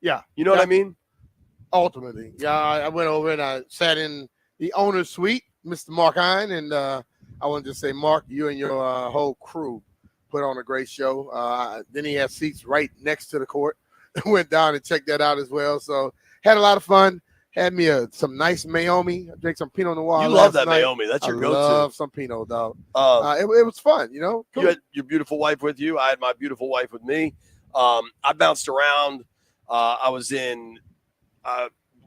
Yeah. You know what I mean? Ultimately. Yeah, I went over and I sat in the owner's suite, Mr. Mark Hine, and I want to just say, Mark, you and your whole crew put on a great show. Then he had seats right next to the court. Went down and checked that out as well. So had a lot of fun. Had me some nice Mayomi. I drank some Pinot Noir. You love that night. Mayomi. That's your go-to. I love some Pinot, dog. It was fun, you know. Cool. You had your beautiful wife with you. I had my beautiful wife with me. I bounced around. I was in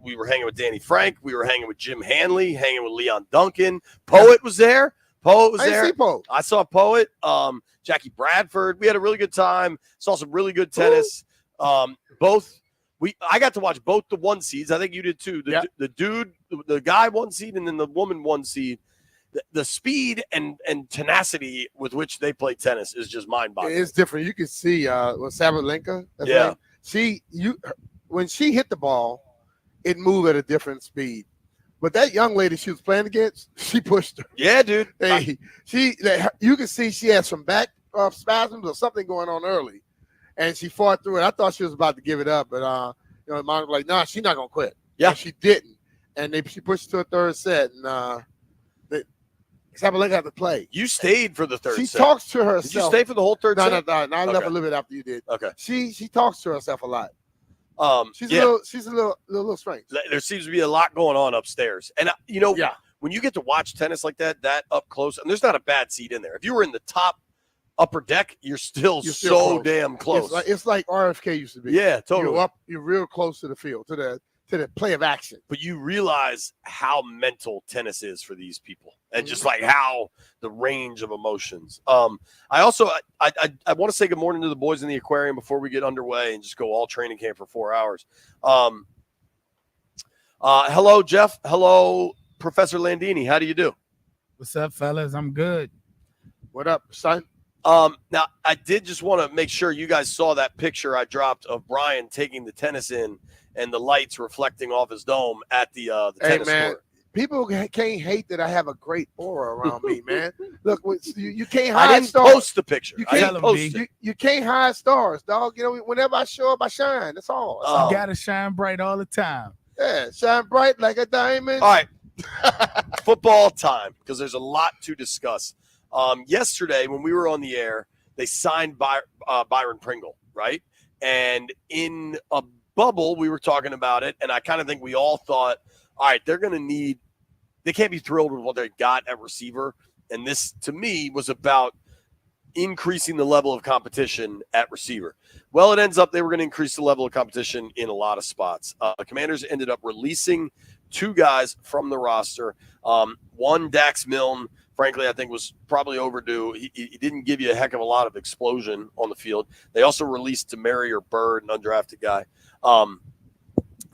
we were hanging with Danny Frank. We were hanging with Jim Hanley, hanging with Leon Duncan. Poet was there. Poet was there. I saw Poet. Jackie Bradford. We had a really good time. Saw some really good tennis. I got to watch both the 1 seeds. I think you did too. The guy 1 seed, and then the woman 1 seed. The speed and tenacity with which they play tennis is just mind-boggling. It's different. You can see Sabalenka. When she hit the ball, it moved at a different speed. But that young lady she was playing against, she pushed her. Yeah, dude. You can see she had some back spasms or something going on early, and she fought through it. I thought she was about to give it up, but mom was like, "Nah, she's not gonna quit." Yeah, and she didn't, and she pushed to a third set, and Sabalenka had to play. You stayed for the third set. She talks to herself. Did you stay for the whole third set? No. I left a little bit after you did. Okay. She talks to herself a lot. She's a little strange. There seems to be a lot going on upstairs. And, when you get to watch tennis like that up close, and there's not a bad seat in there. If you were in the top upper deck, you're still so close. Damn close. It's like RFK used to be. Yeah, totally. You're real close to the field, to the play of action. But you realize how mental tennis is for these people, and just like how the range of emotions. I also I want to say good morning to the boys in the aquarium before we get underway and just go all training camp for 4 hours. Hello, Jeff. Hello, Professor Landini. How do you do? What's up, fellas? I'm good. What up, son? Now I did just want to make sure you guys saw that picture I dropped of Brian taking the tennis in and the lights reflecting off his dome at the tennis court. People can't hate that I have a great aura around me, man. Look, you can't I hide didn't stars. post the picture. You I can't didn't post it. You can't hide stars, dog. You know, whenever I show up, I shine. That's all. You gotta shine bright all the time. Yeah, shine bright like a diamond. All right, football time, because there's a lot to discuss. Yesterday, when we were on the air, they signed Byron Pringle, right? And in a bubble, we were talking about it, and I kind of think we all thought, all right, they can't be thrilled with what they got at receiver. And this, to me, was about increasing the level of competition at receiver. Well, it ends up they were going to increase the level of competition in a lot of spots. The Commanders ended up releasing 2 guys from the roster. One, Dax Milne, frankly, I think was probably overdue. He didn't give you a heck of a lot of explosion on the field. They also released Demarier Bird, an undrafted guy.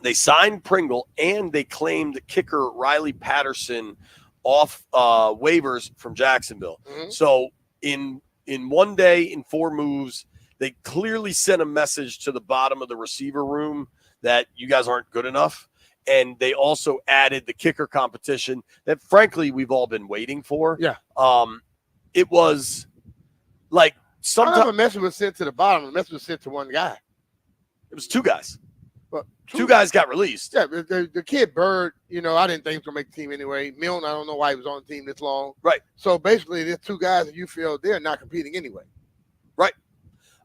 They signed Pringle, and they claimed kicker Riley Patterson off waivers from Jacksonville. Mm-hmm. So in 1 day, in 4 moves, they clearly sent a message to the bottom of the receiver room that you guys aren't good enough. And they also added the kicker competition that, frankly, we've all been waiting for. Yeah. It was like sometimes a message was sent to the bottom. The message was sent to one guy. It was 2 guys. But 2 guys got released. Yeah, the kid Bird, I didn't think he was going to make the team anyway. Milne, I don't know why he was on the team this long. Right. So basically, there's 2 guys that you feel they're not competing anyway. Right.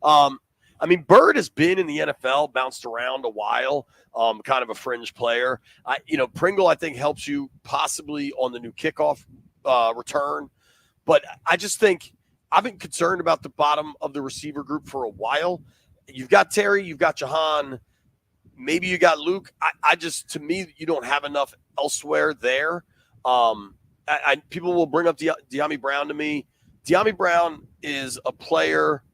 I mean, Bird has been in the NFL, bounced around a while, kind of a fringe player. Pringle, I think, helps you possibly on the new kickoff return. But I just think I've been concerned about the bottom of the receiver group for a while. You've got Terry, you've got Jahan, maybe you got Luke. To me, you don't have enough elsewhere there. People will bring up De'Ami Brown to me. De'Ami Brown is a player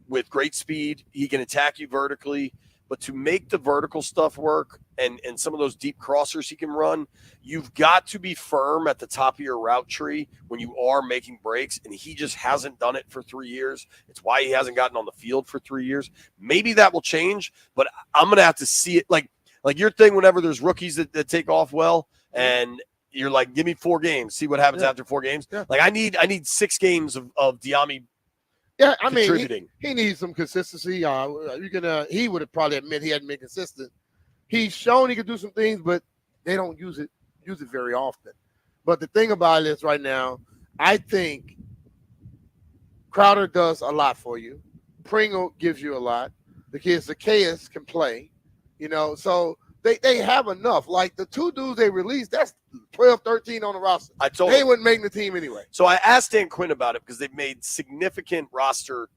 with great speed. He can attack you vertically, but to make the vertical stuff work and some of those deep crossers he can run, you've got to be firm at the top of your route tree when you are making breaks, and he just hasn't done it for 3 years. It's why he hasn't gotten on the field for 3 years. Maybe that will change, but I'm going to have to see it. Like your thing whenever there's rookies that take off well, and you're like, give me 4 games, see what happens after 4 games. Yeah. Like I need 6 games of De'Ami Yeah, I mean, contributing. he needs some consistency. He would have probably admit he hadn't been consistent. He's shown he could do some things, but they don't use it very often. But the thing about it is right now, I think Crowder does a lot for you. Pringle gives you a lot. The kids, Zacchaeus can play, so they have enough. Like the two dudes they released, that's 12, 13 on the roster. They wouldn't make the team anyway. So I asked Dan Quinn about it because they've made significant roster.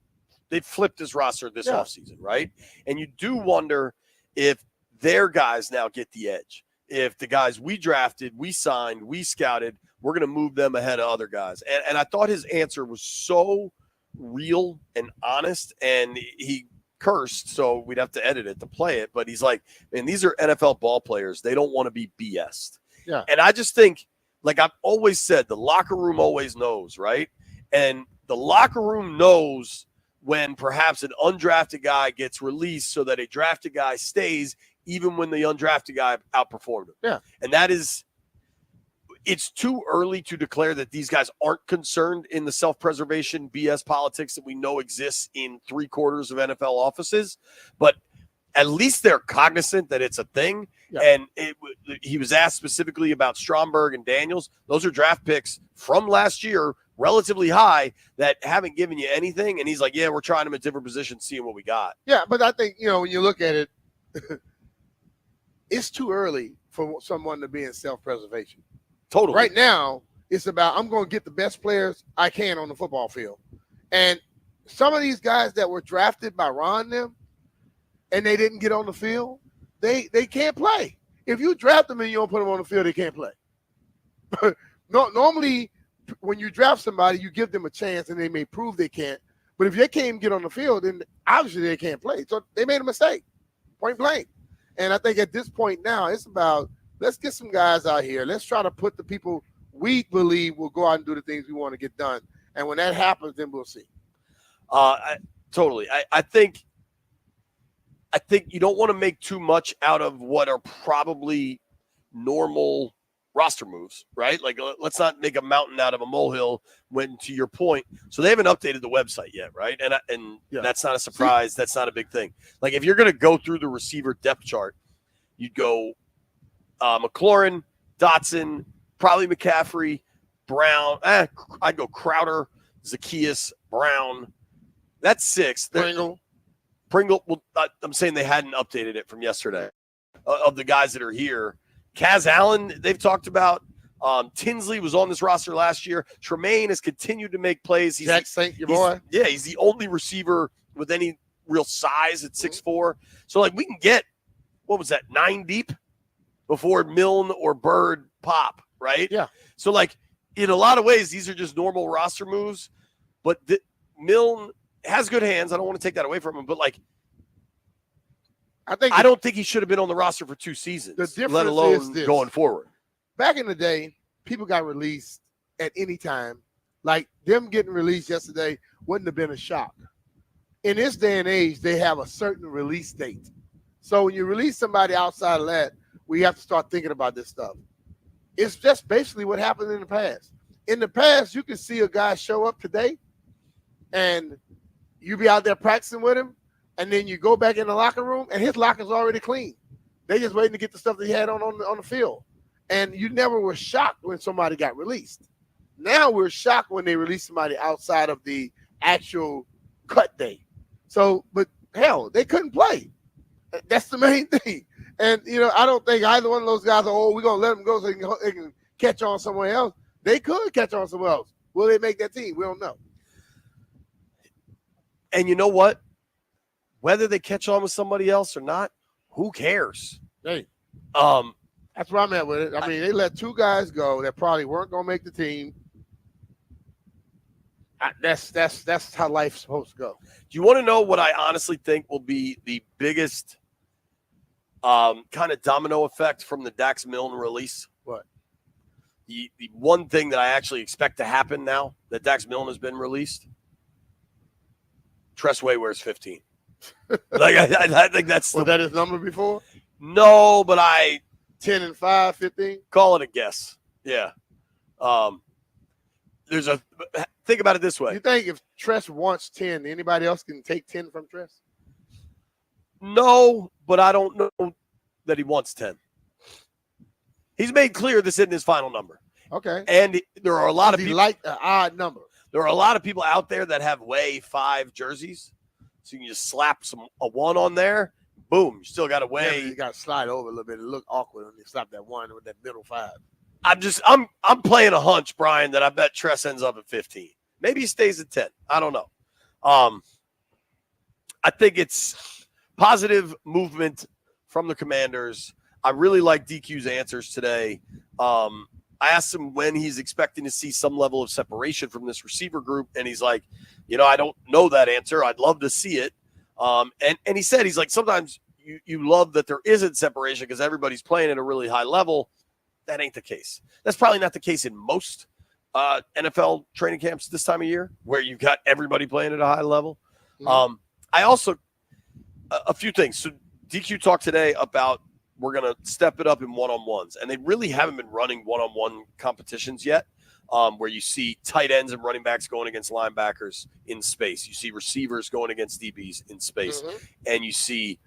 They've flipped his roster this offseason, right? And you do wonder if their guys now get the edge. If the guys we drafted, we signed, we scouted, we're going to move them ahead of other guys. And I thought his answer was so real and honest, and he cursed, so we'd have to edit it to play it. But he's like, man, these are NFL ball players. They don't want to be BS'd. Yeah. And I just think, like I've always said, the locker room always knows, right? And the locker room knows when perhaps an undrafted guy gets released so that a drafted guy stays, even when the undrafted guy outperformed him. Yeah. And it's too early to declare that these guys aren't concerned in the self-preservation BS politics that we know exists in 3/4 of NFL offices, but at least they're cognizant that it's a thing. Yeah. And he was asked specifically about Stromberg and Daniels. Those are draft picks from last year, relatively high, that haven't given you anything. And he's like, yeah, we're trying them at different positions, seeing what we got. Yeah, but I think, when you look at it, it's too early for someone to be in self-preservation. Totally. Right now, it's about I'm going to get the best players I can on the football field. And some of these guys that were drafted by Ron them and they didn't get on the field, they can't play. If you draft them and you don't put them on the field, they can't play. Normally, when you draft somebody, you give them a chance and they may prove they can't. But if they can't even get on the field, then obviously they can't play. So they made a mistake, point blank. And I think at this point now, it's about let's get some guys out here. Let's try to put the people we believe will go out and do the things we want to get done. And when that happens, then we'll see. Totally. I think you don't want to make too much out of what are probably normal roster moves, right? Like, let's not make a mountain out of a molehill when, to your point, so they haven't updated the website yet, right? And that's not a surprise. That's not a big thing. Like, if you're going to go through the receiver depth chart, you'd go McLaurin, Dotson, probably McCaffrey, Brown. I'd go Crowder, Zacchaeus, Brown. That's 6. Pringle. Well, I'm saying they hadn't updated it from yesterday. Of the guys that are here, Kaz Allen, they've talked about. Tinsley was on this roster last year. Tremaine has continued to make plays. Jack Saint, your boy. Yeah, he's the only receiver with any real size at 6'4". So, like, we can get, 9 deep before Milne or Bird pop, right? Yeah. So, like, in a lot of ways, these are just normal roster moves. But Milne has good hands. I don't want to take that away from him. But, like, I don't think he should have been on the roster for 2 seasons, the difference let alone is this. going forward. Back in the day, people got released at any time. Like, them getting released yesterday wouldn't have been a shock. In this day and age, they have a certain release date. So when you release somebody outside of that, we have to start thinking about this stuff. It's just basically what happened in the past. In the past, you could see a guy show up today, and you be out there practicing with him, and then you go back in the locker room, and his locker's already clean. They just waiting to get the stuff that he had on the field. And you never were shocked when somebody got released. Now we're shocked when they release somebody outside of the actual cut day. So, but hell, they couldn't play. That's the main thing. And, I don't think either one of those guys are, we're going to let them go so they can catch on somewhere else. They could catch on somewhere else. Will they make that team? We don't know. And you know what? Whether they catch on with somebody else or not, who cares? Hey, that's where I'm at with it. I mean, they let 2 guys go that probably weren't going to make the team. That's how life's supposed to go. Do you want to know what I honestly think will be the biggest kind of domino effect from the Dax Milne release? What? The one thing that I actually expect to happen now that Dax Milne has been released, Tress Way wears 15. Like I think that's was that his number before? No, but 10 and 5, 15. Call it a guess. Yeah. think about it this way. You think if Tress wants 10, anybody else can take 10 from Tress? No, but I don't know that he wants 10. He's made clear this isn't his final number. Okay. And there are a lot of people like an odd number. There are a lot of people out there that have way 5 jerseys. So you can just slap a 1 on there. Boom. You still got to weigh. Yeah, you got to slide over a little bit. It look awkward when you slap that 1 with that middle 5. I'm playing a hunch, Brian, that I bet Tress ends up at 15. Maybe he stays at 10. I don't know. I think it's positive movement from the Commanders. I really like DQ's answers today. I asked him when he's expecting to see some level of separation from this receiver group, and he's like, I don't know that answer. I'd love to see it. And he said, he's like, sometimes you love that there isn't separation because everybody's playing at a really high level. That ain't the case. That's probably not the case in most NFL training camps this time of year where you've got everybody playing at a high level. Mm-hmm. I also a few things. So DQ talked today about we're going to step it up in one-on-ones, and they really haven't been running one-on-one competitions yet, where you see tight ends and running backs going against linebackers in space. You see receivers going against DBs in space, and you see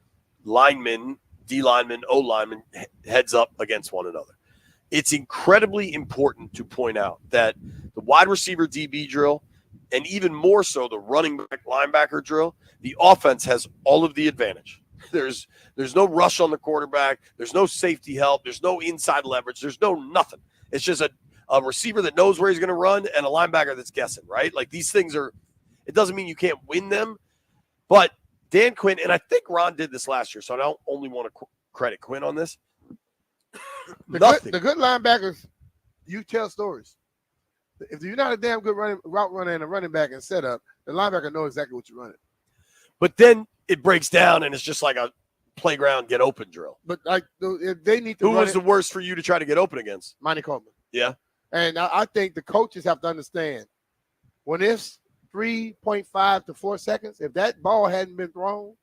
linemen, D linemen, O linemen heads up against one another. It's incredibly important to point out that the wide receiver DB drill, and even more so the running back linebacker drill, the offense has all of the advantage. There's no rush on the quarterback. There's no safety help. There's no inside leverage. There's no nothing. It's just a receiver that knows where he's going to run and a linebacker that's guessing, right? Like these things are – it doesn't mean you can't win them. But Dan Quinn – and I think Ron did this last year, so I don't only want to credit Quinn on this. The good linebackers, you tell stories. If you're not a damn good route runner and a running back and setup, the linebacker knows exactly what you're running. But then it breaks down and it's just like a playground get open drill. But like if they need to. Who was the worst for you to try to get open against? Coleman. Yeah. And I think the coaches have to understand when it's 3.5 to 4 seconds, if that ball hadn't been thrown,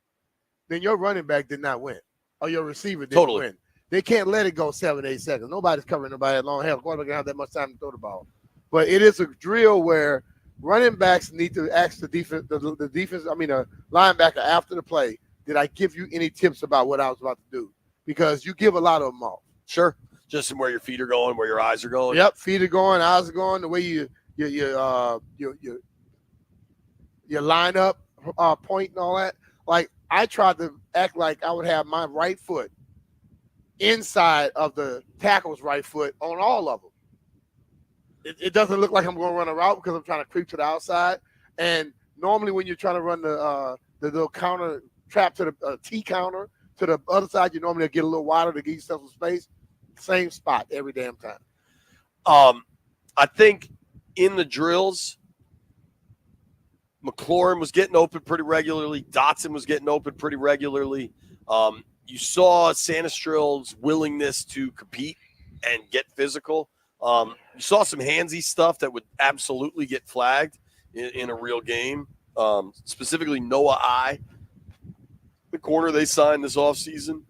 then your running back did not win. Or your receiver didn't win. They can't let it go 7-8 seconds. Nobody's covering nobody that long. Hell, quarterback don't have that much time to throw the ball. But it is a drill where running backs need to ask the defense, the linebacker after the play, did I give you any tips about what I was about to do? Because you give a lot of them off. Sure. Just where your feet are going, where your eyes are going. Yep, feet are going, eyes are going, the way you line up, point and all that. Like I tried to act like I would have my right foot inside of the tackle's right foot on all of them. It doesn't look like I'm going to run a route because I'm trying to creep to the outside. And normally when you're trying to run the little counter trap to the T counter to the other side, you normally get a little wider to give yourself some space. Same spot every damn time. I think in the drills, McLaurin was getting open pretty regularly. Dotson was getting open pretty regularly. You saw Sanistrill's willingness to compete and get physical. You saw some handsy stuff that would absolutely get flagged in a real game. Specifically, Noah I, the corner they signed this offseason,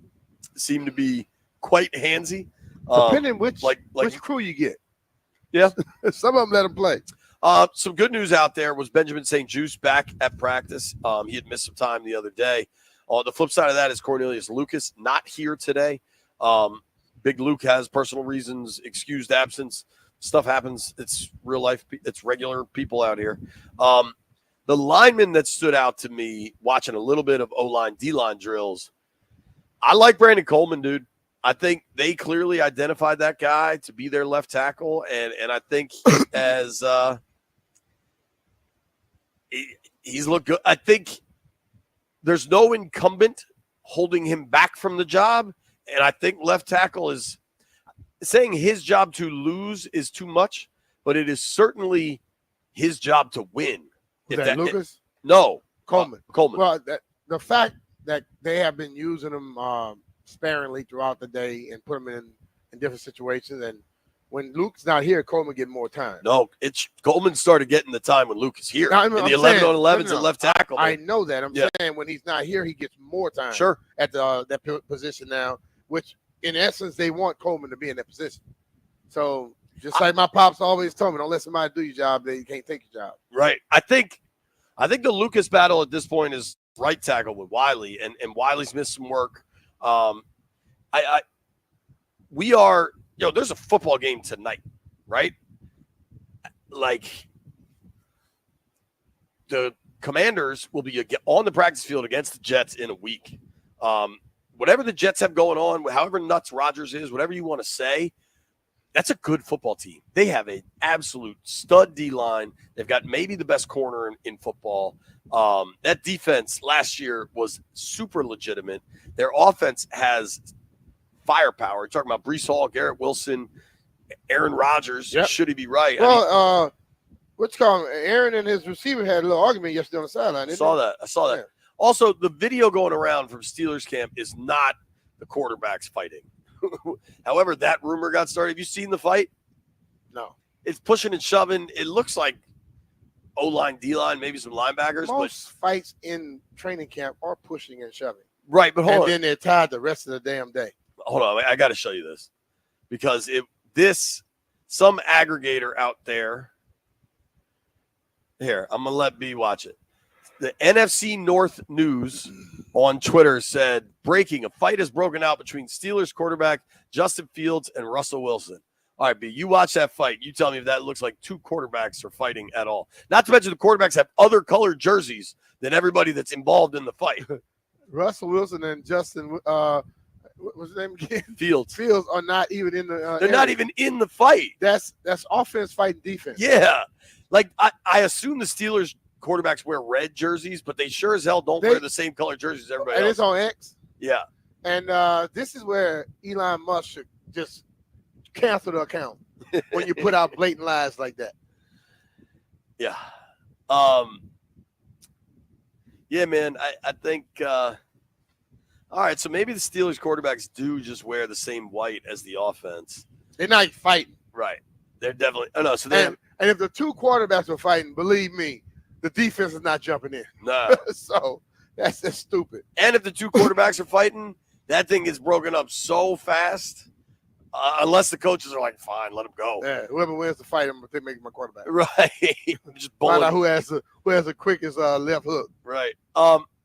seemed to be quite handsy. Depending which crew you get. Yeah. Some of them let them play. Some good news out there was Benjamin St. Juste back at practice. He had missed some time the other day. On the flip side of that is Cornelius Lucas, not here today. Big Luke has personal reasons, excused absence. Stuff happens. It's real life. It's regular people out here. The lineman that stood out to me watching a little bit of O-line, D-line drills, I like Brandon Coleman, dude. I think they clearly identified that guy to be their left tackle, and I think he's looked good. I think there's no incumbent holding him back from the job, and I think left tackle is saying his job to lose is too much, but it is certainly his job to win. Lucas? No, Coleman. Coleman. Well, the fact that they have been using him sparingly throughout the day and put him in different situations, and when Luke's not here, Coleman get more time. No, Coleman started getting the time when Luke is here. Now, in the 11-on-11s at left tackle. I know that. I'm saying when he's not here, he gets more time. Sure. At that position now, which in essence they want Coleman to be in that position. So Just like my pops always told me, don't let somebody do your job, then you can't take your job. Right. I think the Lucas battle at this point is right tackle with Wiley, and Wiley's missed some work. We are, there's a football game tonight, right? Like, the Commanders will be on the practice field against the Jets in a week. Whatever the Jets have going on, however nuts Rodgers is, whatever you want to say, that's a good football team. They have an absolute stud D-line. They've got maybe the best corner in football. That defense last year was super legitimate. Their offense has firepower. You're talking about Breece Hall, Garrett Wilson, Aaron Rodgers. Yep. Should he be right? Well, what's called Aaron and his receiver had a little argument yesterday on the sideline. I saw that. Yeah. Also, the video going around from Steelers camp is not the quarterbacks fighting. However, that rumor got started. Have you seen the fight? No. It's pushing and shoving. It looks like O-line, D-line, maybe some linebackers. Most fights in training camp are pushing and shoving. Right, but hold on. And then they're tied the rest of the damn day. Hold on. I got to show you this. Because some aggregator out there. Here, I'm going to let B watch it. The NFC North News on Twitter said, breaking, a fight has broken out between Steelers quarterback Justin Fields and Russell Wilson. All right, B, you watch that fight. You tell me if that looks like two quarterbacks are fighting at all. Not to mention the quarterbacks have other colored jerseys than everybody that's involved in the fight. Russell Wilson and Justin, what was his name again? Fields are not even in the They're area. not even in the fight. That's offense fighting defense. Yeah. Like, I assume the Steelers quarterbacks wear red jerseys, but they sure as hell don't wear the same color jerseys as everybody else. It's on X. Yeah. And this is where Elon Musk should just cancel the account when you put out blatant lies like that. Yeah. Yeah, man, I think all right, so maybe the Steelers quarterbacks do just wear the same white as the offense. They're not fighting. Right. They're definitely no, so and if the two quarterbacks are fighting, believe me, the defense is not jumping in. No. So that's just stupid. And if the two quarterbacks are fighting, that thing gets broken up so fast. Unless the coaches are like, fine, let him go. Yeah, whoever wins the fight, they make my quarterback. Right. Just find out who has the quickest left hook. Right.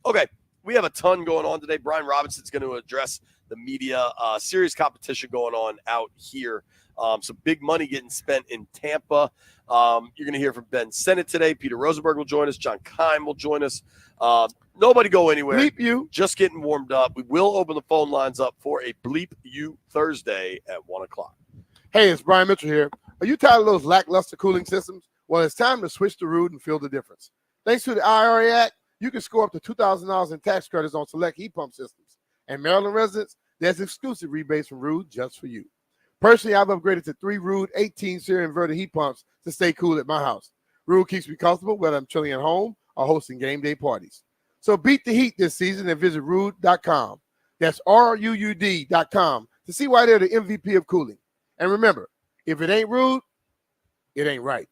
Okay. We have a ton going on today. Brian Robinson's going to address the media. Serious competition going on out here. Some big money getting spent in Tampa. You're going to hear from Ben Sennett today. Peter Rosenberg will join us. John Keim will join us. Nobody go anywhere. Bleep you. Just getting warmed up. We will open the phone lines up for a Bleep You Thursday at 1 o'clock. Hey, it's Brian Mitchell here. Are you tired of those lackluster cooling systems? Well, it's time to switch to Root and feel the difference. Thanks to the IRA Act, you can score up to $2,000 in tax credits on select heat pump systems. And Maryland residents, there's exclusive rebates from Root just for you. Personally, I've upgraded to 3 Root 18-series inverter heat pumps to stay cool at my house. Root keeps me comfortable whether I'm chilling at home or hosting game day parties. So beat the heat this season and visit Root.com. That's RUUD.com to see why they're the MVP of cooling. And remember, if it ain't Root, it ain't right.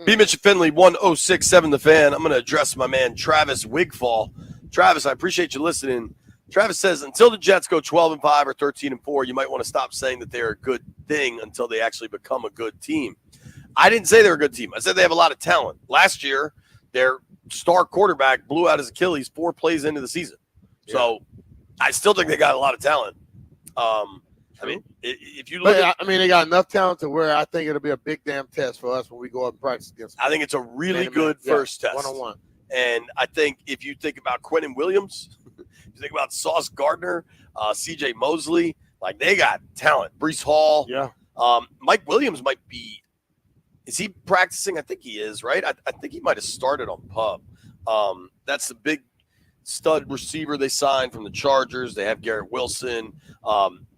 B-Mitch and Finley, 1067 The Fan. I'm going to address my man Travis Wigfall. Travis, I appreciate you listening. Travis says, until the Jets go 12-5 or 13-4, you might want to stop saying that they're a good thing until they actually become a good team. I didn't say they're a good team. I said they have a lot of talent. Last year, their star quarterback blew out his Achilles 4 plays into the season. Yeah. So I still think they got a lot of talent. I mean, if you look they got enough talent to where I think it'll be a big damn test for us when we go up and practice against them. I think it's a really good first test. One-on-one. And I think if you think about Quentin Williams, you think about Sauce Gardner, C.J. Mosley, like they got talent. Breece Hall. Yeah. Mike Williams might be – is he practicing? I think he is, right? I think he might have started on PUB. That's the big stud receiver they signed from the Chargers. They have Garrett Wilson.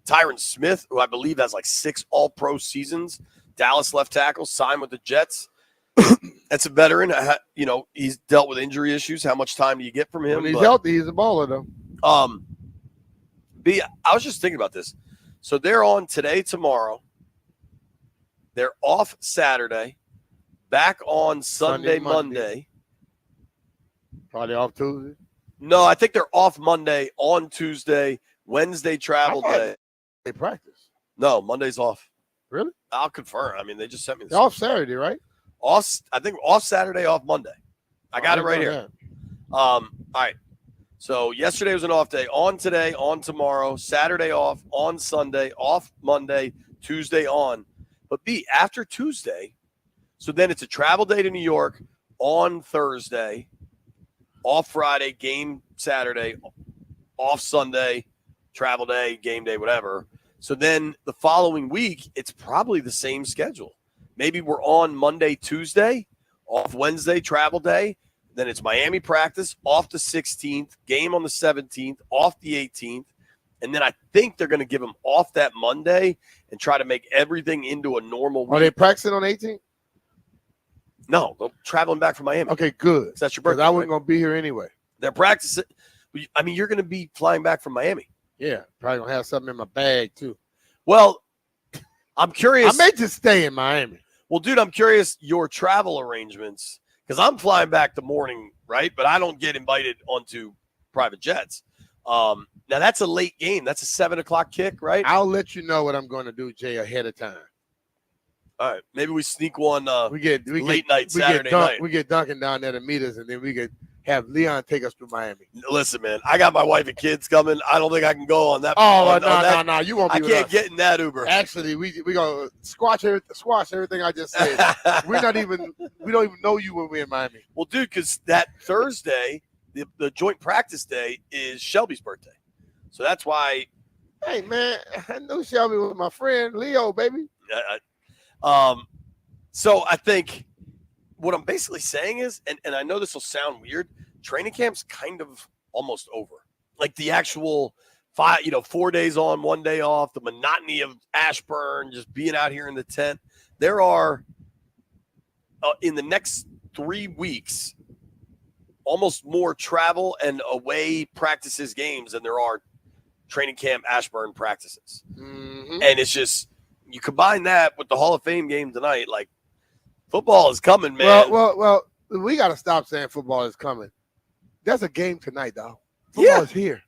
Tyron Smith, who I believe has like 6 all-pro seasons. Dallas left tackle, signed with the Jets. That's a veteran. He's dealt with injury issues. How much time do you get from him? When he's healthy, he's a baller, though. I was just thinking about this. So they're on today, tomorrow. They're off Saturday. Back on Sunday, Monday. Probably off Tuesday. No, I think they're off Monday, on Tuesday, Wednesday travel day. They practice. No, Monday's off. Really? I'll confirm. I mean, they just sent me this. They're off Saturday, right? I think off Saturday, off Monday. I got it right here. All right. So yesterday was an off day. On today, on tomorrow, Saturday off, on Sunday, off Monday, Tuesday on. But after Tuesday, so then it's a travel day to New York on Thursday, off Friday, game Saturday, off Sunday, travel day, game day, whatever. So then the following week, it's probably the same schedule. Maybe we're on Monday, Tuesday, off Wednesday, travel day. Then it's Miami practice, off the 16th, game on the 17th, off the 18th. And then I think they're going to give them off that Monday and try to make everything into a normal week. Are they practicing on 18th? No, they're traveling back from Miami. Okay, good. That's your birthday. I wasn't going to be here anyway. They're practicing. I mean, you're going to be flying back from Miami. Yeah, probably going to have something in my bag, too. Well, I'm curious. I may just stay in Miami. Well, dude, I'm curious your travel arrangements because I'm flying back the morning, right? But I don't get invited onto private jets. Now, that's a late game. That's a 7 o'clock kick, right? I'll let you know what I'm going to do, Jay, ahead of time. All right. Maybe we sneak one late night, Saturday night. We get Duncan down there to meet us, and then we could have Leon take us to Miami. Listen, man, I got my wife and kids coming. I don't think I can go on that. Oh, no. You won't be I with can't us. get in that Uber. Actually, we going to squash everything I just said. we don't even know you when we're in Miami. Well, dude, because that Thursday, the joint practice day is Shelby's birthday. So that's why. Hey, man, I knew Shelby was my friend, Leo, baby. So I think what I'm basically saying is, and I know this will sound weird, training camp's kind of almost over. Like the actual 4 days on, 1 day off, the monotony of Ashburn, just being out here in the tent. There are, in the next 3 weeks, almost more travel and away practices games than there are training camp Ashburn practices. Mm-hmm. And it's just, you combine that with the Hall of Fame game tonight, like football is coming, man. Well, we got to stop saying football is coming. There's a game tonight, dog. Football is here.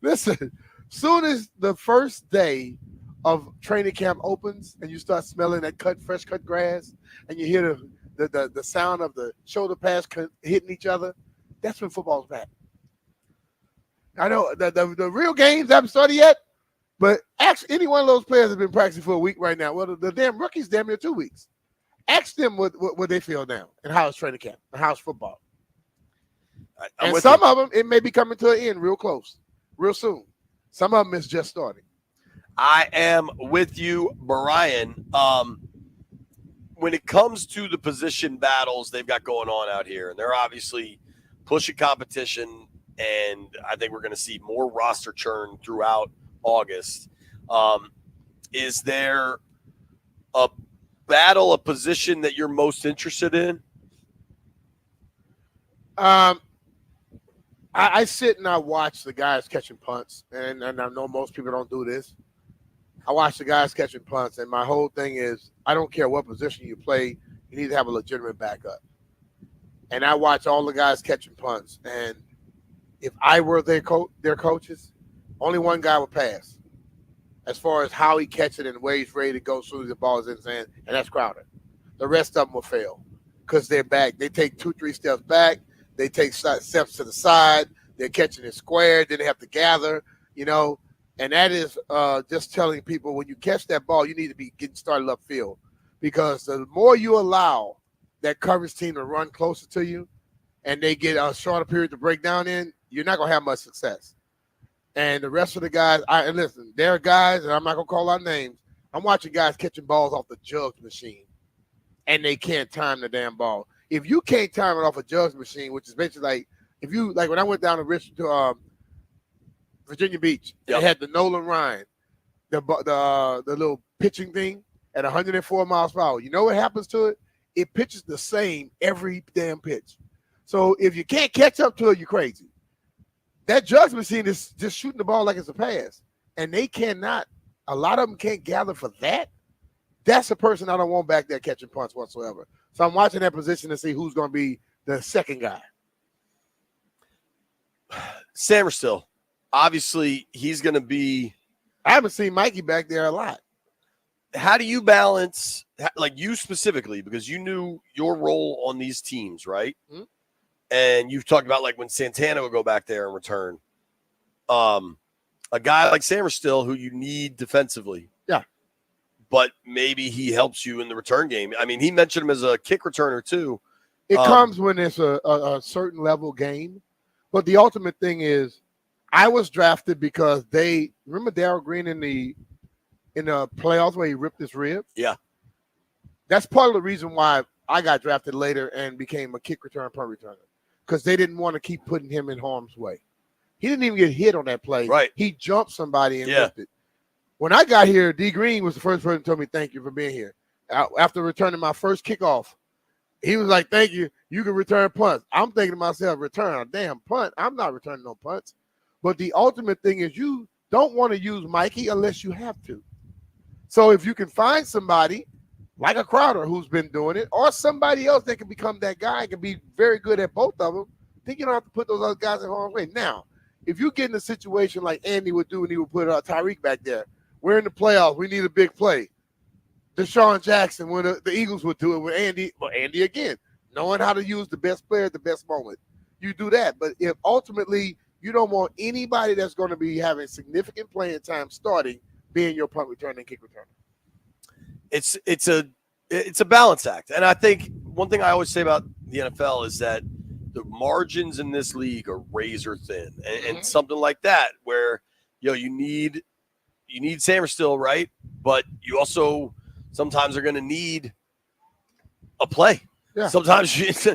Listen, soon as the first day of training camp opens and you start smelling that fresh cut grass and you hear the sound of the shoulder pads hitting each other, that's when football's back. I know the real games haven't started yet, but actually any one of those players has been practicing for a week right now. Well, the damn rookies damn near 2 weeks. Ask them what they feel now and how it's training camp and how it's football. And some of them, it may be coming to an end real close, real soon. Some of them is just starting. I am with you, Brian. When it comes to the position battles they've got going on out here, and they're obviously pushing competition, and I think we're going to see more roster churn throughout August. Is there battle a position that you're most interested in? I sit and I watch the guys catching punts, and I know most people don't do this. I watch the guys catching punts, and my whole thing is I don't care what position you play, you need to have a legitimate backup. And I watch all the guys catching punts, and if I were their coaches, only one guy would pass as far as how he catches it and where he's ready to go as soon as the ball is in his hand, and that's Crowder. The rest of them will fail because they're back. They take 2-3 steps back. They take steps to the side. They're catching it square. Then they have to gather, and that is just telling people when you catch that ball, you need to be getting started upfield because the more you allow that coverage team to run closer to you and they get a shorter period to break down in, you're not going to have much success. And the rest of the guys, and listen, there are guys, and I'm not going to call out names, I'm watching guys catching balls off the jugs machine, and they can't time the damn ball. If you can't time it off a jugs machine, which is basically like when I went down to Virginia Beach, they had the Nolan Ryan, the little pitching thing at 104 miles per hour. You know what happens to it? It pitches the same every damn pitch. So if you can't catch up to it, you're crazy. That jugs machine is just shooting the ball like it's a pass, and they cannot. A lot of them can't gather for that. That's a person I don't want back there catching punts whatsoever. So I'm watching that position to see who's going to be the second guy. Samerstill, obviously, he's going to be. I haven't seen Mikey back there a lot. How do you balance, like you specifically, because you knew your role on these teams, right? Mm-hmm. And you've talked about like when Santana would go back there and return. A guy like Samerstill who you need defensively. Yeah. But maybe he helps you in the return game. I mean, he mentioned him as a kick returner too. It comes when it's a certain level game. But the ultimate thing is I was drafted because remember Darryl Green in the playoffs where he ripped his rib? Yeah. That's part of the reason why I got drafted later and became a kick return punt returner. Because they didn't want to keep putting him in harm's way. He didn't even get hit on that play. Right. He jumped somebody and ripped it. When I got here, D. Green was the first person to tell me, thank you for being here. After returning my first kickoff, he was like, thank you. You can return punts. I'm thinking to myself, return a damn punt. I'm not returning no punts. But the ultimate thing is you don't want to use Mikey unless you have to. So if you can find somebody like a Crowder who's been doing it, or somebody else that can become that guy and can be very good at both of them, then you don't have to put those other guys in harm's way. Now, if you get in a situation like Andy would do when he would put Tyreek back there, we're in the playoffs, we need a big play. Deshaun Jackson, when the Eagles would do it with Andy again, knowing how to use the best player at the best moment. You do that. But if ultimately you don't want anybody that's going to be having significant playing time starting being your punt returner and kick returner. It's a balance act. And I think one thing I always say about the NFL is that the margins in this league are razor thin. And something like that where you need Samerstill, right? But you also sometimes are going to need a play. Yeah. Sometimes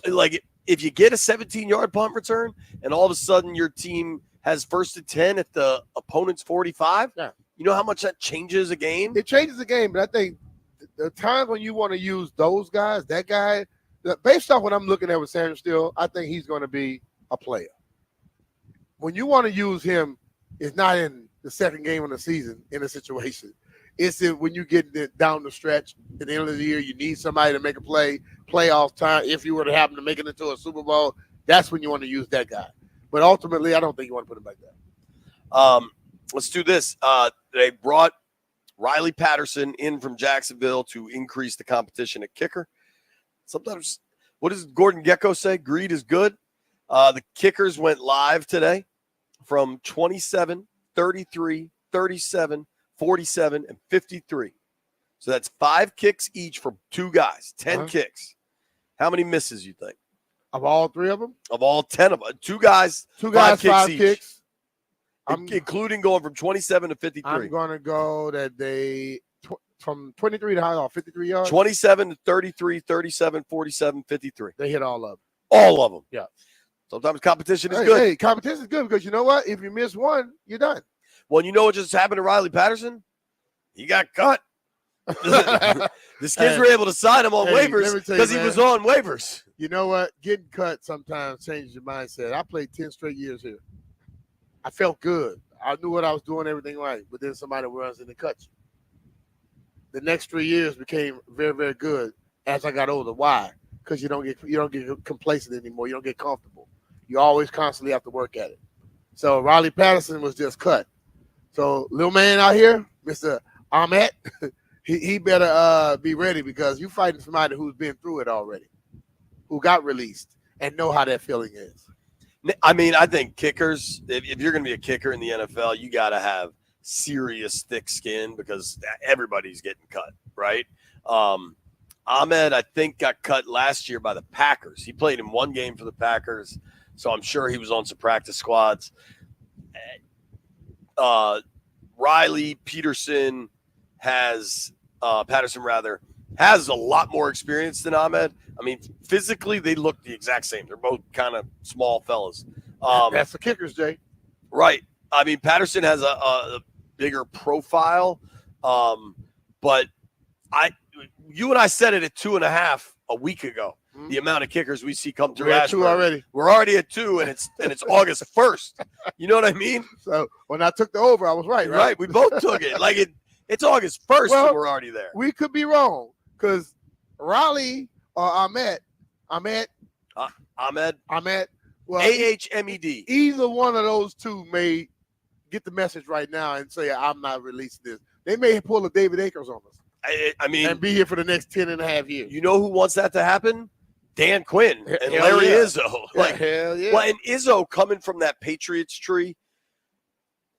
like if you get a 17-yard punt return and all of a sudden your team has 1st and 10 at the opponent's 45, you know how much that changes a game? It changes the game, but I think the times when you want to use those guys, that guy, based off what I'm looking at with Samerstill, I think he's going to be a player. When you want to use him, it's not in the second game of the season in a situation. It's when you get down the stretch at the end of the year, you need somebody to make a play, playoff time. If you were to happen to make it into a Super Bowl, that's when you want to use that guy. But ultimately, I don't think you want to put him like that. Let's do this. They brought Riley Patterson in from Jacksonville to increase the competition at kicker. Sometimes, what does Gordon Gecko say? Greed is good. The kickers went live today from 27, 33, 37, 47, and 53. So that's 5 kicks each for 2 guys, 10 kicks. How many misses you think? Of all 3 of them? Of all 10 of them. 2 guys, 5 kicks. Including going from 27 to 53. I'm going to go that from 23 to 53 yards. 27 to 33, 37, 47, 53. They hit all of them. All of them. Yeah. Sometimes competition is good. Hey, competition is good because you know what? If you miss one, you're done. Well, you know what just happened to Riley Patterson? He got cut. The Skids were able to sign him on waivers because he was on waivers. You know what? Getting cut sometimes changes your mindset. I played 10 straight years here. I felt good. I knew what I was doing, everything right. But then somebody runs in and cuts you. The next 3 years became very, very good as I got older. Why? Because you don't get complacent anymore. You don't get comfortable. You always constantly have to work at it. So Riley Patterson was just cut. So little man out here, Mr. Ahmet, he better be ready because you're fighting somebody who's been through it already, who got released and know how that feeling is. I mean, I think kickers, if you're going to be a kicker in the NFL, you got to have serious thick skin because everybody's getting cut, right? Ahmed, I think, got cut last year by the Packers. He played in one game for the Packers, so I'm sure he was on some practice squads. Riley Patterson has a lot more experience than Ahmed. I mean, physically, they look the exact same. They're both kind of small fellas. That's the kickers, Jay. Right. I mean, Patterson has a bigger profile, but you and I said it at 2.5 a week ago. Mm-hmm. The amount of kickers we see come through Ashburn. We're already at 2, and it's August 1st. You know what I mean? So when I took the over, I was right. Right. We both took it. Like it's August 1st, and we're already there. We could be wrong because Raleigh or Ahmed. Well, AHMED. Either one of those two may get the message right now and say, I'm not releasing this. They may pull a David Akers on us. I mean, and be here for the next 10.5 years. You know who wants that to happen? Dan Quinn and Larry Izzo. Hell yeah. Well, and Izzo coming from that Patriots tree,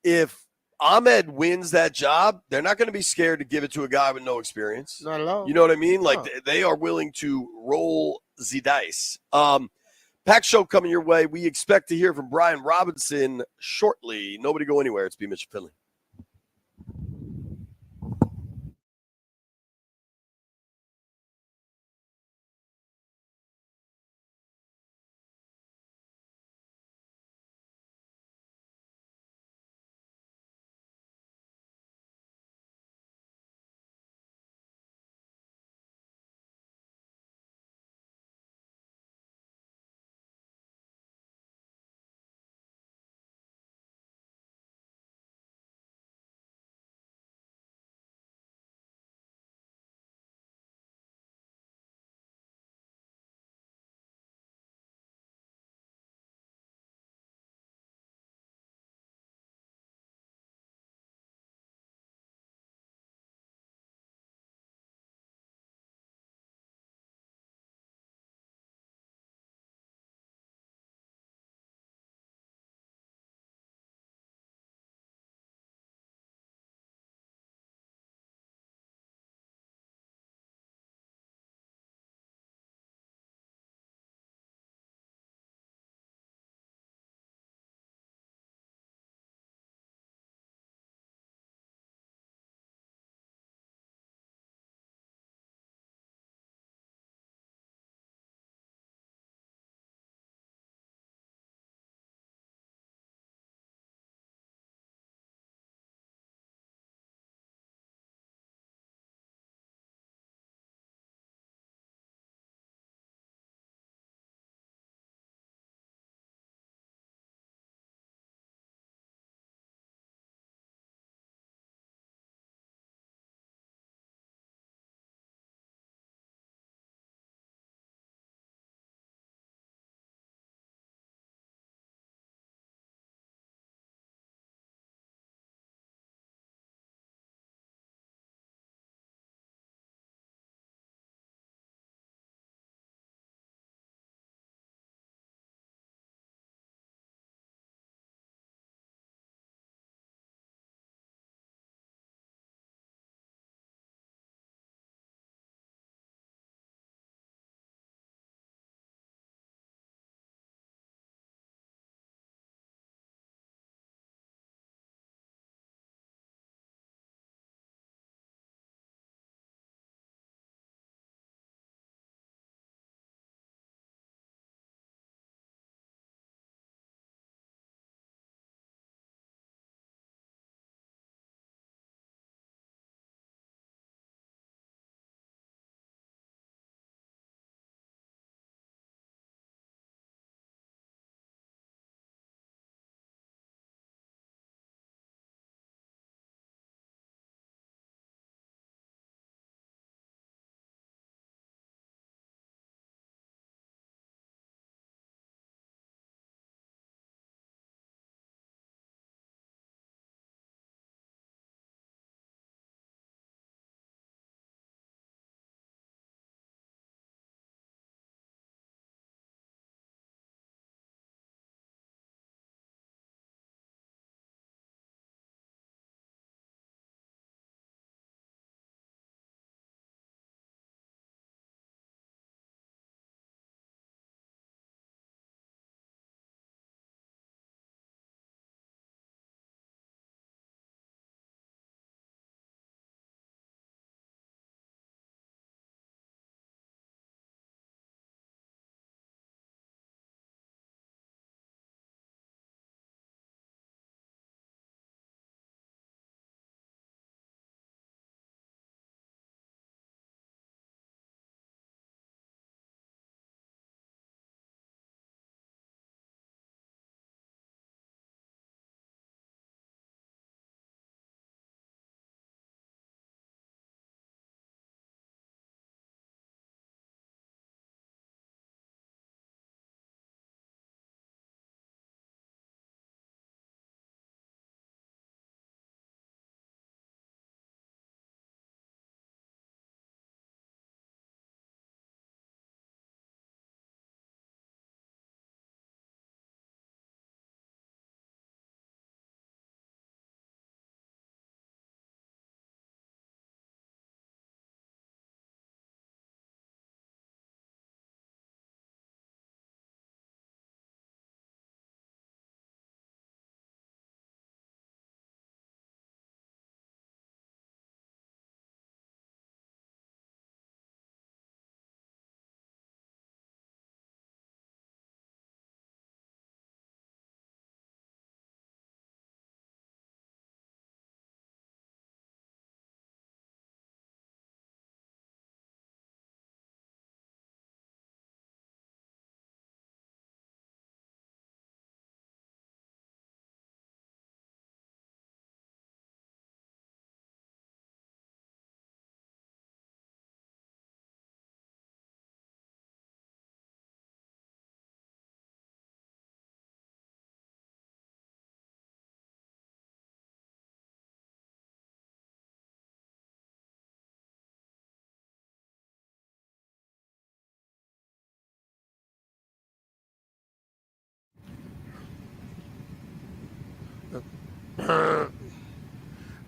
if Ahmed wins that job, they're not going to be scared to give it to a guy with no experience. Not at all. You know what I mean? Like they are willing to roll the dice. Pack show coming your way. We expect to hear from Brian Robinson shortly. Nobody go anywhere. It's B-Mitch Finley.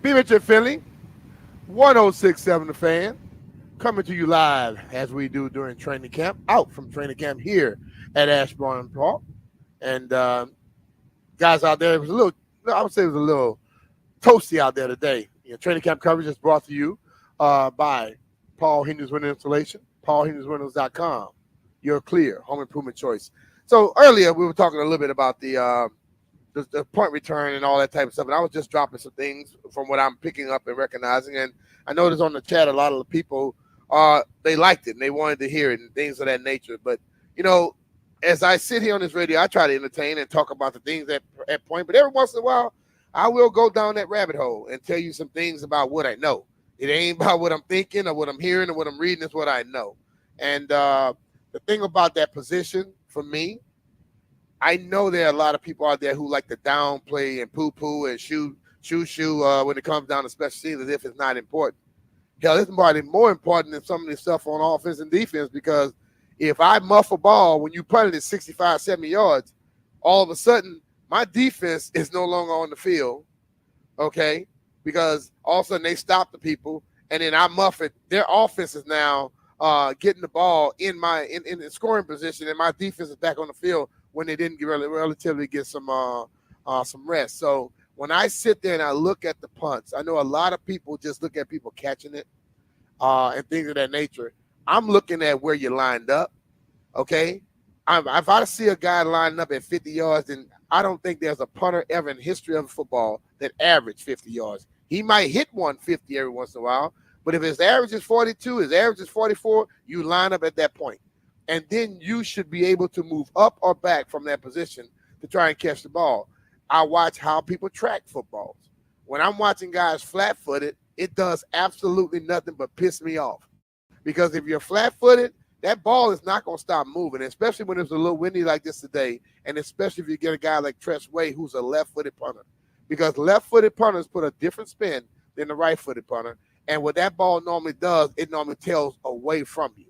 B-Mitch and Finley, 1067 The Fan, coming to you live as we do during training camp, out from training camp here at Ashbourne Park. And guys out there, it was a little, I would say it was a little toasty out there today. Training camp coverage is brought to you by Paul Henry's Window Installation, paulhenryswindows.com. Your clear home improvement choice. So earlier we were talking a little bit about the punt return and all that type of stuff, and I was just dropping some things from what I'm picking up and recognizing. And I noticed on the chat a lot of the people they liked it and they wanted to hear it and things of that nature. But as I sit here on this radio, I try to entertain and talk about the things at point. But every once in a while, I will go down that rabbit hole and tell you some things about what I know. It ain't about what I'm thinking or what I'm hearing or what I'm reading. It's what I know. And the thing about that position for me, I know there are a lot of people out there who like to downplay and poo-poo and shoo when it comes down to special teams as if it's not important. Hell, it's probably more important than some of this stuff on offense and defense, because if I muff a ball when you punt it at 65, 70 yards, all of a sudden my defense is no longer on the field, okay? Because all of a sudden they stop the people, and then I muff it. Their offense is now getting the ball in the scoring position, and my defense is back on the field when they didn't relatively get some rest. So when I sit there and I look at the punts, I know a lot of people just look at people catching it and things of that nature. I'm looking at where you lined up, okay? If I see a guy lining up at 50 yards, then I don't think there's a punter ever in history of football that averaged 50 yards. He might hit 150 every once in a while, but if his average is 42, his average is 44, you line up at that point. And then you should be able to move up or back from that position to try and catch the ball. I watch how people track footballs. When I'm watching guys flat-footed, it does absolutely nothing but piss me off. Because if you're flat-footed, that ball is not going to stop moving, especially when it's a little windy like this today, and especially if you get a guy like Tress Way who's a left-footed punter. Because left-footed punters put a different spin than the right-footed punter, and what that ball normally does, it normally tails away from you.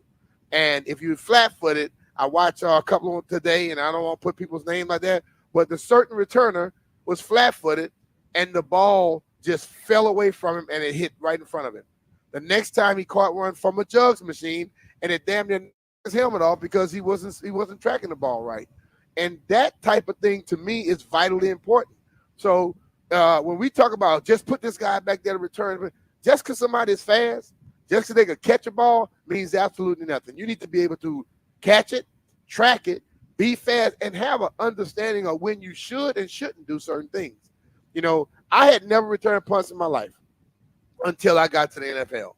And if you're flat-footed, I watch a couple of them today, and I don't want to put people's names like that, but the certain returner was flat-footed, and the ball just fell away from him, and it hit right in front of him. The next time he caught one from a jugs machine, and it damn near knocked his helmet off because he wasn't tracking the ball right. And that type of thing to me is vitally important. So when we talk about just put this guy back there to return, just because somebody is fast, just because they could catch a ball means absolutely nothing. You need to be able to catch it, track it, be fast, and have an understanding of when you should and shouldn't do certain things. I had never returned punts in my life until I got to the NFL.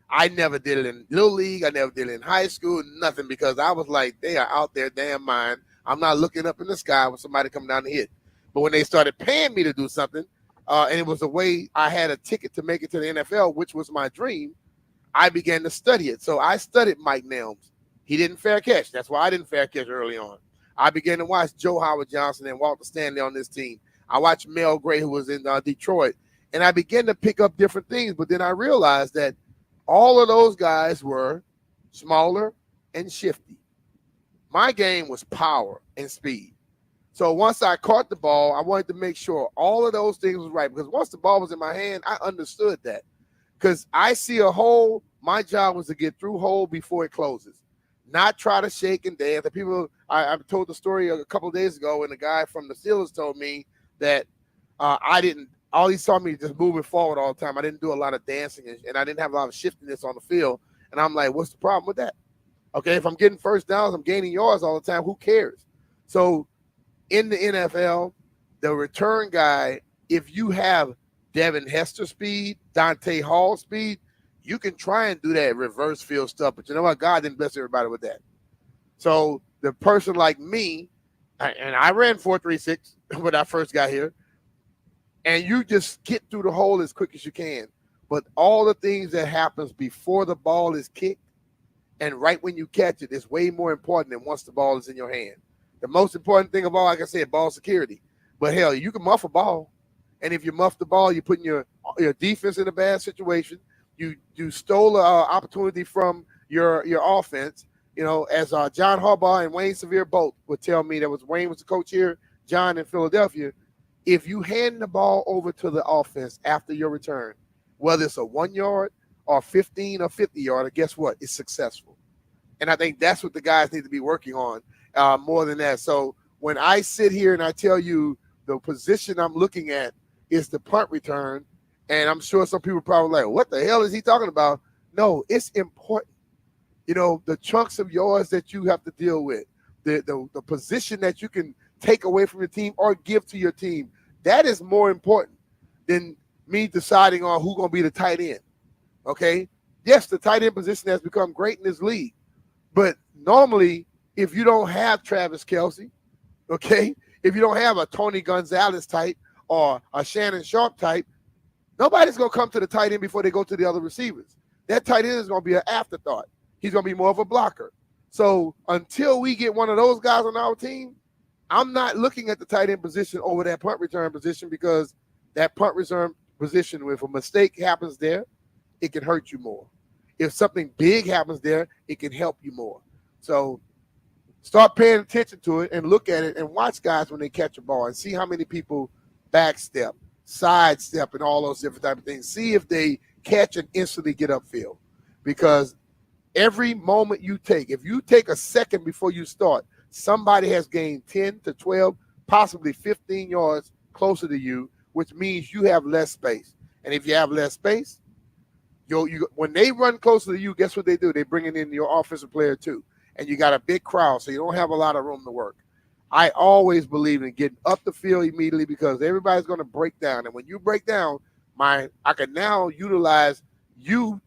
I never did it in little league. I never did it in high school, nothing, because I was like, they are out there damn mine. I'm not looking up in the sky when somebody come down to hit. But when they started paying me to do something, and it was a way I had a ticket to make it to the NFL, which was my dream, I began to study it. So I studied Mike Nelms. He didn't fair catch. That's why I didn't fair catch early on. I began to watch Joe Howard Johnson and Walter Stanley on this team. I watched Mel Gray, who was in Detroit, and I began to pick up different things. But then I realized that all of those guys were smaller and shifty. My game was power and speed. So once I caught the ball, I wanted to make sure all of those things was right, because once the ball was in my hand, I understood that. Because I see a hole, my job was to get through hole before it closes, not try to shake and dance. The people, I told the story a couple of days ago, and the guy from the Steelers told me that all he saw me just moving forward all the time. I didn't do a lot of dancing, and I didn't have a lot of shiftiness on the field. And I'm like, what's the problem with that? Okay, if I'm getting first downs, I'm gaining yards all the time, who cares? So in the NFL, the return guy, if you have Devin Hester speed, Dante Hall speed, you can try and do that reverse field stuff. But you know what? God didn't bless everybody with that. So the person like me, and I ran 4.36 when I first got here, and you just get through the hole as quick as you can. But all the things that happens before the ball is kicked and right when you catch it is way more important than once the ball is in your hand. The most important thing of all, like I said, ball security. But hell, you can muff a ball. And if you muff the ball, you're putting your defense in a bad situation. You stole an opportunity from your offense. As John Harbaugh and Wayne Sevier both would tell me, Wayne was the coach here, John in Philadelphia. if you hand the ball over to the offense after your return, whether it's a 1 yard or 15 or 50 yard, guess what? It's successful. And I think that's what the guys need to be working on more than that. So when I sit here and I tell you the position I'm looking at is the punt return, and I'm sure some people are probably like, what the hell is he talking about? No, it's important. The chunks of yards that you have to deal with, the position that you can take away from your team or give to your team, that is more important than me deciding on who's going to be the tight end. Okay? Yes, the tight end position has become great in this league. But normally, if you don't have Travis Kelce, okay, if you don't have a Tony Gonzalez type or a Shannon Sharp type, nobody's going to come to the tight end before they go to the other receivers. That tight end is going to be an afterthought. He's going to be more of a blocker. So until we get one of those guys on our team, I'm not looking at the tight end position over that punt return position, because that punt return position, if a mistake happens there, it can hurt you more. If something big happens there, it can help you more. So start paying attention to it and look at it and watch guys when they catch a ball and see how many people backstep, sidestep, and all those different type of things. See if they catch and instantly get upfield. Because every moment you take, if you take a second before you start, somebody has gained 10 to 12, possibly 15 yards closer to you, which means you have less space. And if you have less space, when they run closer to you, guess what they do? They bring in your offensive player too. And you got a big crowd, so you don't have a lot of room to work. I always believe in getting up the field immediately, because everybody's going to break down. And when you break down, I can now utilize you.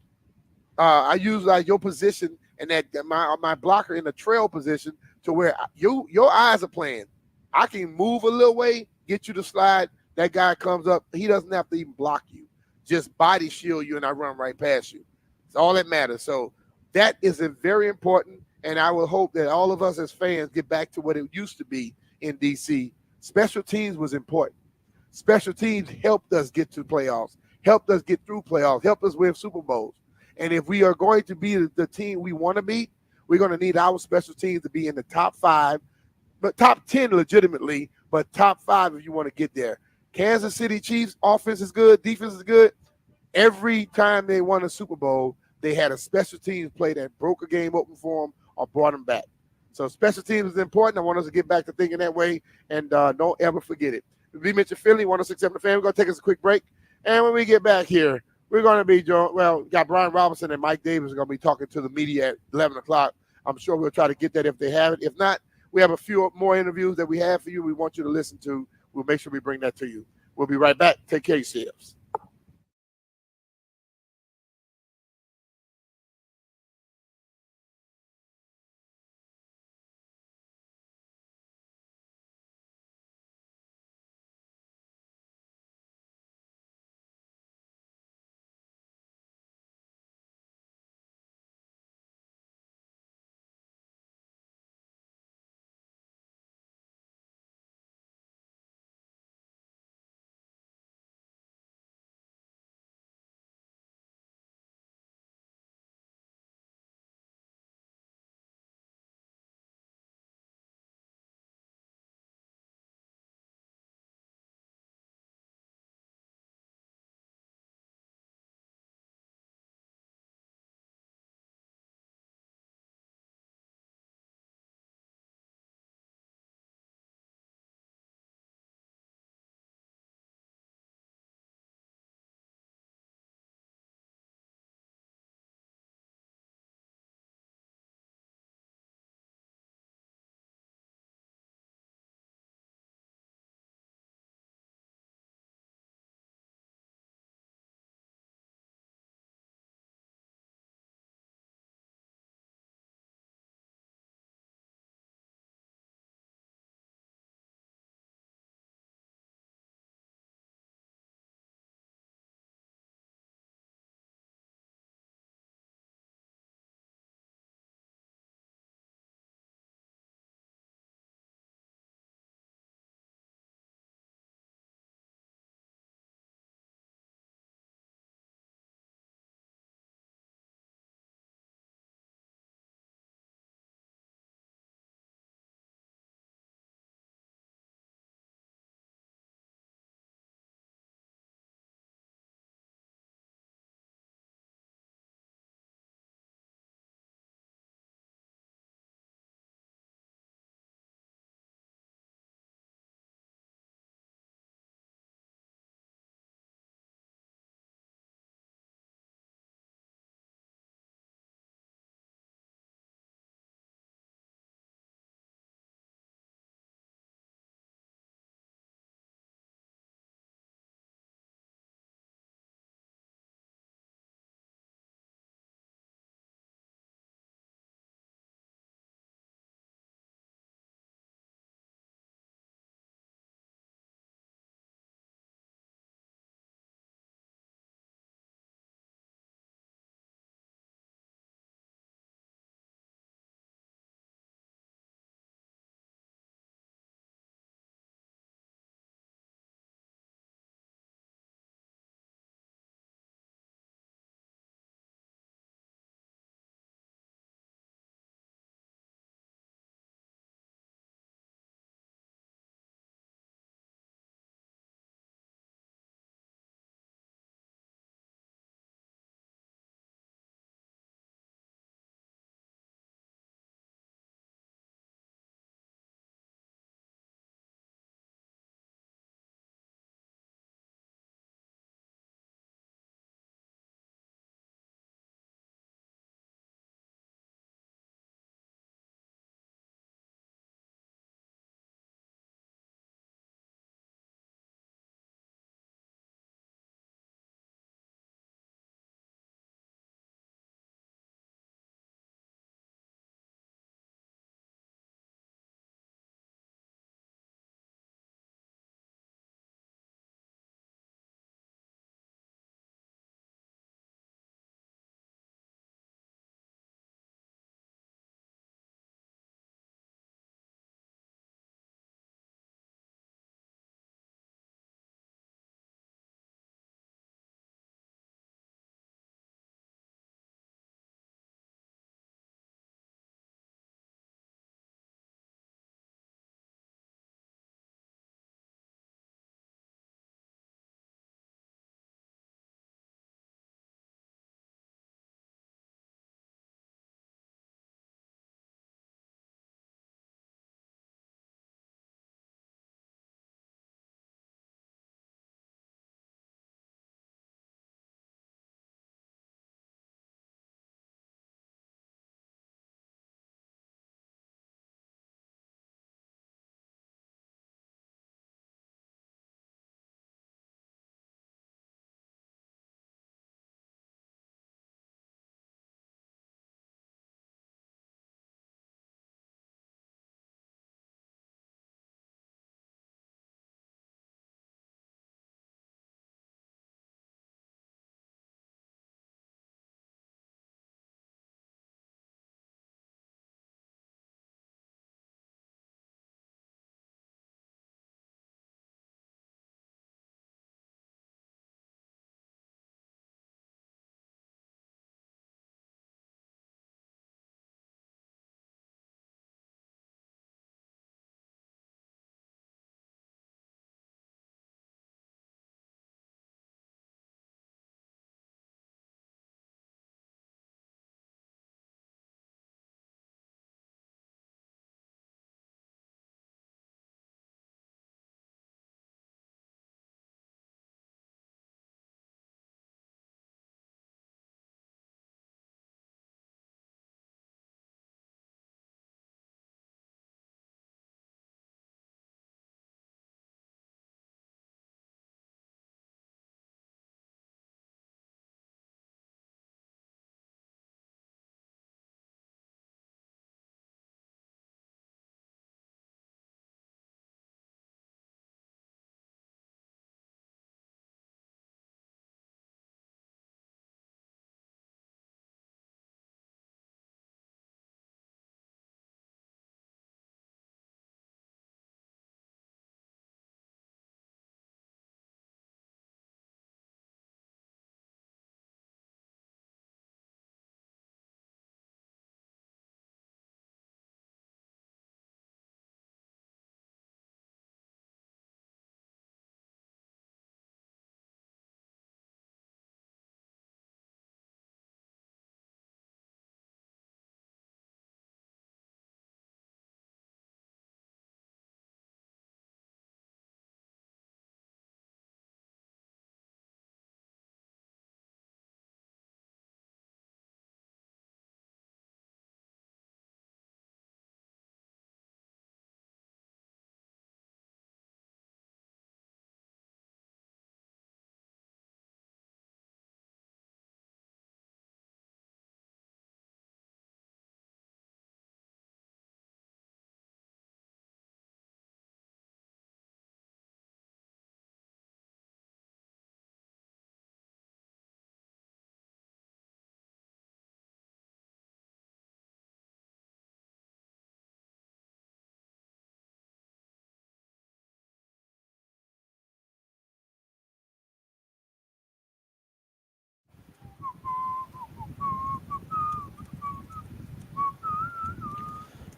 I utilize your position and that my blocker in the trail position to where your eyes are playing. I can move a little way, get you to slide. That guy comes up. He doesn't have to even block you. Just body shield you, and I run right past you. It's all that matters. So that is very important, and I will hope that all of us as fans get back to what it used to be in D.C. Special teams was important. Special teams helped us get to playoffs, helped us get through playoffs, helped us win Super Bowls. And if we are going to be the team we want to beat, we're going to need our special teams to be in the top 5, but top 10 legitimately, but top 5 if you want to get there. Kansas City Chiefs offense is good, defense is good. Every time they won a Super Bowl, they had a special teams play that broke a game open for them or brought them back. So special teams is important. I want us to get back to thinking that way, and don't ever forget it. B-Mitch and Philly, 106.7 The Fan. We're going to take us a quick break. And when we get back here, we're going to be joined. Well, got Brian Robinson and Mike Davis are going to be talking to the media at 11 o'clock. I'm sure we'll try to get that if they have it. If not, we have a few more interviews that we have for you. We want you to listen to. We'll make sure we bring that to you. We'll be right back. Take care of yourselves.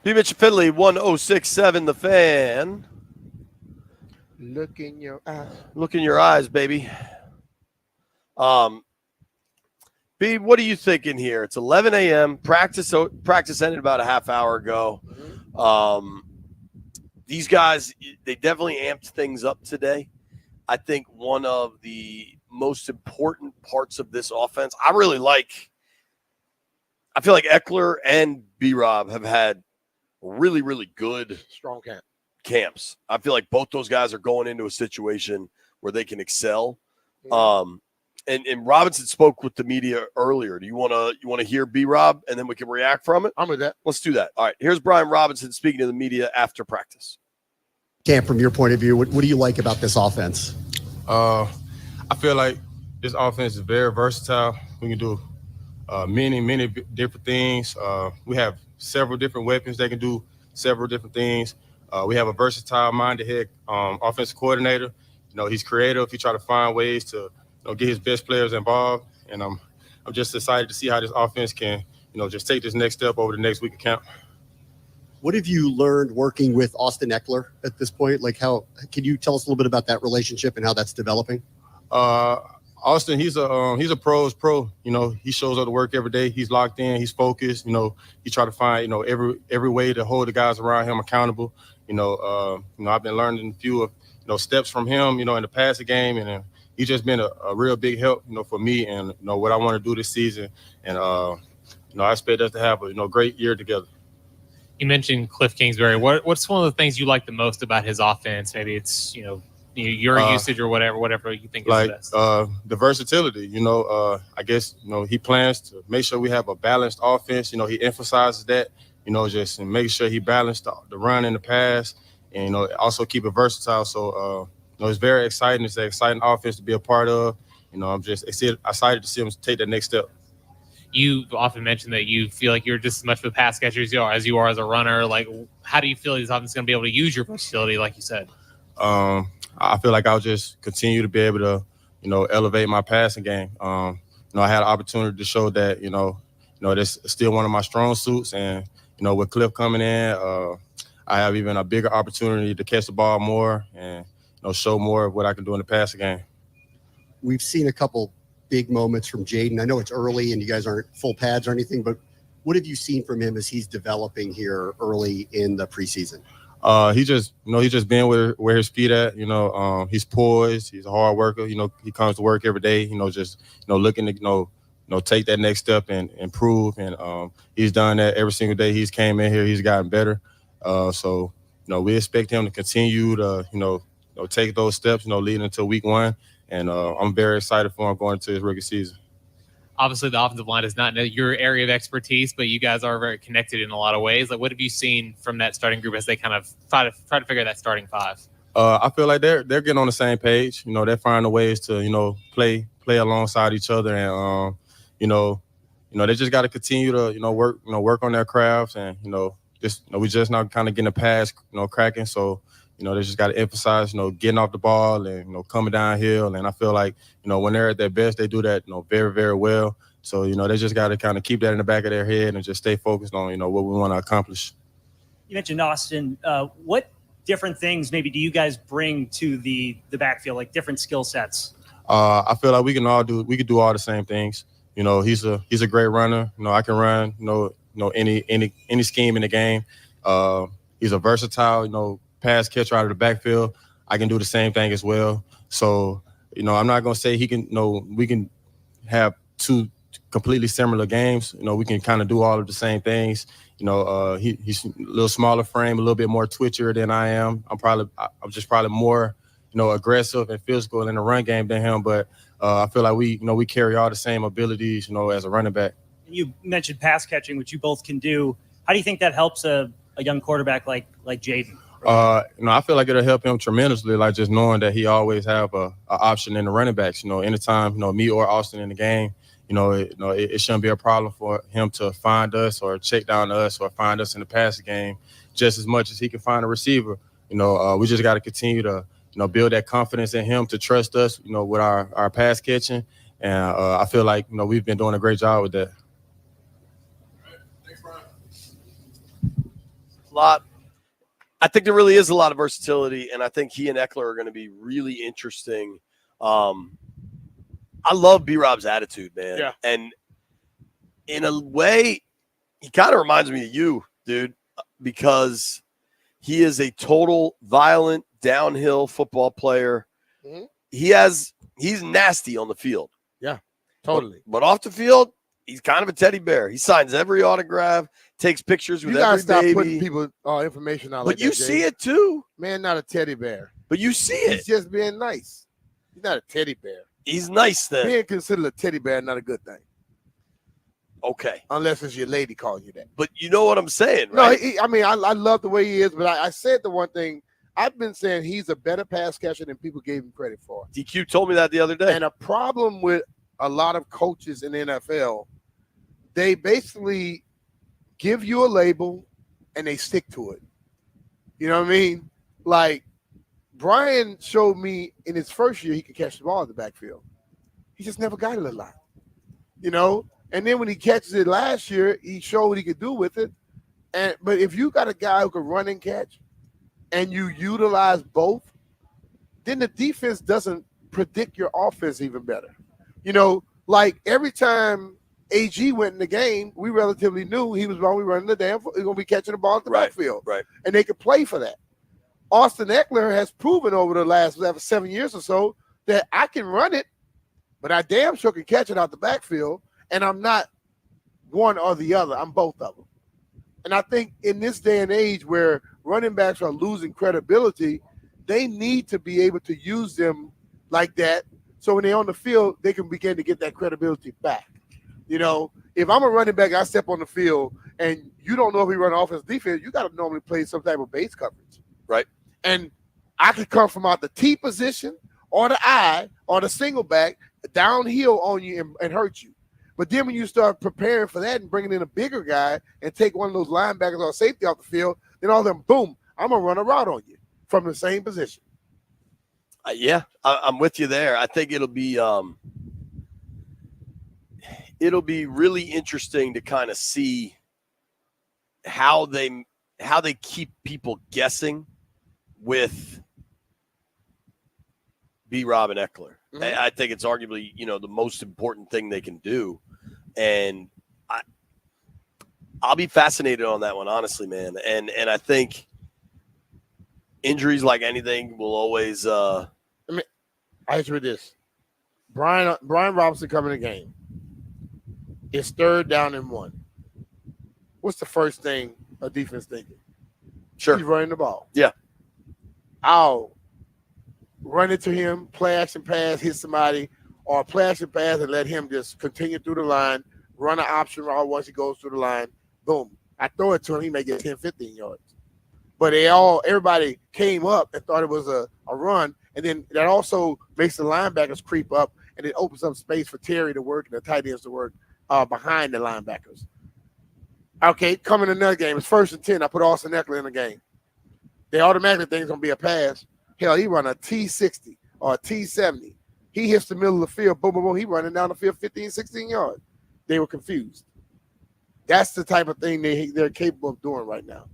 B-Mitch Fiddly 1067 The Fan. Look in your eyes. Look in your eyes, baby. B, what are you thinking here? It's 11 a.m. Practice ended about a half hour ago. These guys, they definitely amped things up today. I think one of the most important parts of this offense, I feel like Eckler and B-Rob have had really, really good strong camps. I feel like both those guys are going into a situation where they can excel. And Robinson spoke with the media earlier. Do you want to hear B-Rob and then we can react from it? I'm with that. Let's do that. All right. Here's Brian Robinson speaking to the media after practice. Cam, from your point of view, what do you like about this offense? I feel like this offense is very versatile. We can do many different things. We have several different weapons that can do several different things. We have a versatile-minded head offensive coordinator. He's creative. He try to find ways to get his best players involved. And I'm just excited to see how this offense can, just take this next step over the next week of camp. What have you learned working with Austin Eckler at this point? Like, how can you tell us a little bit about that relationship and how that's developing? Austin, he's a pro's pro. He shows up to work every day. He's locked in. He's focused. He try to find every way to hold the guys around him accountable. I've been learning a few of steps from him. In the passing game, and he's just been a real big help. For me and what I want to do this season. And I expect us to have a great year together. You mentioned Cliff Kingsbury. What's one of the things you like the most about his offense? Maybe it's your usage or whatever you think is the best. The versatility. I guess he plans to make sure we have a balanced offense. He emphasizes that. Just and make sure he balanced the run and the pass, and also keep it versatile. So it's very exciting. It's an exciting offense to be a part of. I'm just excited to see him take that next step. You've often mentioned that you feel like you're just as much of a pass catcher as you are as a runner. Like, how do you feel this offense is going to be able to use your versatility, like you said? I feel like I'll just continue to be able to, elevate my passing game. I had an opportunity to show that, that's still one of my strong suits. And, with Cliff coming in, I have even a bigger opportunity to catch the ball more and, show more of what I can do in the passing game. We've seen a couple big moments from Jaden. I know it's early and you guys aren't full pads or anything, but what have you seen from him as he's developing here early in the preseason? He just been where his feet at. He's poised. He's a hard worker. He comes to work every day. Looking to take that next step and improve. And he's done that every single day. He's came in here. He's gotten better. So we expect him to continue to take those steps. Leading into week one. And I'm very excited for him going into his rookie season. Obviously, the offensive line is not your area of expertise, but you guys are very connected in a lot of ways. Like, what have you seen from that starting group as they kind of try to figure that starting five? I feel like they're getting on the same page. They're finding ways to play alongside each other, and they just got to continue to work on their crafts, and we just not kind of getting a pass cracking. So they just got to emphasize getting off the ball and coming downhill. And I feel like when they're at their best, they do that very, very well. So they just got to kind of keep that in the back of their head and just stay focused on what we want to accomplish. You mentioned Austin. What different things maybe do you guys bring to the backfield, like different skill sets? I feel like we could do all the same things. He's a great runner. I can run any scheme in the game. He's a versatile pass catcher out of the backfield. I can do the same thing as well. So I'm not gonna say he can. We can have two completely similar games. We can kind of do all of the same things. He's a little smaller frame, a little bit more twitchier than I am. I'm just probably more aggressive and physical in the run game than him. But I feel like we carry all the same abilities as a running back. You mentioned pass catching, which you both can do. How do you think that helps a young quarterback like Jaden? I feel like it'll help him tremendously, like just knowing that he always have a option in the running backs. Anytime me or Austin in the game, it shouldn't be a problem for him to find us or check down to us or find us in the passing game just as much as he can find a receiver. We just got to continue to build that confidence in him to trust us, with our pass catching, and I feel like we've been doing a great job with that. lot. I think there really is a lot of versatility, and I think he and Eckler are going to be really interesting. I love B-Rob's attitude, man. Yeah. And in a way, he kind of reminds me of you, dude, because he is a total violent downhill football player. Mhm. He's nasty on the field. Yeah, totally. But off the field, he's kind of a teddy bear. He signs every autograph, takes pictures with You gotta every stop baby. putting people information out But like you that, Jay. see it too. Man, not a teddy bear. But you see it. He's just being nice. He's not a teddy bear. He's nice then. Being considered a teddy bear is not a good thing. Okay. Unless it's your lady calling you that. But you know what I'm saying, No, right? I mean, I love the way he is, but I said the one thing. I've been saying he's a better pass catcher than people gave him credit for. DQ told me that the other day. And a problem with a lot of coaches in the NFL, they basically give you a label and they stick to it. You know what I mean? Like, Brian showed me in his first year he could catch the ball in the backfield. He just never got it a lot. You know? And then when he catches it last year, he showed what he could do with it. But if you got a guy who can run and catch and you utilize both, then the defense doesn't predict your offense even better. You know, like every time AG went in the game, we relatively knew he was going to be running the damn, he's going to be catching the ball at the backfield. Right. And they could play for that. Austin Eckler has proven over the last 7 years or so that I can run it, but I damn sure can catch it out the backfield. And I'm not one or the other. I'm both of them. And I think in this day and age where running backs are losing credibility, they need to be able to use them like that. So when they're on the field, they can begin to get that credibility back. You know, if I'm a running back, I step on the field and you don't know if we run offense, defense, you got to normally play some type of base coverage. Right. And I could come from out the T position or the I or the single back downhill on you and hurt you. But then when you start preparing for that and bringing in a bigger guy and take one of those linebackers or safety off the field, then all of them, boom, I'm going to run a route on you from the same position. Yeah, I'm with you there. I think it'll be really interesting to kind of see how they keep people guessing with B-Rob and Eckler. Mm-hmm. I think it's arguably, the most important thing they can do. And I'll be fascinated on that one, honestly, man. And I think injuries, like anything, will always I hit you with this. Brian Robinson coming in the game. It's 3rd down and 1. What's the first thing a defense thinking? Sure. He's running the ball. Yeah. I'll run it to him, play action pass, hit somebody, or play action pass and let him just continue through the line, run an option route once he goes through the line. Boom. I throw it to him, he may get 10, 15 yards. But everybody came up and thought it was a run. And then that also makes the linebackers creep up, and it opens up space for Terry to work and the tight ends to work behind the linebackers. Okay, coming in another game. It's 1st and 10. I put Austin Eckler in the game. They automatically think it's going to be a pass. Hell, he run a T60 or a T70. He hits the middle of the field. Boom, boom, boom. He running down the field 15, 16 yards. They were confused. That's the type of thing they're capable of doing right now.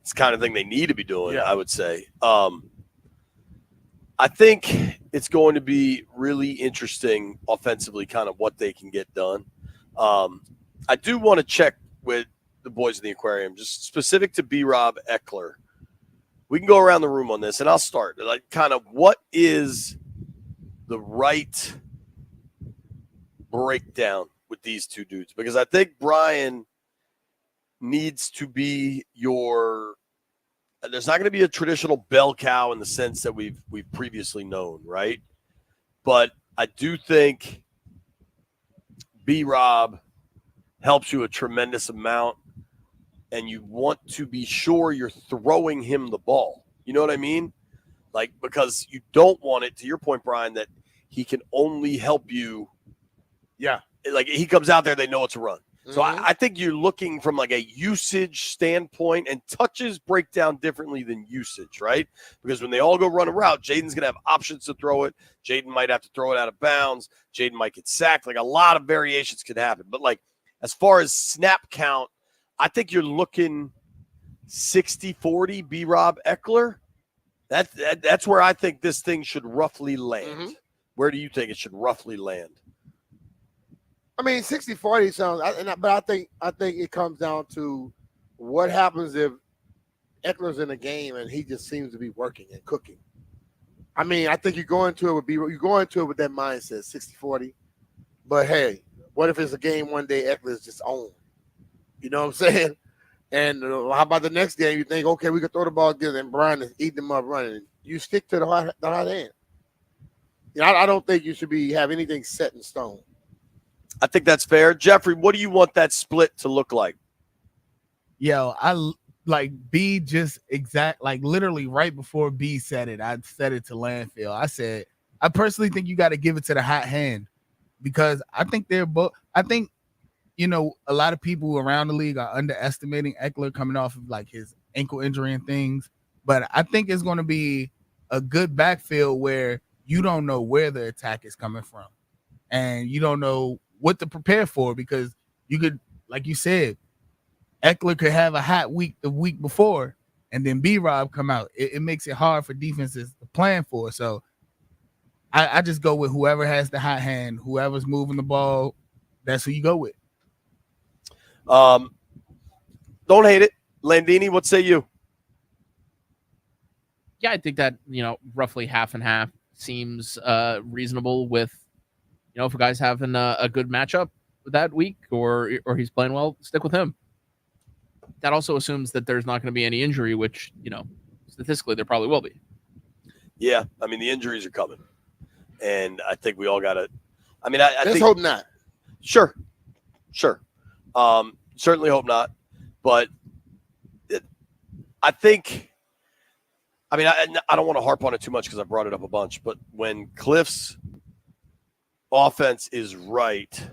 It's the kind of thing they need to be doing, Yeah. I would say. I think it's going to be really interesting offensively, kind of what they can get done. I do want to check with the boys in the aquarium, just specific to B-Rob Eckler. We can go around the room on this, and I'll start. Like, kind of what is the right breakdown with these two dudes? Because I think Brian needs to be there's not going to be a traditional bell cow in the sense that we've previously known, right? But I do think B-Rob helps you a tremendous amount, and you want to be sure you're throwing him the ball. You know what I mean? Like, because you don't want it, to your point, Brian, that he can only help you. Yeah. Like, he comes out there, they know it's a run. So Mhm. I think you're looking from like a usage standpoint, and touches break down differently than usage, right? Because when they all go run a route, Jaden's going to have options to throw it. Jaden might have to throw it out of bounds. Jaden might get sacked. Like, a lot of variations could happen. But like, as far as snap count, I think you're looking 60-40 B-Rob Eckler. That's where I think this thing should roughly land. Mhm. Where do you think it should roughly land? I mean, 60-40 sounds, but I think it comes down to what happens if Eckler's in a game and he just seems to be working and cooking. I mean, I think you go into it with that mindset, 60-40. But hey, what if it's a game one day Eckler's just on? You know what I'm saying? And how about the next game? You think, okay, we can throw the ball again, and Brian is eating them up running. You stick to the hot hand. You know, I don't think you should have anything set in stone. I think that's fair. Jeffrey, what do you want that split to look like? Yo, I like B literally right before B said it, I said it to Landfill. I said, I personally think you got to give it to the hot hand because I think they're both. I think, you know, a lot of people around the league are underestimating Eckler coming off of like his ankle injury and things. But I think it's going to be a good backfield where you don't know where the attack is coming from and you don't know what to prepare for because you could, like you said, Eckler could have a hot week the week before and then B-Rob come out. It makes it hard for defenses to plan for. So I just go with whoever has the hot hand, whoever's moving the ball, that's who you go with. Don't hate it. Landini, what say you? Yeah, I think that, you know, roughly half and half seems reasonable with, you know, if a guy's having a good matchup that week or he's playing well, stick with him. That also assumes that there's not going to be any injury, which, you know, statistically there probably will be. Yeah, I mean, the injuries are coming. And I think we all got to – I mean, I Let's think – hope not. Sure. Certainly hope not. But I think – I mean, I don't want to harp on it too much because I brought it up a bunch. But when Cliff's offense is right,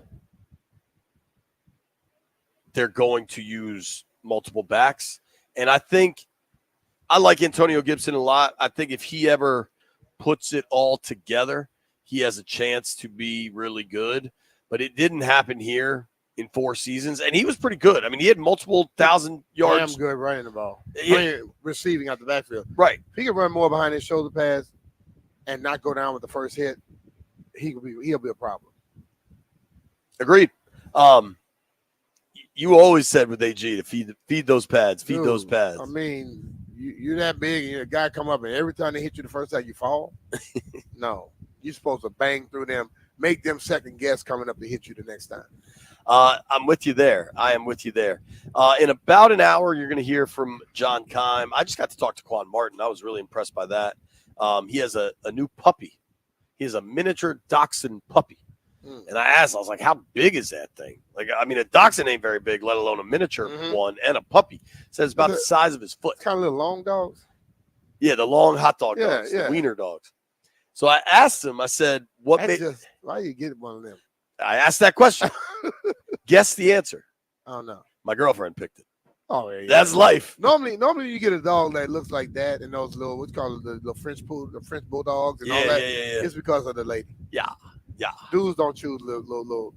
they're going to use multiple backs. And I think I like Antonio Gibson a lot. I think if he ever puts it all together, he has a chance to be really good. But it didn't happen here in 4 seasons. And he was pretty good. I mean, he had multiple 1,000 yards. Damn good running the ball. Yeah. Receiving out the backfield. Right. If he can run more behind his shoulder pass and not go down with the first hit, he'll be a problem. Agreed. You always said with AG to feed those pads, feed Dude, those pads. I mean, you're that big, and a guy come up, and every time they hit you the first time, you fall. No, you're supposed to bang through them, make them second guess coming up to hit you the next time. I'm with you there. I am with you there. In about an hour, you're going to hear from John Keim. I just got to talk to Quan Martin. I was really impressed by that. He has a new puppy. He has a miniature dachshund puppy. And I was like, how big is that thing? Like, I mean, a dachshund ain't very big, let alone a miniature one and a puppy. Says it's about the size of his foot. It's kind of little long dogs. Yeah, the long hot dog Yeah, dogs, yeah. the wiener dogs. So I asked him, I said, what That's made just, why you get one of them? I asked that question. Guess the answer. I don't know. My girlfriend picked it. Oh, yeah. That's life. Normally you get a dog that looks like that and those little, what's called the French bulldogs and all that. Yeah. It's because of the lady. Yeah. Dudes don't choose little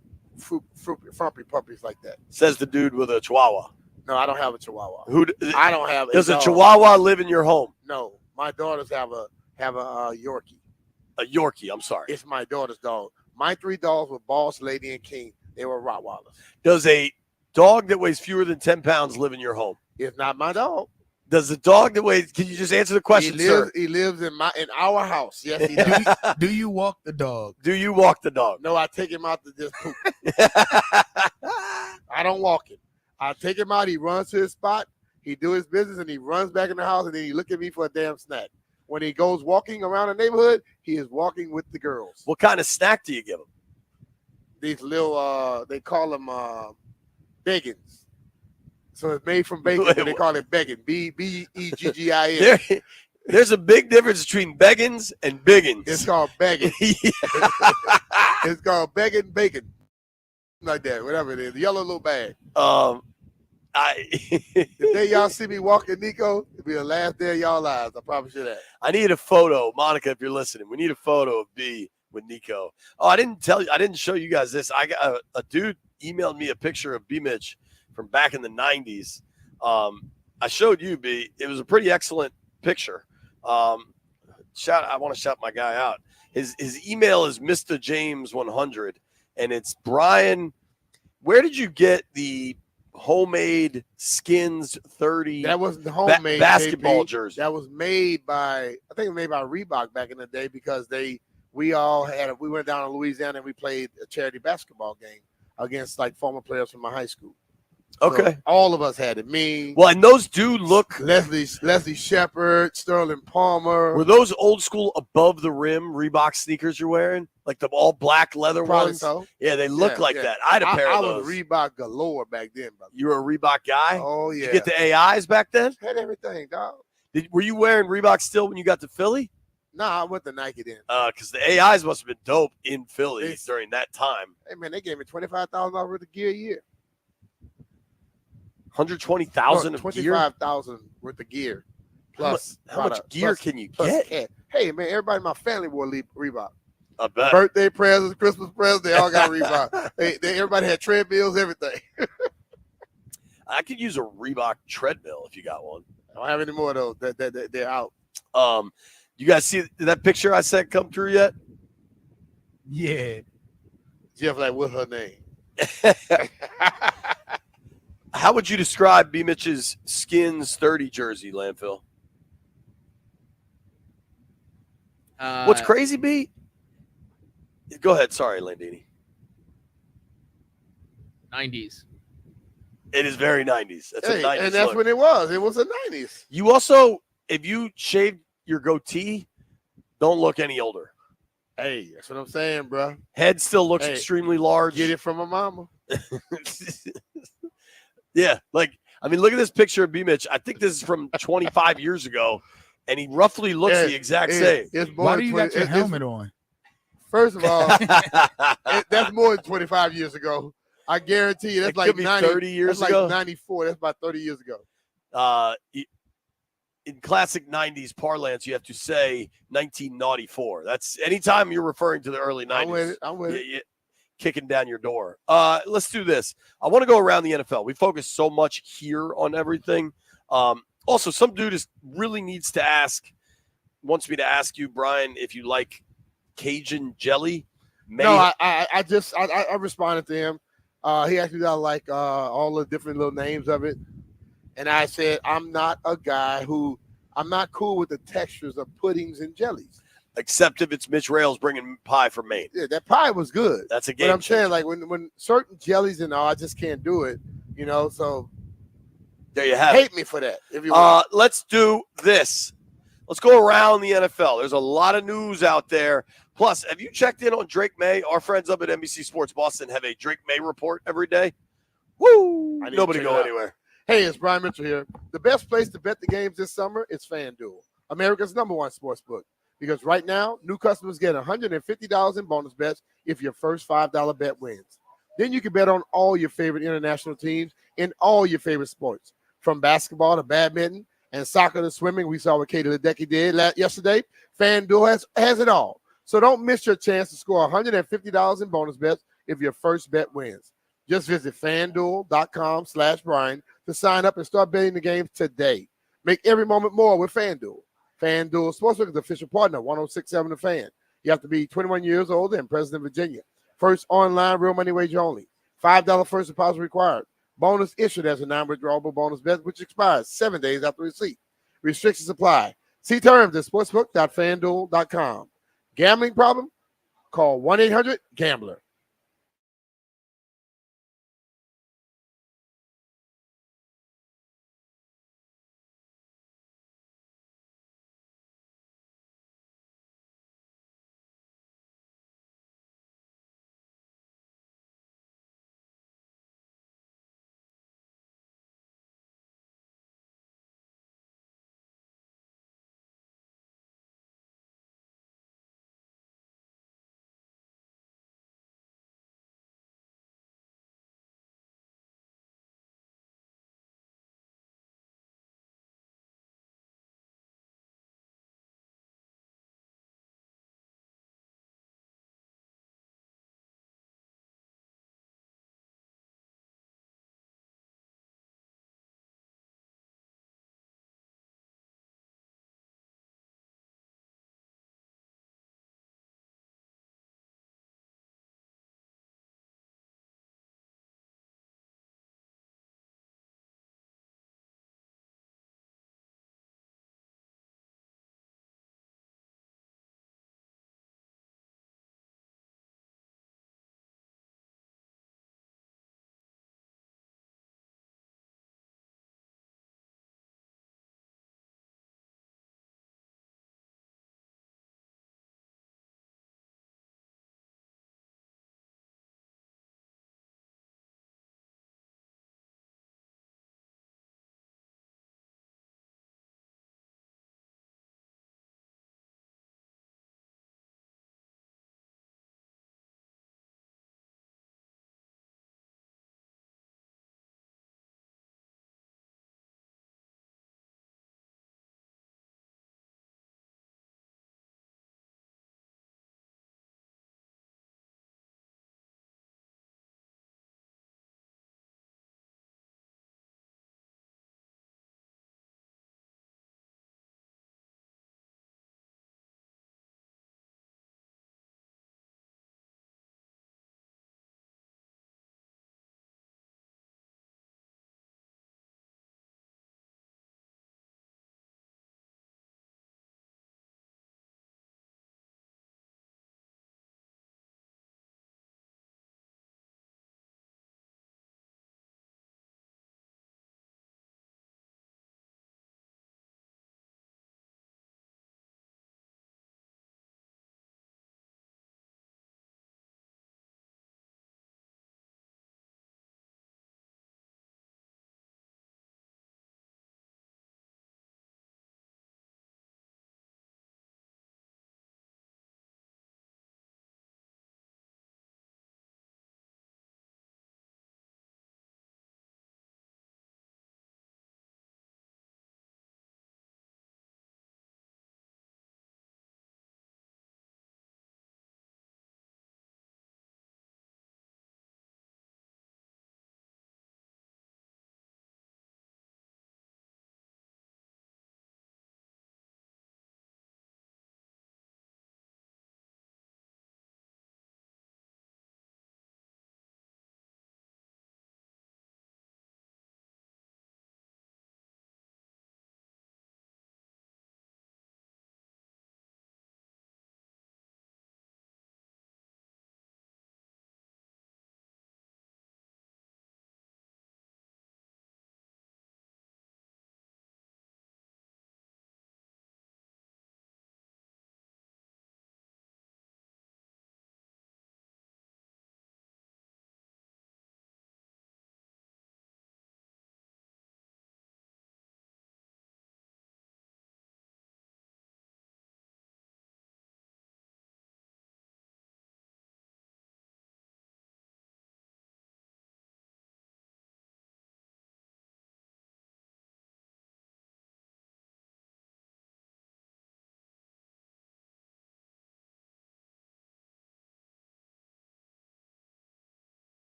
frumpy puppies like that. Says the dude with a chihuahua. No, I don't have a chihuahua. I don't have Does a dog. chihuahua live in your home? No, my daughters have a Yorkie. A Yorkie, I'm sorry. It's my daughter's dog. My 3 dogs were Boss, Lady, and King. They were Rottweilers. Does a dog that weighs fewer than 10 pounds live in your home? It's not my dog. Does the dog that weighs? Can you just answer the question, sir? He lives in our house. Yes, he does. Do you walk the dog? Do you walk the dog? No, I take him out to just poop. I don't walk him. I take him out. He runs to his spot. He do his business, and he runs back in the house, and then he look at me for a damn snack. When he goes walking around the neighborhood, he is walking with the girls. What kind of snack do you give him? These little, they call them beggins. So it's made from bacon, but they call it beggin. Beggin. There's a big difference between beggins and biggins. It's called beggin. It's called beggin bacon. Like that, whatever it is. Yellow little bag. The day y'all see me walking Nico, it'll be the last day of y'all lives. I promise you that. I need a photo. Monica, if you're listening, we need a photo of B with Nico. Oh, I didn't show you guys this. I got a dude emailed me a picture of B-Mitch from back in the 90s. I showed you, B. It was a pretty excellent picture. I want to shout my guy out. His email is Mr. James 100, and it's Brian. Where did you get the homemade Skins 30? That wasn't the homemade basketball JP. jersey. That was made by, I think it was made by Reebok back in the day, because we went down to Louisiana and we played a charity basketball game against like former players from my high school. Okay. So all of us had it. Me. Well, and those do look. Leslie Shepard, Sterling Palmer. Were those old school above the rim Reebok sneakers you're wearing? Like the all black leather Probably ones? so. Yeah, they look like that. I had a pair of those. I was Reebok galore back then, brother. You were a Reebok guy? Oh, yeah. Did you get the AIs back then? Had everything, dog. Were you wearing Reebok still when you got to Philly? Nah, I went to Nike then. Because the AIs must have been dope in Philly during that time. Hey, man, they gave me $25,000 worth of gear a year. 120,000 of gear? 25,000 worth of gear. Plus, how much gear can you get? Hey, man, everybody in my family wore Reebok. I bet. Birthday presents, Christmas presents, they all got Reebok. Everybody had treadmills, everything. I could use a Reebok treadmill if you got one. I don't have any more of those. They're out. You guys see that picture I sent come through yet? Yeah. Jeff, like, what's her name? How would you describe B-Mitch's Skins 30 jersey, Landfill? What's crazy, B? Go ahead. Sorry, Landini. 90s. It is very 90s. That's a 90s and that's look. when it was. It was the 90s. You also, if you shaved your goatee, don't look any older. Hey, that's what I'm saying, bro. Head still looks extremely large. Get it from my mama. Yeah, look at this picture of B-Mitch. I think this is from 25 years ago, and he roughly looks the exact same. Why do you got your helmet on? First of all, that's more than 25 years ago. I guarantee you, that's like 30 years that's ago. Like 94. That's about 30 years ago. In classic 90s parlance, you have to say 1994. That's anytime you're referring to the early 90s. I'm with it. Kicking down your door. Let's do this. I want to go around the NFL. We focus so much here on everything. Also, some dude really wants me to ask you, Brian, if you like Cajun jelly. No, I responded to him. He asked me that I like all the different little names of it. And I said, I'm not not cool with the textures of puddings and jellies. Except if it's Mitch Rails bringing pie from Maine. Yeah, that pie was good. That's a game But I'm changer. saying, like, when certain jellies and all, I just can't do it, so there you have hate me for that. If you want. Let's do this. Let's go around the NFL. There's a lot of news out there. Plus, have you checked in on Drake May? Our friends up at NBC Sports Boston have a Drake May report every day. Woo! Nobody go anywhere. Hey, it's Brian Mitchell here. The best place to bet the games this summer is FanDuel, America's #1 sports book. Because right now, new customers get $150 in bonus bets if your first $5 bet wins. Then you can bet on all your favorite international teams in all your favorite sports, from basketball to badminton and soccer to swimming. We saw what Katie Ledecky did yesterday. FanDuel has it all. So don't miss your chance to score $150 in bonus bets if your first bet wins. Just visit FanDuel.com/Brian to sign up and start betting the games today. Make every moment more with FanDuel. FanDuel Sportsbook is the official partner, 106.7 The Fan. You have to be 21 years old and present in Virginia. First online real money wager only. $5 first deposit required. Bonus issued as a non-withdrawable bonus bet, which expires 7 days after receipt. Restrictions apply. See terms at sportsbook.fanduel.com. Gambling problem? Call 1-800-GAMBLER.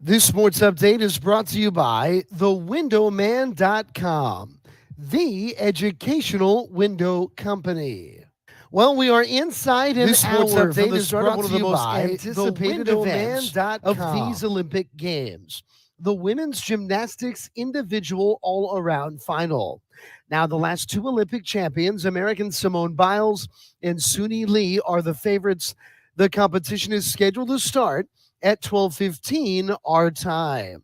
This sports update is brought to you by thewindowman.com, the educational window company. Well, we are inside an hour from the start of one of the most anticipated events of these Olympic Games, the women's gymnastics individual all-around final. Now, the last two Olympic champions, American Simone Biles and Suni Lee, are the favorites. The competition is scheduled to start at 12:15 our time.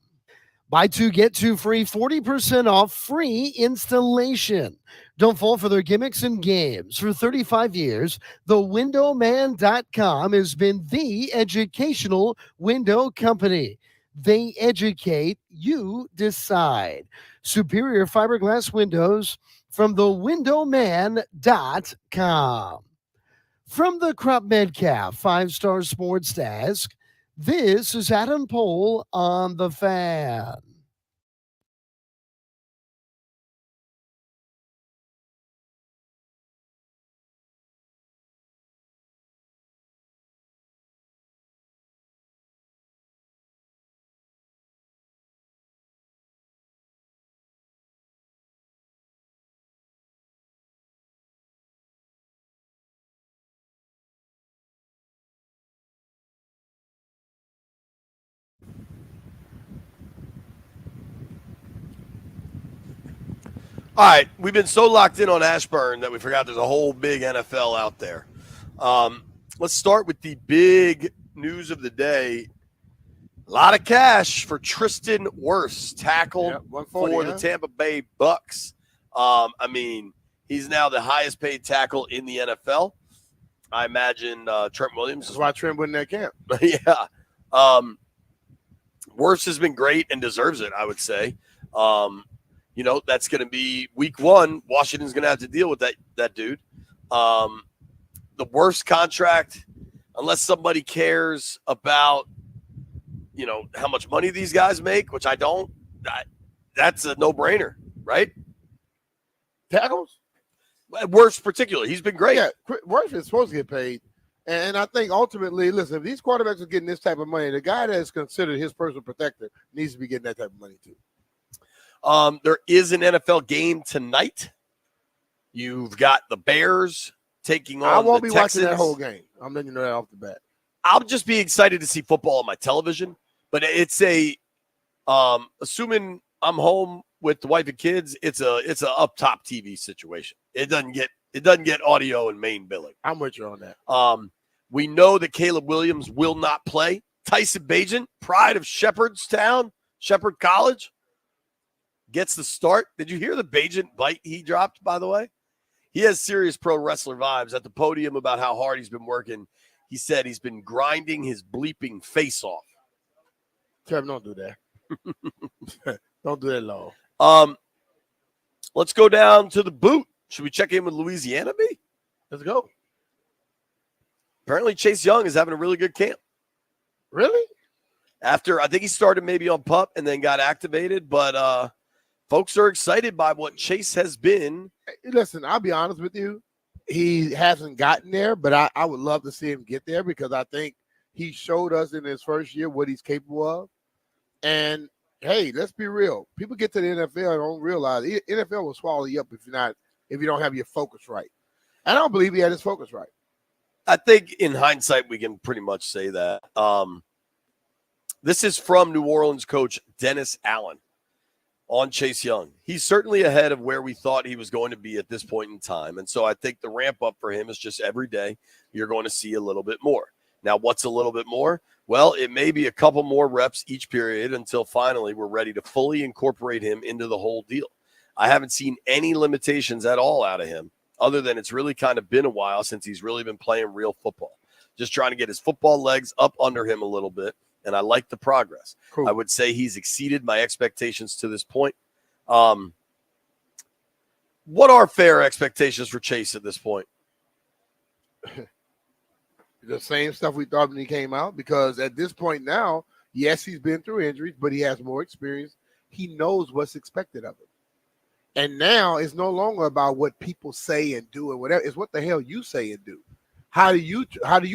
Buy two, get two free, 40% off, free installation. Don't fall for their gimmicks and games. For 35 years, thewindowman.com has been the educational window company. They educate, you decide. Superior fiberglass windows from thewindowman.com. From the Crop Medcalf 5-Star Sports Desk, this is Adam Pohl on The Fan. All right, we've been so locked in on Ashburn that we forgot there's a whole big NFL out there. Let's start with the big news of the day. A lot of cash for Tristan Wirfs, tackle for the Tampa Bay Bucks. I mean, he's now the highest paid tackle in the NFL. I imagine Trent Williams. That's why Trent went in that camp. Yeah. Wirfs has been great and deserves it, I would say. You know, that's going to be week one. Washington's going to have to deal with that dude. The worst contract, unless somebody cares about, you know, how much money these guys make, which I don't, that's a no-brainer, right? Tackles? Worst particularly. He's been great. Yeah, Wirfs is supposed to get paid. And I think ultimately, listen, if these quarterbacks are getting this type of money, the guy that is considered his personal protector needs to be getting that type of money too. There is an NFL game tonight. You've got the Bears taking on I won't the be Texans. watching that whole game. I'm letting you know that off the bat. I'll just be excited to see football on my television. But it's a assuming I'm home with the wife and kids, it's a up top TV situation. It doesn't get audio and main billing. I'm with you on that. We know that Caleb Williams will not play. Tyson Bagent, pride of Shepherdstown, Shepherd College, gets the start. Did you hear the Bagent bite he dropped, by the way? He has serious pro wrestler vibes at the podium about how hard he's been working. He said he's been grinding his bleeping face off. Kevin, don't do that. Don't do that low. Let's go down to the boot. Should we check in with Louisiana, B? Let's go. Apparently Chase Young is having a really good camp. Really? After, I think he started maybe on PUP and then got activated, but folks are excited by what Chase has been. Listen, I'll be honest with you. He hasn't gotten there, but I would love to see him get there because I think he showed us in his first year what he's capable of. And, hey, let's be real. People get to the NFL and don't realize NFL will swallow you up if you don't have your focus right. I don't believe he had his focus right. I think in hindsight, we can pretty much say that. This is from New Orleans coach Dennis Allen on Chase Young. He's certainly ahead of where we thought he was going to be at this point in time. And so I think the ramp up for him is just every day you're going to see a little bit more. Now, what's a little bit more? Well, it may be a couple more reps each period until finally we're ready to fully incorporate him into the whole deal. I haven't seen any limitations at all out of him, other than it's really kind of been a while since he's really been playing real football. Just trying to get his football legs up under him a little bit, and I like the progress. Cool. I would say he's exceeded my expectations to this point. What are fair expectations for Chase at this point? The same stuff we thought when he came out, because at this point now, yes, he's been through injuries, but he has more experience. He knows what's expected of him. And now it's no longer about what people say and do and whatever. It's what the hell you say and do. How do you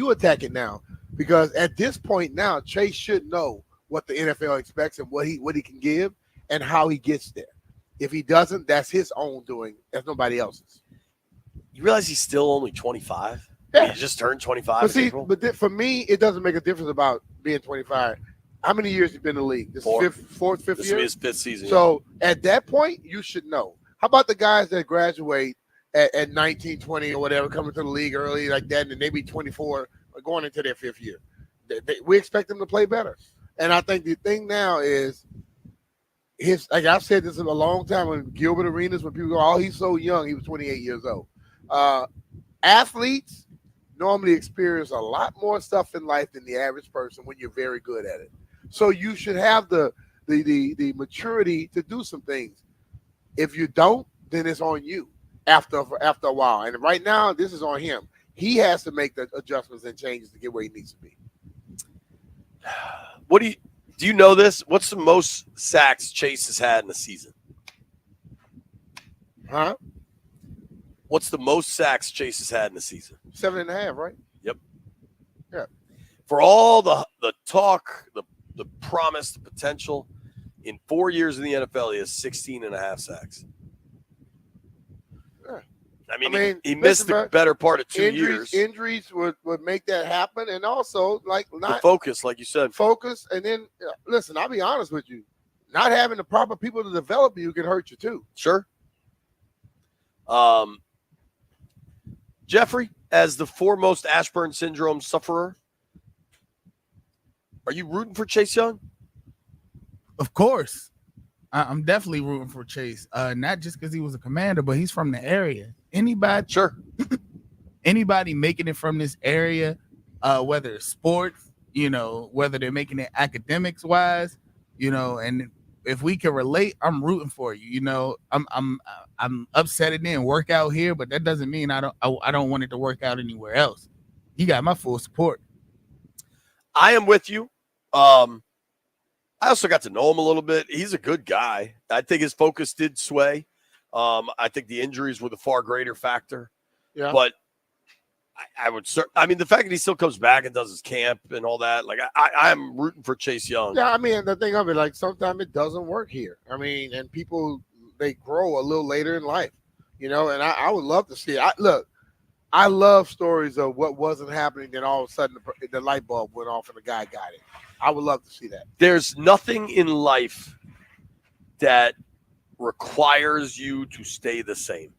attack it now? Because at this point now, Chase should know what the NFL expects and what he can give and how he gets there. If he doesn't, that's his own doing. That's nobody else's. You realize he's still only 25? Yeah. He just turned 25 But in see, April. but for me, it doesn't make a difference about being 25. How many years you been in the league? This is fifth This will year? be his 5th season. So at that point, you should know. How about the guys that graduate at 19, 20 or whatever, coming to the league early like that, and they be 24 going into their 5th year? We expect them to play better. And I think the thing now is like I've said this in a long time when Gilbert Arenas, when people go, oh, he's so young, he was 28 years old. Athletes normally experience a lot more stuff in life than the average person when you're very good at it. So you should have the maturity to do some things. If you don't, then it's on you after a while. And right now, this is on him. He has to make the adjustments and changes to get where he needs to be. What do you know this? What's the most sacks Chase has had in a season? Huh? What's the most sacks Chase has had in a season? 7.5, right? Yep. Yeah. For all the talk, the promise, the potential, in 4 years in the NFL, he has 16.5 sacks. Yeah. I mean, he missed the better part of 2 years. Injuries would make that happen, and also like not the focus, like you said. Focus, and then listen. I'll be honest with you, not having the proper people to develop you can hurt you too. Sure. Jeffrey, as the foremost Ashburn syndrome sufferer, are you rooting for Chase Young? Of course. I'm definitely rooting for Chase. Not just because he was a Commander, but he's from the area. Anybody making it from this area, whether it's sports, whether they're making it academics wise, and if we can relate, I'm rooting for you. I'm upset it didn't work out here, but that doesn't mean I don't want it to work out anywhere else. You got my full support. I am with you. I also got to know him a little bit. He's a good guy. I think his focus did sway. I think the injuries were the far greater factor. Yeah. But I would the fact that he still comes back and does his camp and all that, like I'm rooting for Chase Young. Yeah, I mean, the thing of it, like sometimes it doesn't work here. I mean, and people, they grow a little later in life, and I would love to see it. I love stories of what wasn't happening, then all of a sudden the light bulb went off and the guy got it. I would love to see that. There's nothing in life that requires you to stay the same.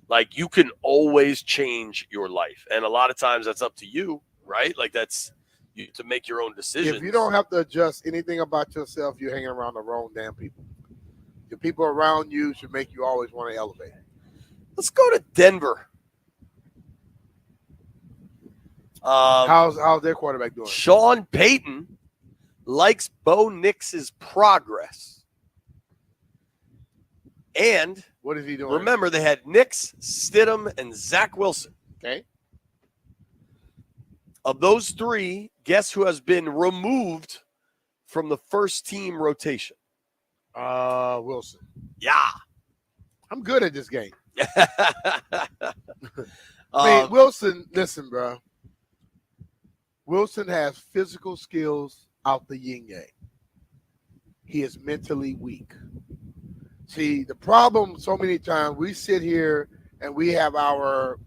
Like, you can always change your life. And a lot of times that's up to you, right? Like, that's you to make your own decisions. If you don't have to adjust anything about yourself, you're hanging around the wrong damn people. The people around you should make you always want to elevate. Let's go to Denver. How's their quarterback doing? Sean Payton likes Bo Nix's progress. And what is he doing? Remember, they had Nix, Stidham, and Zach Wilson. Okay. Of those three, guess who has been removed from the first team rotation? Wilson. Yeah. I'm good at this game. Wilson, listen, bro. Wilson has physical skills out the yin yang. He is mentally weak. See, the problem so many times we sit here and we have our,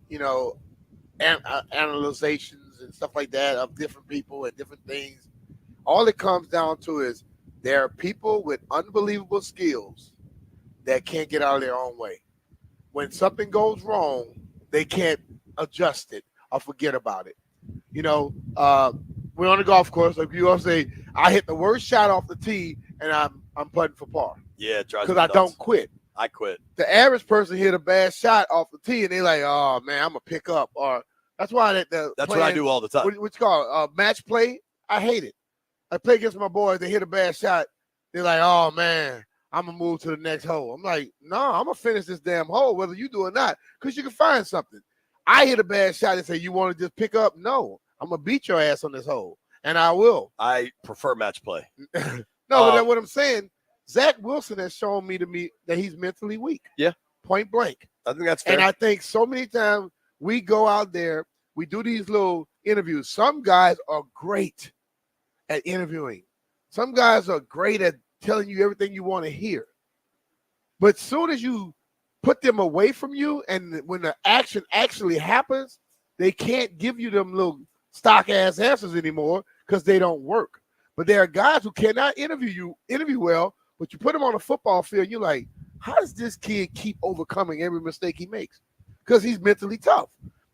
analyzations and stuff like that of different people and different things. All it comes down to is there are people with unbelievable skills that can't get out of their own way. When something goes wrong, they can't adjust it or forget about it. We're on the golf course. Like you all say, I hit the worst shot off the tee and I'm putting for par. Yeah, it drives me because I don't quit. I quit. The average person hit a bad shot off the tee and they're like, "Oh man, I'm gonna pick up." Or that's why that's what I do all the time. What's called match play? I hate it. I play against my boys. They hit a bad shot. They're like, "Oh man, I'm gonna move to the next hole." I'm like, "No, I'm gonna finish this damn hole, whether you do or not, because you can find something." I hit a bad shot and say, "You want to just pick up?" No, I'm gonna beat your ass on this hole, and I will. I prefer match play. No, but that's what I'm saying. Zach Wilson has shown me that he's mentally weak. Yeah. Point blank. I think that's fair. And I think so many times we go out there, we do these little interviews. Some guys are great at interviewing. Some guys are great at telling you everything you want to hear. But as soon as you put them away from you and when the action actually happens, they can't give you them little stock-ass answers anymore because they don't work. But there are guys who cannot interview well, but you put them on a football field, you're like, how does this kid keep overcoming every mistake he makes? Because he's mentally tough.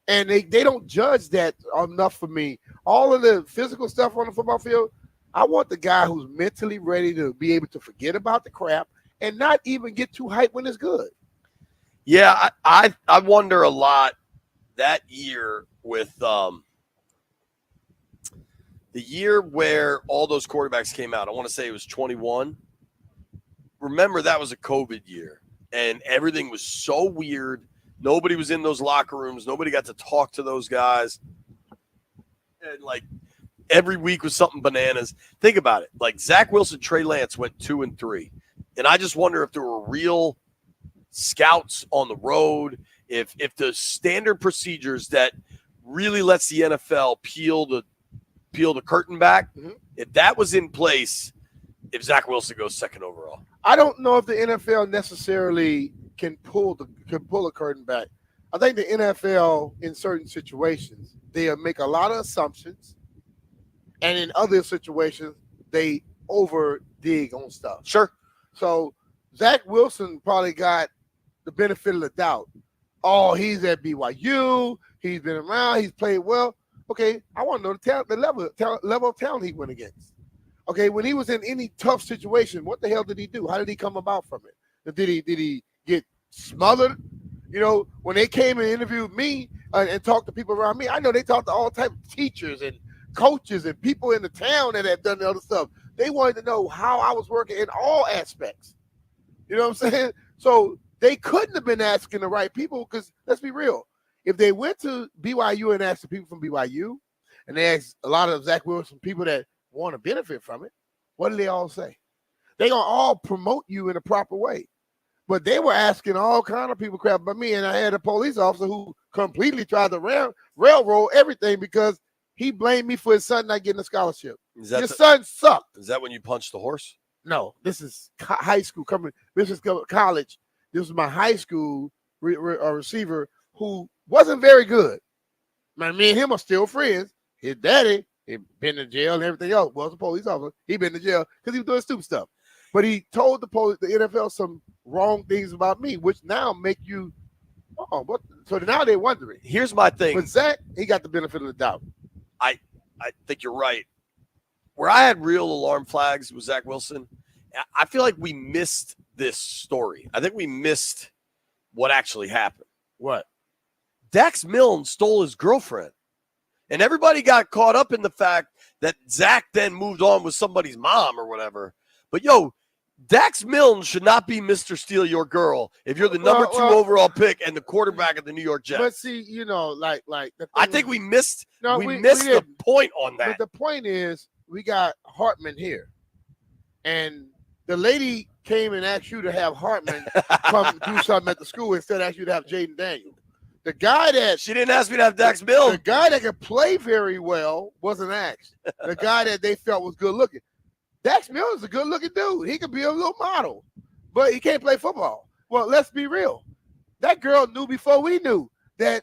And they don't judge that enough for me. All of the physical stuff on the football field, I want the guy who's mentally ready to be able to forget about the crap and not even get too hyped when it's good. Yeah, I wonder a lot that year with the year where all those quarterbacks came out. I want to say it was 21. Remember, that was a COVID year, and everything was so weird. Nobody was in those locker rooms. Nobody got to talk to those guys. And, like, every week was something bananas. Think about it. Like, Zach Wilson, Trey Lance went 2-3. And I just wonder if there were real scouts on the road, if the standard procedures that really lets the NFL peel the curtain back, if that was in place, if Zach Wilson goes second overall. I don't know if the NFL necessarily can pull a curtain back. I think the NFL in certain situations, they make a lot of assumptions, and in other situations, they over dig on stuff. Sure. So Zach Wilson probably got the benefit of the doubt. Oh, he's at BYU. He's been around. He's played well. Okay, I want to know the level of talent he went against. Okay, when he was in any tough situation, what the hell did he do? How did he come about from it? Did he get smothered? You know, when they came and interviewed me and talked to people around me, I know they talked to all types of teachers and coaches and people in the town that have done the other stuff. They wanted to know how I was working in all aspects. You know what I'm saying? So they couldn't have been asking the right people because let's be real. If they went to BYU and asked the people from BYU and they asked a lot of Zach Wilson people that want to benefit from it, what do they all say? They're going to all promote you in a proper way. But they were asking all kind of people crap about me, and I had a police officer who completely tried to railroad everything because he blamed me for his son not getting a scholarship. Your son sucked. Is that when you punched the horse? No, this is high school coming. This is college. This was my high school receiver who wasn't very good. Me and him are still friends. His daddy had been in jail and everything else. Was a police officer. He been in jail because he was doing stupid stuff. But he told the NFL some wrong things about me, which now make you, what? So now they're wondering. Here's my thing. But Zach, he got the benefit of the doubt. I think you're right. Where I had real alarm flags with Zach Wilson, I feel like we missed this story. I think we missed what actually happened. What? Dax Milne stole his girlfriend. And everybody got caught up in the fact that Zach then moved on with somebody's mom or whatever. But, Dax Milne should not be Mr. Steal Your Girl if you're the number 2 overall pick and the quarterback of the New York Jets. But see, like I think we missed the point on that. But the point is we got Hartman here. And the lady came and asked you to have Hartman come do something at the school instead of ask you to have Jaden Daniel. The guy that she didn't ask me to have Dax Milne. The guy that could play very well wasn't asked. The guy that they felt was good looking. Dax Milne is a good looking dude. He could be a little model, but he can't play football. Well, let's be real. That girl knew before we knew that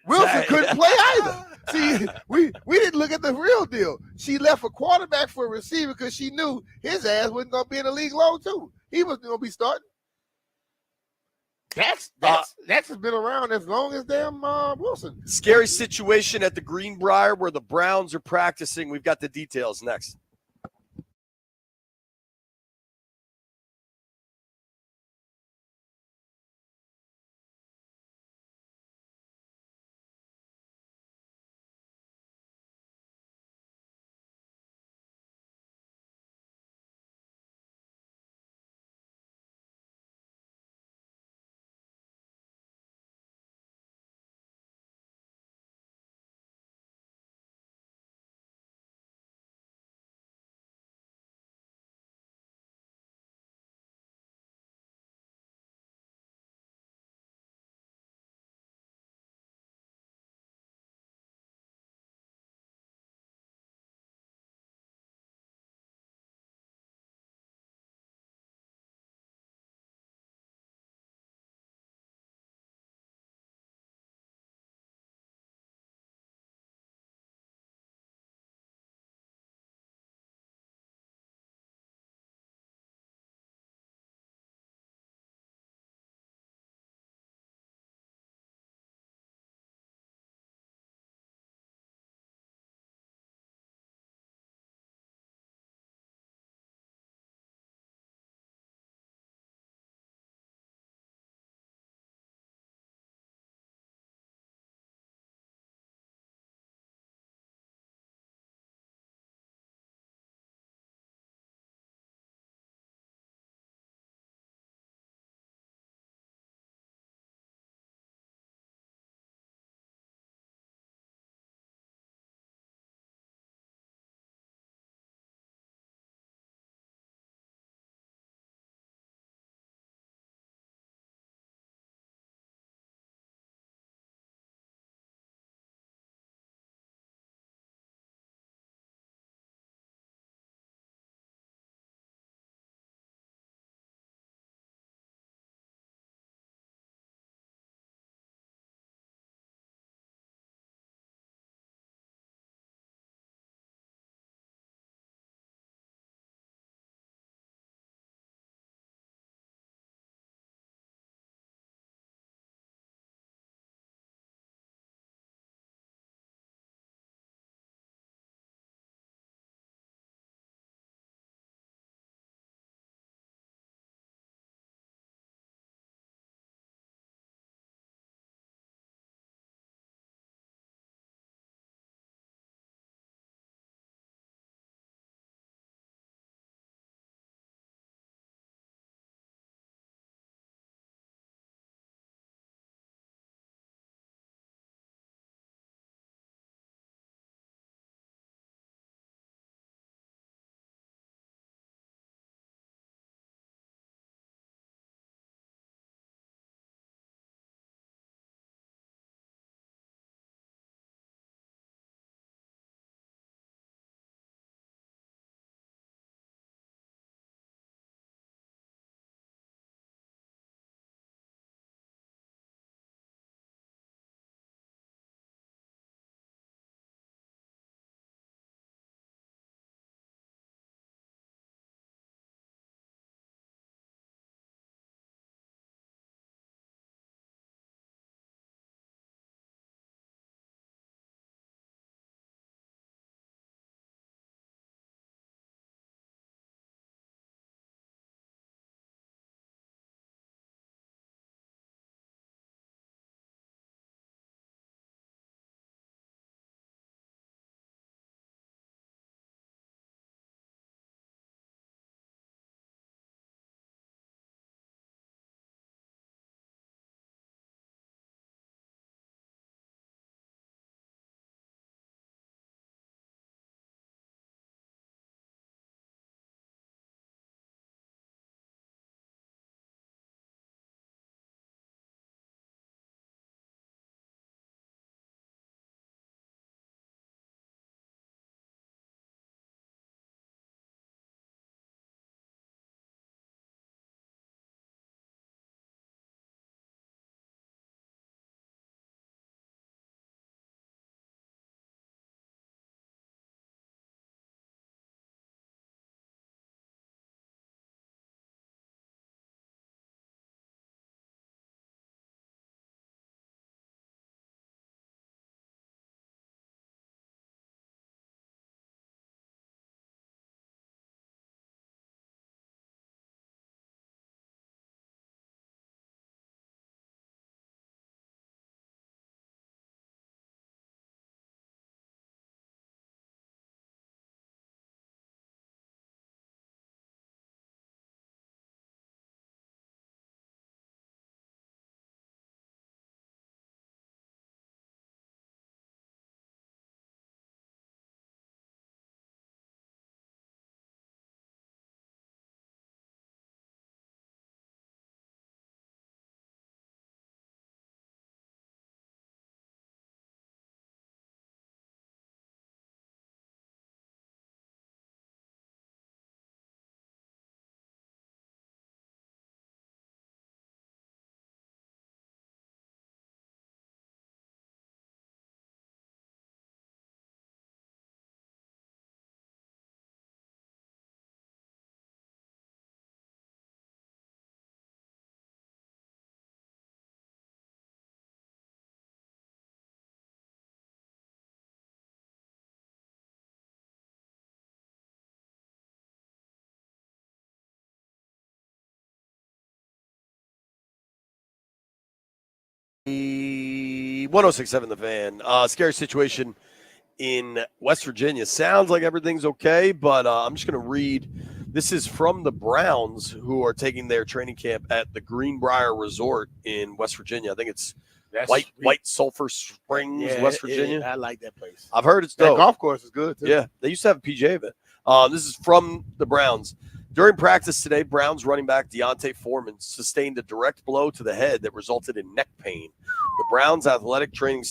Wilson couldn't play either. See, we didn't look at the real deal. She left a quarterback for a receiver because she knew his ass wasn't going to be in the league long too. He was going to be starting. Dax has been around as long as damn Wilson. Scary situation at the Greenbrier where the Browns are practicing. We've got the details next. 1067 The Fan. Scary situation in West Virginia. Sounds like everything's okay, but I'm just going to read. This is from the Browns, who are taking their training camp at the Greenbrier Resort in West Virginia. I think it's White Sulphur Springs, West Virginia. I like that place. I've heard it's That dope. golf course is good, too. Yeah, they used to have a PGA event. This is from the Browns. During practice today, Browns running back Deontay Foreman sustained a direct blow to the head that resulted in neck pain. The Browns athletic training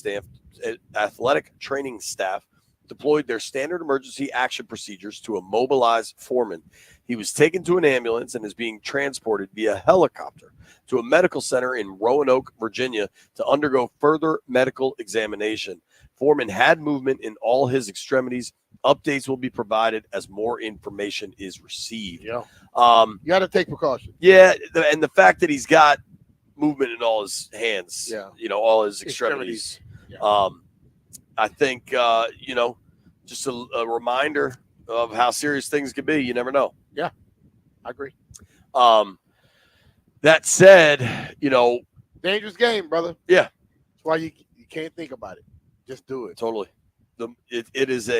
staff deployed their standard emergency action procedures to immobilize Foreman. He was taken to an ambulance and is being transported via helicopter to a medical center in Roanoke, Virginia, to undergo further medical examination. Foreman had movement in all his extremities. Updates will be provided as more information is received. Yeah. You got to take precaution. Yeah, and the fact that he's got movement in all his hands, all his extremities. Yeah. I think, just a reminder of how serious things could be. You never know. Yeah, I agree. That said, dangerous game, brother. Yeah. That's why you can't think about it. Just do it. Totally. It is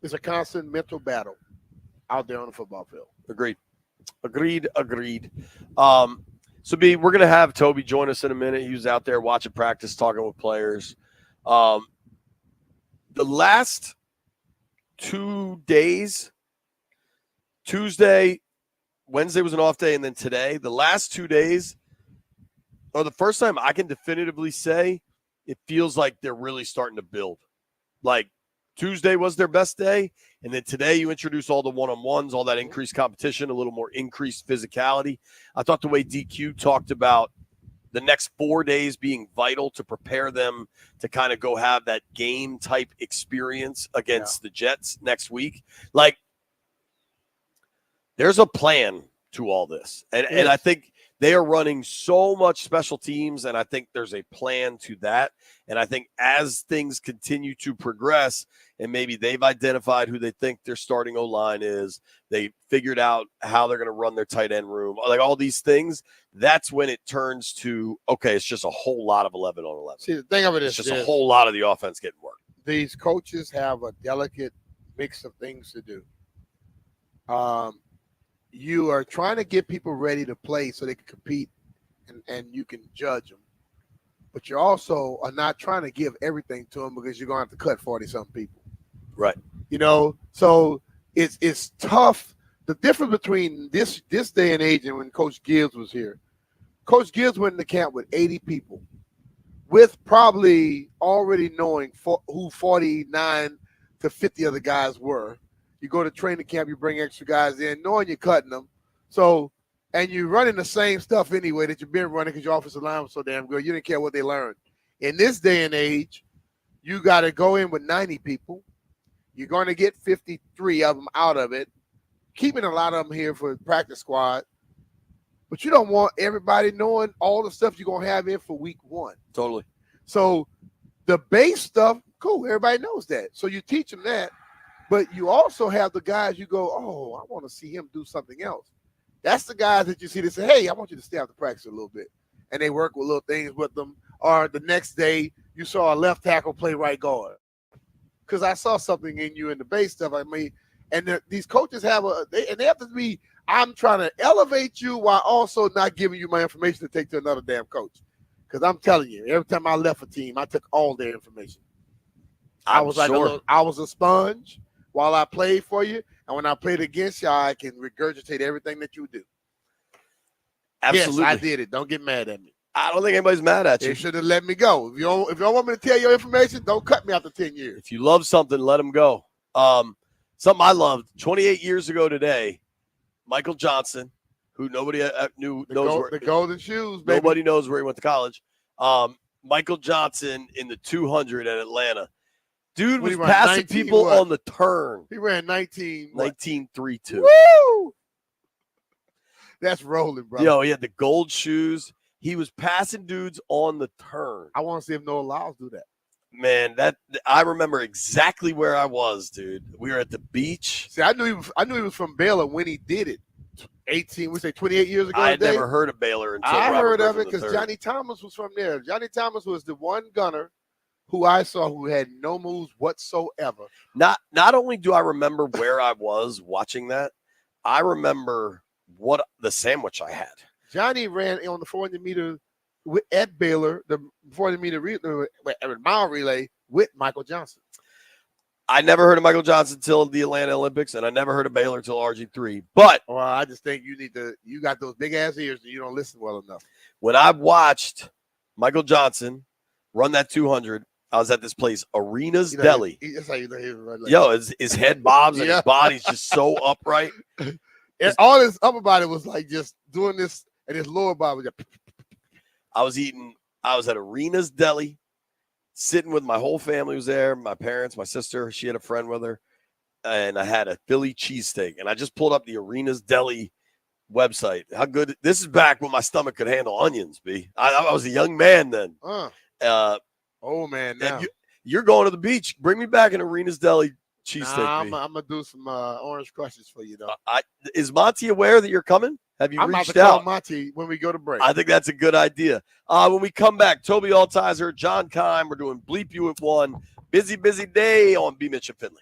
it's a constant mental battle out there on the football field. Agreed. So B, we're gonna have Toby join us in a minute. He was out there watching practice, talking with players. The last 2 days, Tuesday, Wednesday was an off day, and then today, the last 2 days are the first time I can definitively say it feels like they're really starting to build. Like Tuesday was their best day, and then today you introduce all the one-on-ones, all that increased competition, a little more increased physicality. I thought the way DQ talked about the next 4 days being vital to prepare them to kind of go have that game-type experience against the Jets next week. Like, there's a plan to all this, and I think they are running so much special teams, and I think there's a plan to that. And I think as things continue to progress, and maybe they've identified who they think their starting O-line is, they figured out how they're going to run their tight end room, like all these things, that's when it turns to, okay, it's just a whole lot of 11 on 11. See, the thing of it is just a whole lot of the offense getting work. These coaches have a delicate mix of things to do. You are trying to get people ready to play so they can compete and you can judge them. But you also are not trying to give everything to them because you're going to have to cut 40-something people. Right. So it's tough. The difference between this day and age and when Coach Gibbs was here, Coach Gibbs went into camp with 80 people with probably already knowing who 49 to 50 other guys were. You go to training camp, you bring extra guys in, knowing you're cutting them. So, and you're running the same stuff anyway that you've been running because your offensive line was so damn good. You didn't care what they learned. In this day and age, you got to go in with 90 people. You're going to get 53 of them out of it, keeping a lot of them here for the practice squad. But you don't want everybody knowing all the stuff you're going to have in for week one. Totally. So the base stuff, cool. Everybody knows that. So you teach them that. But you also have the guys you go, oh, I want to see him do something else. That's the guys that you see that say, hey, I want you to stay after practice a little bit. And they work with little things with them. Or the next day, you saw a left tackle play right guard. Because I saw something in you in the base stuff. I mean, and these coaches have they have to be, I'm trying to elevate you while also not giving you my information to take to another damn coach. Because I'm telling you, every time I left a team, I took all their information. I was a sponge while I played for you, and when I played against you, I can regurgitate everything that you do. Absolutely. Yes, I did it. Don't get mad at me. I don't think anybody's mad at you. They should have let me go. If you don't want me to tell your information, don't cut me after 10 years. If you love something, let them go. Something I loved 28 years ago today, Michael Johnson, who nobody knows the golden shoes, baby. Nobody knows where he went to college. Michael Johnson in the 200 at Atlanta. Dude was passing people on the turn. He ran 19.32. Woo! That's rolling, bro. Yo, he had the gold shoes. He was passing dudes on the turn. I want to see if Noah Lyles do that. Man, I remember exactly where I was, dude. We were at the beach. See, I knew he was from Baylor when he did it 18, we say 28 years ago. I had today. never heard of Baylor until I Robert heard of Griffin it because III. Johnny Thomas was from there. Johnny Thomas was the one gunner who I saw who had no moves whatsoever. Not only do I remember where I was watching that, I remember what the sandwich I had. Johnny ran on the 400 meter at Baylor, the 400 meter mile relay with Michael Johnson. I never heard of Michael Johnson until the Atlanta Olympics, and I never heard of Baylor until RG3. But well, I just think you got those big ass ears and you don't listen well enough. When I watched Michael Johnson run that 200, I was at this place, Arena's Deli. That's how you know he run like Yo, his head bobs and his body's just so upright. And all his upper body was like just doing this, and his lower body was just. I was at Arena's Deli, sitting with my whole family was there, my parents, my sister, she had a friend with her, and I had a Philly cheesesteak. And I just pulled up the Arena's Deli website. How good. This is back when my stomach could handle onions, B. I was a young man then. Oh, man, now. You're going to the beach. Bring me back an Arena's Deli cheesesteak. I'm going to do some orange crushes for you, though. Is Monty aware that you're coming? Have you I'm reached about to call out? Monty when we go to break. I think that's a good idea. When we come back, Toby Altizer, John Keim, we're doing Bleep You at 1. Busy day on B-Mitch and Finley.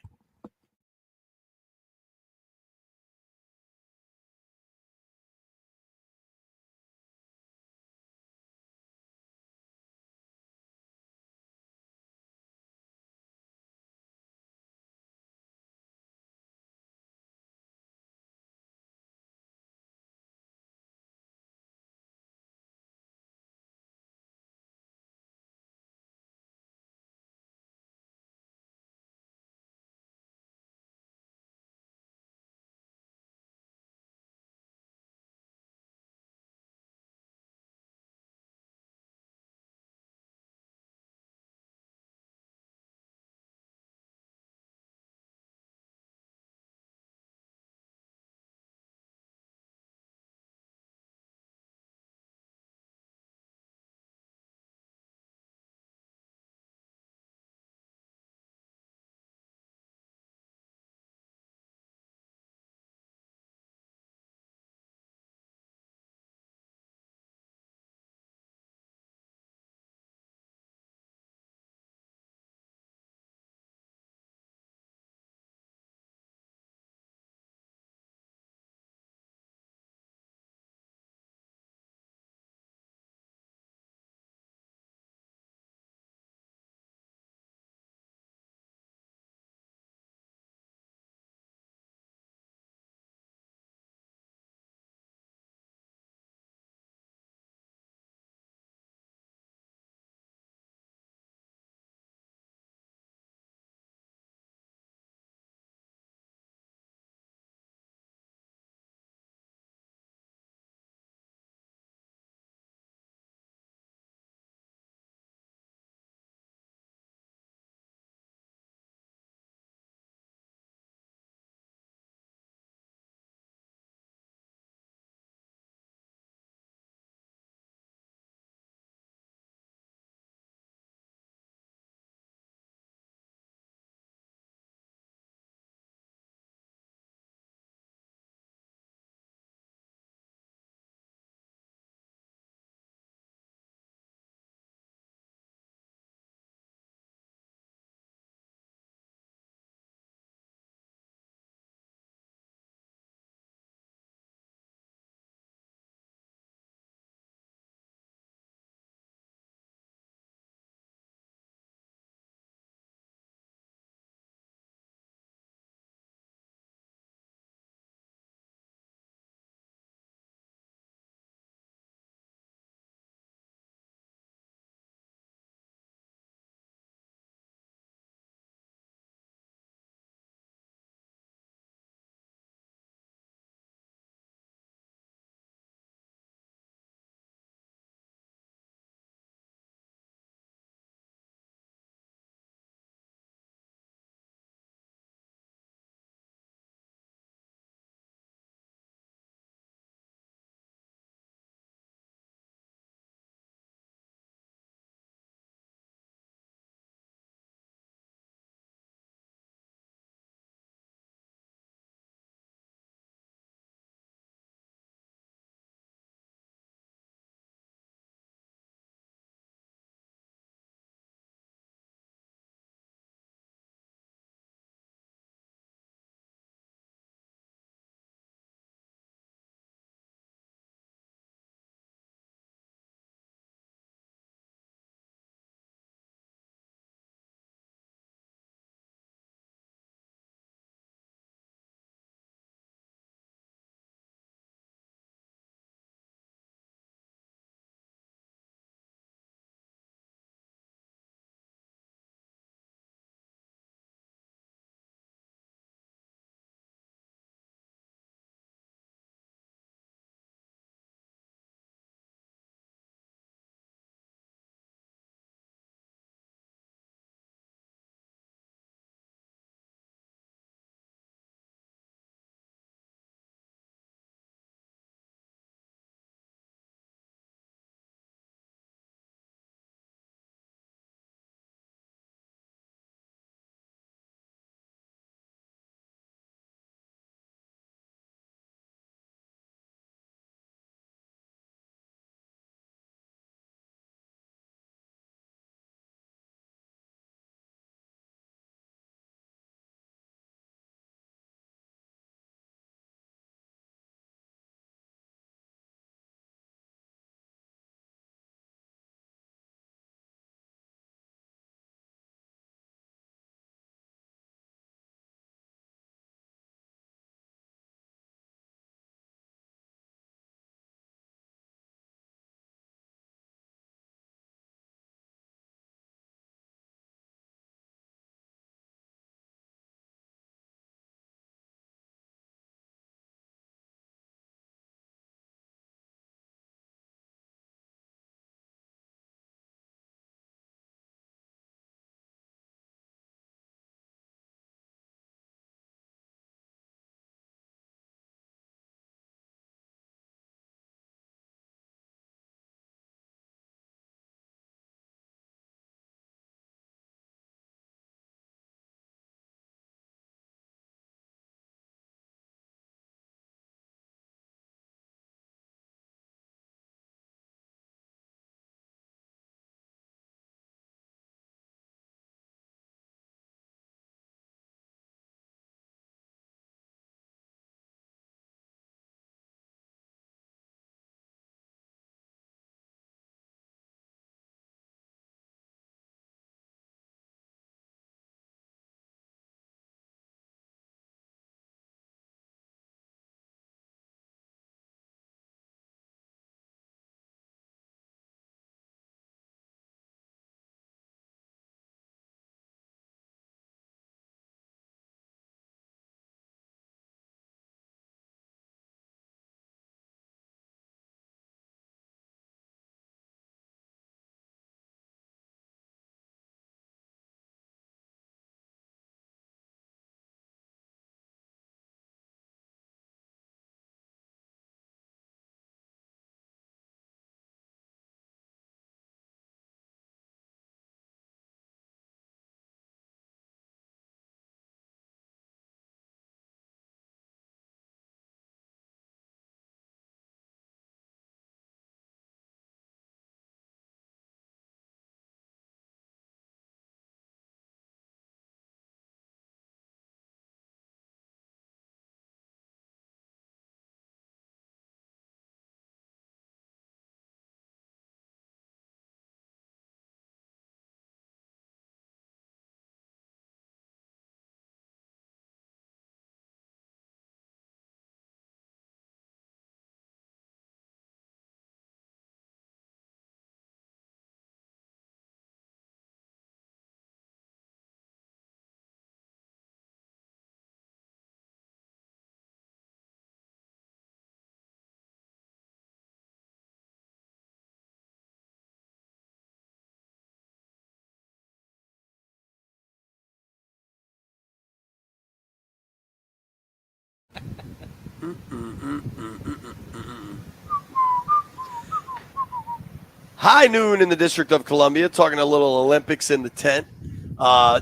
High noon in the District of Columbia, talking a little Olympics in the tent.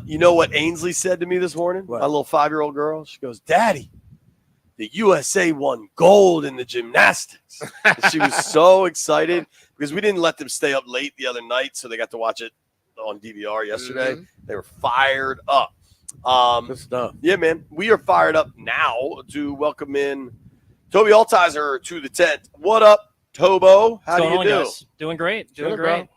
You know what Ainsley said to me this morning? What? My little 5-year-old girl. She goes, Daddy, the USA won gold in the gymnastics. And she was so excited because we didn't let them stay up late the other night, so they got to watch it on DVR yesterday. They were fired up. Good stuff. Yeah, man. We are fired up now to welcome in Toby Altizer to the tent. What up, Tobo? How do you do? Guys? Doing great. Doing Good, great.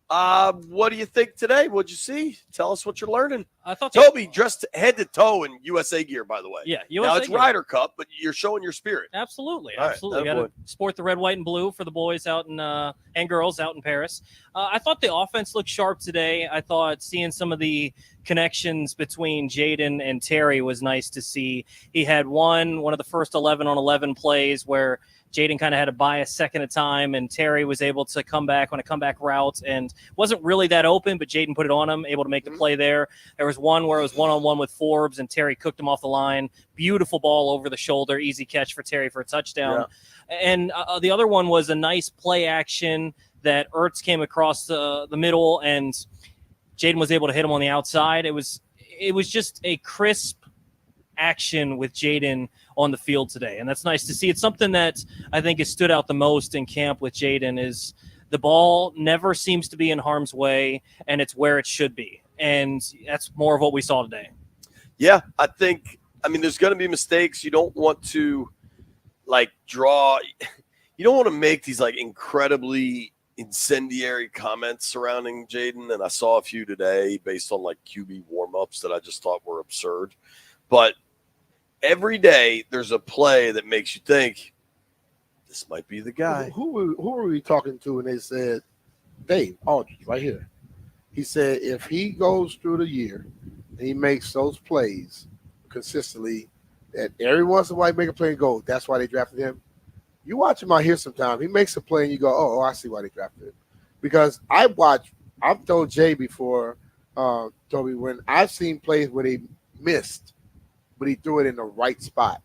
What do you think today? What'd you see? Tell us what you're learning. I thought Toby dressed head to toe in USA gear, by the way. Yeah, Now USA it's gear. Ryder Cup, but you're showing your spirit. Absolutely, All right, absolutely. Got attaboy. to sport the red, white, and blue for the boys out in and girls out in Paris. I thought the offense looked sharp today. I thought seeing some of the connections between Jaden and Terry was nice to see. He had one of the first 11 on 11 plays where Jaden kind of had to buy a second of time, and Terry was able to come back on a comeback route and wasn't really that open, but Jaden put it on him, able to make the play there. There was one where it was one-on-one with Forbes, and Terry cooked him off the line. Beautiful ball over the shoulder, easy catch for Terry for a touchdown. Yeah. And the other one was a nice play action that Ertz came across the middle, and Jaden was able to hit him on the outside. It was just a crisp action with Jaden on the field today, and that's nice to see. It's something that I think has stood out the most in camp with Jaden is the ball never seems to be in harm's way, and it's where it should be, and that's more of what we saw today. Yeah, I mean, there's going to be mistakes. You don't want to you don't want to make these incredibly incendiary comments surrounding Jaden, and I saw a few today based on QB warm-ups that I just thought were absurd. But every day there's a play that makes you think this might be the guy. Who were we talking to when they said, Dave Aldridge, right here. He said if he goes through the year and he makes those plays consistently, that every once in a while he make a play and go, that's why they drafted him. You watch him out here sometime. He makes a play and you go, oh, I see why they drafted him. Because I've told Jay before, Toby, when I've seen plays where they missed, but he threw it in the right spot.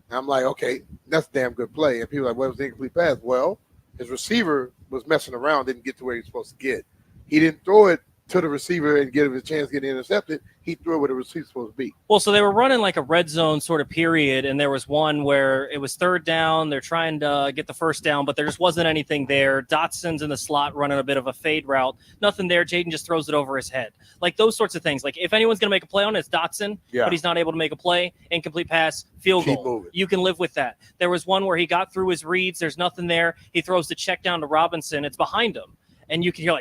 And I'm like, okay, that's a damn good play. And people are like, well, it was an incomplete pass. Well, his receiver was messing around, didn't get to where he was supposed to get. He didn't throw it to the receiver and give him a chance to get intercepted. He threw it where the receiver's supposed to be. Well, so they were running like a red zone sort of period, and there was one where it was third down. They're trying to get the first down, but there just wasn't anything there. Dotson's in the slot running a bit of a fade route. Nothing there. Jaden just throws it over his head. Like those sorts of things. Like if anyone's going to make a play on it, it's Dotson, but he's not able to make a play. Incomplete pass, field goal. Moving. You can live with that. There was one where he got through his reads. There's nothing there. He throws the check down to Robinson. It's behind him, and you can hear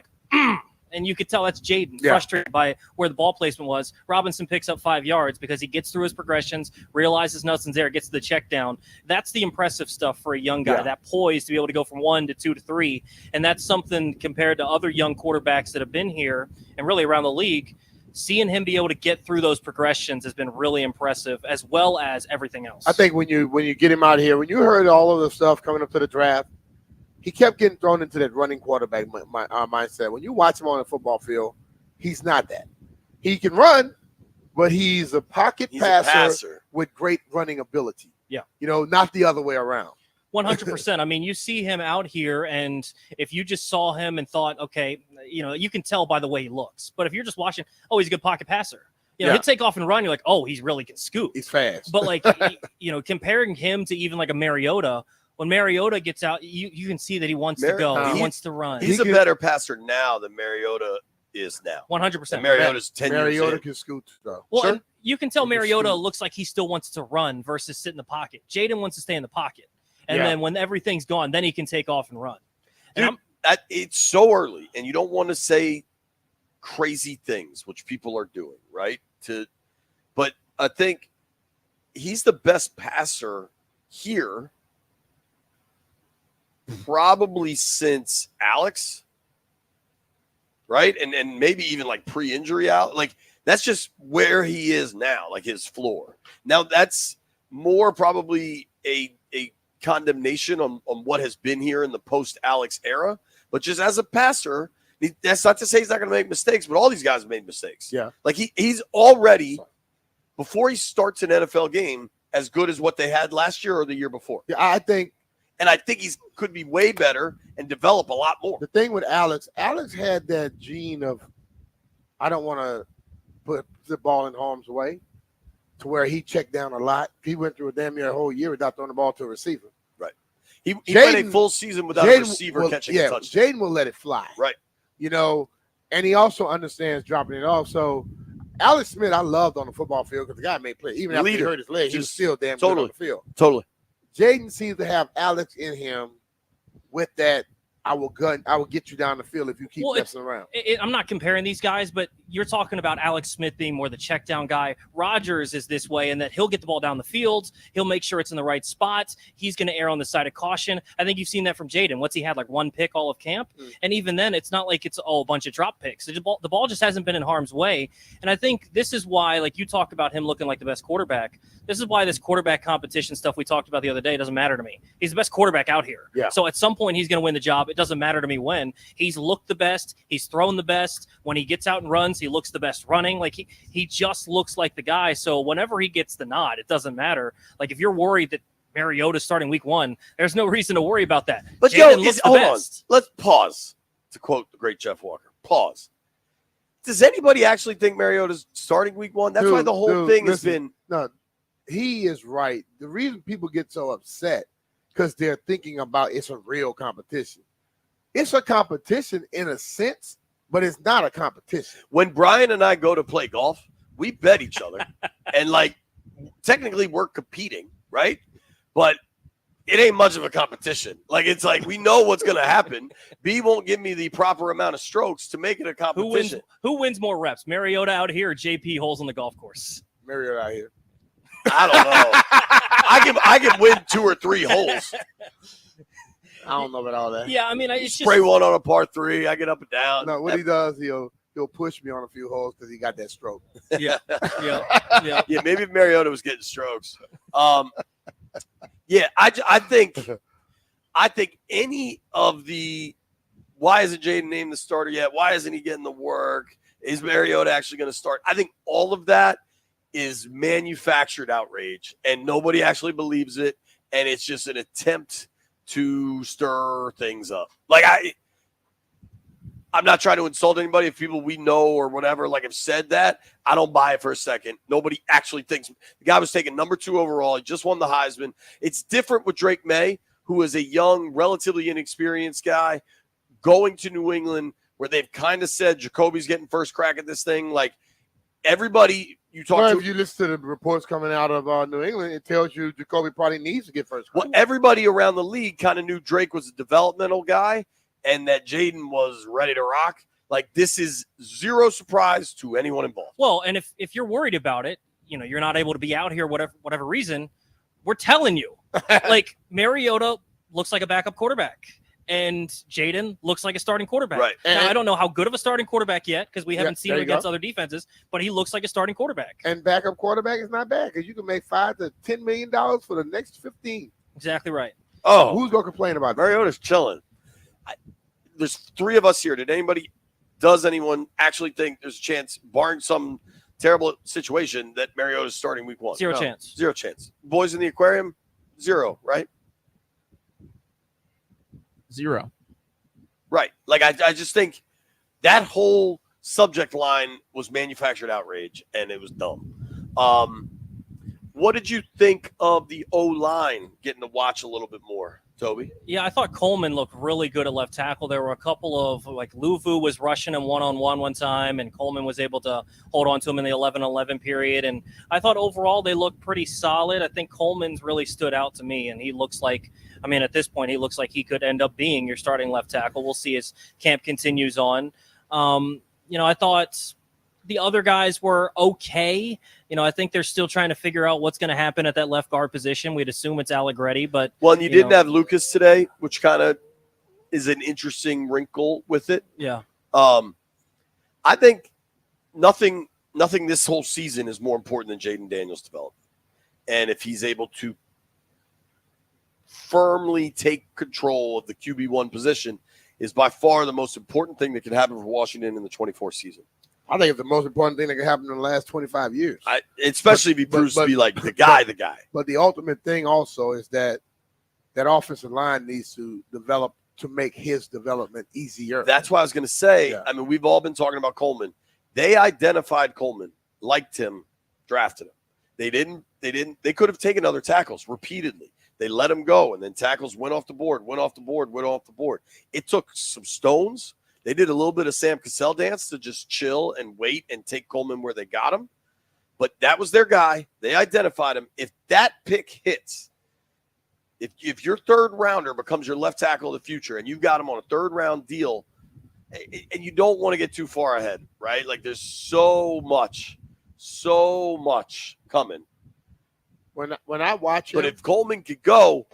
and you could tell that's Jaden frustrated by where the ball placement was. Robinson picks up 5 yards because he gets through his progressions, realizes nothing's there, gets to the check down. That's the impressive stuff for a young guy, that poise to be able to go from 1 to 2 to 3. And that's something compared to other young quarterbacks that have been here and really around the league. Seeing him be able to get through those progressions has been really impressive, as well as everything else. I think when you get him out here, when you heard all of the stuff coming up to the draft, he kept getting thrown into that running quarterback mindset. When you watch him on the football field, he's not that. He can run, but he's a pocket passer with great running ability. Yeah. Not the other way around. 100%. I mean, you see him out here, and if you just saw him and thought, okay, you can tell by the way he looks. But if you're just watching, oh, he's a good pocket passer. He'll take off and run. You're like, oh, he really can scoop. He's fast. But comparing him to even like a Mariota, when Mariota gets out, you can see that he wants to go. He wants to run. He's a better passer now than Mariota is now. 100%. Mariota's 10 years Mariota in. can scoot, though. Well, and you can tell Mariota looks like he still wants to run versus sit in the pocket. Jaden wants to stay in the pocket. And then when everything's gone, then he can take off and run. Dude, it's so early, and you don't want to say crazy things, which people are doing, right? But I think he's the best passer here probably since Alex, right? And maybe even like pre-injury out. Like that's just where he is now, like his floor. Now that's more probably a condemnation on what has been here in the post-Alex era. But just as a passer, that's not to say he's not going to make mistakes, but all these guys have made mistakes. Yeah. Like he's already, before he starts an NFL game as good as what they had last year or the year before. Yeah, I think he could be way better and develop a lot more. the thing with Alex had that gene of, I don't want to put the ball in harm's way, to where he checked down a lot. He went through a damn near a whole year without throwing the ball to a receiver. Right. He went a full season without a receiver catching a touchdown. Jaden will let it fly. Right. And he also understands dropping it off. So Alex Smith, I loved on the football field because the guy made plays. Even after he hurt his leg, he was still damn good on the field. Totally. Jaden seems to have Alex in him with that. I will get you down the field if you keep messing around. I'm not comparing these guys, but you're talking about Alex Smith being more the check down guy. Rodgers is this way in that he'll get the ball down the field. He'll make sure it's in the right spots. He's going to err on the side of caution. I think you've seen that from Jaden. What's he had, like one pick all of camp? And even then, it's not like it's a bunch of drop picks. The ball just hasn't been in harm's way. And I think this is why, like you talk about him looking like the best quarterback, this is why this quarterback competition stuff we talked about the other day doesn't matter to me. He's the best quarterback out here. Yeah. So at some point, he's going to win the job. It doesn't matter to me when. He's looked the best. He's thrown the best. When he gets out and runs, he looks the best running. Like he just looks like the guy. So whenever he gets the nod, it doesn't matter. Like if you're worried that Mariota's starting week 1, there's no reason to worry about that. But hold on. Let's pause. To quote the great Jeff Walker, pause. Does anybody actually think Mariota's starting week 1? That's why the whole thing has been. No, he is right. The reason people get so upset because they're thinking about it's a real competition. It's a competition in a sense, but it's not a competition. When Brian and I go to play golf, we bet each other. And, like, technically we're competing, right? But it ain't much of a competition. Like, it's like we know what's going to happen. B won't give me the proper amount of strokes to make it a competition. Who wins more reps, Mariota out here or JP holes on the golf course? Mariota out here. I don't know. I can win 2 or 3 holes. I don't know about all that. Yeah, I mean, it's spray one on a par 3. I get up and down. No, what he does, he'll push me on a few holes because he got that stroke. Yeah. Yeah, maybe Mariota was getting strokes. Yeah, I think any of the why isn't Jaden named the starter yet? Why isn't he getting the work? Is Mariota actually going to start? I think all of that is manufactured outrage, and nobody actually believes it, and it's just an attempt to stir things up. Like I'm not trying to insult anybody. If people we know or whatever like have said that, I don't buy it for a second. Nobody actually thinks the guy was taken number 2 overall. He just won the Heisman. It's different with Drake May, who is a young, relatively inexperienced guy going to New England, where they've kind of said Jacoby's getting first crack at this thing. Like everybody you talk to, if you listen to the reports coming out of New England, it tells you Jacoby probably needs to get first crack. Well, everybody around the league kind of knew Drake was a developmental guy and that Jaden was ready to rock. Like, this is zero surprise to anyone involved. Well, and if you're worried about it, you're not able to be out here, whatever reason, we're telling you. Like, Mariota looks like a backup quarterback, and Jaden looks like a starting quarterback. Right. Now, I don't know how good of a starting quarterback yet because we haven't seen him against other defenses, but he looks like a starting quarterback. And backup quarterback is not bad because you can make $5 to $10 million for the next 15. Exactly right. Oh, who's going to complain about that? Mariota's chilling. There's 3 of us here. Does anyone actually think there's a chance, barring some terrible situation, that Mariota's starting week 1? Zero chance. Zero chance. Boys in the aquarium? 0, right? 0. Right. Like, I just think that whole subject line was manufactured outrage, and it was dumb. What did you think of the O-line getting to watch a little bit more, Toby? Yeah, I thought Coleman looked really good at left tackle. There were a couple of, like, Luvu was rushing him one-on-one one time, and Coleman was able to hold on to him in the 11-11 period. And I thought overall they looked pretty solid. I think Coleman's really stood out to me, and he looks like, at this point, he looks like he could end up being your starting left tackle. We'll see as camp continues on. I thought the other guys were okay. I think they're still trying to figure out what's going to happen at that left guard position. We'd assume it's Allegretti, but and you didn't have Lucas today, which kind of is an interesting wrinkle with it. Yeah. I think nothing this whole season is more important than Jaden Daniels' development. And if he's able to firmly take control of the QB1 position, is by far the most important thing that can happen for Washington in the 24 season. I think it's the most important thing that could happen in the last 25 years. Especially if he proves to be like the guy. But the ultimate thing also is that offensive line needs to develop to make his development easier. That's what I was going to say. Yeah. I mean, we've all been talking about Coleman. They identified Coleman, liked him, drafted him. They could have taken other tackles repeatedly. They let him go, and then tackles went off the board. It took some stones. They did a little bit of Sam Cassell dance to just chill and wait and take Coleman where they got him. But that was their guy. They identified him. If that pick hits, if your third rounder becomes your left tackle of the future and you've got him on a third round deal, and you don't want to get too far ahead, right? Like there's so much coming. When I watch him, but if Coleman could go,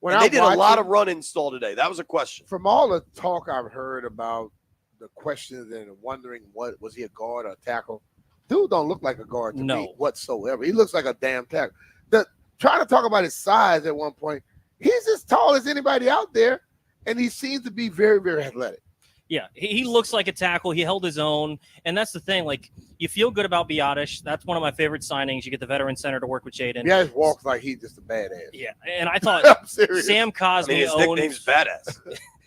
they did a lot of of run install today. That was a question. From all the talk I've heard about the questions and wondering what was he a guard or a tackle, dude don't look like a guard to me whatsoever. He looks like a damn tackle. Trying to talk about his size at one point, he's as tall as anybody out there, and he seems to be very, very athletic. Yeah, he looks like a tackle. He held his own, and that's the thing. Like, you feel good about Biotish. That's one of my favorite signings. You get the veteran center to work with Jaden. Yeah, he walks like he's just a badass. Yeah, and I thought Sam Cosme his nickname's badass.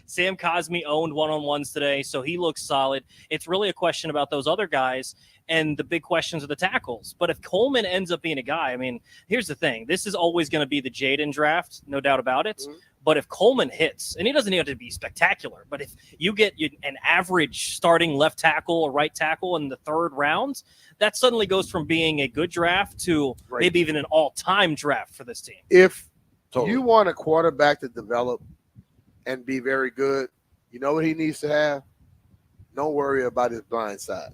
Sam Cosme owned one-on-ones today, so he looks solid. It's really a question about those other guys, and the big questions are the tackles. But if Coleman ends up being a guy, I mean, here's the thing. This is always going to be the Jaden draft, no doubt about it. Mm-hmm. But if Coleman hits, and he doesn't need to be spectacular, but if you get an average starting left tackle or right tackle in the third round, that suddenly goes from being a good draft to maybe even an all-time draft for this team. If you want a quarterback to develop and be very good, you know what he needs to have? Don't worry about his blind side.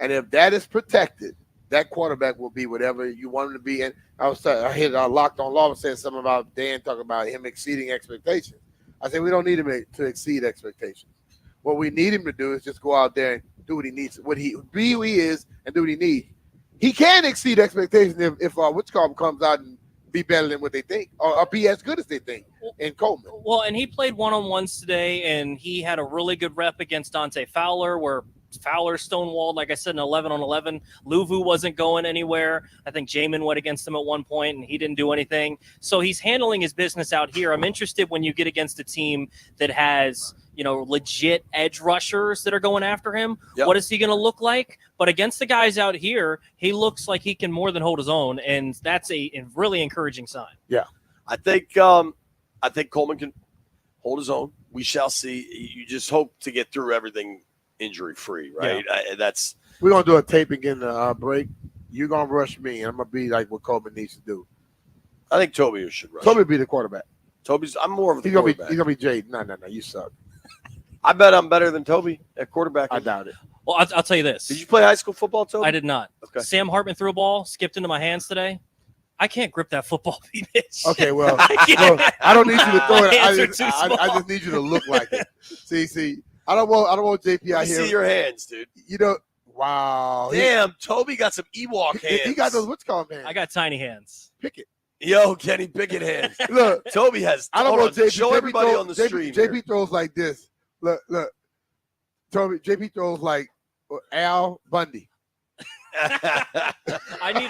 And if that is protected, that quarterback will be whatever you want him to be. And I hit Locked On Law and said something about Dan talking about him exceeding expectations. I said we don't need him to exceed expectations. What we need him to do is just go out there and do what he needs, be who he is, and do what he needs. He can exceed expectations if comes out and be better than what they think, or be as good as they think in Coleman. Well, and he played one-on-ones today, and he had a really good rep against Dante Fowler, where Fowler stonewalled, like I said, in 11-on-11. Luvu wasn't going anywhere. I think Jamin went against him at one point, and he didn't do anything. So he's handling his business out here. I'm interested when you get against a team that has, legit edge rushers that are going after him. Yep. What is he going to look like? But against the guys out here, he looks like he can more than hold his own, and that's a really encouraging sign. Yeah. I think Coleman can hold his own. We shall see. You just hope to get through everything injury-free, right? Yeah. We're going to do a taping in the break. You're going to rush me, and I'm going to be like what Coleman needs to do. I think Toby should rush. Toby be the quarterback. I'm more of the he's quarterback. He's going to be Jade. No, you suck. I bet I'm better than Toby at quarterback. I doubt it. Well, I'll tell you this. Did you play high school football, Toby? I did not. Okay. Sam Hartman threw a ball, skipped into my hands today. I can't grip that football, B-Mitch. Okay, well, I don't need you to throw it. I just need you to look like it. See. I don't want JP out here. See your hands, dude. Wow. Damn, Toby got some Ewok hands. He got those hands. I got tiny hands. Pickett. Yo, Kenny Pickett hands. Look, Toby has. I don't want JP. Show everybody on the stream. JP throws like this. Look. Toby. JP throws like Al Bundy. I need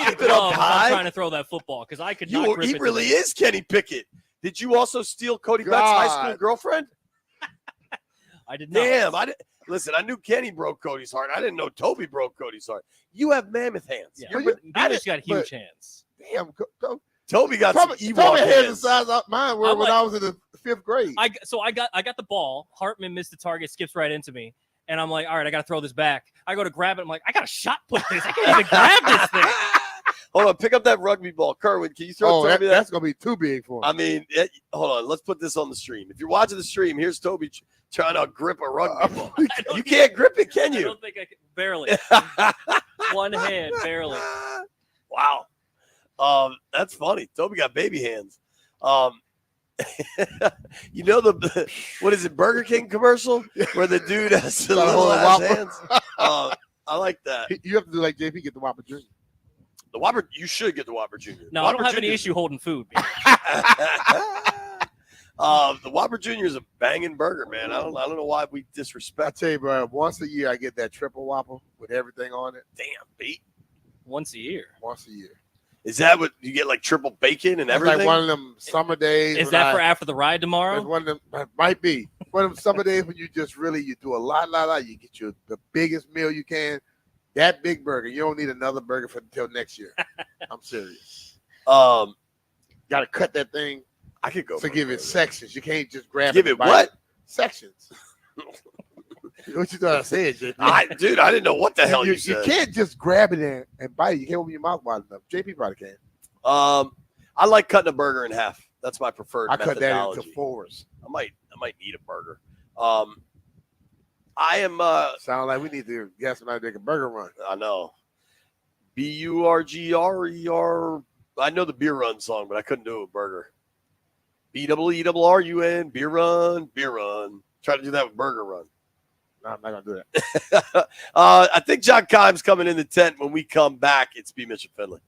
a glove if I'm trying to throw that football because I could not grip it. He really is Kenny Pickett. Did you also steal Cody Beck's high school girlfriend? I did not. Damn, listen, I knew Kenny broke Cody's heart. I didn't know Toby broke Cody's heart. You have mammoth hands. Yeah, Beamer's got huge hands. Damn, Toby got some Ewok hands. Hands the size of mine were when I was in the 5th grade. I got the ball. Hartman missed the target, skips right into me. And I'm like, all right, I got to throw this back. I go to grab it. I'm like, I got to shot put this. I can't even grab this thing. Hold on, pick up that rugby ball. Kerwin, can you throw Toby that? That's going to be too big for him. I mean, hold on. Let's put this on the stream. If you're watching the stream, here's Toby trying to grip a rugby ball. You can't grip it, can you? I don't think I can. Barely. One hand, barely. Wow. That's funny. Toby got baby hands. What is it, Burger King commercial where the dude has the little ass hands? I like that. You have to do like JP, get the Whopper Jr. The Whopper, you should get the Whopper Jr. No, Whopper I don't have Jr. any issue holding food. The Whopper Jr. is a banging burger, man. I don't know why we I disrespect. tell you, bro, once a year I get that triple Whopper with everything on it. Damn, beat. Once a year. Once a year. Is that what you get, like triple bacon and It's everything? like one of them summer days. Is that for after the ride tomorrow? It's one of them, might be one of them summer days when you just really you do a lot. You get you the biggest meal you can. That big burger, you don't need another burger for until next year. I'm serious. Got to cut that thing. I could go. So for give a it burger. sections. You can't just grab Give it. it and bite what? Sections. What you thought I said, JP? Dude, I didn't know what the hell you You said. can't just grab it and bite it. You can't open your mouth wide enough. JP probably can. I like cutting a burger in half. That's my preferred I cut that methodology. into fours. I might eat a burger. I am. Sound like we need to get somebody to make a burger run. I know. BURGRER. I know the beer run song, but I couldn't do it with burger. BEERRUN, beer run, beer run. Try to do that with burger run. No, I'm not gonna do that. I think John Keim's coming in the tent. When we come back, it's B-Mitch and Finley.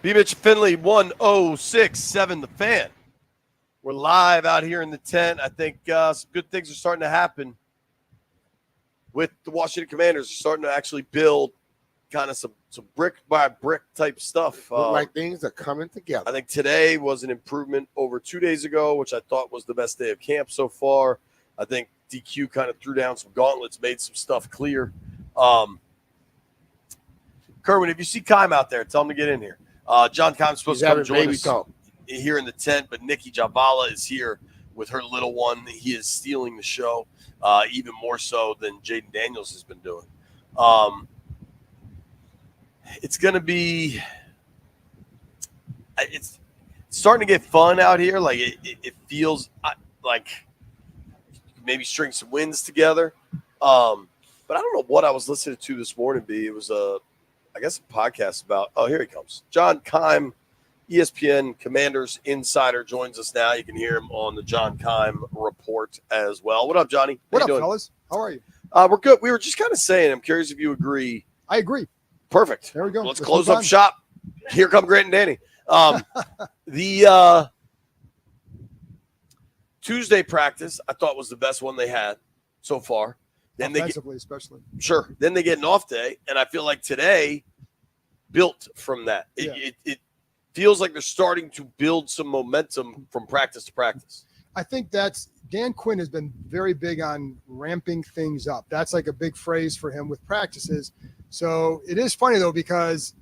B-Mitch Finley, 1067 The Fan. We're live out here in the tent. I think some good things are starting to happen with the Washington Commanders. They're starting to actually build kind of some brick by brick type stuff. Look like things are coming together. I think today was an improvement over 2 days ago, which I thought was the best day of camp so far. I think DQ kind of threw down some gauntlets, made some stuff clear. Kerwin, if you see Keim out there, tell him to get in here. John Keim's supposed to come join us here in the tent, but Nikki Javala is here with her little one. He is stealing the show, even more so than Jaden Daniels has been doing. It's going to be – it's starting to get fun out here. Like, it feels like maybe string some wins together. But I don't know what I was listening to this morning, B. It was I guess a podcast about – oh, here he comes. John Keim, ESPN Commanders Insider, joins us now. You can hear him on the John Keim Report as well. What up, Johnny? What up, fellas? How are you? We're good. We were just kind of saying, I'm curious if you agree. I agree. Perfect. There we go. Let's close up shop. Here come Grant and Danny. The Tuesday practice, I thought was the best one they had so far. Then offensively, especially. Sure. Then they get an off day, and I feel like today built from that. It feels like they're starting to build some momentum from practice to practice. I think Dan Quinn has been very big on ramping things up. That's like a big phrase for him with practices. So it is funny, though, because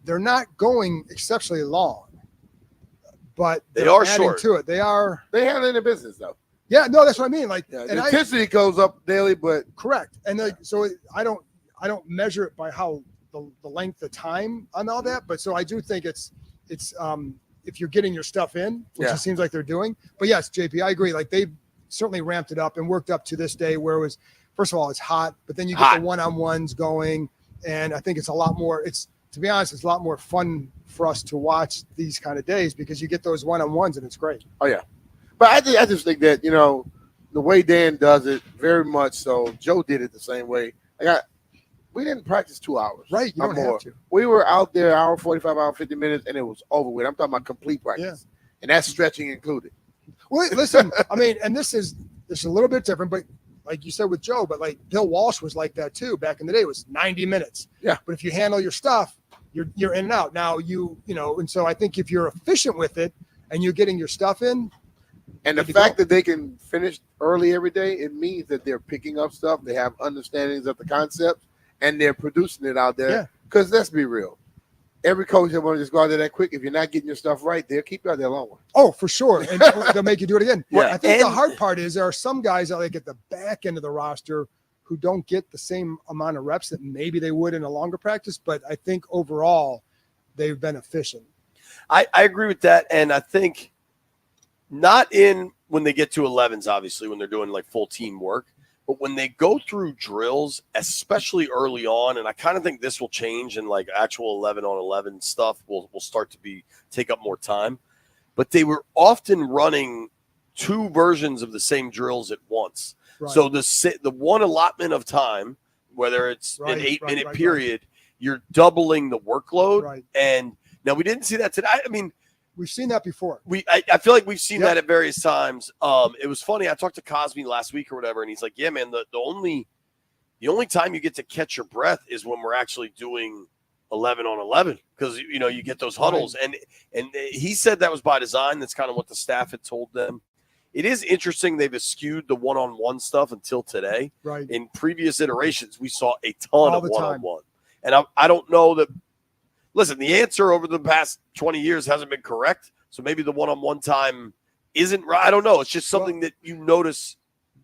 they're not going exceptionally long, but they are adding short to it. They handling the business, though. Yeah, no, that's what I mean. Like, the intensity goes up daily, but correct. And I don't measure it by how the length of time on all that, but so I do think it's if you're getting your stuff in, which it seems like they're doing. But yes, JP, I agree. Like, they've certainly ramped it up and worked up to this day where it was, first of all, it's hot, but then you get the one-on-ones going, and I think it's a lot more. To be honest, it's a lot more fun for us to watch these kind of days because you get those one-on-ones and it's great. Oh yeah. But I just think that, the way Dan does it, very much so. Joe did it the same way. We didn't practice 2 hours. Right, you don't have to. We were out there hour 45, hour 50 minutes, and it was over with. I'm talking about complete practice. Yeah. And that's stretching included. Well, listen, I mean, and this is a little bit different, but like you said with Joe, but like Bill Walsh was like that too. Back in the day, it was 90 minutes. Yeah. But if you handle your stuff, you're in and out. Now and so I think if you're efficient with it and you're getting your stuff in, and the fact that they can finish early every day, it means that they're picking up stuff. They have understandings of the concept, and they're producing it out there. Because let's be real. Every coach that want to just go out there that quick, if you're not getting your stuff right, they'll keep you out there longer. Oh, for sure. And they'll make you do it again. Yeah. I think the hard part is there are some guys that at the back end of the roster who don't get the same amount of reps that maybe they would in a longer practice. But I think overall they've been efficient. I agree with that. And I think not in when they get to 11s, obviously, when they're doing like full team work, but when they go through drills, especially early on, and I kind of think this will change and like actual 11-on-11 stuff will start to take up more time. But they were often running two versions of the same drills at once. Right. So the one allotment of time, whether it's an 8-minute period, you're doubling the workload. Right. And now we didn't see that today. I mean, we've seen that before. I feel like we've seen that at various times. It was funny. I talked to Cosme last week or whatever, and he's like, "Yeah, man, the only time you get to catch your breath is when we're actually doing 11-on-11 because you get those huddles." Right. And he said that was by design. That's kind of what the staff had told them. It is interesting they've eschewed the one-on-one stuff until today. Right. In previous iterations, we saw a ton of one-on-one, and I don't know that. Listen, the answer over the past 20 years hasn't been correct, so maybe the one-on-one time isn't right. I don't know. It's just something that you notice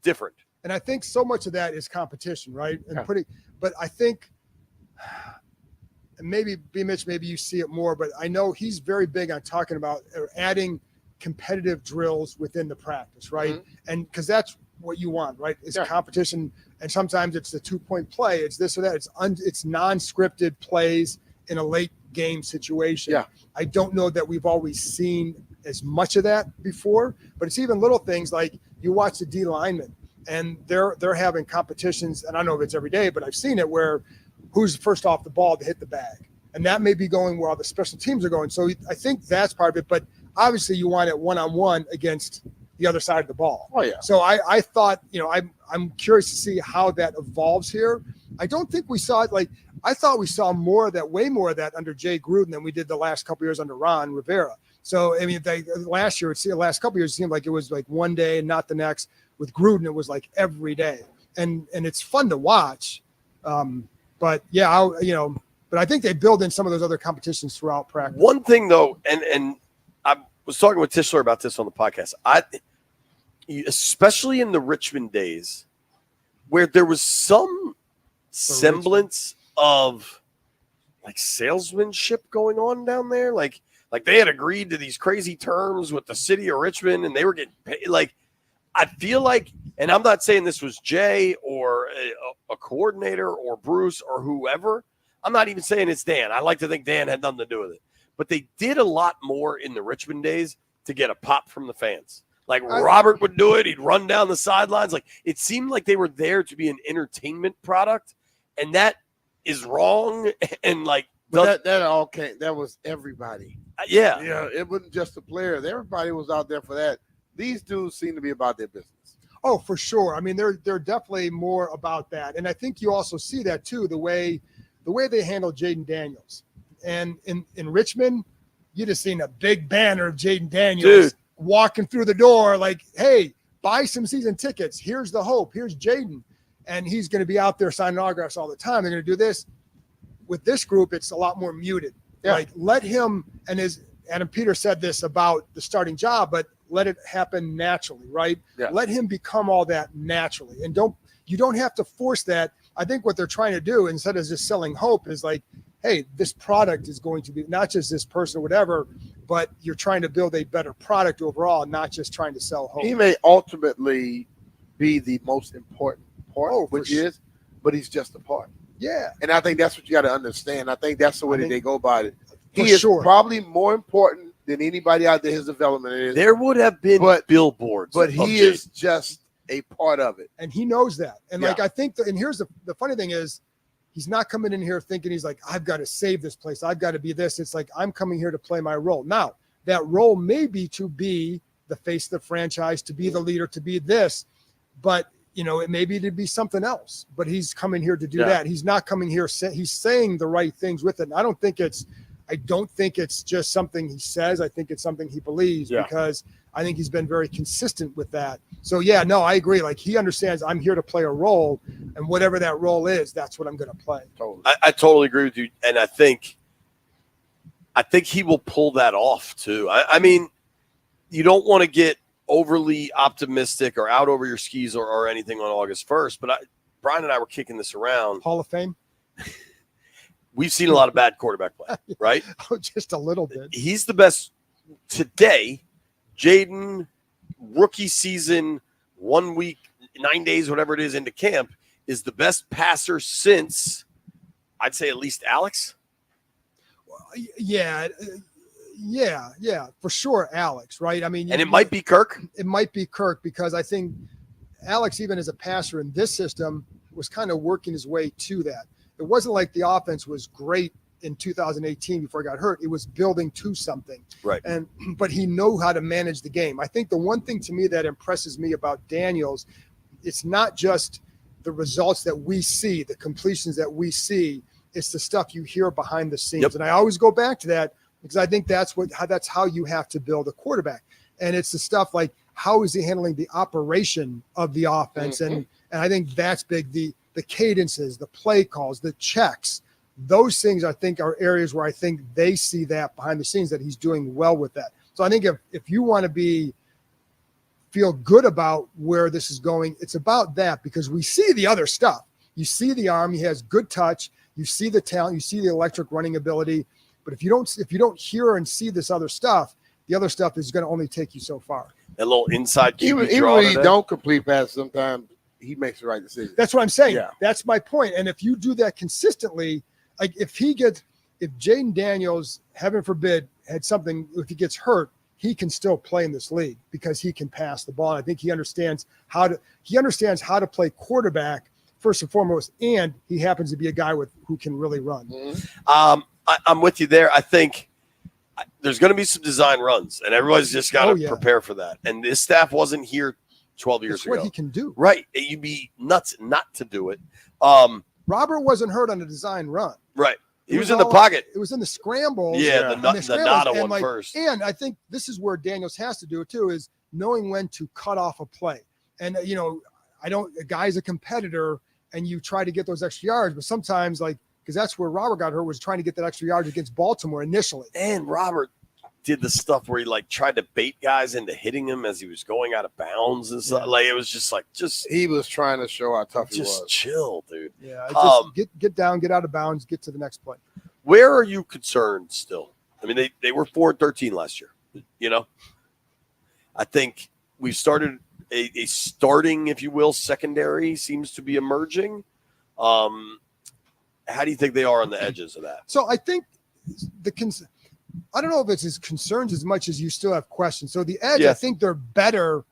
different. And I think so much of that is competition, right? And but I think, and maybe B-Mitch, maybe you see it more, but I know he's very big on talking about adding competitive drills within the practice, right? Mm-hmm. And because that's what you want, right? It's competition, and sometimes it's the 2-point play. It's this or that. It's non-scripted plays in a late game situation. Yeah. I don't know that we've always seen as much of that before, but it's even little things like you watch the D linemen and they're having competitions, and I don't know if it's every day, but I've seen it where who's first off the ball to hit the bag. And that may be going where all the special teams are going. So I think that's part of it. But obviously you want it one-on-one against the other side of the ball. Oh, yeah. So I thought, I'm curious to see how that evolves here. I don't think we saw it I thought we saw way more of that under Jay Gruden than we did the last couple of years under Ron Rivera. So, I mean, the last couple of years, it seemed like it was like one day and not the next. With Gruden, it was like every day. And it's fun to watch. But yeah, but I think they build in some of those other competitions throughout practice. One thing though, and I was talking with Tischler about this on the podcast. Especially in the Richmond days, where there was some semblance of like salesmanship going on down there, like they had agreed to these crazy terms with the city of Richmond, and they were getting paid. Like, I feel like, and I'm not saying this was Jay or a coordinator or Bruce or whoever. I'm not even saying it's Dan. I like to think Dan had nothing to do with it. But they did a lot more in the Richmond days to get a pop from the fans. Like Robert would do it. He'd run down the sidelines. Like, it seemed like they were there to be an entertainment product, and that is wrong. And like that was everybody. Yeah. Yeah, it wasn't just the players. Everybody was out there for that. These dudes seem to be about their business. Oh, for sure. I mean, they're definitely more about that. And I think you also see that too, the way they handle Jaden Daniels. And in Richmond, you just seen a big banner of Jaden Daniels walking through the door like, hey, buy some season tickets. Here's the hope. Here's Jaden. And he's going to be out there signing autographs all the time. They're going to do this. With this group, it's a lot more muted. Yeah. Like, let him, and Adam Peters said this about the starting job, but let it happen naturally, right? Yeah. Let him become all that naturally. And you don't have to force that. I think what they're trying to do, instead of just selling hope, is like, hey, this product is going to be not just this person or whatever, but you're trying to build a better product overall, not just trying to sell hope. He may ultimately be the most important part, but he's just a part. Yeah. And I think that's what you got to understand. I think that's the way that they go about it. He For is sure. probably more important than anybody out there. His development is. There would have been billboards. But he is just a part of it. And he knows that. And Yeah. like, I think, and here's the funny thing is, he's not coming in here thinking he's like, I've got to save this place. I've got to be this. It's like, I'm coming here to play my role. Now, that role may be to be the face of the franchise, to be the leader, to be this, but it may be to be something else, but he's coming here to do that. He's not coming here. He's saying the right things with it. And I don't think it's just something he says. I think it's something he believes because I think he's been very consistent with that. So I agree. Like, he understands I'm here to play a role, and whatever that role is, that's what I'm going to play. Totally. I totally agree with you. And I think he will pull that off too. I mean, you don't want to get overly optimistic or out over your skis or anything on August 1st, but Brian and I were kicking this around. Hall of Fame. We've seen a lot of bad quarterback play, right? Oh, just a little bit. He's the best today. Jaden, rookie season, 1 week, 9 days, whatever it is, into camp, is the best passer since, I'd say, at least Alex. Yeah, for sure, Alex, right? I mean, and it might be Kirk. It might be Kirk, because I think Alex, even as a passer in this system, was kind of working his way to that. It wasn't like the offense was great in 2018 before he got hurt. It was building to something. Right. But he knew how to manage the game. I think the one thing to me that impresses me about Daniels, it's not just the results that we see, the completions that we see. It's the stuff you hear behind the scenes. Yep. And I always go back to that, because I think that's how you have to build a quarterback. And it's the stuff like, how is he handling the operation of the offense? Mm-hmm. And I think that's big. The cadences, the play calls, the checks, those things I think are areas where I think they see that behind the scenes, that he's doing well with that. So I think if you want to feel good about where this is going, it's about that, because we see the other stuff. You see the arm, he has good touch, you see the talent, you see the electric running ability. But if you don't hear and see this other stuff, the other stuff is going to only take you so far. That little inside QB even draw when he today. don't complete passes, sometimes he makes the right decision. That's what I'm saying. Yeah. That's my point. And if you do that consistently, like if Jaden Daniels, heaven forbid, if he gets hurt, he can still play in this league because he can pass the ball. And I think he understands how to play quarterback first and foremost, and he happens to be a guy who can really run. Mm-hmm. I'm with you there. I think there's going to be some design runs, and everybody's just got to prepare for that. And this staff wasn't here 12 years ago. What he can do. Right. You'd be nuts not to do it. Robert wasn't hurt on the design run. Right. He was in the pocket. It was in the scrambles. Yeah, the Nada one first. And I think this is where Daniels has to do it too, is knowing when to cut off a play. And, a guy's a competitor and you try to get those extra yards, but sometimes because that's where Robert got hurt, was trying to get that extra yards against Baltimore initially. And Robert did the stuff where he tried to bait guys into hitting him as he was going out of bounds and stuff. Like it was just he was trying to show how tough he was. Just chill, dude. Yeah, just get down, get out of bounds, get to the next play. Where are you concerned still? I mean, they were 4-13 last year. I think we've started a starting, if you will, secondary seems to be emerging. How do you think they are on the edges of that? So I think I don't know if it's his concerns as much as you still have questions. So the edge, I think they're better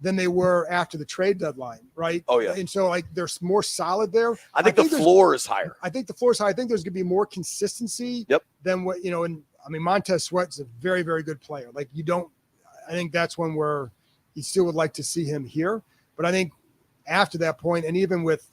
than they were after the trade deadline, right? Oh, yeah. And so they're more solid there. I think the floor is higher. I think the floor is high. I think there's going to be more consistency than what, Montez Sweat's a very, very good player. I think that's one where you still would like to see him here. But I think after that point, and even with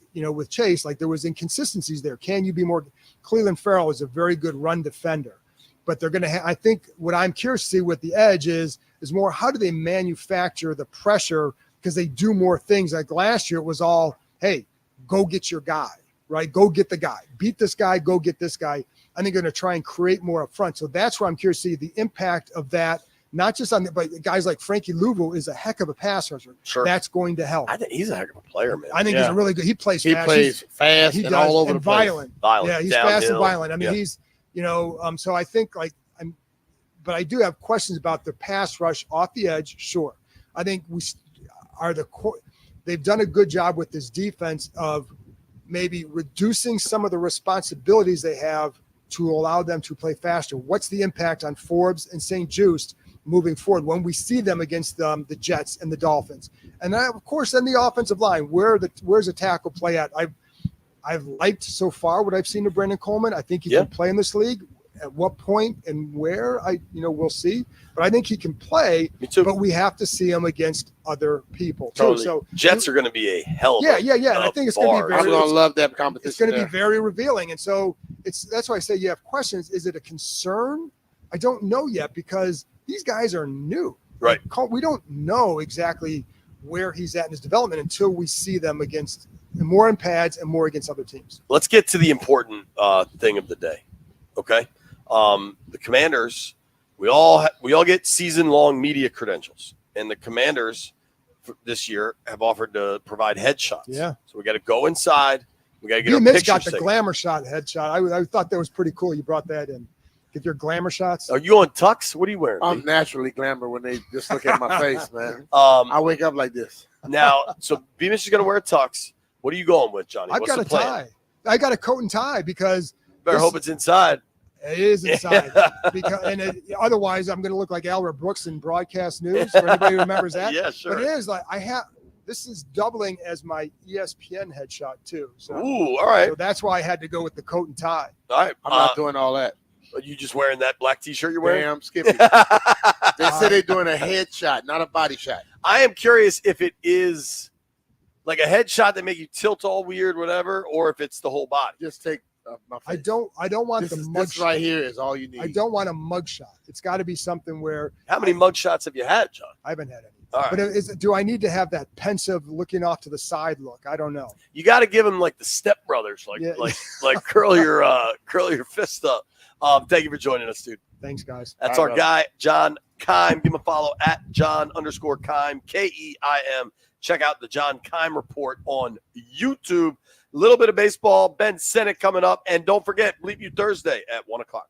Chase, there was inconsistencies there. Can you be more? Cleveland Farrell is a very good run defender, but they're going to I think what I'm curious to see with the edge is more, how do they manufacture the pressure? Because they do more things. Like last year, it was all, hey, go get your guy, right? Go get the guy, beat this guy, go get this guy. I think they're going to try and create more up front. So that's where I'm curious to see the impact of that. Not just but guys like Frankie Louisville is a heck of a pass rusher. Sure. That's going to help. I think he's a heck of a player, man. I think he's a really good. He plays fast. He plays fast and all over the place. Violent. Yeah, he's downhill. fast and violent. I mean, he's, so I think but I do have questions about the pass rush off the edge. Sure. I think they've done a good job with this defense of maybe reducing some of the responsibilities they have to allow them to play faster. What's the impact on Forbes and St. Juste moving forward when we see them against the Jets and the Dolphins? And then, of course, then the offensive line, where's the tackle play at? I've liked so far what I've seen of Brandon Coleman. I think he can play in this league. At what point and where, we'll see. But I think he can play. Me too. But we have to see him against other people too. Totally. So Jets are going to be a hell of a And I think it's going to be I'm going to love that competition. It's going to be very revealing. And so that's why I say you have questions. Is it a concern? I don't know yet, because these guys are new. Right. We don't know exactly where he's at in his development until we see them against more in pads and more against other teams. Let's get to the important thing of the day. Okay. The Commanders, we all get season-long media credentials, and the Commanders this year have offered to provide headshots. Yeah. So we got to go inside. We got to get our B-Mitch pictures got the taken. glamour shot headshot. I thought that was pretty cool. You brought that in. Get your glamour shots. Are you on tux? What are you wearing? I'm naturally glamour when they just look at my face, man. I I wake up like this. Now, so B-Mitch is going to wear a tux. What are you going with, Johnny? I've What's got the a plan? tie. I got a coat and tie because Better hope it's inside. it is inside. Otherwise, I'm going to look like Albert Brooks in broadcast news. For anybody who remembers that. Yeah, sure. But it is this is doubling as my ESPN headshot too. So, Ooh, all right. so that's why I had to go with the coat and tie. All right. I'm not doing all that. Are you just wearing that black T-shirt you're wearing? Damn, Skippy. They say they're doing a headshot, not a body shot. I am curious if it is like a headshot that make you tilt all weird, whatever, or if it's the whole body. Just take my face. I don't want This mug right here is all you need. I don't want a mug shot. It's got to be something where How many mug shots have you had, John? I haven't had any. All right. But do I need to have that pensive looking off to the side look? I don't know. You got to give them like the Step Brothers, like curl your fist up. Thank you for joining us, dude. Thanks, guys. That's our guy, John Keim. Give him a follow at John_Keim, Keim. Check out the John Keim Report on YouTube. A little bit of baseball. Ben Sennett coming up. And don't forget, Bleep You Thursday at 1 o'clock.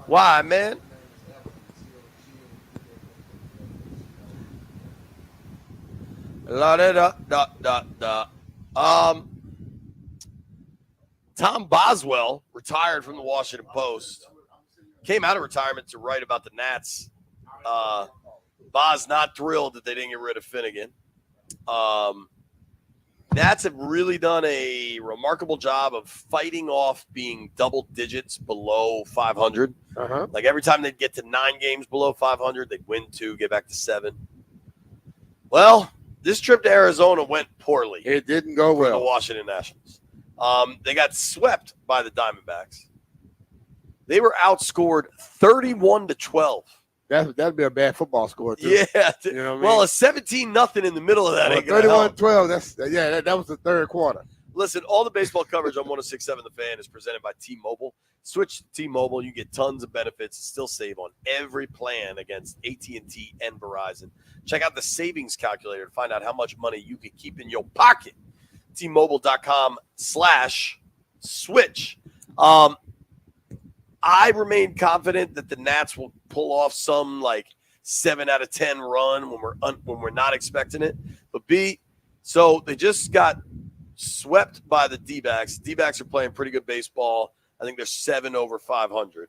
Why, man? La da da da da da. Tom Boswell retired from the Washington Post. Came out of retirement to write about the Nats. Boz not thrilled that they didn't get rid of Finnegan. Nats have really done a remarkable job of fighting off being double digits below 500. Like every time they'd get to 9 games below 500, they'd win 2, get back to 7. Well, this trip to Arizona went poorly. It didn't go for well. the Washington Nationals. They got swept by the Diamondbacks. They were outscored 31-12. That'd be a bad football score, too. Yeah. You know what I mean? Well, a 17-0 in the middle of that ain't gonna help. 31-12. That was the third quarter. Listen, all the baseball coverage on 106.7 The Fan is presented by T-Mobile. Switch to T-Mobile. You get tons of benefits and still save on every plan against AT&T and Verizon. Check out the savings calculator to find out how much money you can keep in your pocket. T-Mobile.com/switch. I remain confident that the Nats will pull off some like 7 out of 10 run when we're not expecting it. But so they just got swept by the D-backs. D-backs are playing pretty good baseball. I think they're 7 over 500.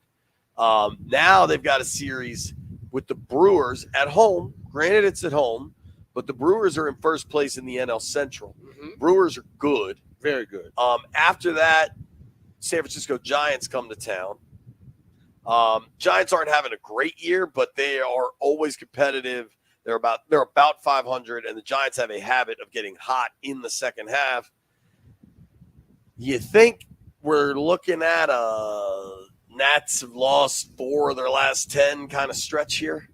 Now they've got a series with the Brewers at home. Granted, it's at home, but the Brewers are in first place in the NL Central. Brewers are good. Very good. After that, San Francisco Giants come to town. Giants aren't having a great year, but they are always competitive. They're about 500, and the Giants have a habit of getting hot in the second half. You think we're looking at a Nats have lost 4 of their last 10 kind of stretch here?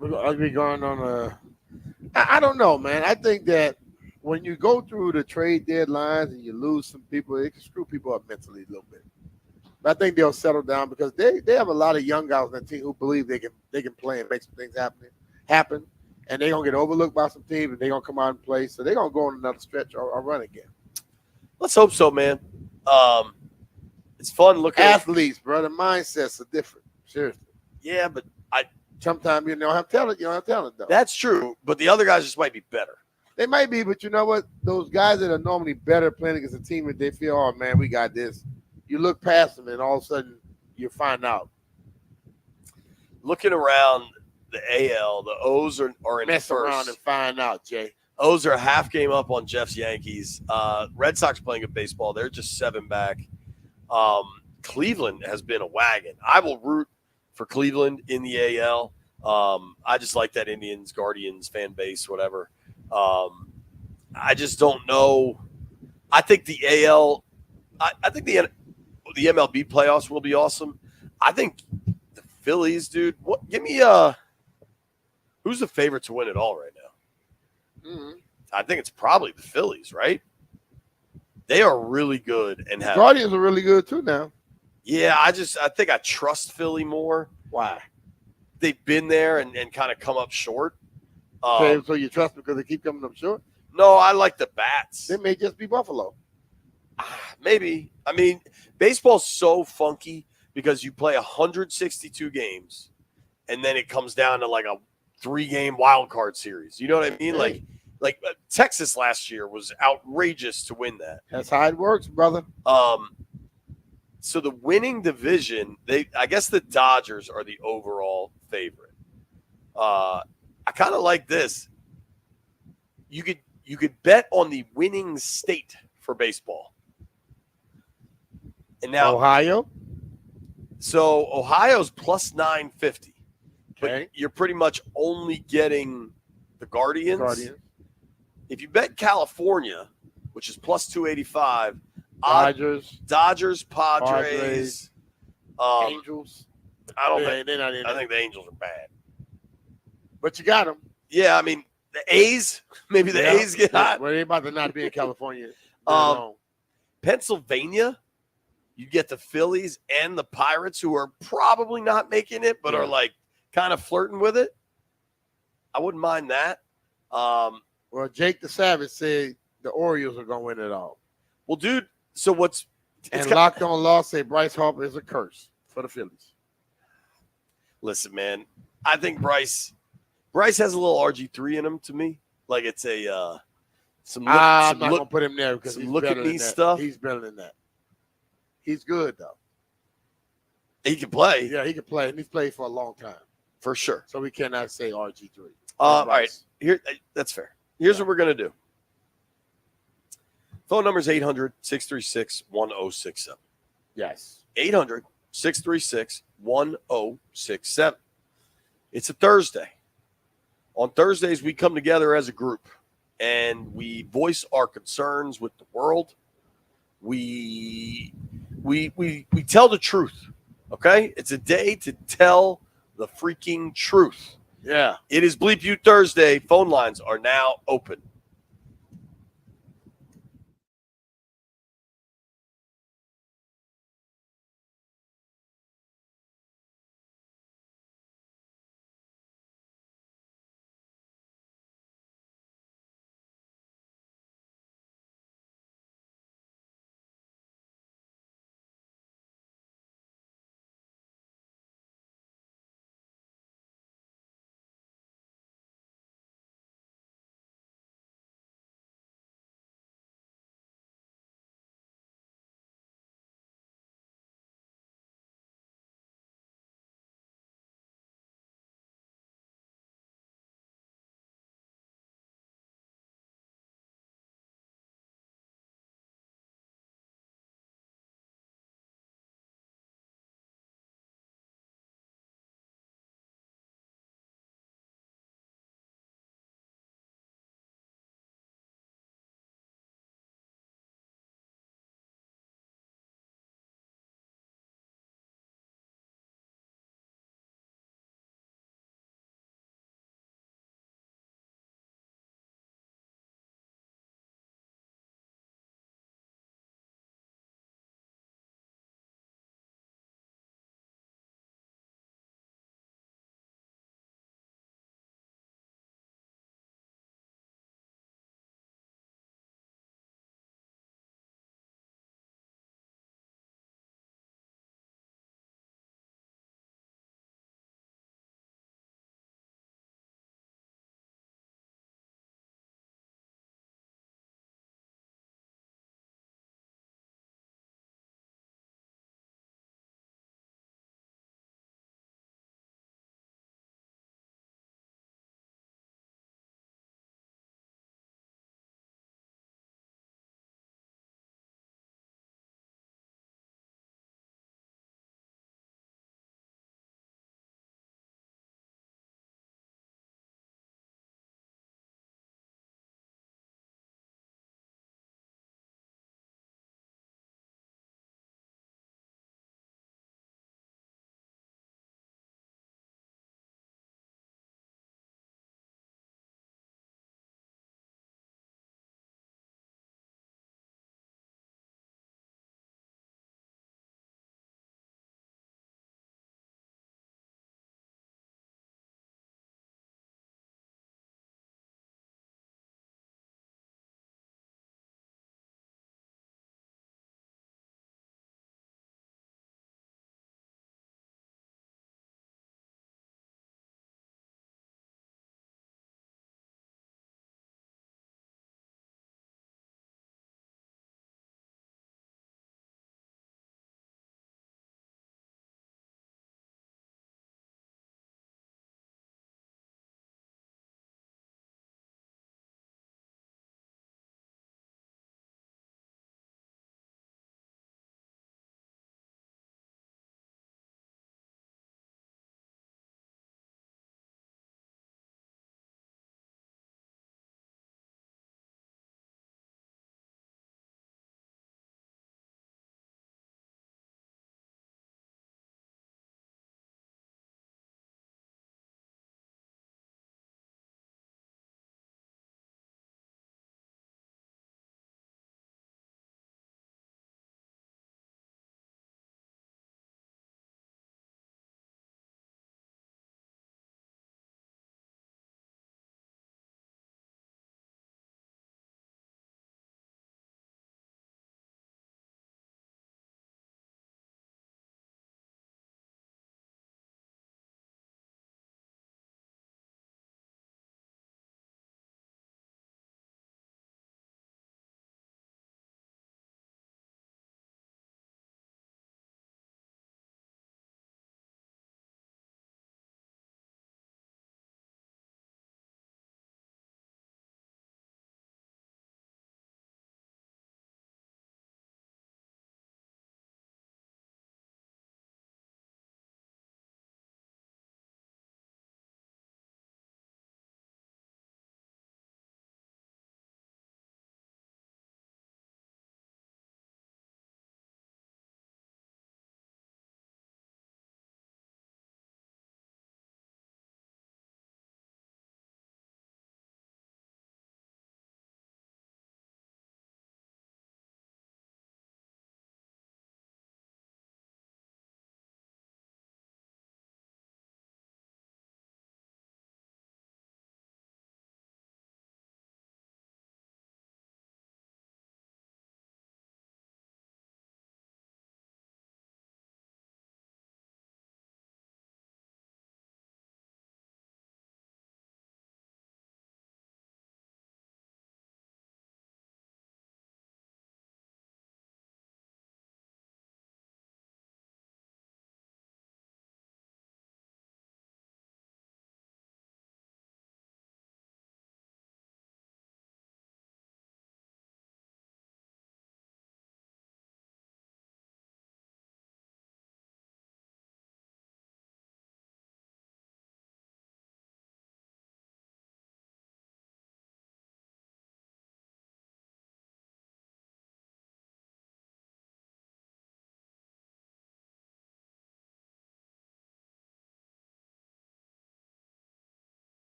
Are we going on I don't know, man. I think that when you go through the trade deadlines and you lose some people, it can screw people up mentally a little bit. But I think they'll settle down because they have a lot of young guys on that team who believe they can play and make some things happen. And they're going to get overlooked by some teams, and they're going to come out and play. So they're going to go on another stretch or run again. Let's hope so, man. It's fun looking at athletes, bro. The mindsets are different. Seriously. Yeah, but sometimes you don't have talent. You don't have talent, though. That's true, but the other guys just might be better. They might be, but you know what? Those guys that are normally better playing against a team that they feel, oh, man, we got this. You look past them, and all of a sudden you find out. Looking around the AL, the O's are in Mess first. around and find out, Jay. O's are a half game up on Jeff's Yankees. Red Sox playing good baseball. They're just 7 back. Cleveland has been a wagon. I will root for Cleveland in the AL. I just like that Indians, Guardians fan base, whatever. I just don't know. I think the AL – I think the MLB playoffs will be awesome. I think the Phillies, dude. Give me who's the favorite to win it all right now? Mm-hmm. I think it's probably the Phillies, right? They are really good and have Guardians are really good too now. Yeah, I think I trust Philly more. Why? They've been there and kind of come up short. Okay, so you trust because they keep coming up short? No, I like the bats. They may just be Buffalo. Maybe. I mean, baseball's so funky because you play 162 games and then it comes down to like a 3-game wild card series. You know what I mean? Hey. Like Texas last year was outrageous to win that. That's how it works, brother. So the winning division, I guess the Dodgers are the overall favorite. I kind of like this. You could bet on the winning state for baseball. And now Ohio. So Ohio's plus 950. Okay. But you're pretty much only getting the Guardians. If you bet California, which is plus 285, Dodgers, Padres, Angels. I think the Angels are bad. But you got them. Yeah, I mean the A's. Maybe the A's get hot. Well, they're about to not be in California. Pennsylvania, you get the Phillies and the Pirates, who are probably not making it, but are like kind of flirting with it. I wouldn't mind that. Well, Jake the Savage said the Orioles are going to win it all. Well, dude, so what's And Locked On Law say Bryce Harper is a curse for the Phillies. Listen, man, I think Bryce has a little RG3 in him to me. Like it's a I'm not gonna put him there because some he's look better at than me that. stuff. He's better than that. He's good though. He can play. Yeah, he can play, and he's played for a long time For sure. so we cannot say RG3. All right. Here, that's fair. Here's what we're going to do. Phone number is 800-636-1067. Yes. 800-636-1067. It's a Thursday. On Thursdays, we come together as a group, and we voice our concerns with the world. We tell the truth, okay? It's a day to tell the freaking truth. Yeah. It is Bleep You Thursday. Phone lines are now open.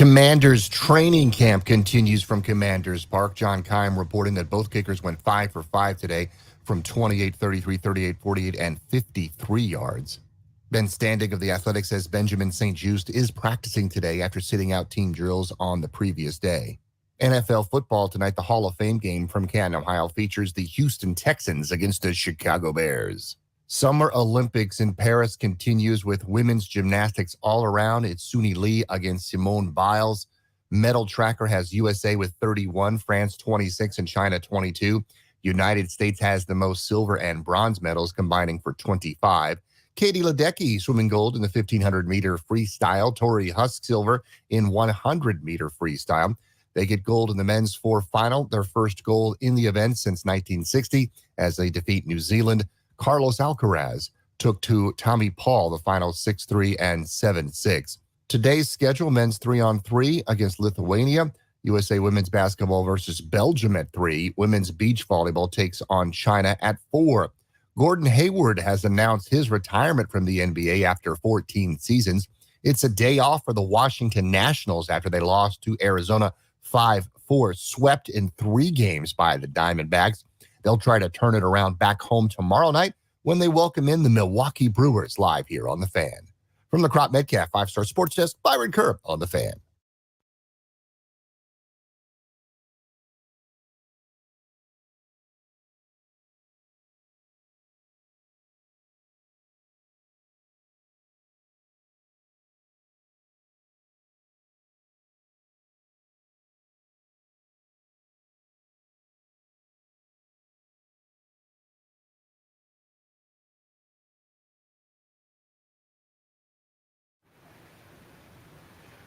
Commanders training camp continues from Commanders Park. John Keim reporting that both kickers went 5 for 5 today from 28, 33, 38, 48, and 53 yards. Ben Standig of The Athletic says Benjamin St. Juste is practicing today after sitting out team drills on the previous day. NFL football tonight, the Hall of Fame game from Canton, Ohio, features the Houston Texans against the Chicago Bears. Summer Olympics in Paris continues with women's gymnastics all around. It's Suni Lee against Simone Biles. Medal tracker has USA with 31, France 26, and China 22. United States has the most silver and bronze medals, combining for 25. Katie Ledecky swimming gold in the 1,500-meter freestyle. Tori Husk silver in 100-meter freestyle. They get gold in the men's 4 final, their first gold in the event since 1960 as they defeat New Zealand. Carlos Alcaraz took to Tommy Paul the final 6-3 and 7-6. Today's schedule, men's 3-on-3 against Lithuania. USA women's basketball versus Belgium at 3. Women's beach volleyball takes on China at 4. Gordon Hayward has announced his retirement from the NBA after 14 seasons. It's a day off for the Washington Nationals after they lost to Arizona 5-4, swept in 3 games by the Diamondbacks. They'll try to turn it around back home tomorrow night when they welcome in the Milwaukee Brewers live here on The Fan. From the Crop Metcalf 5-Star Sports Desk, Byron Kerr on The Fan.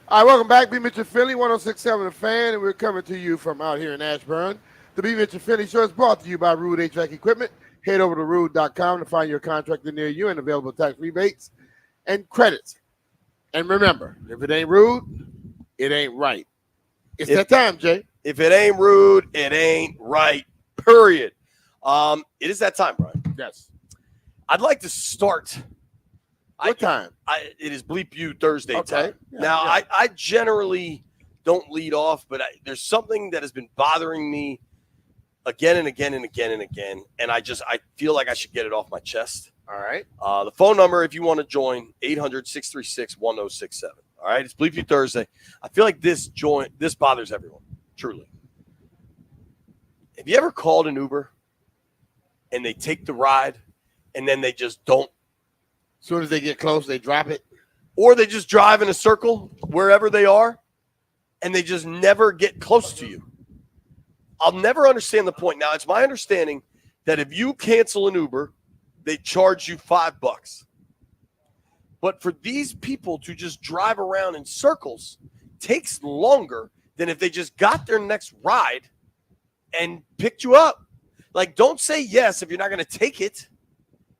All right, welcome back. B-Mitch and Philly, 106.7 The Fan, and we're coming to you from out here in Ashburn. The B-Mitch and Philly show is brought to you by Rude HVAC Equipment. Head over to rude.com to find your contractor near you and available tax rebates and credits. And remember, if it ain't rude, it ain't right. It's that time, Jay. If it ain't rude, it ain't right, period. It is that time, Brian. Yes. I'd like to start. What time? It is Bleep You Thursday time. Yeah, now, yeah. I generally don't lead off, but there's something that has been bothering me again and again and again and again, and I feel like I should get it off my chest. All right. The phone number, if you want to join, 800-636-1067. All right, it's Bleep You Thursday. I feel like this bothers everyone, truly. Have you ever called an Uber and they take the ride and then they just don't? As soon as they get close, they drop it. Or they just drive in a circle wherever they are, and they just never get close to you. I'll never understand the point. Now, it's my understanding that if you cancel an Uber, they charge you $5. But for these people to just drive around in circles takes longer than if they just got their next ride and picked you up. Like, don't say yes if you're not going to take it.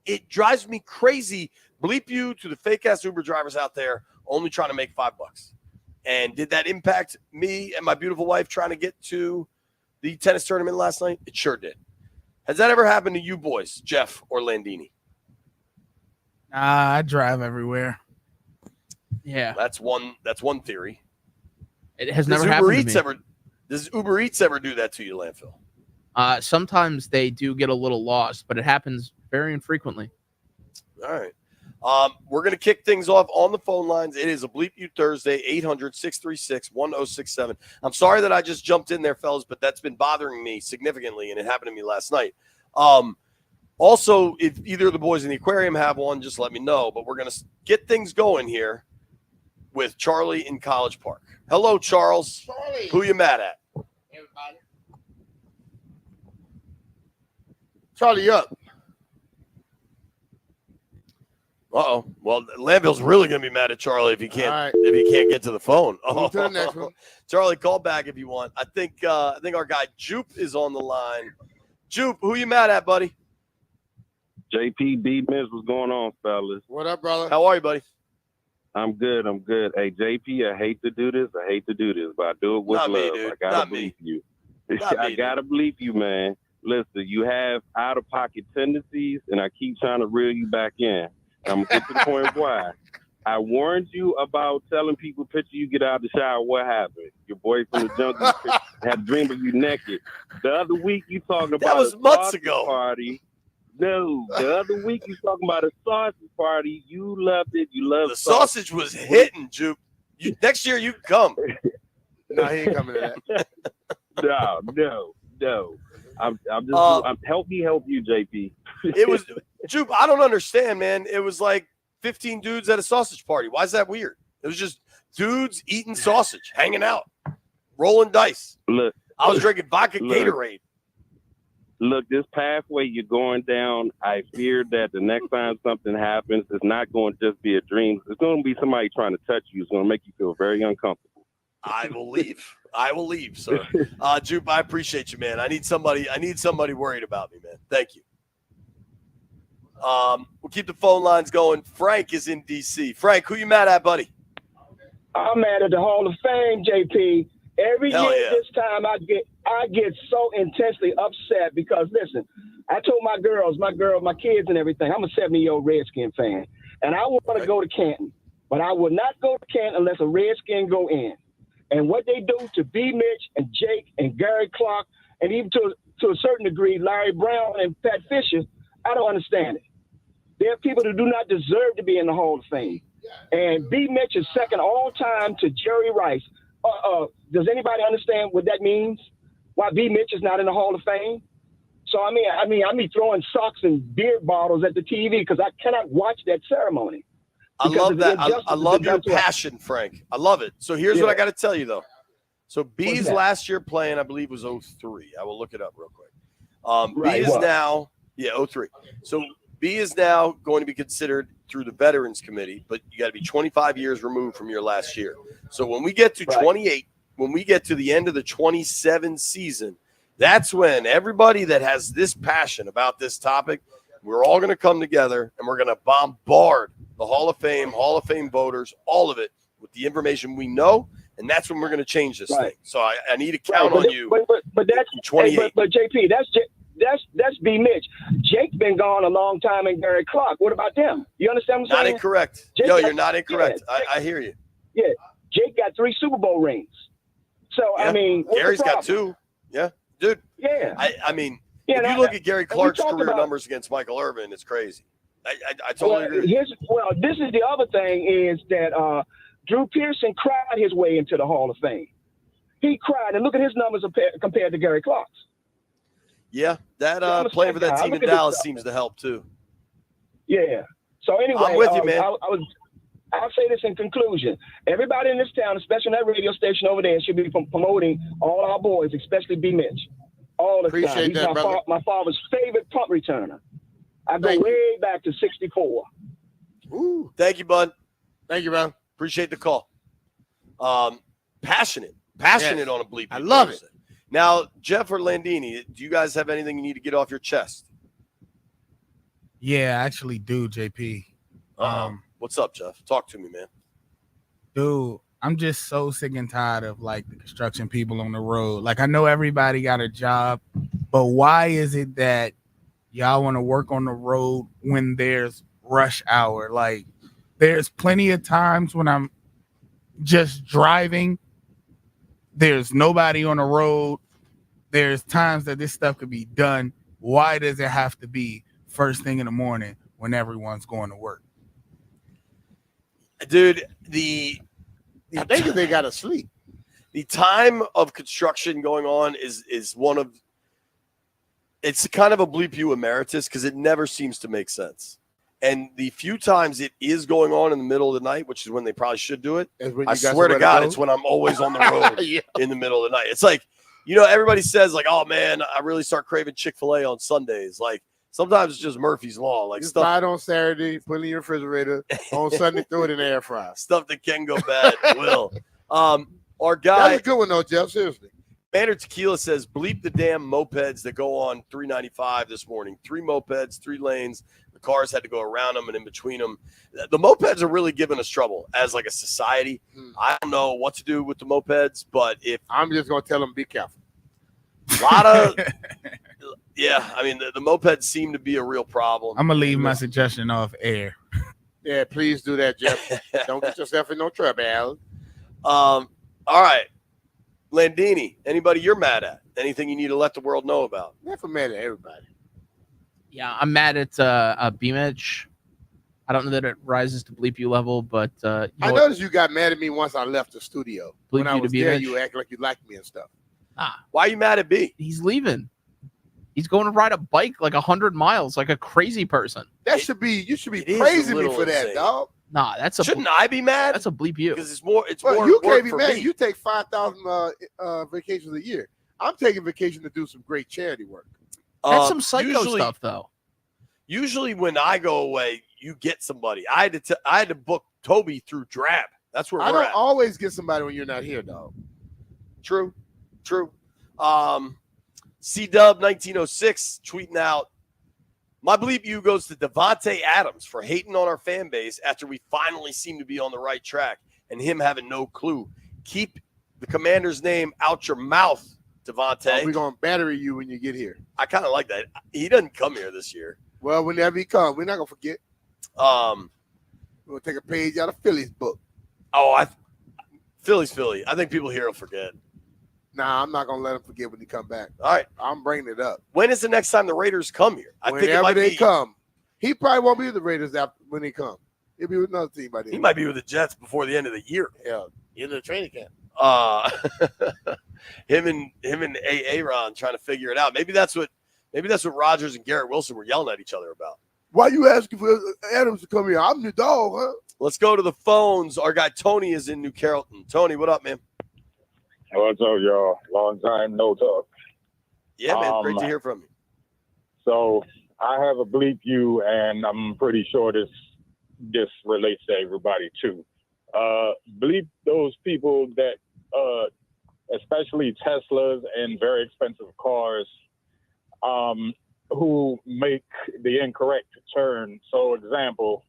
It drives me crazy. Bleep you to the fake-ass Uber drivers out there only trying to make $5. And did that impact me and my beautiful wife trying to get to the tennis tournament last night? It sure did. Has that ever happened to you boys, Jeff or Landini? I drive everywhere. Yeah. That's one theory. It has never happened to me. Does Uber Eats ever do that to you, Landfill? Sometimes they do get a little lost, but it happens very infrequently. All right. We're going to kick things off on the phone lines. It is a Bleep You Thursday, 800-636-1067. I'm sorry that I just jumped in there, fellas, but that's been bothering me significantly, and it happened to me last night. Also, if either of the boys in the aquarium have one, just let me know. But we're going to get things going here with Charlie in College Park. Hello, Charles. Charlie. Who you mad at? Everybody. Charlie up. Uh-oh. Well, Landville's really going to be mad at Charlie if he can't All right. get to the phone. Move to the next one. Charlie, call back if you want. I think our guy Jupe is on the line. Jupe, who you mad at, buddy? JP B-Mitch, what's going on, fellas? What up, brother? How are you, buddy? I'm good. Hey, JP, I hate to do this, but I do it with Not love. me, dude. I gotta Not bleep me. you. Not I me, gotta bleep you, man. Listen, you have out-of-pocket tendencies, and I keep trying to reel you back in. I'm going to get to the point why. I warned you about telling people picture you get out of the shower. What happened? Your boy from the jungle had a dream of you naked. The other week you talking about that was a months sausage ago. Party. No, the other week you talking about a sausage party. You loved it. You loved the sausage was hitting, Jupe. Next year you can come. No, he ain't coming to that. No. I'm just help you, JP. It was Jupe. I don't understand, man. It was like 15 dudes at a sausage party. Why is that weird? It was just dudes eating sausage, hanging out, rolling dice. Look, I was drinking vodka Gatorade. Look, this pathway you're going down, I fear that the next time something happens, it's not going to just be a dream. It's going to be somebody trying to touch you. It's going to make you feel very uncomfortable. I will leave, sir. Jupe, I appreciate you, man. I need somebody worried about me, man. Thank you. We'll keep the phone lines going. Frank is in DC. Frank, who you mad at, buddy? I'm mad at the Hall of Fame, JP. Every Hell year yeah. this time I get so intensely upset because listen, I told my kids and everything, I'm a 70-year-old Redskin fan. And I want to go to Canton. But I will not go to Canton unless a Redskin go in. And what they do to B-Mitch and Jake and Gary Clark and even to a certain degree Larry Brown and Pat Fisher, I don't understand it. There are people that do not deserve to be in the Hall of Fame. And B-Mitch is second all time to Jerry Rice. Does anybody understand what that means? Why B-Mitch is not in the Hall of Fame? So I mean throwing socks and beer bottles at the TV because I cannot watch that ceremony. I love that. I love your passion, Frank. I love it. So here's what I got to tell you, though. So B's last year playing, I believe, was 03. I will look it up real quick. B is now, 03. So B is now going to be considered through the Veterans Committee, but you got to be 25 years removed from your last year. So when we get to 28, when we get to the end of the 27 season, that's when everybody that has this passion about this topic, we're all going to come together and we're going to bombard the Hall of Fame voters, all of it with the information we know, and that's when we're going to change this thing. So I need to count on you. But that's 28. But JP, that's B-Mitch. Jake's been gone a long time, and Gary Clark. What about them? You understand what I'm saying? Not incorrect. You're not incorrect. Yeah, I hear you. Yeah, Jake got 3 Super Bowl rings. So I mean, Gary's got 2. Yeah, dude. Yeah. I mean, if you look at Gary Clark's career numbers against Michael Irvin, it's crazy. I totally agree. This is the other thing is that Drew Pearson cried his way into the Hall of Fame. He cried, and look at his numbers compared to Gary Clark's. Yeah, that playing for that team in Dallas seems to help too. Yeah. So anyway, I'm with you, man. I'll say this in conclusion. Everybody in this town, especially that radio station over there, should be promoting all our boys, especially B-Mitch. All the time. He's my father's favorite punt returner. I go way back to 64. Ooh. Thank you, bud. Thank you, bro. Appreciate the call. Passionate on a Bleep. I love it. Now, Jeff or Landini, do you guys have anything you need to get off your chest? Yeah, I actually do, JP. What's up, Jeff? Talk to me, man. Dude, I'm just so sick and tired of like the construction people on the road. Like, I know everybody got a job, but why is it that y'all want to work on the road when there's rush hour? Like, there's plenty of times when I'm just driving. There's nobody on the road. There's times that this stuff could be done. Why does it have to be first thing in the morning when everyone's going to work? Dude, I think they got to sleep. The time of construction going on is one of – it's kind of a Bleep you emeritus because it never seems to make sense. And the few times it is going on in the middle of the night, which is when they probably should do it, I swear to God, it's when I'm always on the road in the middle of the night. It's like, everybody says like, oh, man, I really start craving Chick-fil-A on Sundays. Like, sometimes it's just Murphy's Law. Like, just buy it on Saturday, put it in your refrigerator. On Sunday, throw it in the air fryer. Stuff that can go bad will. Our guy. That's a good one, though, Jeff. Seriously. Banner Tequila says, bleep the damn mopeds that go on 395 this morning. 3 mopeds, 3 lanes. The cars had to go around them and in between them. The mopeds are really giving us trouble as like a society. I don't know what to do with the mopeds, but if I'm just going to tell them, be careful. A lot of, yeah, I mean, the mopeds seem to be a real problem. I'm going to leave my suggestion off air. Yeah, please do that, Jeff. Don't get yourself in no trouble. All right. Landini, anybody you're mad at? Anything you need to let the world know about? Never mad at everybody. Yeah, I'm mad at B-Mitch. I don't know that it rises to Bleep you level, but I noticed you got mad at me once I left the studio. Bleep when I you to was there, B-Mitch? you acted like you liked me and stuff. Why are you mad at B? He's leaving. He's going to ride a bike like 100 miles, like a crazy person. You should be is praising a me little for that, insane. dog. Nah, that's a Shouldn't I be mad? That's a Bleep you. Because it's more You work can't be for mad. me. You take 5,000 vacations a year. I'm taking vacation to do some great charity work. That's some psycho stuff, though. Usually when I go away, you get somebody. I had to book Toby through Drab. That's where I we're don't at. always get somebody when you're not here, dog. True. C-Dub 1906 tweeting out, my Bleep you goes to Devontae Adams for hating on our fan base after we finally seem to be on the right track and him having no clue. Keep the commander's name out your mouth, Devontae. We're going to battery you when you get here. I kind of like that. He doesn't come here this year. Well, whenever he comes, we're not going to forget. We're going to take a page out of Philly's book. Philly's Philly. I think people here will forget. Nah, I'm not going to let him forget when he come back. All right. I'm bringing it up. When is the next time the Raiders come here? I think it might they be. come. He probably won't be with the Raiders when they come. He'll be with another team by then. He might be with the Jets before the end of the year. Yeah, in the training camp. Him and Aaron trying to figure it out. Maybe that's what Rodgers and Garrett Wilson were yelling at each other about. Why you asking for Adams to come here? I'm the dog, huh? Let's go to the phones. Our guy Tony is in New Carrollton. Tony, what up, man? What's up, y'all? Long time no talk. Yeah, man. Great to hear from you. So I have a Bleep you, and I'm pretty sure this relates to everybody too. Bleep those people that, especially Teslas and very expensive cars, who make the incorrect turn. So, example,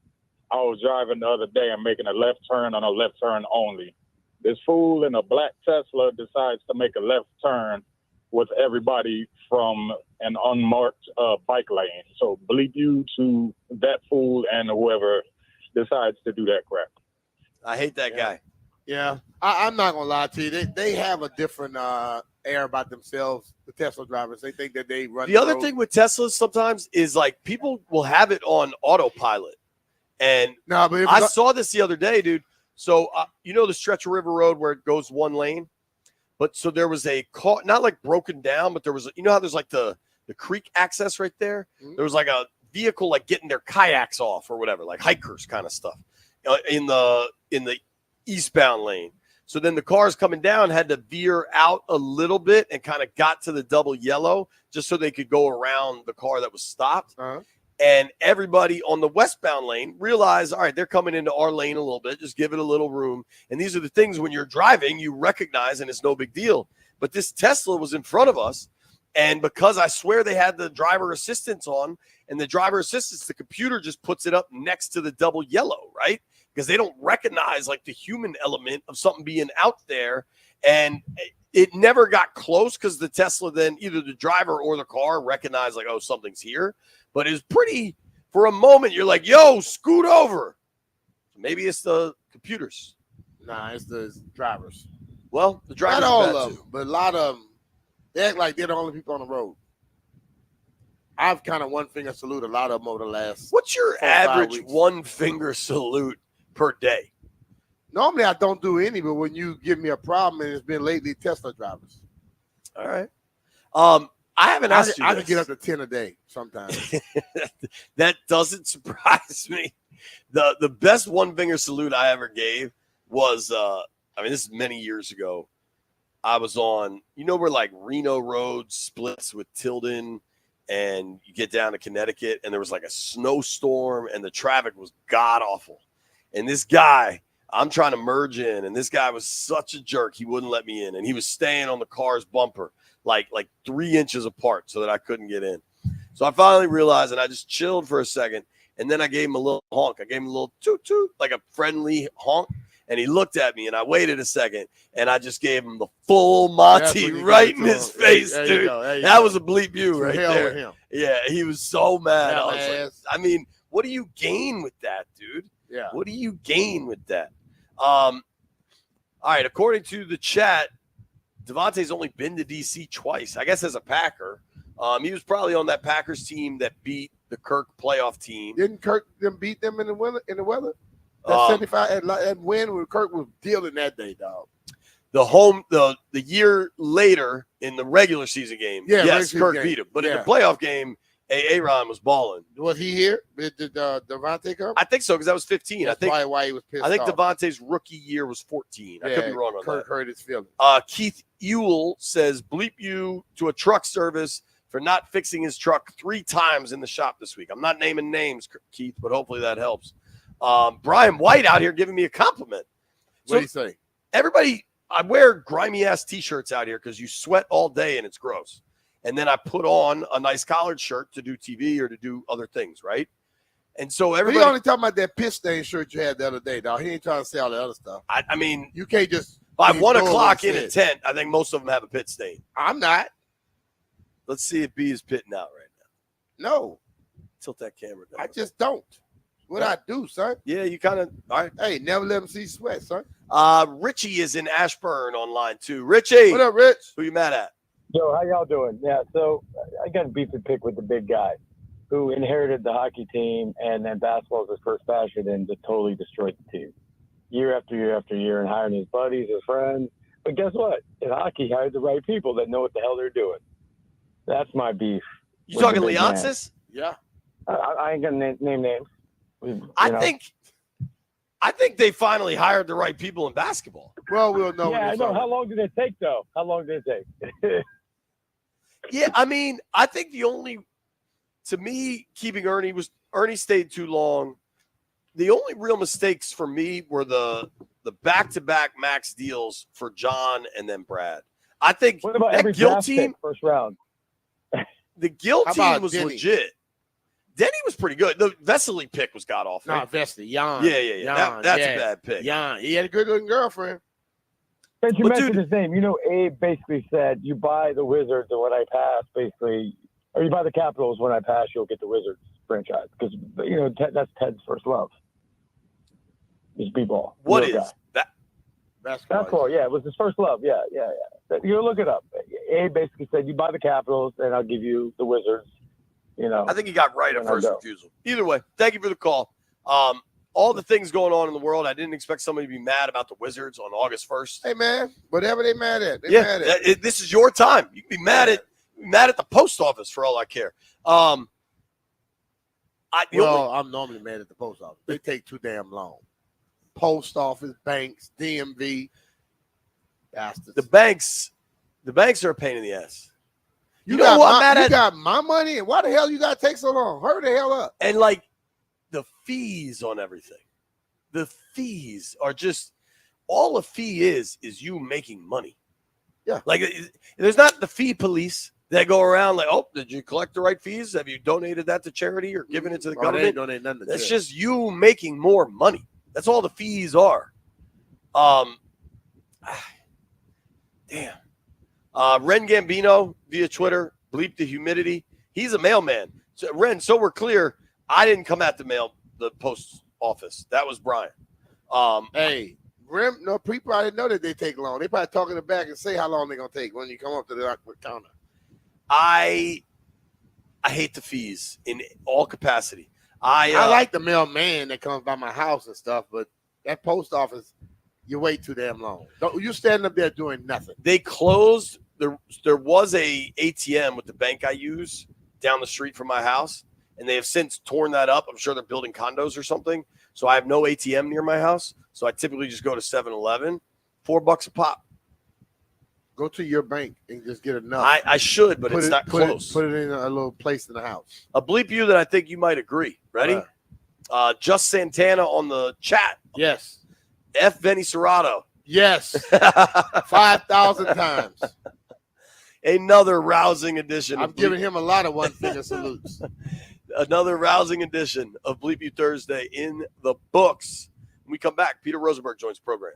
I was driving the other day and making a left turn on a left turn only. This fool in a black Tesla decides to make a left turn with everybody from an unmarked bike lane. So bleep you to that fool and whoever decides to do that crap. I hate that guy. Yeah, I'm not going to lie to you. They have a different air about themselves, the Tesla drivers. They think that they run the other thing with Teslas sometimes is like people will have it on autopilot. And I saw this the other day, dude. So, you know the stretch of River Road where it goes one lane? But so there was a car, not like broken down, but there was, you know how there's like the creek access right there? Mm-hmm. There was like a vehicle like getting their kayaks off or whatever, like hikers kind of stuff in the eastbound lane. So then the cars coming down had to veer out a little bit and kind of got to the double yellow just so they could go around the car that was stopped. Uh-huh. And everybody on the westbound lane realized, all right, they're coming into our lane a little bit. Just give it a little room. And these are the things when you're driving, you recognize, and it's no big deal. But this Tesla was in front of us. And because I swear they had the driver assistance on, and the driver assistance, the computer just puts it up next to the double yellow, right? Because they don't recognize like the human element of something being out there. And it never got close because the Tesla then either the driver or the car recognized like, oh, something's here. But it's pretty, for a moment, you're like, yo, scoot over. Maybe it's the computers. Nah, it's the drivers. Well, the drivers not all are bad of too. them, but a lot of them, they act like they're the only people on the road. I've kind of one finger salute a lot of them over the last. What's your 4 or 5 average weeks. one finger salute per day? Normally, I don't do any, but when you give me a problem, and it's been lately Tesla drivers. All right. I haven't asked you I this. can get up to 10 a day sometimes. That doesn't surprise me. The best one finger salute I ever gave was, this is many years ago. I was on, you know where like Reno Road splits with Tilden and you get down to Connecticut and there was like a snowstorm and the traffic was god awful. And this guy, I'm trying to merge in, and this guy was such a jerk. He wouldn't let me in, and he was staying on the car's bumper like 3 inches apart so that I couldn't get in. So I finally realized, and I just chilled for a second, and then I gave him a little honk. I gave him a little toot-toot, like a friendly honk, and he looked at me, and I waited a second, and I just gave him the full Monty right in his face, dude. That was a bleep you right there. Yeah, he was so mad. I was like, what do you gain with that, dude? Yeah. What do you gain with that? All right. According to the chat, Devontae's only been to DC twice. I guess as a Packer. He was probably on that Packers team that beat the Kirk playoff team. Didn't Kirk beat them in the weather? That 75 at win when Kirk was dealing that day, dog. The year later in the regular season game, yes, Kirk beat him. But in the playoff game, Aaron was balling. Was he here? Did Devontae come? I think so, because that was 15. That's I think why he was pissed I think off. Devontae's rookie year was 14. I could be wrong on Kirk that. hurt his feelings. Keith Ewell says, bleep you to a truck service for not fixing his truck 3 times in the shop this week. I'm not naming names, Keith, but hopefully that helps. Brian White out here giving me a compliment. What do you say? Everybody, I wear grimy-ass T-shirts out here because you sweat all day and it's gross. And then I put on a nice collared shirt to do TV or to do other things, right? And so everybody. He only talking about that piss stain shirt you had the other day, dog. He ain't trying to say all the other stuff. I mean, you can't just. By 1 o'clock in a tent, I think most of them have a pit stain. I'm not. Let's see if B is pitting out right now. No. Tilt that camera down. I just don't. What I do, son? Yeah, you kind of. All right. Hey, never let him see sweat, son. Richie is in Ashburn online too. Richie, what up, Rich? Who you mad at? Yo, how y'all doing? Yeah, so I got a beef and pick with the big guy who inherited the hockey team, and then basketball was his first passion, and just totally destroyed the team year after year after year, and hiring his buddies, his friends. But guess what? In hockey, hired the right people that know what the hell they're doing. That's my beef. You talking Leonsis? Yeah. I ain't gonna name names. I think they finally hired the right people in basketball. Well, we'll know. Yeah, I know. How long did it take, though? How long did it take? Yeah, I mean, I think to me, keeping Ernie stayed too long. The only real mistakes for me were the back-to-back max deals for John and then Brad. I think what about that every Gill draft team, pick, first round? The Gill How team about was Denny? legit. Denny was pretty good. The Vesely pick was god awful. Nah, Vesely, Jan. Yeah. That's a bad pick. Jan. He had a good-looking girlfriend. Since you But mentioned dude- his name, Abe basically said, you buy the Wizards, and when I pass, basically, or you buy the Capitals, when I pass, you'll get the Wizards franchise. Because, that's Ted's first love. Is b-ball. What Real is guy. that? Basketball, yeah. It was his first love. Yeah. You look it up. Abe basically said, you buy the Capitals, and I'll give you the Wizards. I think he got right at And I'll first go. refusal. Either way, thank you for the call. All the things going on in the world, I didn't expect somebody to be mad about the Wizards on August 1st. Hey, man, whatever they mad at. They mad at. This is your time. You can be mad at the post office for all I care. I'm normally mad at the post office. They take too damn long. Post office, banks, DMV, bastards. The banks are a pain in the ass. You know got what I'm mad at? got my money, and why the hell you got to take so long? Hurry the hell up. And like the fees on everything. The fees are just all a fee is you making money. Yeah. Like there's not the fee police that go around like, oh, did you collect the right fees? Have you donated that to charity or given it to the Oh, they ain't government? donate nothing to That's charity. just you making more money. That's all the fees are. Damn. Ren Gambino via Twitter, bleep the humidity. He's a mailman. So, Ren, so we're clear, I didn't come at the post office. That was Brian. Hey, people probably know that they take long. They probably talk in the back and say how long they're gonna take when you come up to the counter. I hate the fees in all capacity. I like the mailman that comes by my house and stuff, but that post office, you wait too damn long. You standing up there doing nothing. They closed. There was a ATM with the bank I use down the street from my house, and they have since torn that up. I'm sure they're building condos or something. So I have no ATM near my house. So I typically just go to 7-Eleven, $4 a pop. Go to your bank and just get enough. I should, but it's not close. Put it in a little place in the house. A bleep you that I think you might agree. Ready? Just Santana on the chat. Yes. F. Vinny Serrato. Yes. 5,000 times. Another rousing edition. I'm giving him a lot of one-finger salutes. Another rousing edition of Bleep You Thursday in the books. When we come back, Peter Rosenberg joins the program.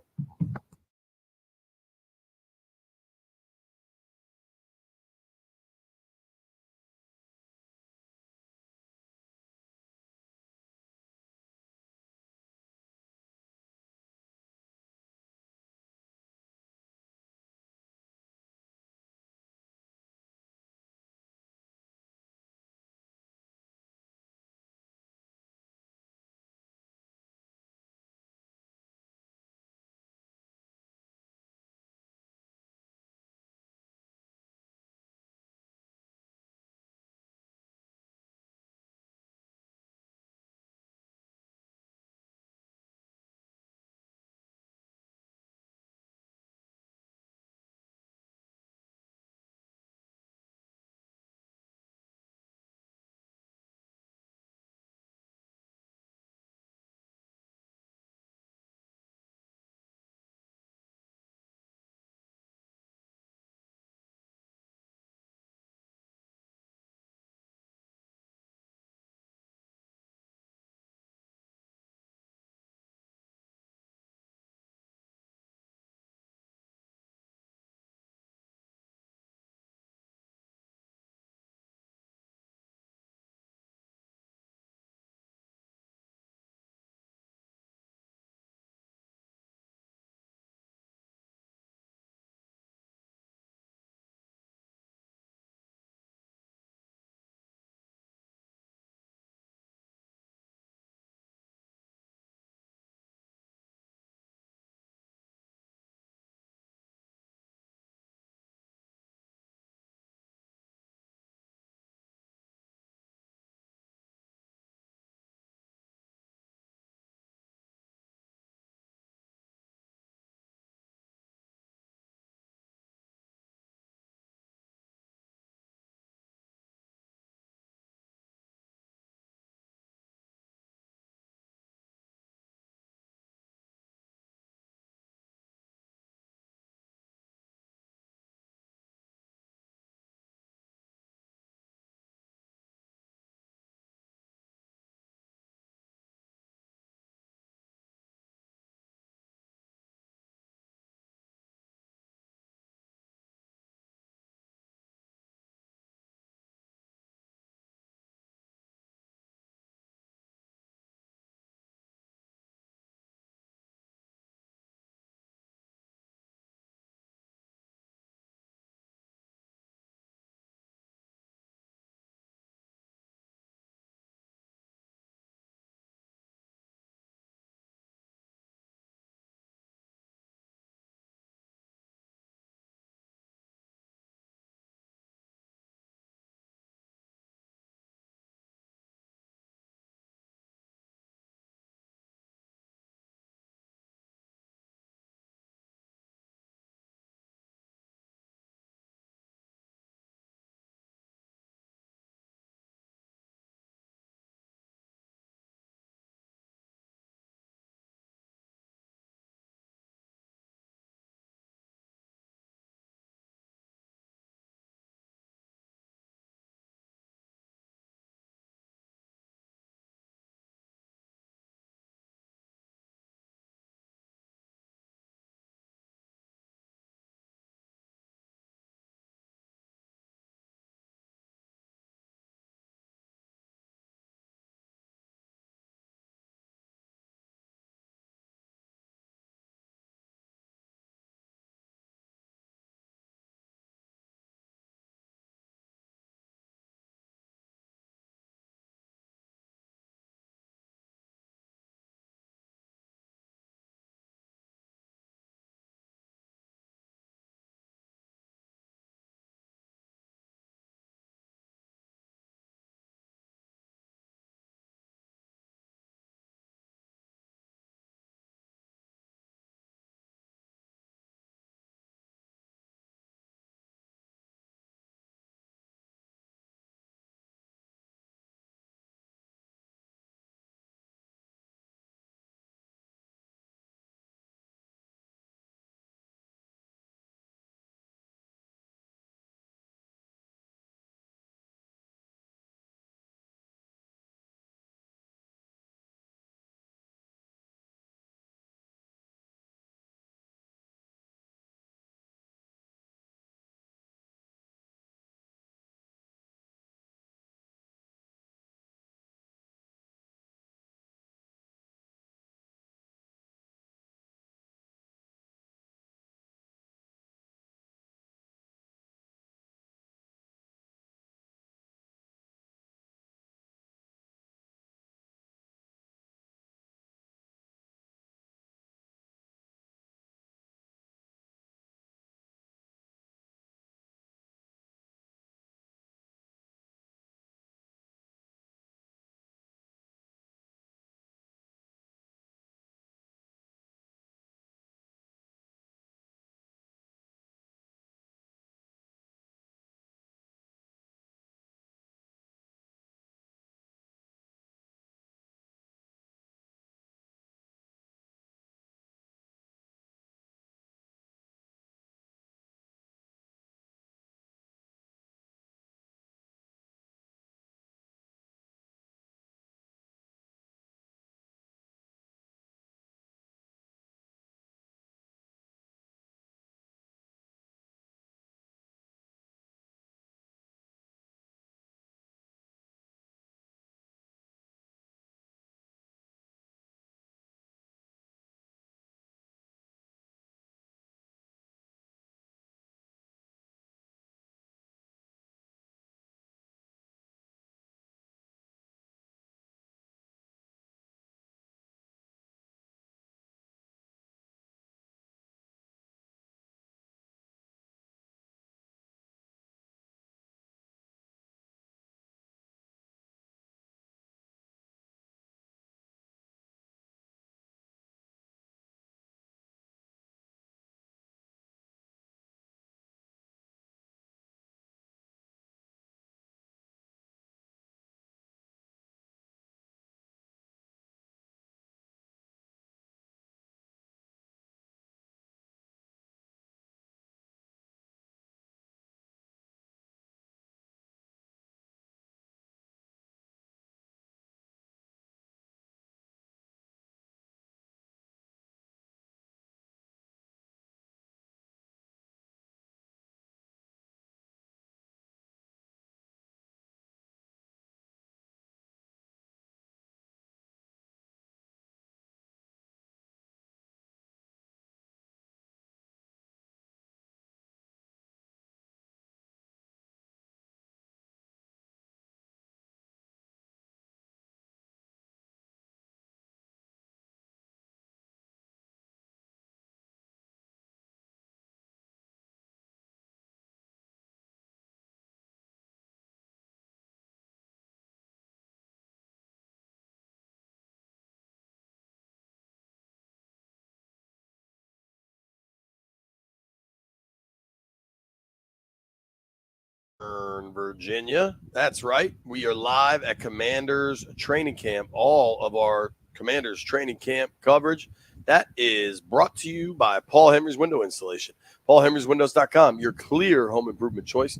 Virginia. That's right. We are live at Commanders training camp. All of our Commanders training camp coverage that is brought to you by Paul Henry's Window Installation. PaulHenry'sWindows.com, your clear home improvement choice.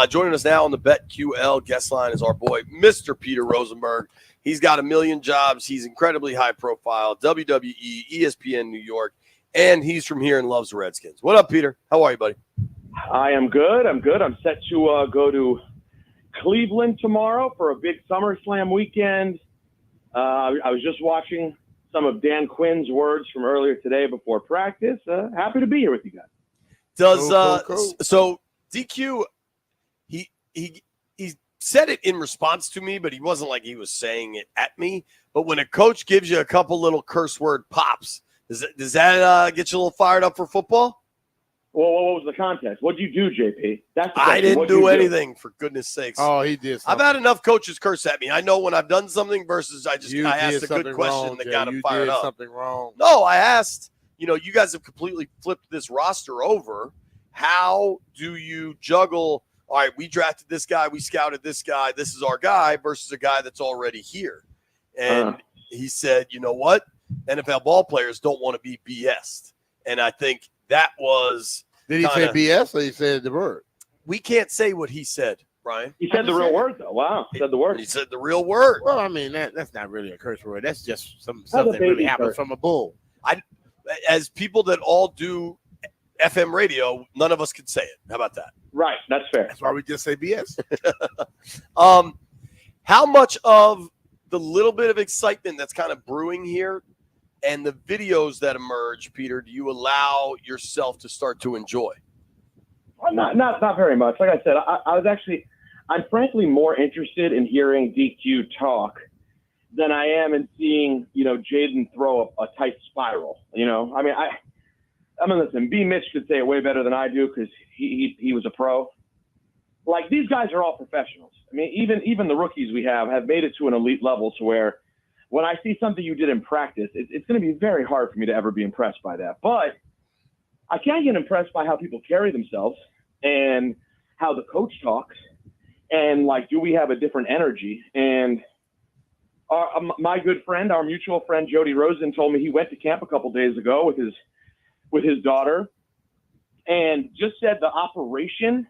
Joining us now on the BetQL guest line is our boy, Mr. Peter Rosenberg. He's got a million jobs. He's incredibly high profile, WWE, ESPN New York, and he's from here and loves the Redskins. What up, Peter? How are you, buddy? I am good. I'm set to go to Cleveland tomorrow for a big SummerSlam weekend. I was just watching some of Dan Quinn's words from earlier today before practice. Happy to be here with you guys. Cool. So DQ, he said it in response to me, but he wasn't like he was saying it at me. But when a coach gives you a couple little curse word pops, does that get you a little fired up for football? Well, what was the context? What did you do, JP? That's the I question. didn't What'd do you anything, for goodness sakes. Oh, he did something. I've had enough coaches curse at me. I know when I've done something versus I asked a good question wrong, that Jay. got him You fired did up. something wrong. No, I asked, you guys have completely flipped this roster over. How do you juggle, all right, we drafted this guy, we scouted this guy, this is our guy, versus a guy that's already here? And he said, you know what? NFL ball players don't want to be BS'd. And I think that was... Did he say BS or he said the word? We can't say what he said, Brian. He said the real word, though. Wow. He said the word. He said the real word. Well, I mean, that's not really a curse word. That's just something a that really baby happened curse. from a bull. As people that all do FM radio, none of us can say it. How about that? Right. That's fair. That's why we just say BS. How much of the little bit of excitement that's kind of brewing here and the videos that emerge, Peter, do you allow yourself to start to enjoy? Well, not very much. Like I said, I'm frankly more interested in hearing DQ talk than I am in seeing, Jaden throw a tight spiral. Listen, B-Mitch could say it way better than I do because he was a pro. Like, these guys are all professionals. I mean, even the rookies we have made it to an elite level to where when I see something you did in practice, it's going to be very hard for me to ever be impressed by that. But I can get impressed by how people carry themselves and how the coach talks and, do we have a different energy? And my good friend, our mutual friend, Jody Rosen, told me he went to camp a couple days ago with his daughter and just said the operation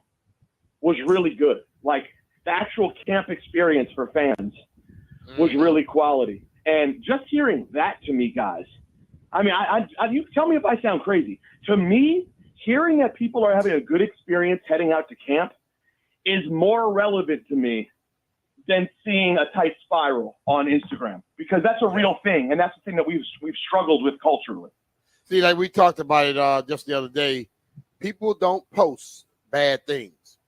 was really good. Like, the actual camp experience for fans was really quality. And just hearing that to me, guys, I mean, you tell me if I sound crazy. To me, hearing that people are having a good experience heading out to camp is more relevant to me than seeing a tight spiral on Instagram, because that's a real thing. And that's the thing that we've struggled with culturally. See, like we talked about it just the other day, people don't post bad things.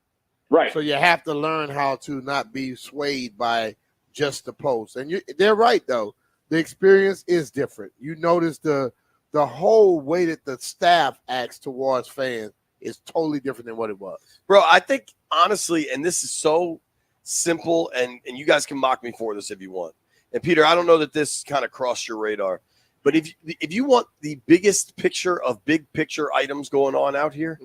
Right. So you have to learn how to not be swayed by just the post. And they're right, though. The experience is different. You notice the whole way that the staff acts towards fans is totally different than what it was. Bro, I think, honestly, and this is so simple, and you guys can mock me for this if you want. And, Peter, I don't know that this kind of crossed your radar, but if you want the biggest picture of big picture items going on out here,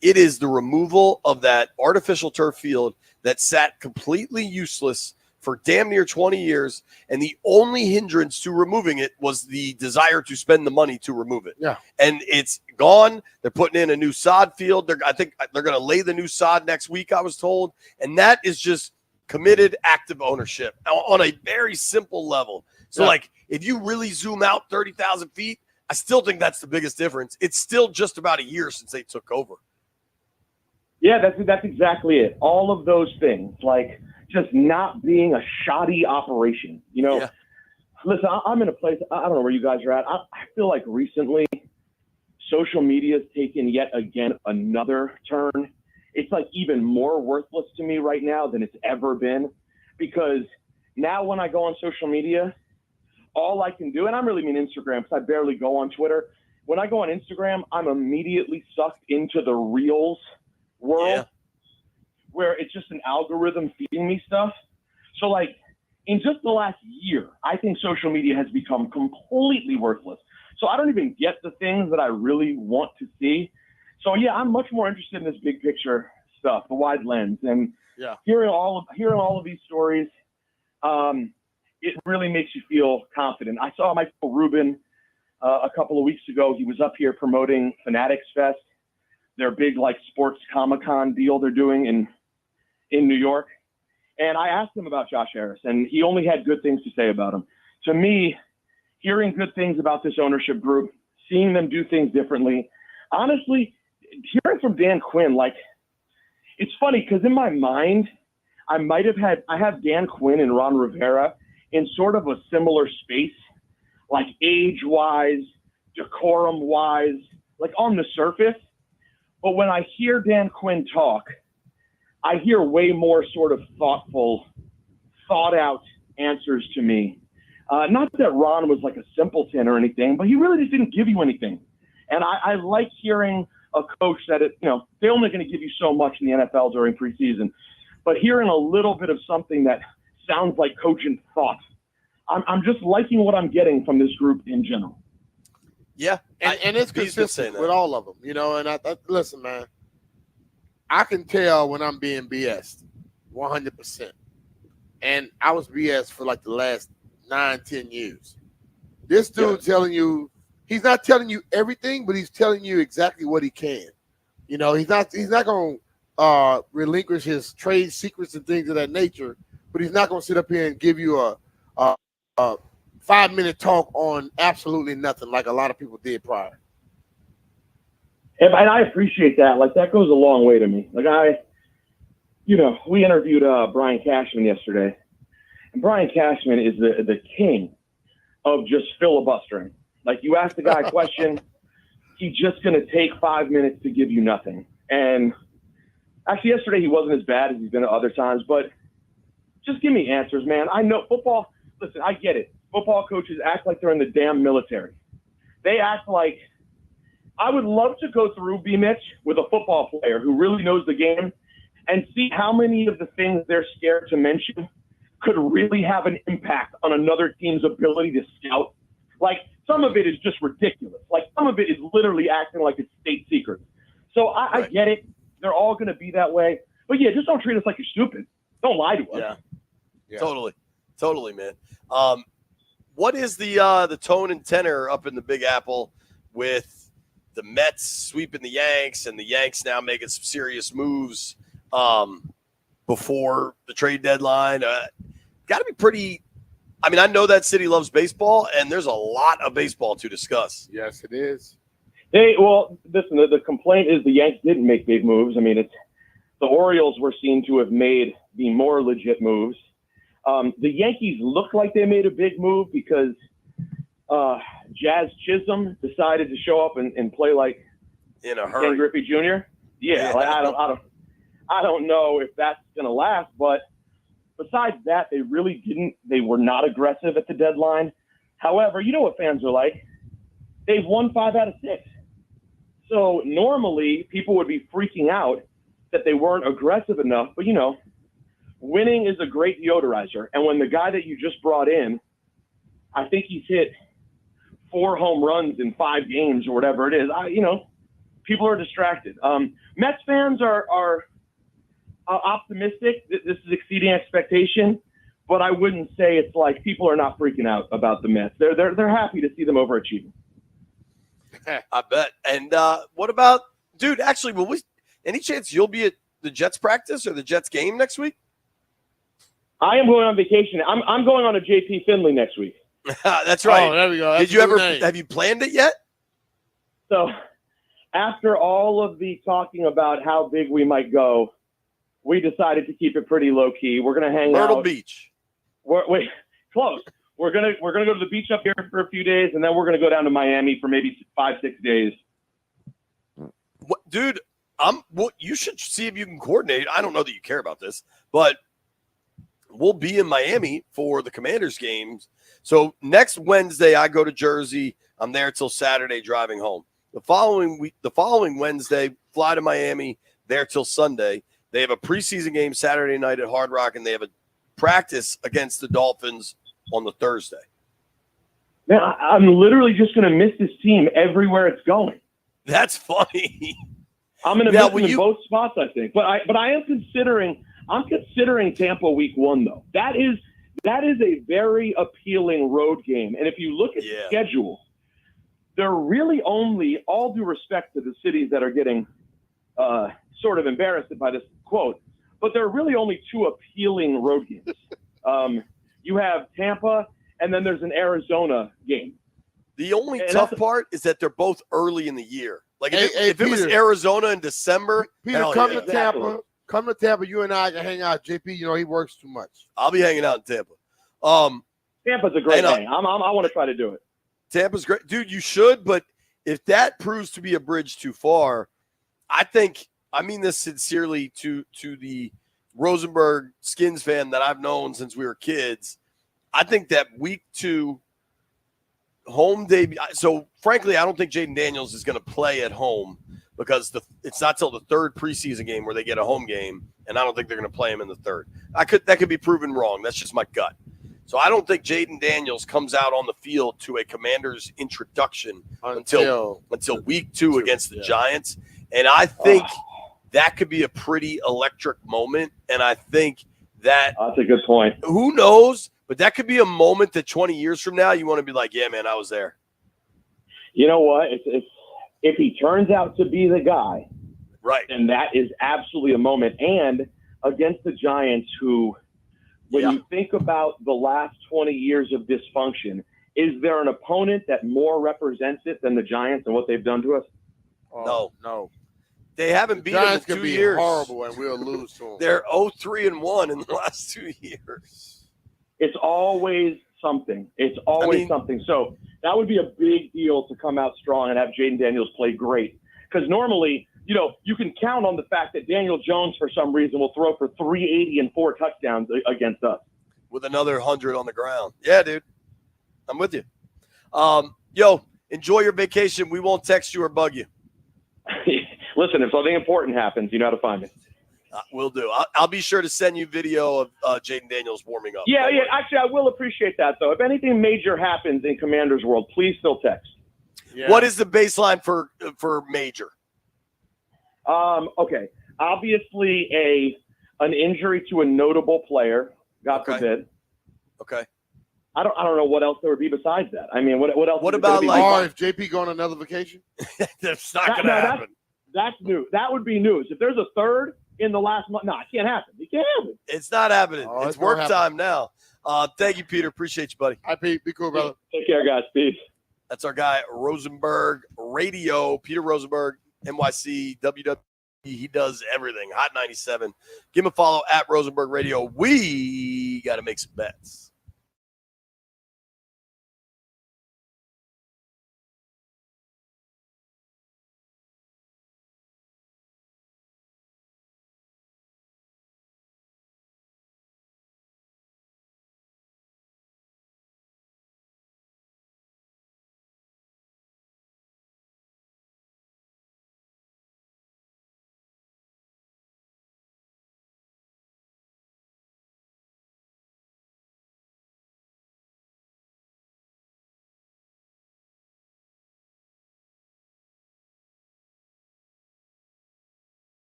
it is the removal of that artificial turf field that sat completely useless for damn near 20 years, and the only hindrance to removing it was the desire to spend the money to remove it. Yeah. And it's gone. They're putting in a new sod field. I think they're going to lay the new sod next week, I was told. And that is just committed active ownership on a very simple level. So, if you really zoom out 30,000 feet, I still think that's the biggest difference. It's still just about a year since they took over. Yeah, that's exactly it. All of those things, just not being a shoddy operation. Listen, I'm in a place, I don't know where you guys are at. I feel like recently social media has taken yet again another turn. It's even more worthless to me right now than it's ever been, because now when I go on social media, all I can do, and I really mean Instagram because I barely go on Twitter. When I go on Instagram, I'm immediately sucked into the Reels world, where it's just an algorithm feeding me stuff. So in just the last year, I think social media has become completely worthless. So I don't even get the things that I really want to see. So yeah, I'm much more interested in this big picture stuff, the wide lens, and Yeah. hearing all of these stories, it really makes you feel confident. I saw Michael Rubin a couple of weeks ago. He was up here promoting Fanatics Fest, their big like sports Comic-Con deal they're doing in New York. And I asked him about Josh Harris, and he only had good things to say about him. To me, hearing good things about this ownership group, seeing them do things differently, honestly, hearing from Dan Quinn, like, it's funny because in my mind, I have Dan Quinn and Ron Rivera in sort of a similar space, like age-wise, decorum-wise, like on the surface. But when I hear Dan Quinn talk, I hear way more sort of thoughtful, thought-out answers to me. Not that Ron was like a simpleton or anything, but he really just didn't give you anything. And I like hearing a coach that, they're only going to give you so much in the NFL during preseason. But hearing a little bit of something that sounds like cogent thought, I'm just liking what I'm getting from this group in general. Yeah. And it's consistent with all of them, and I listen, man, I can tell when I'm being BS'd 100%. And I was BS for like the last 9-10 years. This dude telling you, he's not telling you everything, but he's telling you exactly what he can. He's not going to relinquish his trade secrets and things of that nature, but he's not going to sit up here and give you a 5-minute talk on absolutely nothing like a lot of people did prior. And I appreciate that. Like, that goes a long way to me. Like, we interviewed Brian Cashman yesterday, and Brian Cashman is the king of just filibustering. Like, you ask the guy a question, he's just going to take 5 minutes to give you nothing. And actually, yesterday he wasn't as bad as he's been at other times, but just give me answers, man. I know football. Listen, I get it. Football coaches act like they're in the damn military. They act like, I would love to go through B-Mitch with a football player who really knows the game and see how many of the things they're scared to mention could really have an impact on another team's ability to scout. Like, some of it is just ridiculous. Like, some of it is literally acting like it's state secret. So I get it. They're all going to be that way. But, yeah, just don't treat us like you're stupid. Don't lie to us. Yeah. Totally, man. What is the tone and tenor up in the Big Apple with the Mets sweeping the Yanks and the Yanks now making some serious moves before the trade deadline? Got to be pretty. I mean, I know that city loves baseball, and there's a lot of baseball to discuss. Yes, it is. Listen, the complaint is the Yanks didn't make big moves. I mean, the Orioles were seen to have made the more legit moves. The Yankees looked like they made a big move because Jazz Chisholm decided to show up and play like in a hurry. Ken Griffey Jr. Yeah. Like, I don't know if that's going to last, but besides that, they really didn't. They were not aggressive at the deadline. However, you know what fans are like. They've won 5 out of 6. So normally people would be freaking out that they weren't aggressive enough. But, winning is a great deodorizer. And when the guy that you just brought in, I think he's hit 4 home runs in 5 games or whatever it is, people are distracted. Mets fans are optimistic that this is exceeding expectation, but I wouldn't say it's like people are not freaking out about the Mets. They're happy to see them overachieving. I bet. And what about, dude? Actually, any chance you'll be at the Jets practice or the Jets game next week? I am going on vacation. I'm going on a JP Finley next week. That's right. Oh, there we go. Did you ever have you planned it yet? So after all of the talking about how big we might go, we decided to keep it pretty low key. We're going to hang out. Myrtle Beach. Wait, close. We're gonna go to the beach up here for a few days, and then we're gonna go down to Miami for maybe 5-6 days. What, dude? You should see if you can coordinate. I don't know that you care about this, but we'll be in Miami for the Commanders games. So next Wednesday, I go to Jersey. I'm there till Saturday, driving home. The following Wednesday, fly to Miami. There till Sunday. They have a preseason game Saturday night at Hard Rock, and they have a practice against the Dolphins on the Thursday. Man, I'm literally just going to miss this team everywhere it's going. That's funny. I'm going to Now, miss him in both spots, I think. But I am considering Tampa week 1 though. That is a very appealing road game. And if you look at the schedule, they're really only, all due respect to the cities that are getting sort of embarrassed by this quote, but there are really only 2 appealing road games. You have Tampa, and then there's an Arizona game. The only tough part is that they're both early in the year. Like if it was Peter. Arizona in December, Peter, hell come yeah. to Tampa. Come to Tampa. You and I can hang out. JP, he works too much. I'll be hanging out in Tampa. Tampa's a great hang. I want to try to do it. Tampa's great. Dude, you should, but if that proves to be a bridge too far, I mean this sincerely to the Rosenberg Skins fan that I've known since we were kids. I think that week 2 home debut. So, frankly, I don't think Jaden Daniels is going to play at home because it's not till the 3rd preseason game where they get a home game, and I don't think they're going to play him in the 3rd. That could be proven wrong. That's just my gut. So I don't think Jaden Daniels comes out on the field to a Commander's introduction until week 2 against the Giants, and I think that could be a pretty electric moment. And I think that's a good point. Who knows? But that could be a moment that 20 years from now you want to be like, yeah, man, I was there. You know what? If he turns out to be the guy, right, and that is absolutely a moment. And against the Giants, who, when you think about the last 20 years of dysfunction, is there an opponent that more represents it than the Giants and what they've done to us? No. They haven't beat them in Giants 2 could be years. horrible, and we'll lose to them. They're 0-3-1 in the last 2 years. It's always something. It's always something. So that would be a big deal to come out strong and have Jaden Daniels play great. Because normally, you can count on the fact that Daniel Jones, for some reason, will throw for 380 and 4 touchdowns against us. With another 100 on the ground. Yeah, dude. I'm with you. Enjoy your vacation. We won't text you or bug you. Listen, if something important happens, you know how to find me. Will do. I'll be sure to send you video of Jaden Daniels warming up. Yeah. Actually, I will appreciate that, though. If anything major happens in Commander's world, please still text. Yeah. What is the baseline for major? Okay. Obviously, an injury to a notable player, God forbid. Okay. I don't know what else there would be besides that. I mean, what else? What about if JP going on another vacation? That's not going to happen. That's new. That would be news. If there's a 3rd in the last month, it can't happen. It can't happen. It's not happening. It's work gonna happen. time now. Thank you, Peter. Appreciate you, buddy. Hi, Pete. Be cool, brother. Take care, guys. Peace. That's our guy, Rosenberg Radio. Peter Rosenberg, NYC, WW. He does everything. Hot 97. Give him a follow at Rosenberg Radio. We got to make some bets.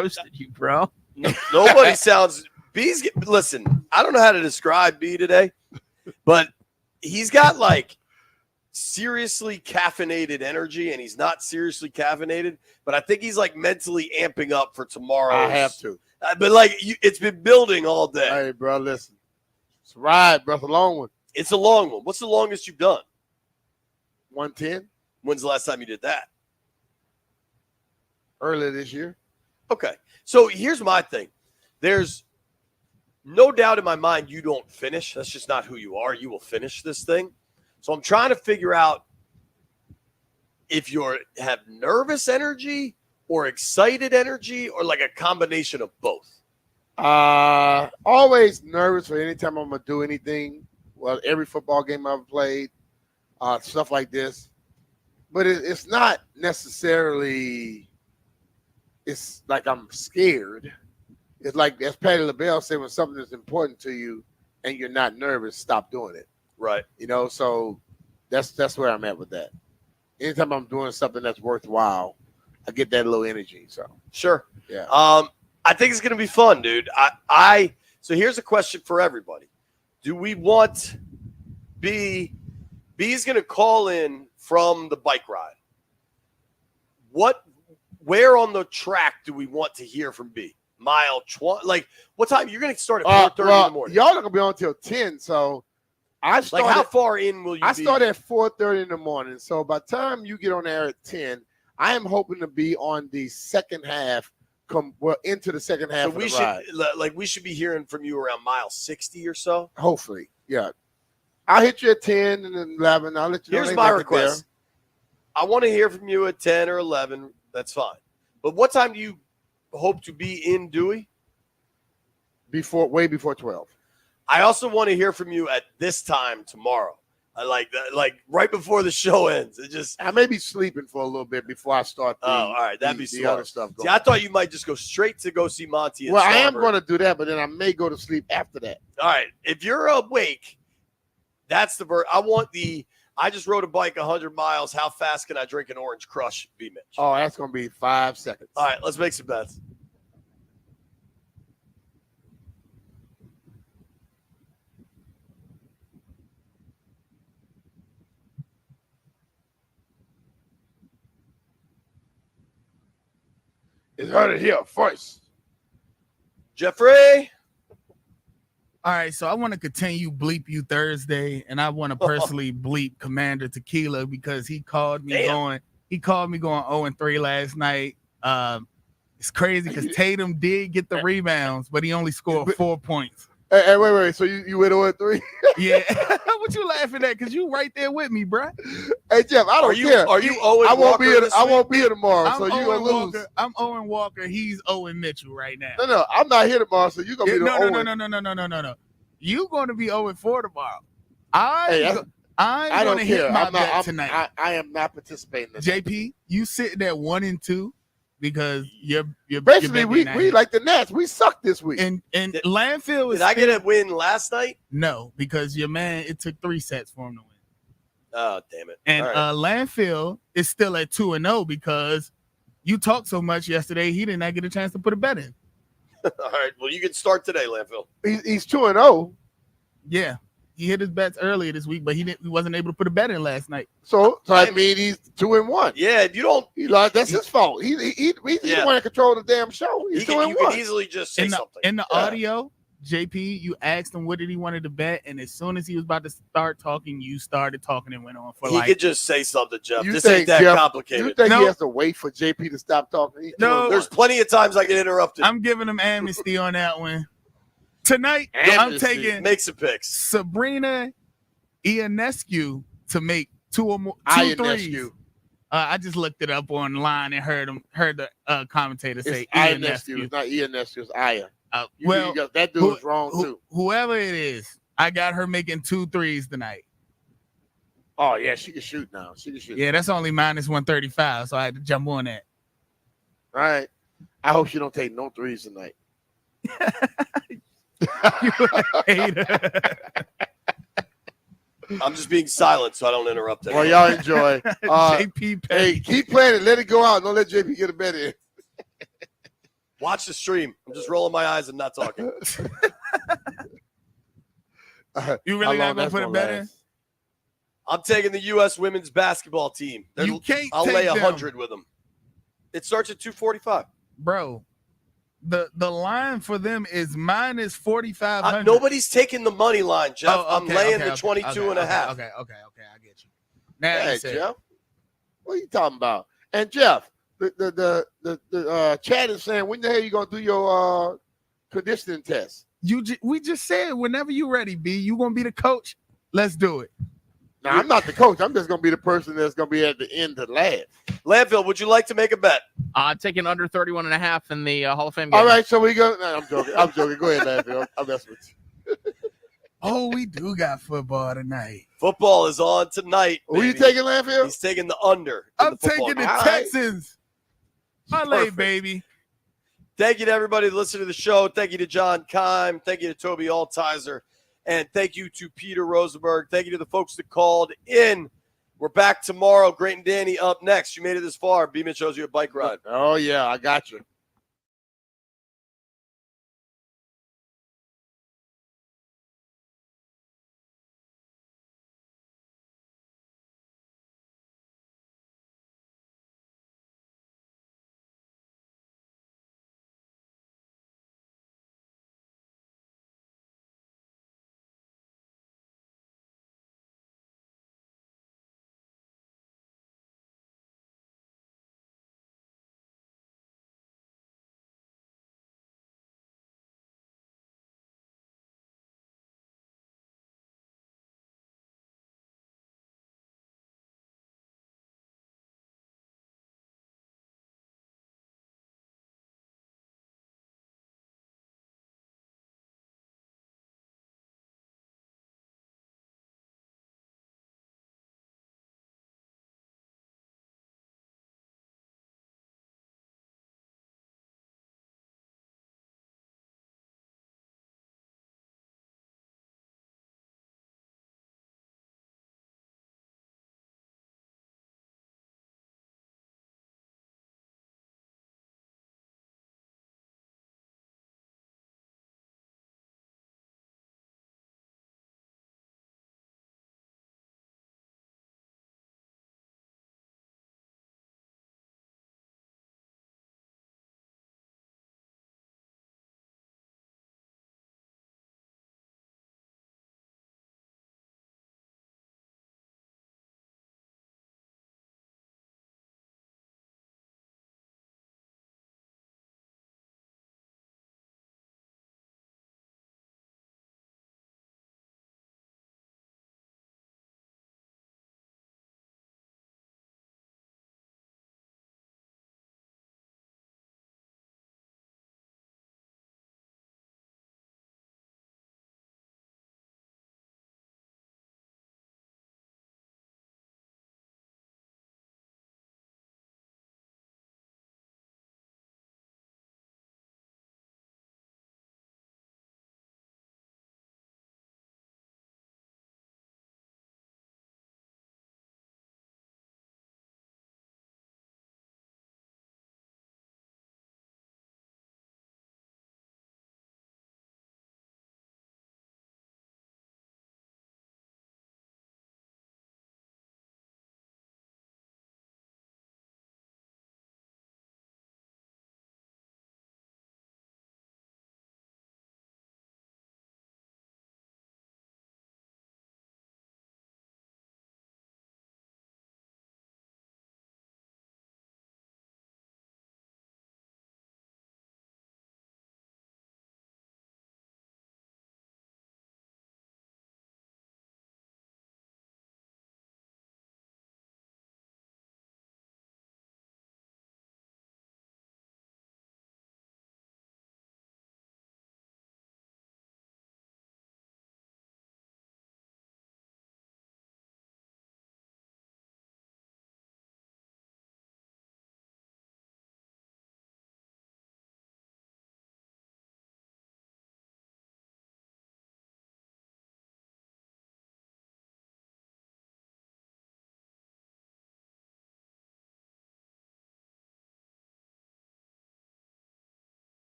roasted you, bro. Nobody sounds. B's. Listen, I don't know how to describe B today, but he's got like seriously caffeinated energy, and he's not seriously caffeinated. But I think he's like mentally amping up for tomorrow. I have to. But like, it's been building all day. Hey, bro, listen. It's a ride, bro. It's a long one. It's a long one. What's the longest you've done? 110. When's the last time you did that? Earlier this year. Okay. So here's my thing. There's no doubt in my mind you don't finish. That's just not who you are. You will finish this thing. So I'm trying to figure out if you have nervous energy or excited energy or like a combination of both. Always nervous for any time I'm going to do anything. Well, every football game I've played, stuff like this. But it's not necessarily, it's like I'm scared. It's like, as Patty LaBelle said, when something is important to you and you're not nervous, stop doing it. Right. You know, so that's where I'm at with that. Anytime I'm doing something that's worthwhile, I get that little energy. So sure. Yeah. I think it's going to be fun, dude. So here's a question for everybody. Do we want B's going to call in from the bike ride? Where on the track do we want to hear from B? Mile 20? Like, what time? You're going to start at 4:30 in the morning. Y'all are going to be on till 10, so I started. Like, how far in will you be? I start at 4:30 in the morning, so by the time you get on there at 10, I am hoping to be on the second half, into the second half So of we the should, ride. we should be hearing from you around mile 60 or so? Hopefully, yeah. I'll hit you at 10 and 11. I'll let you know. Here's my request. I want to hear from you at 10 or 11. That's fine. But what time do you hope to be in Dewey? Way before 12. I also want to hear from you at this time tomorrow. I like that, like right before the show ends. I may be sleeping for a little bit before I start. All right, that'd be the smart. other stuff. See, I thought you might just go straight to go see Monty. And Well, I am Starboard. going to do that, but then I may go to sleep after that. All right, if you're awake, that's the I just rode a bike 100 miles. How fast can I drink an Orange Crush, B-Mitch? Oh, that's going to be 5 seconds. All right, let's make some bets. It's heard here first. Jeffrey. All right, so I want to continue Bleep You Thursday, and I want to personally bleep Commander Tequila because he called me going 0-3 last night. It's crazy because Tatum did get the rebounds, but he only scored 4 points. Hey, wait. So you went 0-3? Yeah. What you laughing at? Because you right there with me, bro. Hey, Jeff, I don't care. Are you Owen I won't Walker be here. this I week? won't be here tomorrow, I'm so you're Owen gonna lose. Walker. I'm Owen Walker. He's Owen Mitchell right now. No, I'm not here tomorrow, so you're gonna be the Owen. No. You gonna be 0-4 tomorrow. I'm I'm gonna hit my bet tonight. I am not participating. In JP, you sitting at 1-2 because you're basically we like the Nats. We suck this week. And Landfill is. Did I get a win last night? No, because your man. It took 3 sets for him to win. Oh, damn it! And right. Landfill is still at 2-0 because you talked so much yesterday. He did not get a chance to put a bet in. All right. Well, you can start today, Landfill. He's 2-0. Yeah, he hit his bets earlier this week, but he wasn't able to put a bet in last night. So I mean, he's 2-1. Yeah, if you don't, that's his fault. He's the one that controls the damn show. He's 2-1. You can easily just say something. In the audio, JP, you asked him what did he wanted to bet, and as soon as he was about to start talking, you started talking and went on for he could just say something, Jeff. You This think ain't that Jeff- complicated. You think he has to wait for JP to stop talking? There's plenty of times I get interrupted. I'm giving him amnesty on that one. Tonight, I'm taking make some picks. Sabrina Ionescu to make 2 or more 2 threes. I just looked it up online and heard the commentator say Ionescu. It's not Ionescu. It's Aya. Well, that dude's wrong too. Whoever it is, I got her making 2 threes tonight. Oh yeah, she can shoot now. She can shoot. Yeah, that's only minus 135, so I had to jump on that. All right. I hope she don't take no threes tonight. You a hater. I'm just being silent so I don't interrupt anyone. Well, y'all enjoy. JP Petty. Hey, keep playing it. Let it go out. Don't let JP get a bet in. Watch the stream. I'm just rolling my eyes and not talking. You really not gonna put a bet in? I'm taking the U.S. women's basketball team. You can't. I'll take lay them. 100 with them. It starts at 245. Bro. The line for them is minus 4,500. Nobody's taking the money line, Jeff. Oh, I'm laying the 22 and a half. Okay, I get you. Now Hey, you said Jeff, what are you talking about? And Jeff, the chat is saying, when the hell you gonna do your conditioning test? We just said whenever you ready, B, you gonna be the coach. Let's do it. Now I'm not the coach. I'm just gonna be the person that's gonna be at the end to laugh. Landfill, would you like to make a bet? I'm taking under 31.5 in the Hall of Fame game. All right, so we go. No, I'm joking. I'm joking. Go ahead, Landfill. I'm messing with you. Oh, we do got football tonight. Football is on tonight. Who you baby. taking, Landfill? He's taking the under. I'm taking the Texans. Parlay, baby. Thank you to everybody that listened to the show. Thank you to John Keim. Thank you to Toby Altizer. And thank you to Peter Rosenberg. Thank you to the folks that called in. We're back tomorrow. Great and Danny up next. You made it this far. B-Mitch shows you a bike ride. Oh, yeah, I got you.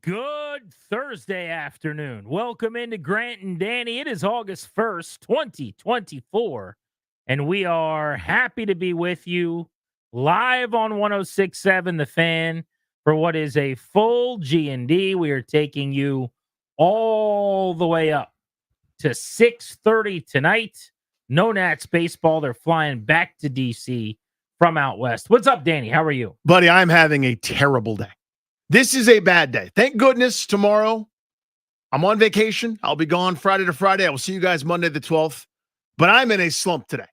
Good Thursday afternoon. Welcome into Grant and Danny. It is August 1st, 2024, and we are happy to be with you live on 106.7 The Fan for what is a full G&D. We are taking you all the way up to 6:30 tonight. No Nats baseball. They're flying back to D.C. from out west. What's up, Danny? How are you? Buddy, I'm having a terrible day. This is a bad day. Thank goodness tomorrow I'm on vacation. I'll be gone Friday to Friday. I will see you guys Monday the 12th. But I'm in a slump today.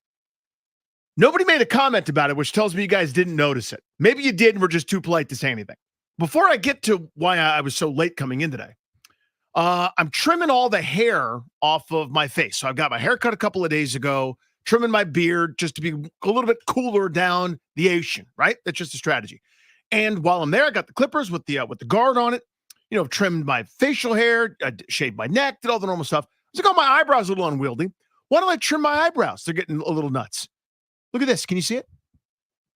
Nobody made a comment about it, which tells me you guys didn't notice it. Maybe you did and were just too polite to say anything. Before I get to why I was so late coming in today, I'm trimming all the hair off of my face. So I've got my hair cut a couple of days ago, trimming my beard just to be a little bit cooler down the Asian, right? That's just a strategy. And while I'm there, I got the clippers with the guard on it, trimmed my facial hair, shaved my neck, did all the normal stuff. I was like, oh, my eyebrows are a little unwieldy. Why don't I trim my eyebrows? They're getting a little nuts. Look at this. Can you see it?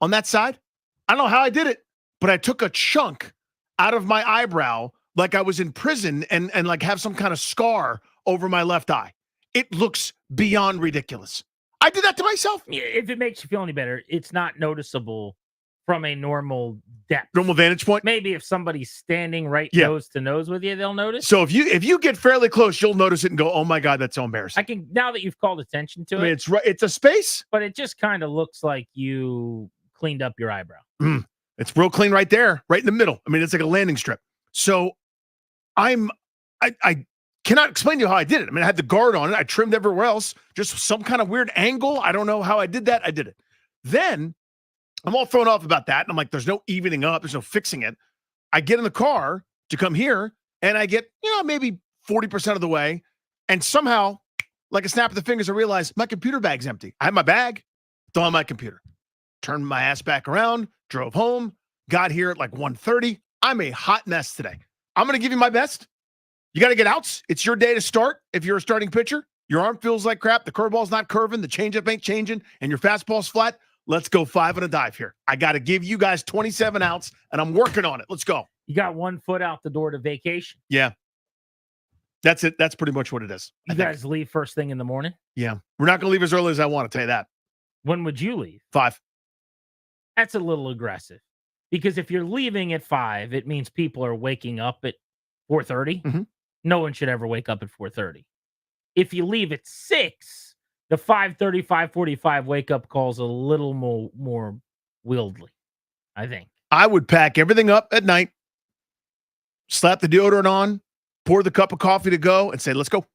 On that side? I don't know how I did it, but I took a chunk out of my eyebrow like I was in prison and like have some kind of scar over my left eye. It looks beyond ridiculous. I did that to myself. Yeah, if it makes you feel any better, it's not noticeable from a normal depth. Normal vantage point? Maybe if somebody's standing nose to nose with you, they'll notice. So if you get fairly close, you'll notice it and go, oh my God, that's so embarrassing. I can, now that you've called attention to it. It's a space. But it just kind of looks like you cleaned up your eyebrow. It's real clean right there, right in the middle. I mean, it's like a landing strip. So I cannot explain to you how I did it. I mean, I had the guard on it. I trimmed everywhere else, just some kind of weird angle. I don't know how I did that. I did it. Then I'm all thrown off about that. And I'm like, there's no evening up. There's no fixing it. I get in the car to come here and I get, maybe 40% of the way. And somehow, like a snap of the fingers, I realize my computer bag's empty. I have my bag, don't have my computer. Turned my ass back around, drove home, got here at like 1:30. I'm a hot mess today. I'm going to give you my best. You got to get outs. It's your day to start. If you're a starting pitcher, your arm feels like crap. The curveball's not curving. The changeup ain't changing. And your fastball's flat. Let's go 5 on a dive here. I got to give you guys 27 outs, and I'm working on it. Let's go. You got 1 foot out the door to vacation. Yeah. That's it. That's pretty much what it is. You guys leave first thing in the morning? Yeah. We're not going to leave as early as I want to tell you that. When would you leave? 5. That's a little aggressive. Because if you're leaving at 5, it means people are waking up at 4:30. Mm-hmm. No one should ever wake up at 4:30. If you leave at 6, the 5:30, 5:45 wake-up call's a little more wieldly, I think. I would pack everything up at night, slap the deodorant on, pour the cup of coffee to go, and say, let's go.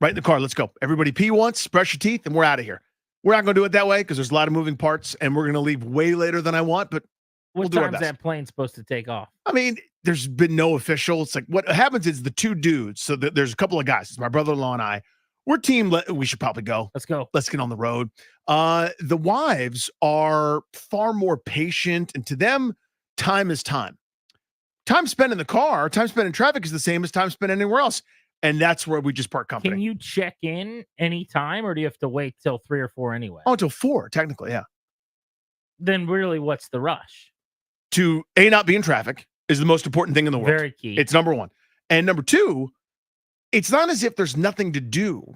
Right in the car, let's go. Everybody pee once, brush your teeth, and we're out of here. We're not going to do it that way because there's a lot of moving parts, and we're going to leave way later than I want, but we'll do our What time's best. that plane supposed to take off? I mean, there's been no official. It's like what happens is the 2 dudes. So there's a couple of guys. It's my brother-in-law and I. We're team. We should probably go. Let's go. Let's get on the road. The wives are far more patient, and to them, time is time. Time spent in the car, time spent in traffic is the same as time spent anywhere else, and that's where we just part company. Can you check in anytime, or do you have to wait till 3 or 4 anyway? Oh, until 4, technically, yeah. Then really, what's the rush? To not be in traffic is the most important thing in the world. Very key. It's number 1. And number 2, it's not as if there's nothing to do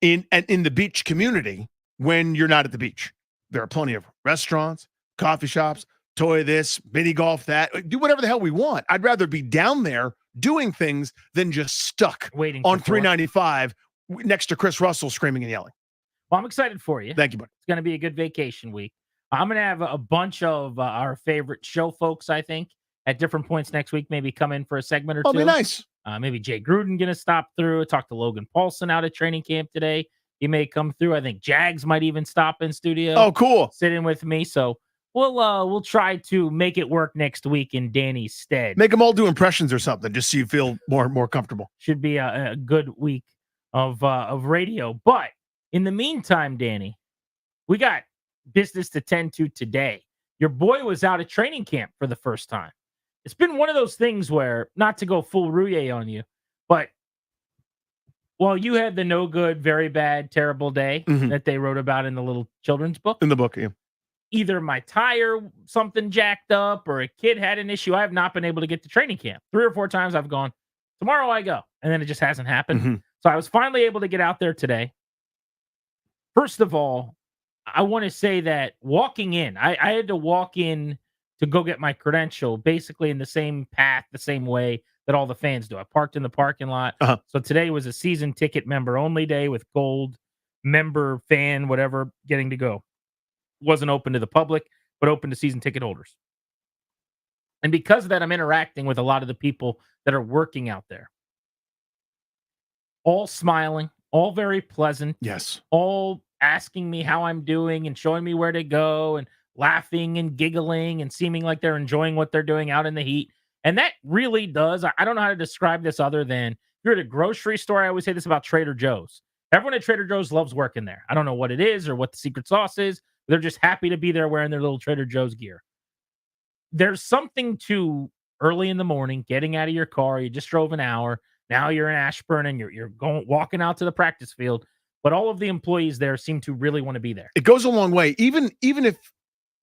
in the beach community when you're not at the beach. There are plenty of restaurants, coffee shops, toy this, mini golf that. Do whatever the hell we want. I'd rather be down there doing things than just stuck waiting on 395 next to Chris Russell screaming and yelling. Well, I'm excited for you. Thank you, buddy. It's going to be a good vacation week. I'm going to have a bunch of our favorite show folks, I think, at different points next week, maybe come in for a segment or two. Oh, be nice. Maybe Jay Gruden going to stop through. Talk to Logan Paulson out at training camp today. He may come through. I think Jags might even stop in studio. Oh, cool. Sit in with me. So we'll try to make it work next week in Danny's stead. Make them all do impressions or something, just so you feel more comfortable. Should be a good week of radio. But in the meantime, Danny, we got business to tend to today. Your boy was out at training camp for the first time. It's been one of those things where, not to go full Rouye on you, but while you had the no good, very bad, terrible day that they wrote about in the little children's book. In the book, yeah. either my tire, something jacked up, or a kid had an issue. I have not been able to get to training camp. 3 or 4 times I've gone, tomorrow I go. And then it just hasn't happened. Mm-hmm. So I was finally able to get out there today. First of all, I want to say that walking in, I had to walk in to go get my credential basically in the same path, the same way that all the fans do. I parked in the parking lot. So today was a season ticket member only day with gold member, fan, whatever, getting to go. Wasn't open to the public, but open to season ticket holders. And because of that, I'm interacting with a lot of the people that are working out there. All smiling, all very pleasant. Yes. All asking me how I'm doing and showing me where to go and laughing and giggling and seeming like they're enjoying what they're doing out in the heat. And that really does. I don't know how to describe this other than if you're at a grocery store. I always say this about Trader Joe's. Everyone at Trader Joe's loves working there. I don't know what it is or what the secret sauce is. They're just happy to be there wearing their little Trader Joe's gear. There's something to early in the morning, getting out of your car. You just drove an hour. Now you're in Ashburn and you're walking out to the practice field. But all of the employees there seem to really want to be there. It goes a long way. Even if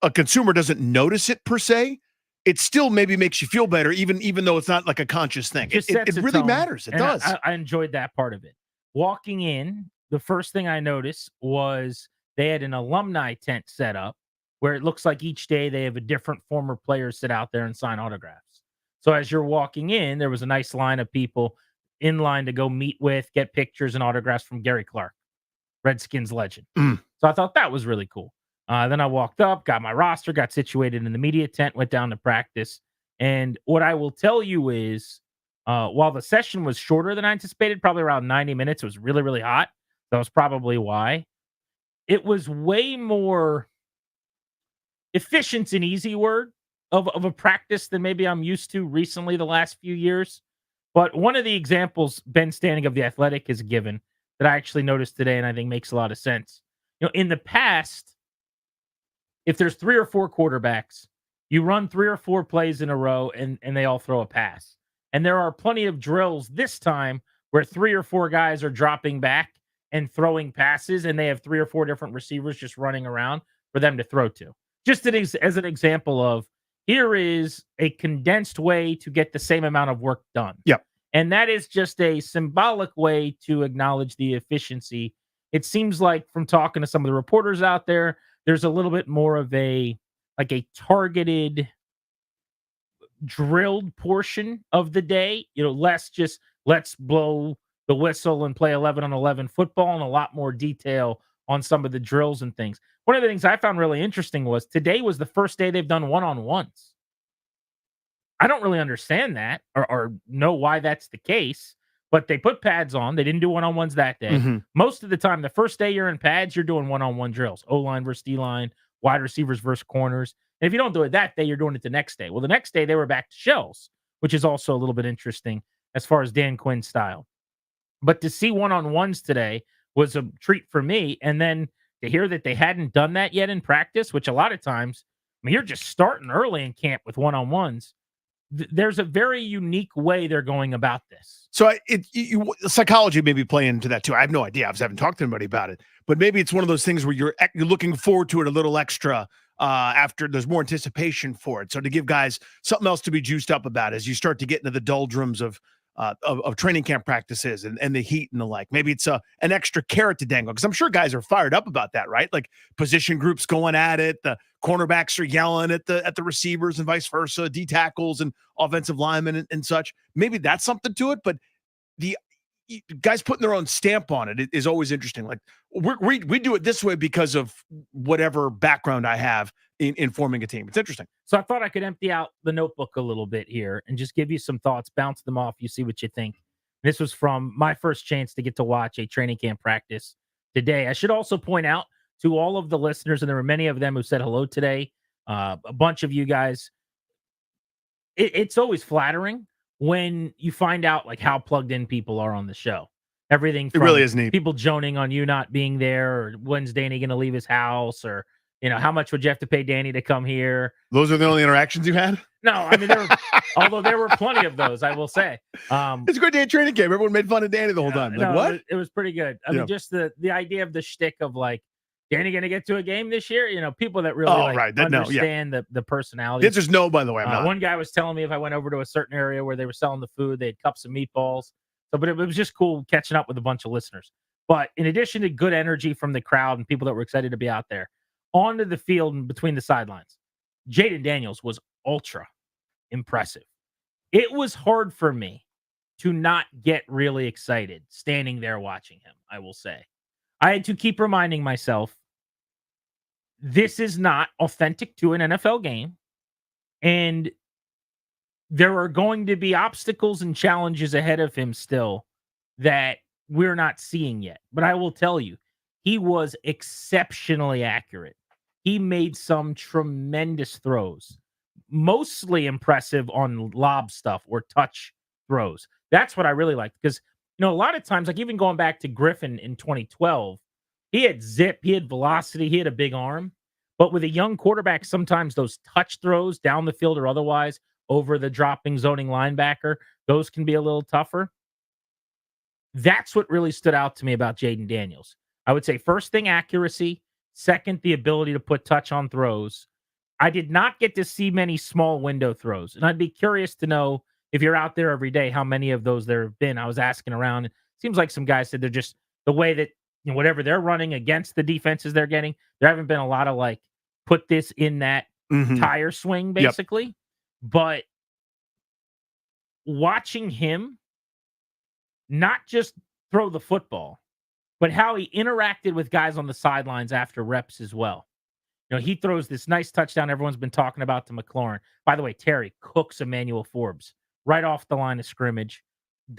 a consumer doesn't notice it per se, it still maybe makes you feel better, even though it's not like a conscious thing. It really matters. It does. I enjoyed that part of it. Walking in, the first thing I noticed was they had an alumni tent set up where it looks like each day they have a different former player sit out there and sign autographs. So as you're walking in, there was a nice line of people in line to go meet with, get pictures and autographs from Gary Clark, Redskins legend. So I thought that was really cool. Then I walked up, got my roster, got situated in the media tent, went down to practice. And what I will tell you is, while the session was shorter than I anticipated, probably around 90 minutes, it was really, really hot. That was probably why. It was way more efficient and easy word of a practice than maybe I'm used to recently the last few years. But one of the examples Ben Standing of The Athletic has given that I actually noticed today and I think makes a lot of sense. In the past, if there's 3 or 4 quarterbacks, you run 3 or 4 plays in a row and they all throw a pass. And there are plenty of drills this time where 3 or 4 guys are dropping back and throwing passes, and they have 3 or 4 different receivers just running around for them to throw to. Just as an example of, here is a condensed way to get the same amount of work done. Yep. And that is just a symbolic way to acknowledge the efficiency. It seems like from talking to some of the reporters out there, there's a little bit more of a targeted, drilled portion of the day, less just let's blow the whistle and play 11 on 11 football, and a lot more detail on some of the drills and things. One of the things I found really interesting was today was the first day they've done one-on-ones. I don't really understand that or know why that's the case, but they put pads on. They didn't do one-on-ones that day. Mm-hmm. Most of the time, the first day you're in pads, you're doing one-on-one drills, O-line versus D-line, wide receivers versus corners. And if you don't do it that day, you're doing it the next day. Well, the next day they were back to shells, which is also a little bit interesting as far as Dan Quinn's style. But to see one-on-ones today was a treat for me. And then to hear that they hadn't done that yet in practice, which a lot of times, you're just starting early in camp with one-on-ones. There's a very unique way they're going about this. So psychology may be playing into that too. I have no idea. I haven't talked to anybody about it, but maybe it's one of those things where you're looking forward to it a little extra after there's more anticipation for it. So to give guys something else to be juiced up about as you start to get into the doldrums of training camp practices and the heat and the like. Maybe it's an extra carrot to dangle, because I'm sure guys are fired up about that, right? Like position groups going at it, the cornerbacks are yelling at the receivers and vice versa, D tackles and offensive linemen and such. Maybe that's something to it, but the guys putting their own stamp on it is always interesting. Like we do it this way because of whatever background I have in forming a team. It's interesting. So I thought I could empty out the notebook a little bit here and just give you some thoughts, bounce them off. You see what you think. This was from my first chance to get to watch a training camp practice today. I should also point out to all of the listeners, and there were many of them who said hello today, a bunch of you guys. It's always flattering when you find out like how plugged in people are on the show. Everything from it really is neat. People joning on you not being there, or when's Danny going to leave his house, or how much would you have to pay Danny to come here? Those are the only interactions you had? No, I mean, although there were plenty of those, I will say. It's a good day at training camp. Everyone made fun of Danny the whole time. Like, no, what? It was pretty good. I mean, just the idea of the shtick of like, Danny going to get to a game this year? People that really understand the personality. The answer's no, by the way. I'm not. One guy was telling me if I went over to a certain area where they were selling the food, they had cups of meatballs. But it was just cool catching up with a bunch of listeners. But in addition to good energy from the crowd and people that were excited to be out there, onto the field and between the sidelines, Jayden Daniels was ultra impressive. It was hard for me to not get really excited standing there watching him, I will say. I had to keep reminding myself, this is not authentic to an NFL game. And there are going to be obstacles and challenges ahead of him still that we're not seeing yet. But I will tell you, he was exceptionally accurate. He made some tremendous throws, mostly impressive on lob stuff or touch throws. That's what I really liked because, a lot of times, like even going back to Griffin in 2012, he had zip, he had velocity, he had a big arm. But with a young quarterback, sometimes those touch throws down the field or otherwise over the dropping zoning linebacker, those can be a little tougher. That's what really stood out to me about Jayden Daniels. I would say first thing, accuracy. Second, the ability to put touch on throws. I did not get to see many small window throws. And I'd be curious to know if you're out there every day, how many of those there have been. I was asking around. It seems like some guys said they're just the way that, whatever they're running against the defenses they're getting, there haven't been a lot of put this in that tire swing, basically. Yep. But watching him not just throw the football, but how he interacted with guys on the sidelines after reps as well. He throws this nice touchdown everyone's been talking about to McLaurin. By the way, Terry cooks Emanuel Forbes right off the line of scrimmage.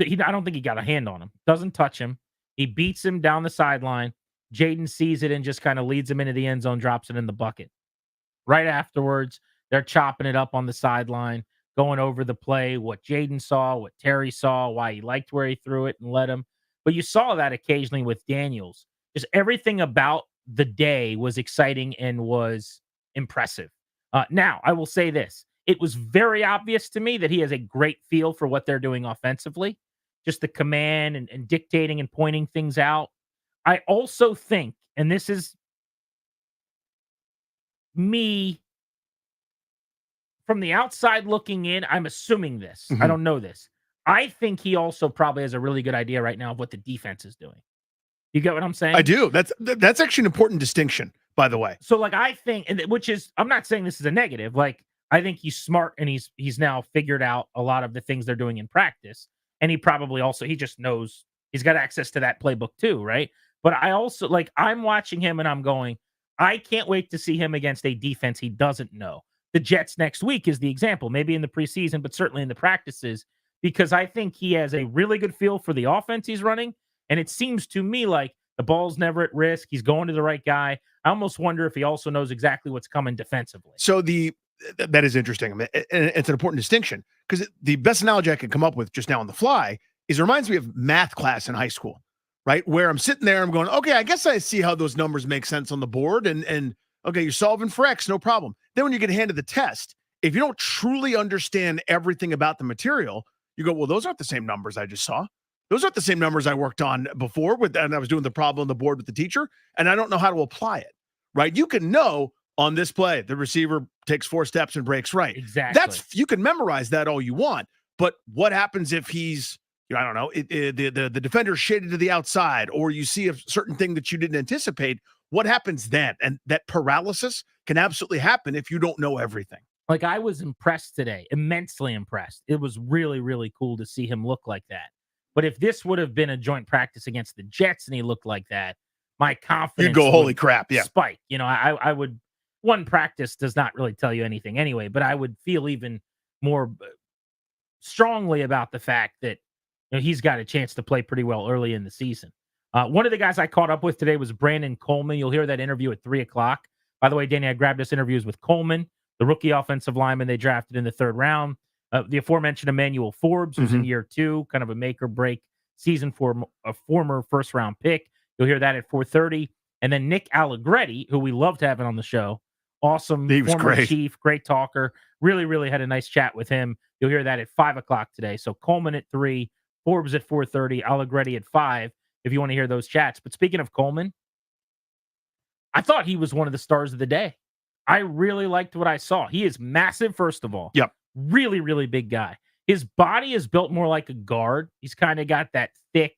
I don't think he got a hand on him. Doesn't touch him. He beats him down the sideline. Jayden sees it and just kind of leads him into the end zone, drops it in the bucket. Right afterwards, they're chopping it up on the sideline, going over the play, what Jayden saw, what Terry saw, why he liked where he threw it and let him. But you saw that occasionally with Daniels. Just everything about the day was exciting and was impressive. Now, I will say this. It was very obvious to me that he has a great feel for what they're doing offensively. Just the command and dictating and pointing things out. I also think, and this is me from the outside looking in, I'm assuming this. I don't know this. I think he also probably has a really good idea right now of what the defense is doing. You get what I'm saying? I do. That's actually an important distinction, by the way. So I think, and which is, I'm not saying this is a negative. I think he's smart and he's now figured out a lot of the things they're doing in practice. And he probably also, he just knows he's got access to that playbook too, right? But I also, I'm watching him and I'm going, I can't wait to see him against a defense he doesn't know. The Jets next week is the example, maybe in the preseason, but certainly in the practices, because I think he has a really good feel for the offense he's running. And it seems to me like the ball's never at risk. He's going to the right guy. I almost wonder if he also knows exactly what's coming defensively. So that is interesting. I mean, it's an important distinction because the best analogy I can come up with just now on the fly is it reminds me of math class in high school, right? Where I'm sitting there, I'm going, okay, I guess I see how those numbers make sense on the board. And okay, you're solving for X, no problem. Then when you get handed the test, if you don't truly understand everything about the material, you go, well, those aren't the same numbers I just saw. Those aren't the same numbers I worked on before and I was doing the problem on the board with the teacher, and I don't know how to apply it, right? You can know on this play, the receiver takes 4 steps and breaks right. Exactly. You can memorize that all you want, but what happens if he's, I don't know, the defender shaded to the outside, or you see a certain thing that you didn't anticipate? What happens then? And that paralysis can absolutely happen if you don't know everything. I was impressed today, immensely impressed. It was really, really cool to see him look like that. But if this would have been a joint practice against the Jets and he looked like that, my confidence you'd go, holy crap, yeah. Spike. I would, one practice does not really tell you anything anyway, but I would feel even more strongly about the fact that he's got a chance to play pretty well early in the season. One of the guys I caught up with today was Brandon Coleman. You'll hear that interview at 3:00. By the way, Danny, I grabbed this interview with Coleman, the rookie offensive lineman they drafted in the 3rd round. The aforementioned Emanuel Forbes, who's in year 2, kind of a make or break season for a former 1st-round pick. You'll hear that at 4:30. And then Nick Allegretti, who we loved having on the show. Awesome. He was former great. Chief, great talker. Really, really had a nice chat with him. You'll hear that at 5:00 today. So Coleman at 3, Forbes at 4:30, Allegretti at 5, if you want to hear those chats. But speaking of Coleman, I thought he was one of the stars of the day. I really liked what I saw. He is massive, first of all. Yep. Really, really big guy. His body is built more like a guard. He's kind of got that thick,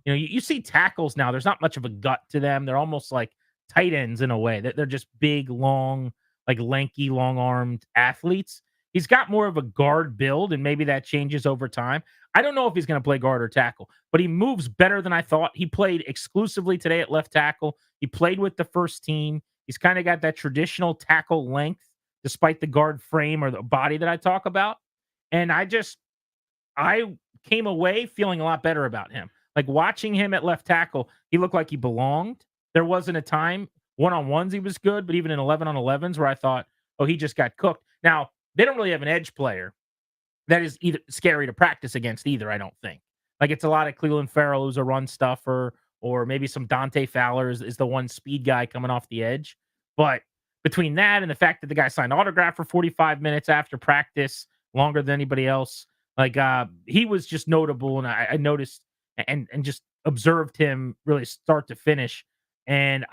you see tackles now. There's not much of a gut to them. They're almost like tight ends in a way. They're just big, long, like lanky, long-armed athletes. He's got more of a guard build, and maybe that changes over time. I don't know if he's going to play guard or tackle, but he moves better than I thought. He played exclusively today at left tackle. He played with the first team. He's kind of got that traditional tackle length, despite the guard frame or the body that I talk about. And I came away feeling a lot better about him. Like watching him at left tackle, he looked like he belonged. There wasn't a time one-on-ones he was good, but even in 11-on-11s where I thought, oh, he just got cooked. Now, they don't really have an edge player that is either scary to practice against either, I don't think. Like it's a lot of Cleveland Farrell who's a run stuffer, or maybe some Dante Fowler is the one speed guy coming off the edge. But between that and the fact that the guy signed autograph for 45 minutes after practice, longer than anybody else, like he was just notable, and I noticed and just observed him really start to finish. And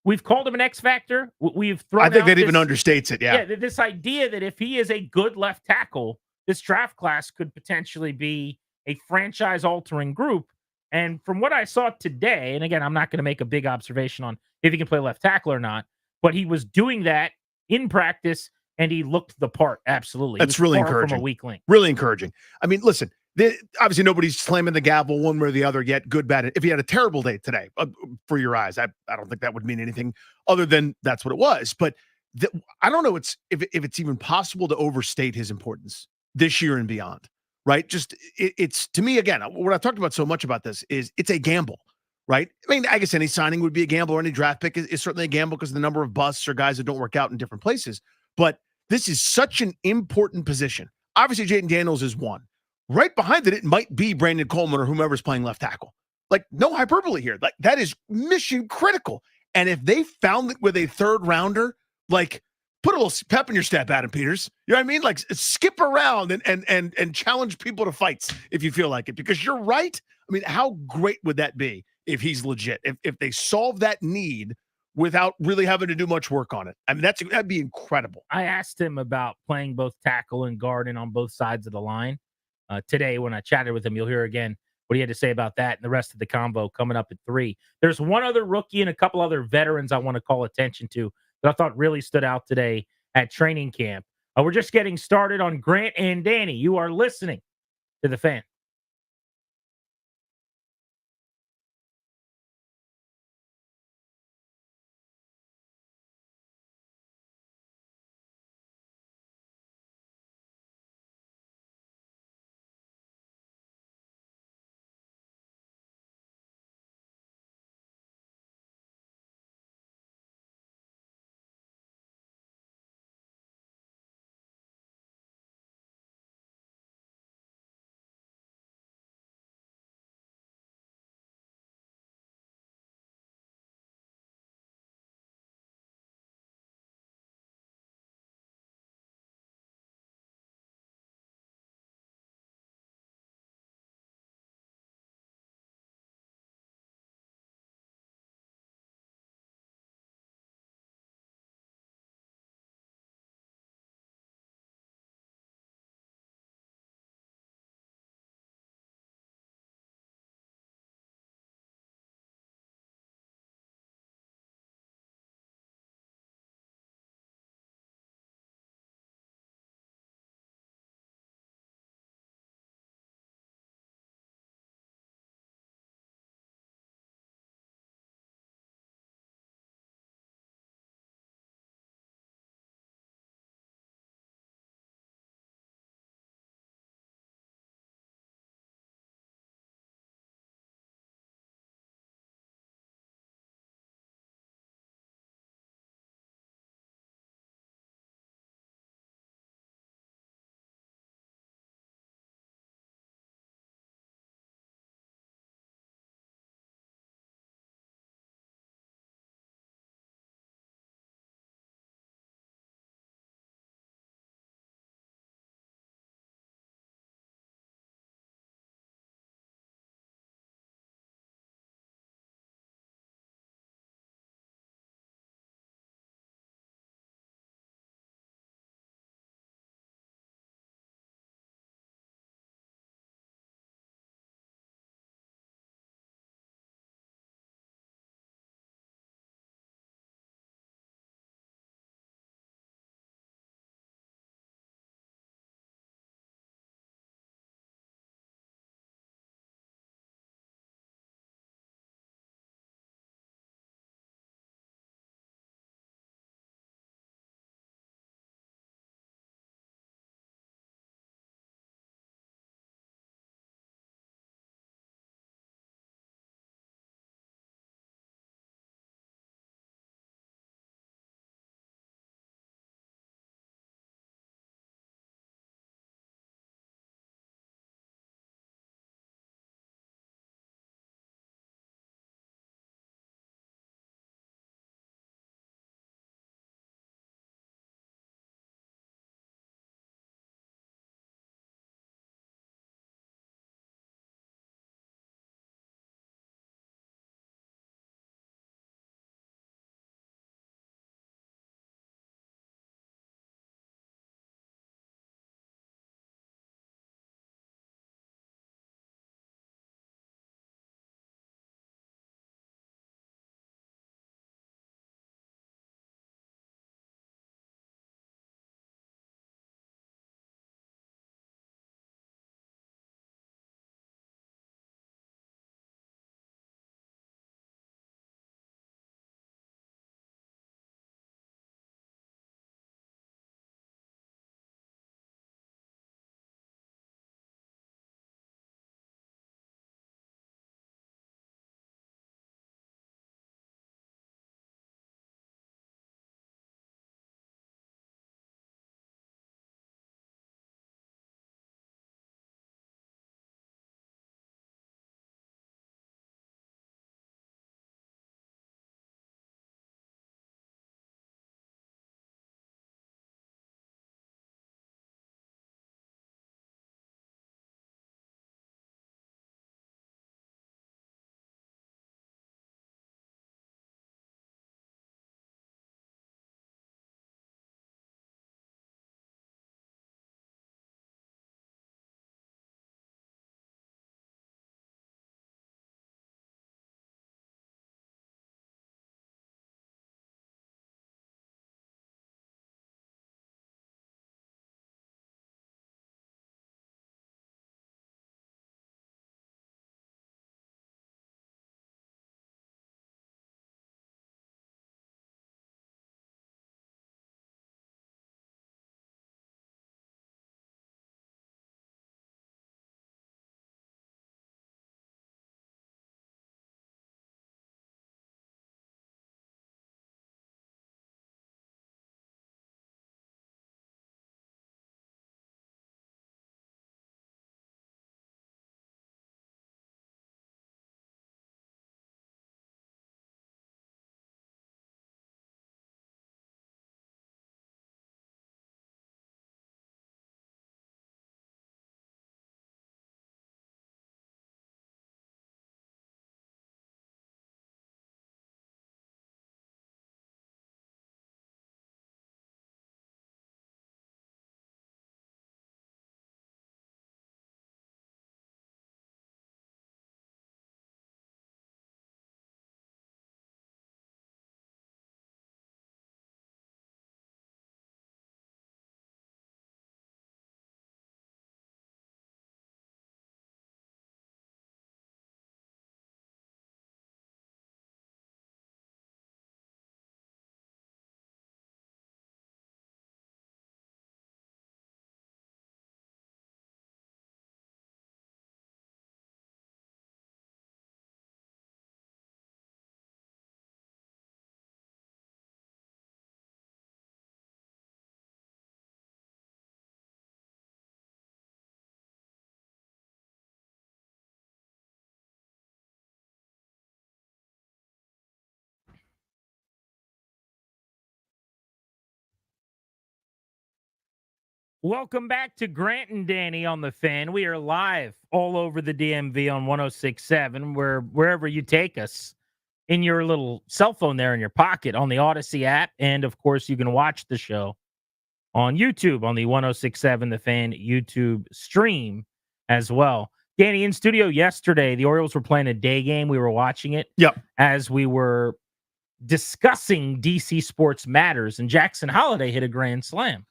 we've called him an X factor. We've thrown. I think that even understates it. Yeah. This idea that if he is a good left tackle, this draft class could potentially be a franchise-altering group. And from what I saw today, and again, I'm not going to make a big observation on if he can play left tackle or not, but he was doing that in practice, and he looked the part. Absolutely, That's really encouraging. From a weak link, really encouraging. I mean, listen. Obviously, nobody's slamming the gavel one way or the other yet. Good, bad. If he had a terrible day today, for your eyes, I don't think that would mean anything other than that's what it was. But I don't know if it's even possible to overstate his importance this year and beyond. Right? Just it's to me again. What I've talked about so much about this is it's a gamble. Right? I mean, I guess any signing would be a gamble, or any draft pick is certainly a gamble because of the number of busts or guys that don't work out in different places. But this is such an important position. Obviously, Jaden Daniels is one. Right behind it might be Brandon Coleman or whomever's playing left tackle. Like, no hyperbole here. Like, that is mission critical. And if they found it with a third rounder, like, put a little pep in your step, Adam Peters. You know what I mean? Like, skip around and challenge people to fights if you feel like it. Because you're right. I mean, how great would that be if he's legit? If they solve that need without really having to do much work on it. I mean, that'd be incredible. I asked him about playing both tackle and guard and on both sides of the line. Today, when I chatted with him, you'll hear again what he had to say about that and the rest of the combo coming up at 3. There's one other rookie and a couple other veterans I want to call attention to that I thought really stood out today at training camp. We're just getting started on Grant and Danny. You are listening to The Fan. Welcome back to Grant and Danny on the Fan. We are live all over the DMV on 106.7, wherever you take us in your little cell phone there in your pocket on the Odyssey app. And, of course, you can watch the show on YouTube on the 106.7 The Fan YouTube stream as well. Danny, in studio yesterday, the Orioles were playing a day game. We were watching it as we were discussing DC Sports Matters, and Jackson Holliday hit a grand slam.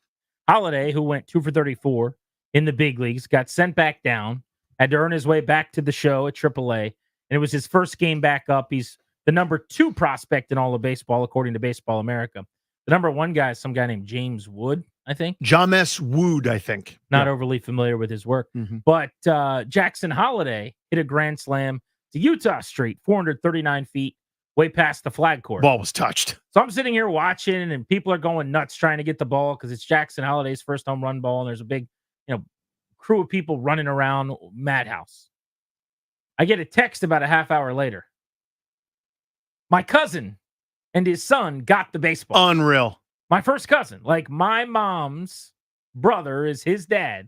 Holliday, who went 2 for 34 in the big leagues, got sent back down, had to earn his way back to the show at AAA, and it was his first game back up. He's the number 2 prospect in all of baseball, according to Baseball America. The number 1 guy is some guy named James Wood, I think. James Wood, I think. Not overly familiar with his work. But Jackson Holliday hit a grand slam to Utah Street, 439 feet, way past the flag court. Ball was touched. So I'm sitting here watching, and people are going nuts trying to get the ball because it's Jackson Holliday's first home run ball, and there's a big, crew of people running around madhouse. I get a text about a half hour later. My cousin and his son got the baseball. Unreal. My first cousin, like my mom's brother is his dad.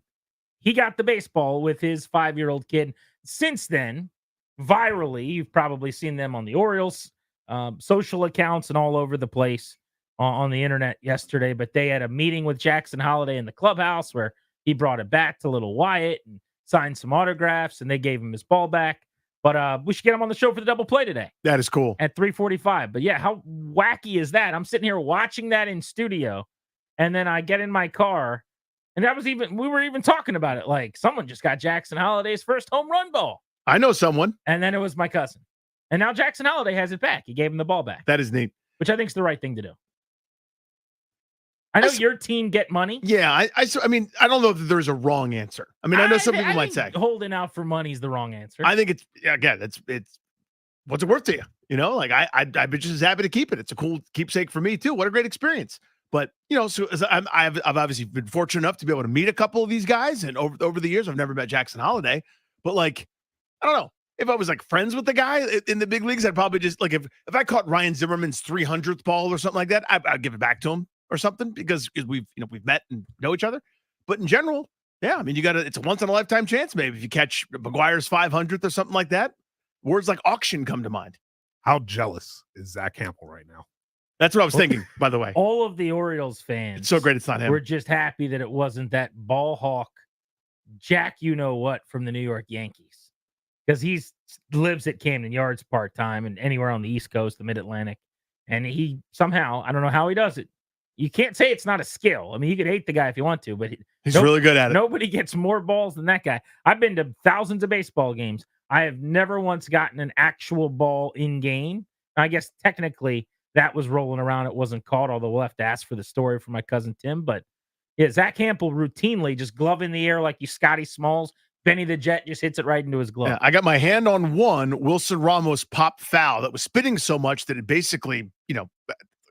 He got the baseball with his 5-year-old kid. Since then, virally, you've probably seen them on the Orioles social accounts and all over the place on the internet yesterday. But they had a meeting with Jackson Holliday in the clubhouse where he brought it back to little Wyatt and signed some autographs, and they gave him his ball back. But we should get him on the show for the double play today. That is cool. At 3:45. But yeah, how wacky is that? I'm sitting here watching that in studio, and then I get in my car, and we were even talking about it. Like, someone just got Jackson Holliday's first home run ball. I know someone. And then it was my cousin. And now Jackson Holliday has it back. He gave him the ball back. That is neat. Which I think is the right thing to do. I know your team get money. Yeah, I mean, I don't know that there's a wrong answer. I mean, I know some people might say holding out for money is the wrong answer. I think it's what's it worth to you? Like I'd be just as happy to keep it. It's a cool keepsake for me too. What a great experience. But so I've obviously been fortunate enough to be able to meet a couple of these guys, and over the years I've never met Jackson Holliday. But like, I don't know. If I was like friends with the guy in the big leagues, I'd probably just like if I caught Ryan Zimmerman's 300th ball or something like that, I'd give it back to him or something because we've met and know each other. But in general, yeah, I mean, it's a once in a lifetime chance. Maybe if you catch McGuire's 500th or something like that, words like auction come to mind. How jealous is Zach Campbell right now? That's what I was thinking, by the way. All of the Orioles fans. It's so great it's not him. We're just happy that it wasn't that ball hawk Jack you-know-what from the New York Yankees. Because he lives at Camden Yards part-time and anywhere on the East Coast, the Mid-Atlantic. And he somehow, I don't know how he does it. You can't say it's not a skill. I mean, you could hate the guy if you want to, but he's really good at it. Nobody gets more balls than that guy. I've been to thousands of baseball games. I have never once gotten an actual ball in game. I guess technically that was rolling around. It wasn't caught, although we'll have to ask for the story from my cousin Tim. But yeah, Zach Campbell routinely just glove in the air like you Scotty Smalls. Benny the Jet just hits it right into his glove. Yeah, I got my hand on one Wilson Ramos pop foul that was spinning so much that it basically,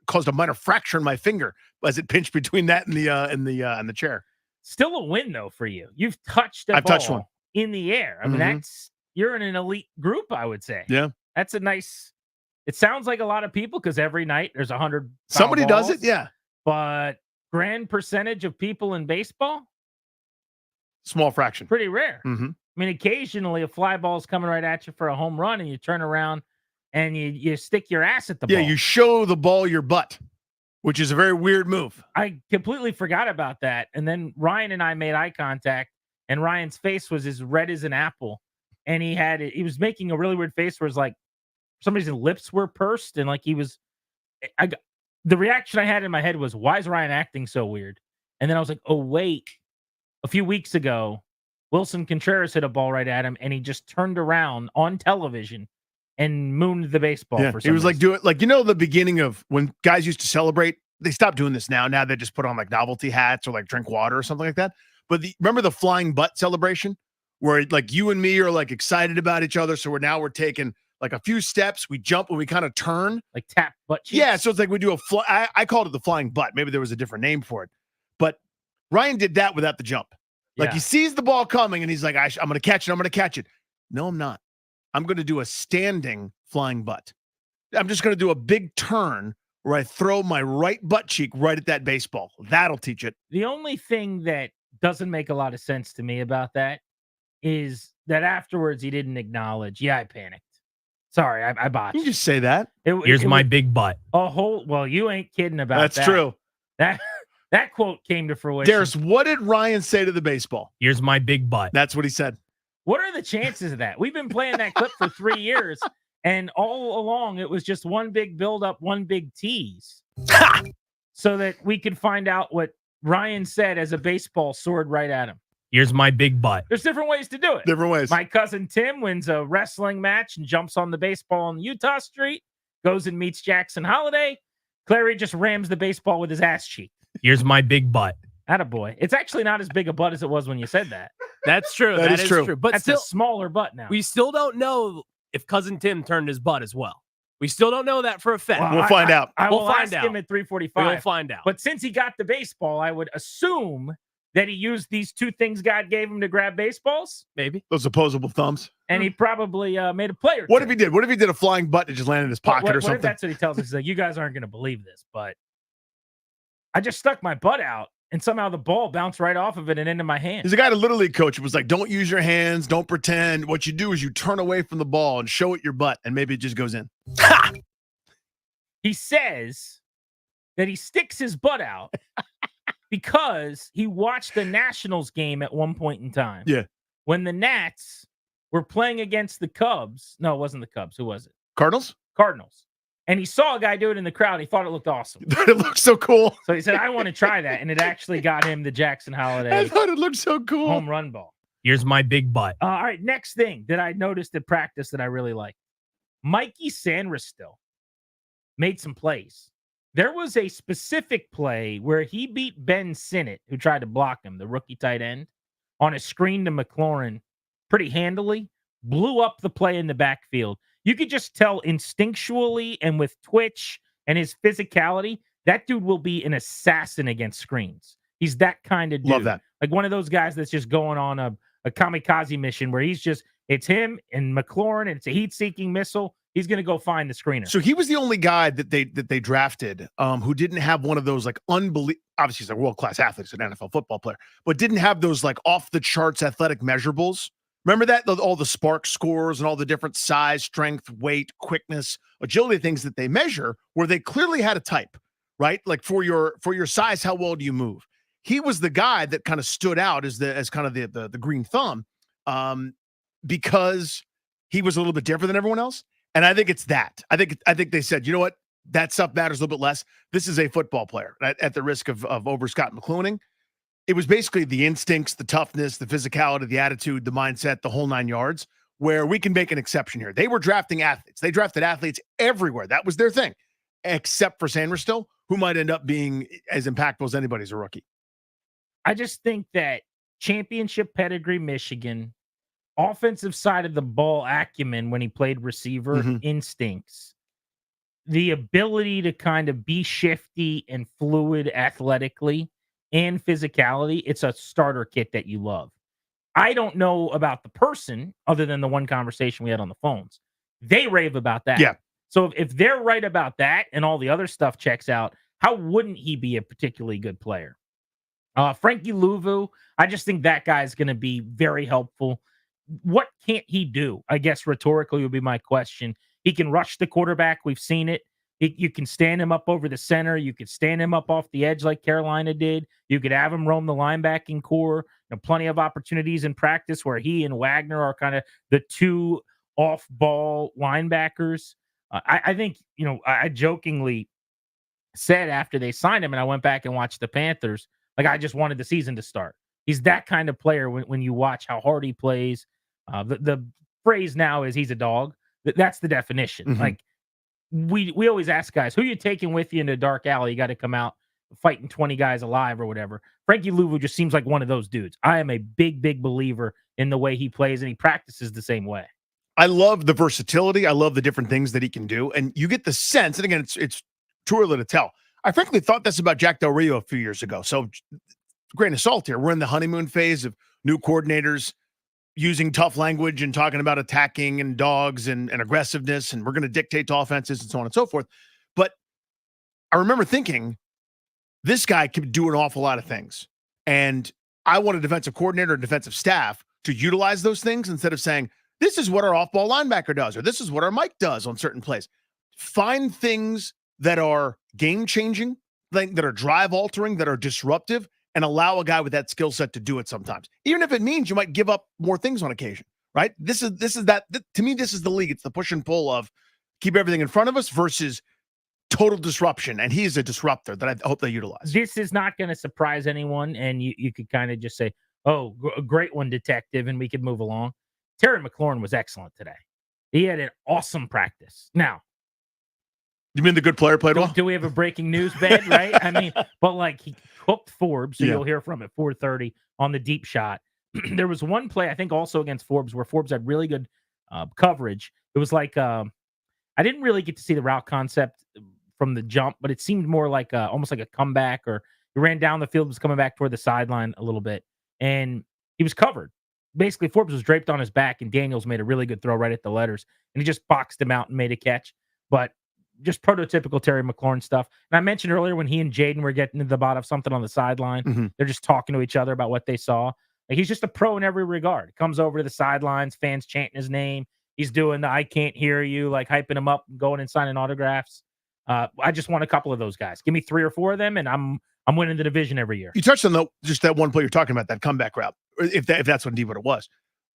caused a minor fracture in my finger as it pinched between that and the chair. Still a win though for you. You've touched I've touched one in the air. I mean, you're in an elite group, I would say. Yeah, that's a nice. It sounds like a lot of people because every night there's 100. Somebody balls, does it, yeah. But grand percentage of people in baseball. Small fraction. Pretty rare. Mm-hmm. I mean, occasionally a fly ball is coming right at you for a home run and you turn around and you stick your ass at the ball. Yeah, you show the ball your butt, which is a very weird move. I completely forgot about that. And then Ryan and I made eye contact and Ryan's face was as red as an apple. And he was making a really weird face where it's like for some reason lips were pursed and like the reaction I had in my head was, why is Ryan acting so weird? And then I was like, oh, wait. A few weeks ago, Wilson Contreras hit a ball right at him, and he just turned around on television and mooned the baseball. Yeah, for some he was reason. like the beginning of when guys used to celebrate. They stopped doing this now. Now they just put on like novelty hats or like drink water or something like that. But remember the flying butt celebration where like you and me are like excited about each other. So we're taking like a few steps. We jump and we kind of turn, like tap butt cheeks. Yeah, so it's like we do I called it the flying butt. Maybe there was a different name for it, but Ryan did that without the jump. Like he sees the ball coming and he's like, I'm going to catch it. I'm going to catch it. No, I'm not. I'm going to do a standing flying butt. I'm just going to do a big turn where I throw my right butt cheek right at that baseball. That'll teach it. The only thing that doesn't make a lot of sense to me about that is that afterwards he didn't acknowledge, I panicked. Sorry, I botched. You just say that. Here's my big butt. Well, you ain't kidding about That's that. true. That quote came to fruition. Darius, what did Ryan say to the baseball? Here's my big butt. That's what he said. What are the chances of that? We've been playing that clip for 3 years, and all along it was just one big build-up, one big tease. So that we could find out what Ryan said as a baseball soared right at him. Here's my big butt. There's different ways to do it. Different ways. My cousin Tim wins a wrestling match and jumps on the baseball on Utah Street, goes and meets Jackson Holiday. Clary just rams the baseball with his ass cheek. Here's my big butt. Attaboy. It's actually not as big a butt as it was when you said that. That's true. That is true. But That's still, a smaller butt now. we still don't know if cousin Tim turned his butt as well. We still don't know that for a fact. Well, We'll find out. I We'll will find ask out. him at 3:45. We'll find out. But since he got the baseball, I would assume that he used these two things God gave him to grab baseballs, Maybe. Those opposable thumbs. and he probably made a play or What two. if he did? What if he did a flying butt and just landed in his pocket what or if something? that's what he tells us? He's like, you guys aren't going to believe this, but I just stuck my butt out, and somehow the ball bounced right off of it and into my hand. He's a guy, a Little League coach, who was like, don't use your hands, don't pretend. What you do is you turn away from the ball and show it your butt, and maybe it just goes in. He says that he sticks his butt out because he watched the Nationals game at one point in time. Yeah. When the Nats were playing against the Cubs. No, it wasn't the Cubs. Who was it? Cardinals? Cardinals. And he saw a guy do it in the crowd. He thought it looked awesome. It looks so cool. So he said, I want to try that. And it actually got him the Jackson Holiday I thought it looked so cool. home run ball. Here's my big butt. All right, next thing that I noticed at practice that I really like. Mikey Sanristil made some plays. There was a specific play where he beat Ben Sinnott, who tried to block him, the rookie tight end, on a screen to McLaurin pretty handily, blew up the play in the backfield. You could just tell instinctually and with twitch and his physicality, that dude will be an assassin against screens. He's that kind of dude. Love that. Like one of those guys that's just going on a kamikaze mission where it's him and McLaurin, and it's a heat-seeking missile. He's going to go find the screener. So he was the only guy that they drafted who didn't have one of those like obviously he's a world-class athlete, he's an NFL football player, but didn't have those like off-the-charts athletic measurables. Remember that? All the Spark scores and all the different size, strength, weight, quickness, agility things that they measure where they clearly had a type, right? Like for your size, how well do you move? He was the guy that kind of stood out as kind of the green thumb because he was a little bit different than everyone else. And I think it's that. I think they said, you know what? That stuff matters a little bit less. This is a football player at the risk of over Scott McClooning. It was basically the instincts, the toughness, the physicality, the attitude, the mindset, the whole 9 yards, where we can make an exception here. They were drafting athletes. They drafted athletes everywhere. That was their thing, except for Sanristil, who might end up being as impactful as anybody as a rookie. I just think that championship pedigree Michigan, offensive side of the ball acumen when he played receiver, instincts, the ability to kind of be shifty and fluid athletically and physicality, it's a starter kit that you love. I don't know about the person other than the one conversation we had on the phones. They rave about that. Yeah. So if they're right about that and all the other stuff checks out, how wouldn't he be a particularly good player? Frankie Louvu, I just think that guy is going to be very helpful. What can't he do? I guess rhetorically would be my question. He can rush the quarterback. We've seen it. You can stand him up over the center. You could stand him up off the edge like Carolina did. You could have him roam the linebacking core. Plenty of opportunities in practice where he and Wagner are kind of the two off-ball linebackers. I think, I jokingly said after they signed him, and I went back and watched the Panthers, like I just wanted the season to start. He's that kind of player when you watch how hard he plays. The phrase now is he's a dog. That's the definition. Mm-hmm. Like we always ask guys, who you taking with you in the dark alley? You got to come out fighting 20 guys alive or whatever. Frankie Louvu just seems like one of those dudes. I am a big, big believer in the way he plays, and he practices the same way. I love the versatility. I love the different things that he can do. And you get the sense, and again, it's too early to tell. I frankly thought this about Jack Del Rio a few years ago. So grain of salt here. We're in the honeymoon phase of new coordinators using tough language and talking about attacking and dogs and aggressiveness, and we're going to dictate to offenses and so on and so forth. But I remember thinking, this guy could do an awful lot of things. And I want a defensive coordinator and defensive staff to utilize those things instead of saying, this is what our off-ball linebacker does, or this is what our Mike does on certain plays. Find things that are game-changing, that are drive-altering, that are disruptive, and allow a guy with that skill set to do it sometimes. Even if it means you might give up more things on occasion, right? To me, this is the league. It's the push and pull of keep everything in front of us versus total disruption, and he's a disruptor that I hope they utilize. This is not going to surprise anyone, and you could kind of just say, oh, a great one, detective, and we could move along. Terry McLaurin was excellent today. He had an awesome practice. Now, you mean the good player played well? Do we have a breaking news bed, right? I mean, but like he cooked Forbes, so you'll hear from him at 4:30 on the deep shot. There was one play, I think, also against Forbes, where Forbes had really good coverage. It was like I didn't really get to see the route concept from the jump, but it seemed more like almost like a comeback, or he ran down the field, was coming back toward the sideline a little bit, and he was covered. Basically, Forbes was draped on his back, and Daniels made a really good throw right at the letters, and he just boxed him out and made a catch. But just prototypical Terry McLaurin stuff. And I mentioned earlier when he and Jaden were getting to the bottom of something on the sideline, they're just talking to each other about what they saw. Like, he's just a pro in every regard. Comes over to the sidelines, fans chanting his name. He's doing the I can't hear you, like hyping him up, going and signing autographs. I just want a couple of those guys. Give me 3 or 4 of them, and I'm winning the division every year. You touched on just that one play you're talking about, that comeback route, if that's indeed what it was.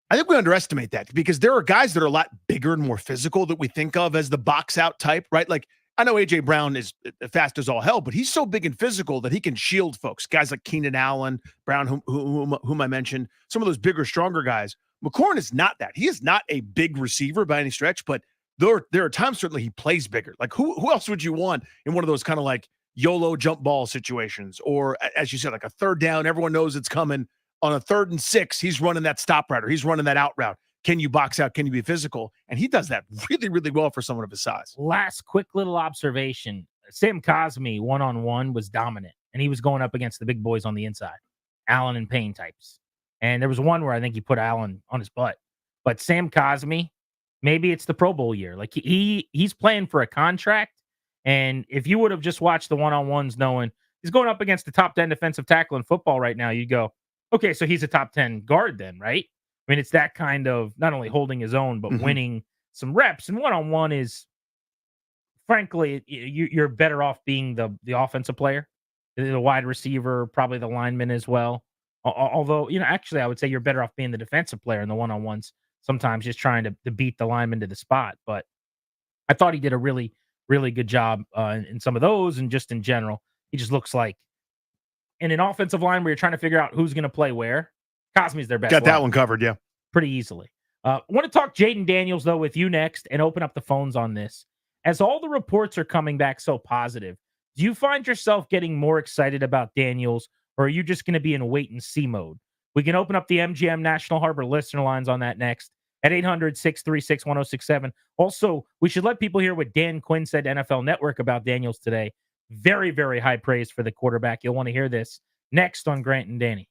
I think we underestimate that because there are guys that are a lot bigger and more physical that we think of as the box out type, right? Like, I know A.J. Brown is fast as all hell, but he's so big and physical that he can shield folks. Guys like Keenan Allen, Brown, whom I mentioned, some of those bigger, stronger guys. McLaurin is not that. He is not a big receiver by any stretch, but there are times certainly he plays bigger. Like, who else would you want in one of those kind of like YOLO jump ball situations? Or, as you said, like a third down, everyone knows it's coming. On a 3rd and 6, he's running that stop route, or he's running that out route. Can you box out? Can you be physical? And he does that really, really well for someone of his size. Last quick little observation. Sam Cosmi, one-on-one, was dominant, and he was going up against the big boys on the inside, Allen and Payne types. And there was one where I think he put Allen on his butt. But Sam Cosmi, maybe it's the Pro Bowl year. Like, he's playing for a contract, and if you would have just watched the one-on-ones knowing he's going up against the top 10 defensive tackle in football right now, you'd go, okay, so he's a top 10 guard then, right? I mean, it's that kind of not only holding his own, but winning some reps. And one-on-one is, frankly, you're better off being the offensive player, the wide receiver, probably the lineman as well. Although, actually, I would say you're better off being the defensive player in the one-on-ones, sometimes just trying to beat the lineman to the spot. But I thought he did a really, really good job in some of those, and just in general, he just looks like in an offensive line where you're trying to figure out who's going to play where. Cosmi's their best. Got that one covered, yeah. Pretty easily. I want to talk Jaden Daniels, though, with you next and open up the phones on this. As all the reports are coming back so positive, do you find yourself getting more excited about Daniels, or are you just going to be in wait-and-see mode? We can open up the MGM National Harbor listener lines on that next at 800-636-1067. Also, we should let people hear what Dan Quinn said to NFL Network about Daniels today. Very, very high praise for the quarterback. You'll want to hear this next on Grant and Danny.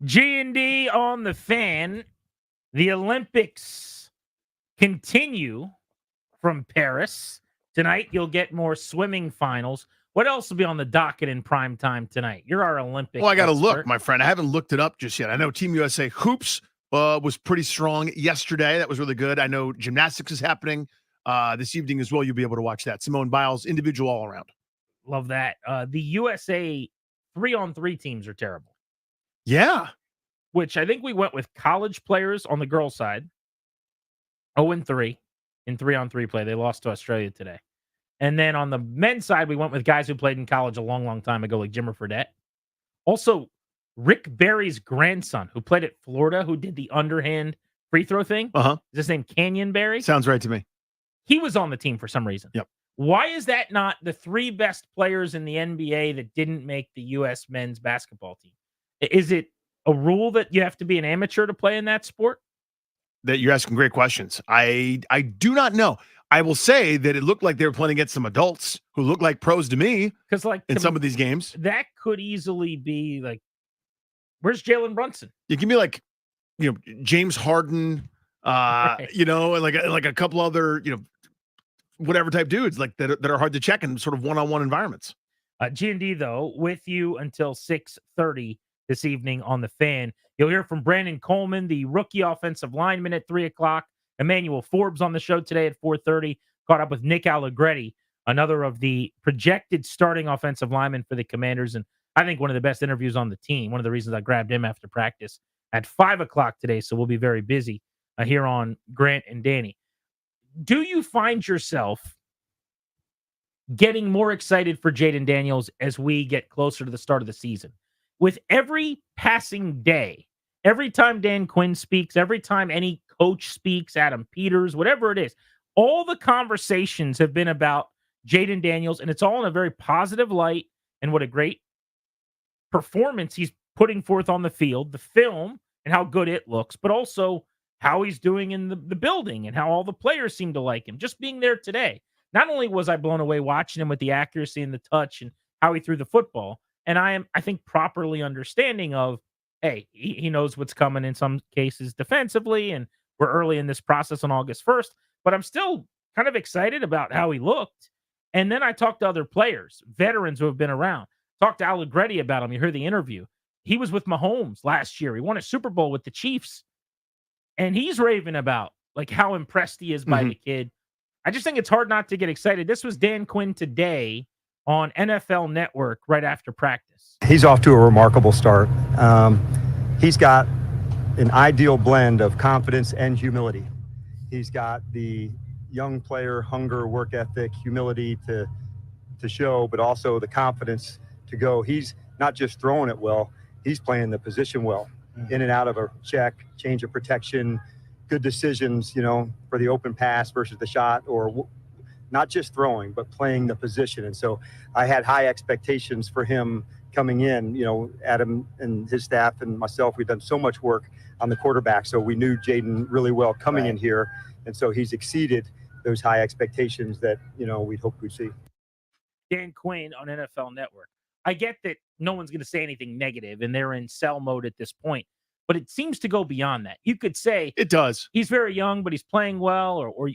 G&D on the Fan. The Olympics continue from Paris. Tonight, you'll get more swimming finals. What else will be on the docket in prime time tonight? You're our Olympic Well, I got to look, expert. my friend. I haven't looked it up just yet. I know Team USA Hoops was pretty strong yesterday. That was really good. I know gymnastics is happening this evening as well. You'll be able to watch that. Simone Biles, individual all around. Love that. The USA 3-on-3 teams are terrible. Yeah. Which I think we went with college players on the girls' side. 0-3 in 3-on-3 play. They lost to Australia today. And then on the men's side, we went with guys who played in college a long, long time ago, like Jimmer Fredette. Also, Rick Barry's grandson, who played at Florida, who did the underhand free throw thing. Uh-huh. Is his name Canyon Barry? Sounds right to me. He was on the team for some reason. Yep. Why is that not the 3 best players in the NBA that didn't make the U.S. men's basketball team? Is it a rule that you have to be an amateur to play in that sport? That you're asking great questions. I do not know. I will say that it looked like they were playing against some adults who look like pros to me. Because like in some of these games, that could easily be like, where's Jalen Brunson? you give me like, James Harden, Right. and like a couple other, whatever type dudes like that are hard to check in sort of one-on-one environments. G&D though, with you until 6:30 this evening on the Fan. You'll hear from Brandon Coleman, the rookie offensive lineman, at 3:00. Emanuel Forbes on the show today at 4:30. Caught up with Nick Allegretti, another of the projected starting offensive linemen for the Commanders, and I think one of the best interviews on the team. One of the reasons I grabbed him after practice at 5:00 today, so we'll be very busy here on Grant and Danny. Do you find yourself getting more excited for Jaden Daniels as we get closer to the start of the season? With every passing day, every time Dan Quinn speaks, every time any coach speaks, Adam Peters, whatever it is, all the conversations have been about Jaden Daniels, and it's all in a very positive light, and what a great performance he's putting forth on the field, the film, and how good it looks, but also how he's doing in the building and how all the players seem to like him. Just being there today. Not only was I blown away watching him with the accuracy and the touch and how he threw the football, and I think, properly understanding of, hey, he knows what's coming in some cases defensively, and we're early in this process on August 1st, but I'm still kind of excited about how he looked. And then I talked to other players, veterans who have been around. Talked to Allegretti about him. You heard the interview. He was with Mahomes last year. He won a Super Bowl with the Chiefs. And he's raving about like how impressed he is by the kid. I just think it's hard not to get excited. This was Dan Quinn today on NFL Network right after practice. He's off to a remarkable start. He's got an ideal blend of confidence and humility. He's got the young player hunger, work ethic, humility to show, but also the confidence to go. He's not just throwing it well, he's playing the position well. In and out of a check, change of protection, good decisions, for the open pass versus the shot, or not just throwing, but playing the position. And so I had high expectations for him coming in. Adam and his staff and myself, we've done so much work on the quarterback. So we knew Jaden really well coming in here. And so he's exceeded those high expectations that, we'd hoped we'd see. Dan Quinn on NFL Network. I get that no one's going to say anything negative and they're in sell mode at this point, but it seems to go beyond that. You could say it does. He's very young, but he's playing well. Or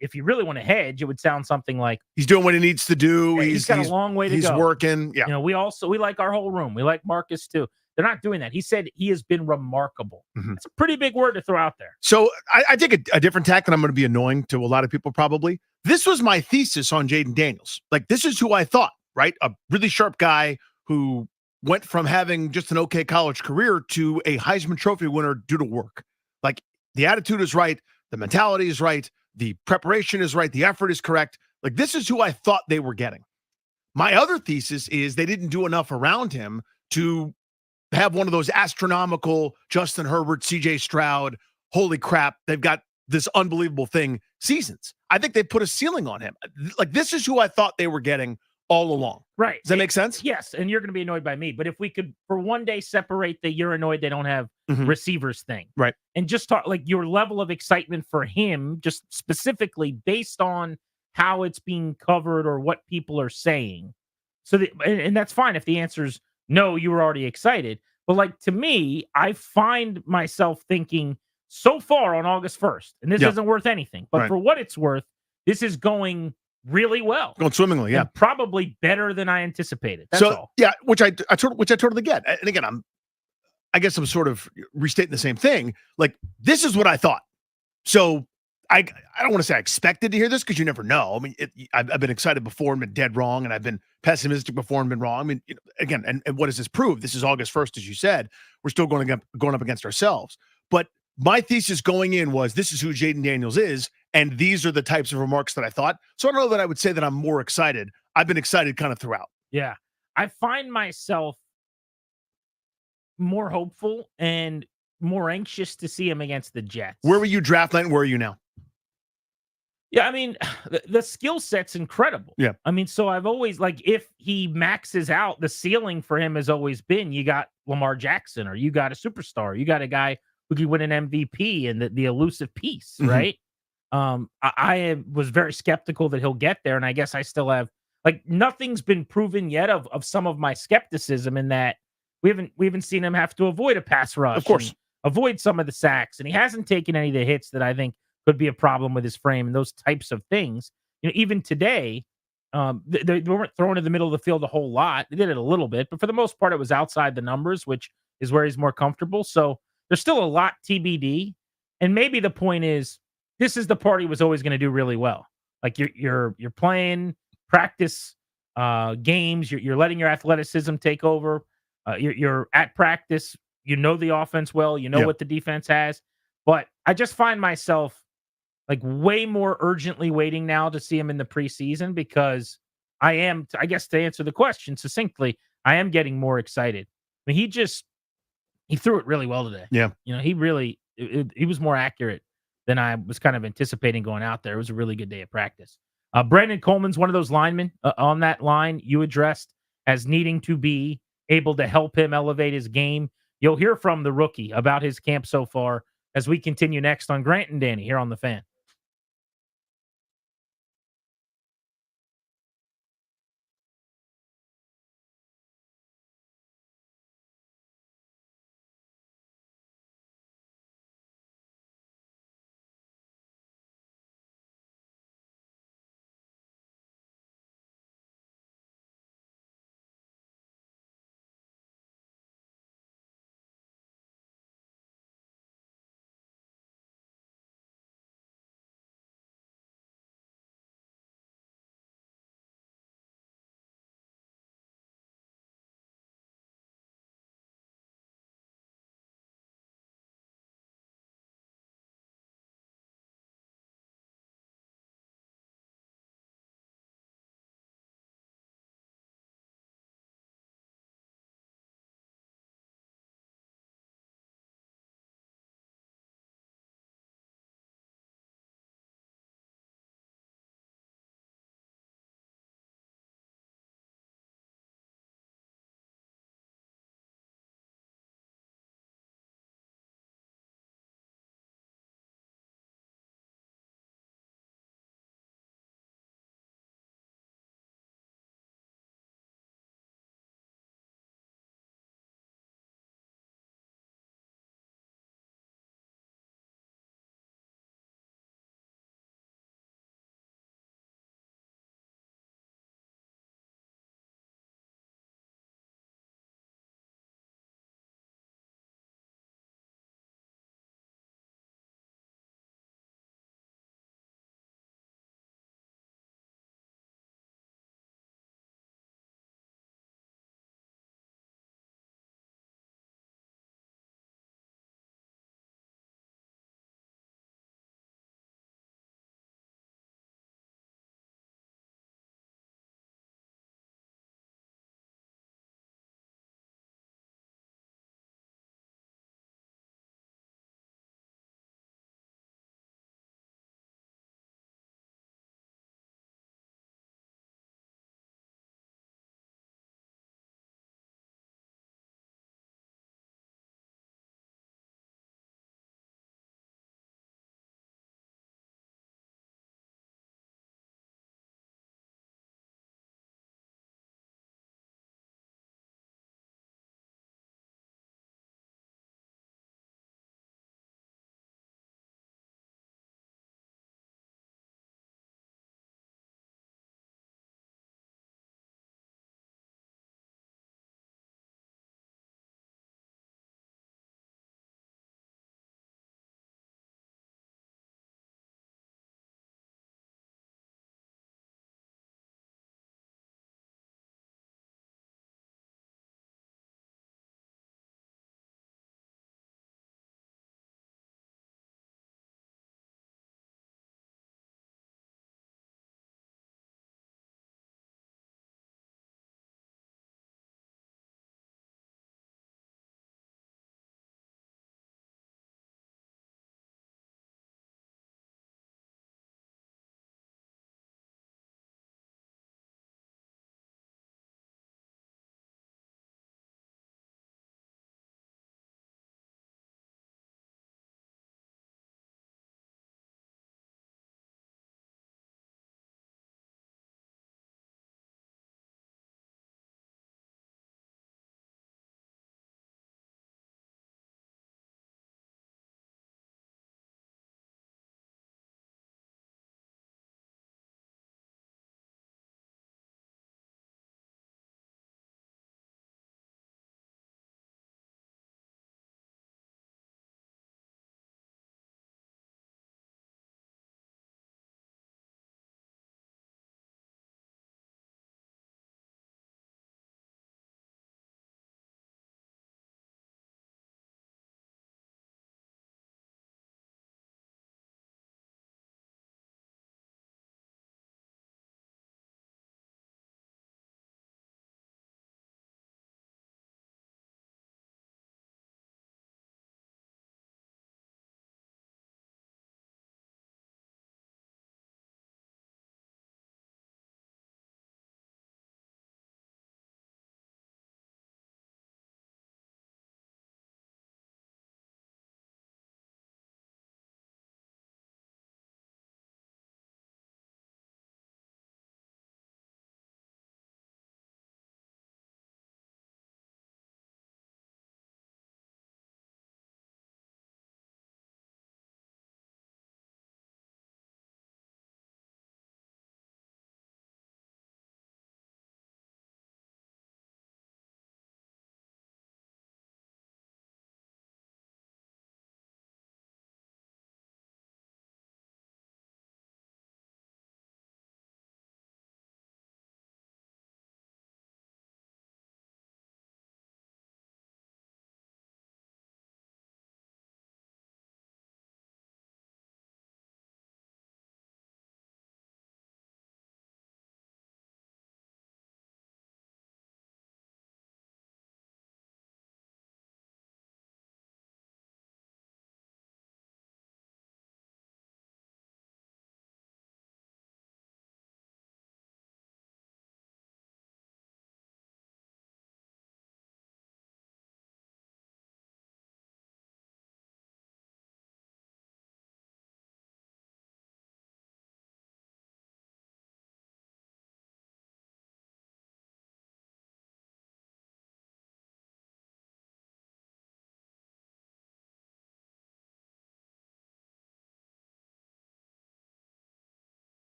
if you really want to hedge, it would sound something like he's doing what he needs to do. He's got a long way to go. He's working. Yeah. We like our whole room. We like Marcus too. They're not doing that. He said he has been remarkable. It's a pretty big word to throw out there. So I take a different tack, and I'm going to be annoying to a lot of people probably. This was my thesis on Jaden Daniels. Like, this is who I thought, right? A really sharp guy who went from having just an okay college career to a Heisman Trophy winner due to work. Like, the attitude is right. The mentality is right. The preparation is right. The effort is correct. Like, this is who I thought they were getting. My other thesis is they didn't do enough around him to have one of those astronomical Justin Herbert, CJ Stroud, holy crap, they've got this unbelievable thing seasons. I think they put a ceiling on him. Like, this is who I thought they were getting all along. Right. Does that make sense? Yes. And you're going to be annoyed by me. But if we could, for one day, separate the you're annoyed they don't have receivers thing. Right. And just talk like your level of excitement for him, just specifically based on how it's being covered or what people are saying. So and that's fine if the answer is no, you were already excited. But like to me, I find myself thinking so far on August 1st, and this Yeah. isn't worth anything, but Right. for what it's worth, this is going really well. Going swimmingly, yeah. And probably better than I anticipated. That's all. Yeah, which I totally get. And again, I guess I'm sort of restating the same thing. Like, this is what I thought. So I don't want to say I expected to hear this because you never know. I mean, I've been excited before and been dead wrong, and I've been pessimistic before and been wrong. I mean, again, and what does this prove? This is August 1st, as you said. We're still going up against ourselves. But my thesis going in was this is who Jaden Daniels is, and these are the types of remarks that I thought. So I don't know that I would say that I'm more excited. I've been excited kind of throughout. Yeah. I find myself more hopeful and more anxious to see him against the Jets. Where were you draft night and where are you now? Yeah, I mean, the skill set's incredible. Yeah. I mean, so I've always, like, if he maxes out, the ceiling for him has always been you got Lamar Jackson or you got a superstar. You got a guy who could win an MVP and the elusive piece, Mhm. right? I was very skeptical that he'll get there, and I guess I still have, like, nothing's been proven yet of some of my skepticism in that we haven't seen him have to avoid a pass rush. Of course. And avoid some of the sacks, and he hasn't taken any of the hits that I think could be a problem with his frame and those types of things. You know, even today, they weren't throwing in the middle of the field a whole lot. They did it a little bit, but for the most part, it was outside the numbers, which is where he's more comfortable. So there's still a lot TBD. And maybe the point is, this is the part he was always going to do really well. Like you're playing practice games. You're letting your athleticism take over. You're at practice. You know the offense well. You know what the defense has. But I just find myself like way more urgently waiting now to see him in the preseason because I am, I guess, to answer the question succinctly, I am getting more excited. I mean, he threw it really well today. Yeah. You know, he really, he was more accurate than I was kind of anticipating going out there. It was a really good day of practice. Brandon Coleman's one of those linemen on that line you addressed as needing to be able to help him elevate his game. You'll hear from the rookie about his camp so far as we continue next on Grant and Danny here on The Fan.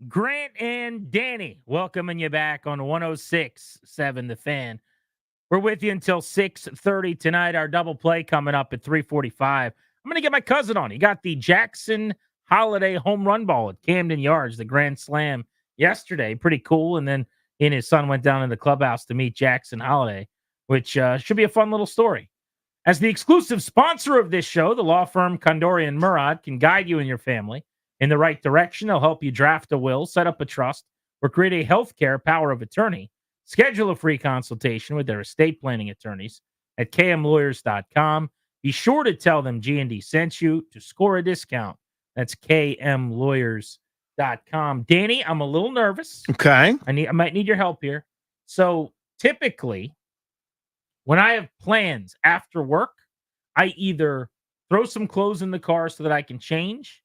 Grant and Danny, welcoming you back on 106.7 The Fan. We're with you until 6:30 tonight. Our double play coming up at 3:45. I'm going to get my cousin on. He got the Jackson Holiday home run ball at Camden Yards, the Grand Slam yesterday. Pretty cool. And then he and his son went down in the clubhouse to meet Jackson Holiday, which should be a fun little story. As the exclusive sponsor of this show, the law firm Kondorian Murad can guide you and your family in the right direction. They'll help you draft a will, set up a trust, or create a healthcare power of attorney. Schedule a free consultation with their estate planning attorneys at kmlawyers.com. Be sure to tell them G&D sent you to score a discount. That's kmlawyers.com. Danny, I'm a little nervous. Okay. I might need your help here. So typically, when I have plans after work, I either throw some clothes in the car so that I can change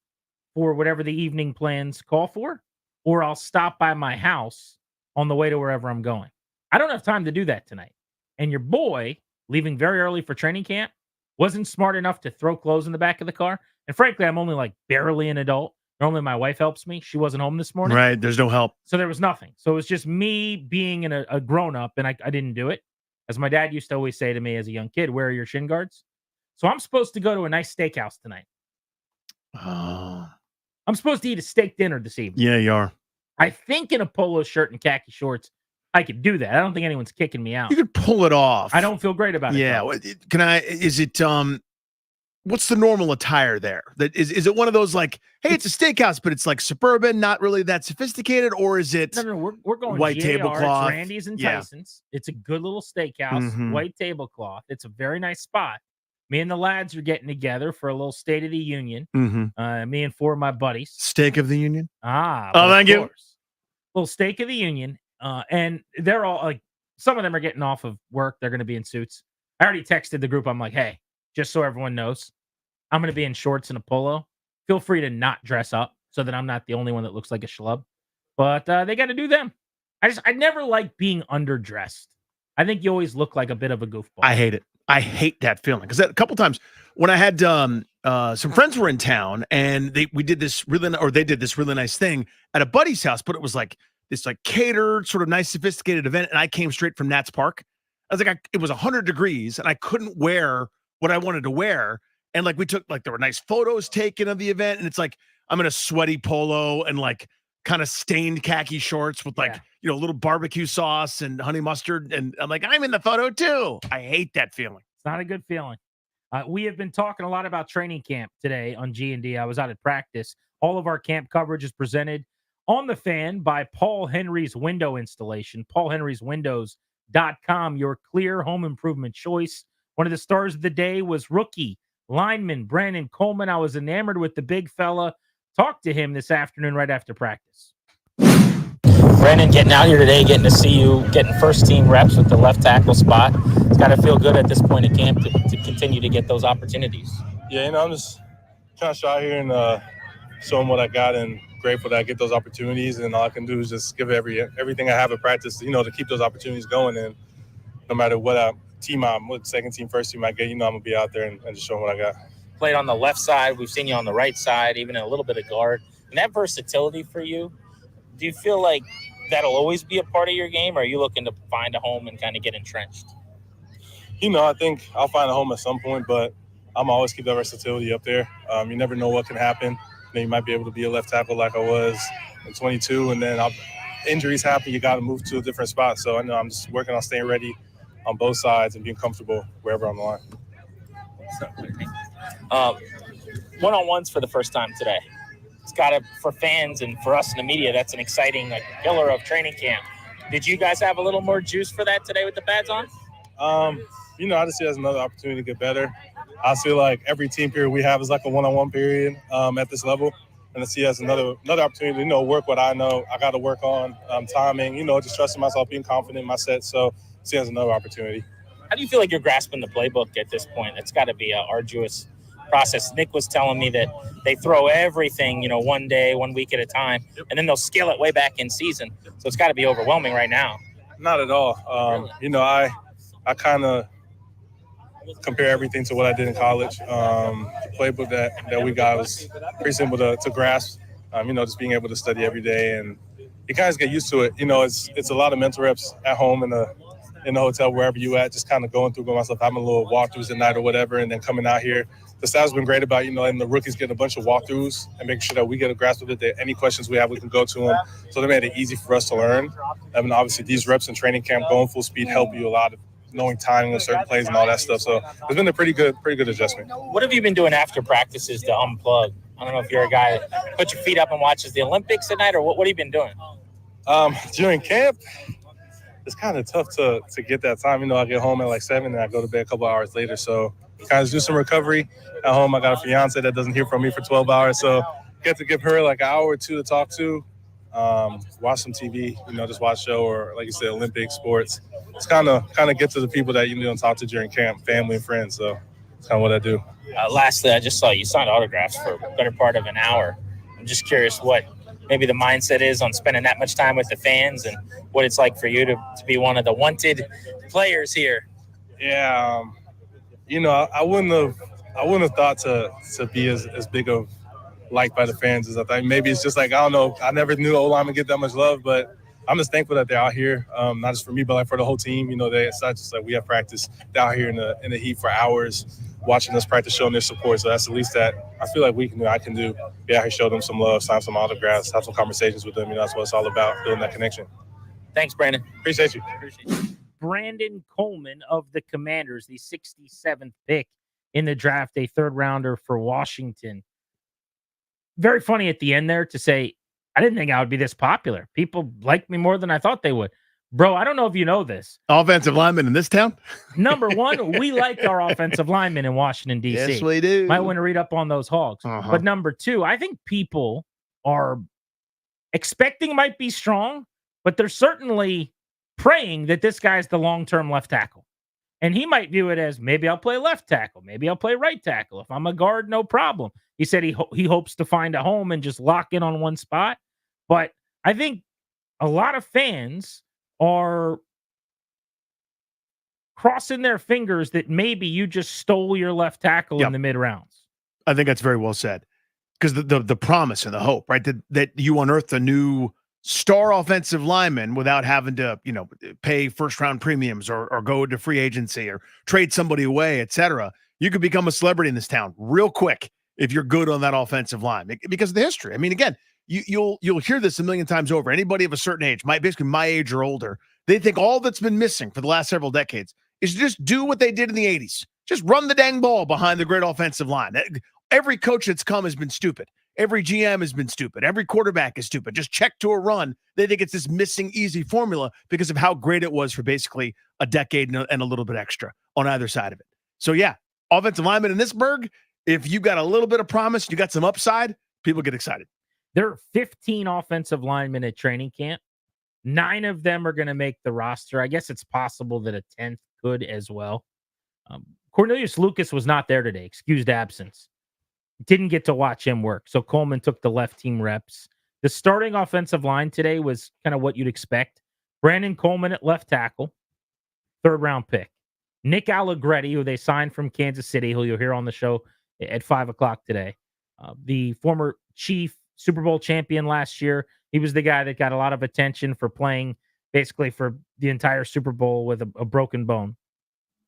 for whatever the evening plans call for, or I'll stop by my house on the way to wherever I'm going. I don't have time to do that tonight. And your boy, leaving very early for training camp, wasn't smart enough to throw clothes in the back of the car. And frankly, I'm only like barely an adult. Normally my wife helps me. She wasn't home this morning. Right. There's no help. So there was nothing. So it was just me being a grown-up, and I didn't do it. As my dad used to always say to me as a young kid, where are your shin guards? So I'm supposed to go to a nice steakhouse tonight. Oh. I'm supposed to eat a steak dinner this evening. Yeah, you are. I think in a polo shirt and khaki shorts, I could do that. I don't think anyone's kicking me out. You could pull it off. I don't feel great about it. Yeah. though. Can I, is it, what's the normal attire there? That is it one of those like, hey, it's a steakhouse, but it's like suburban, not really that sophisticated, or is it No, we're going white GAR, tablecloth? It's Randy's and Yeah. Tyson's. It's a good little steakhouse, Mhm. white tablecloth. It's a very nice spot. Me and the lads are getting together for a little State of the Union. Mhm. Me and four of my buddies. Steak of the Union? Ah, Oh, well, of thank you. course. Little Steak of the Union. And they're all like, some of them are getting off of work. They're going to be in suits. I already texted the group. I'm like, hey, just so everyone knows, I'm going to be in shorts and a polo. Feel free to not dress up so that I'm not the only one that looks like a schlub. But they got to do them. I never like being underdressed. I think you always look like a bit of a goofball. I hate it. I hate that feeling because a couple times when I had some friends were in town and they did this really nice thing at a buddy's house, but it was like this like catered sort of nice sophisticated event, and I came straight from Nats Park. I was like, it was 100 degrees and I couldn't wear what I wanted to wear, and like we took like there were nice photos taken of the event, and it's like I'm in a sweaty polo and like kind of stained khaki shorts with like a little barbecue sauce and honey mustard, and I'm like, I'm in the photo too. I hate that feeling. It's not a good feeling. We have been talking a lot about training camp today on G&D. I was out at practice. All of our camp coverage is presented on the Fan by Paul Henry's Window Installation. PaulHenry'sWindows.com, your clear home improvement choice. One of the stars of the day was rookie lineman Brandon Coleman. I was enamored with the big fella. Talked to him this afternoon right after practice. Brandon, getting out here today, getting to see you, getting first team reps with the left tackle spot. It's got to feel good at this point in camp to continue to get those opportunities. Yeah, I'm just trying to show out here and show them what I got, and grateful that I get those opportunities. And all I can do is just give everything I have at practice, to keep those opportunities going. And no matter what team I'm with, second team, first team I get, I'm going to be out there and just show them what I got. Played on the left side. We've seen you on the right side, even in a little bit of guard. And that versatility for you, do you feel like that'll always be a part of your game, or are you looking to find a home and kind of get entrenched? I think I'll find a home at some point, but I'm always keep that versatility up there. You never know what can happen. You might be able to be a left tackle like I was in 22, and then injuries happen. You got to move to a different spot. So I know I'm just working on staying ready on both sides and being comfortable wherever I'm on the line. One-on-ones for the first time today. It's got to, for fans and for us in the media, that's an exciting pillar of training camp. Did you guys have a little more juice for that today with the pads on? I just see it as another opportunity to get better. I feel like every team period we have is like a one-on-one period at this level. And I see it as another opportunity to, work what I know I got to work on, timing, just trusting myself, being confident in my set. So I see it as another opportunity. How do you feel like you're grasping the playbook at this point? It's got to be an arduous process. Nick was telling me that they throw everything, one day, 1 week at a time, and then they'll scale it way back in season. So it's got to be overwhelming right now. Not at all. I kind of compare everything to what I did in college. The playbook that we got was pretty simple to grasp. Just being able to study every day, and you guys get used to it. It's a lot of mental reps at home in the hotel, wherever you at, just kind of going through by myself, having a little walkthroughs at night or whatever, and then coming out here. The staff's been great about, and the rookies getting a bunch of walkthroughs and making sure that we get a grasp of it, that any questions we have, we can go to them. So they made it easy for us to learn. Obviously, these reps in training camp going full speed help you a lot of knowing timing of certain plays and all that stuff. So it's been a pretty good adjustment. What have you been doing after practices to unplug? I don't know if you're a guy that puts your feet up and watches the Olympics at night, or what have you been doing? During camp, it's kind of tough to get that time. I get home at like 7 and I go to bed a couple hours later. So kind of do some recovery at home. I got a fiance that doesn't hear from me for 12 hours. So get to give her like an hour or two to talk to, watch some TV, just watch a show or like you said, Olympic sports. It's kind of get to the people that you don't talk to during camp, family and friends. So it's kind of what I do. Lastly, I just saw you signed autographs for a better part of an hour. I'm just curious what maybe the mindset is on spending that much time with the fans and what it's like for you to be one of the wanted players here. Yeah, I wouldn't have thought to be as big of liked by the fans as I thought. Maybe it's just like, I don't know, I never knew O-linemen get that much love, but I'm just thankful that they're out here, not just for me, but like for the whole team. It's not just like we have practice. They're out here in the heat for hours, watching us practice, showing their support. So that's the least that I feel like I can do. Be out here, show them some love, sign some autographs, have some conversations with them. That's what it's all about, building that connection. Thanks, Brandon. Appreciate you. Brandon Coleman of the Commanders, the 67th pick in the draft, a third rounder for Washington. Very funny at the end there to say, I didn't think I would be this popular. People like me more than I thought they would. Bro, I don't know if you know this. Offensive lineman in this town? Number one, we like our offensive linemen in Washington, D.C. Yes, we do. Might want to read up on those hogs. But number two, I think people are expecting might be strong, but they're certainly praying that this guy's the long-term left tackle. And he might view it as, maybe I'll play left tackle. Maybe I'll play right tackle. If I'm a guard, no problem. He said he hopes to find a home and just lock in on one spot. But I think a lot of fans are crossing their fingers that maybe you just stole your left tackle in the mid rounds. I think that's very well said, because the promise and the hope, right, that you unearthed a new star offensive lineman without having to pay first round premiums or go to free agency or trade somebody away, etc. You could become a celebrity in this town real quick if you're good on that offensive line because of the history. I mean, again, you'll hear this a million times over. Anybody of a certain age, basically my age or older, they think all that's been missing for the last several decades is to just do what they did in the 80s. Just run the dang ball behind the great offensive line. Every coach that's come has been stupid. Every GM has been stupid. Every quarterback is stupid. Just check to a run. They think it's this missing easy formula because of how great it was for basically a decade and a little bit extra on either side of it. So yeah, offensive lineman in this burg, if you got a little bit of promise, you got some upside, people get excited. There are 15 offensive linemen at training camp. 9 of them are going to make the roster. I guess it's possible that a 10th could as well. Cornelius Lucas was not there today, excused absence. Didn't get to watch him work. So Coleman took the left team reps. The starting offensive line today was kind of what you'd expect. Brandon Coleman at left tackle, 3rd round pick. Nick Allegretti, who they signed from Kansas City, who you'll hear on the show at 5 o'clock today. The former Chief Super Bowl champion last year. He was the guy that got a lot of attention for playing basically for the entire Super Bowl with a broken bone.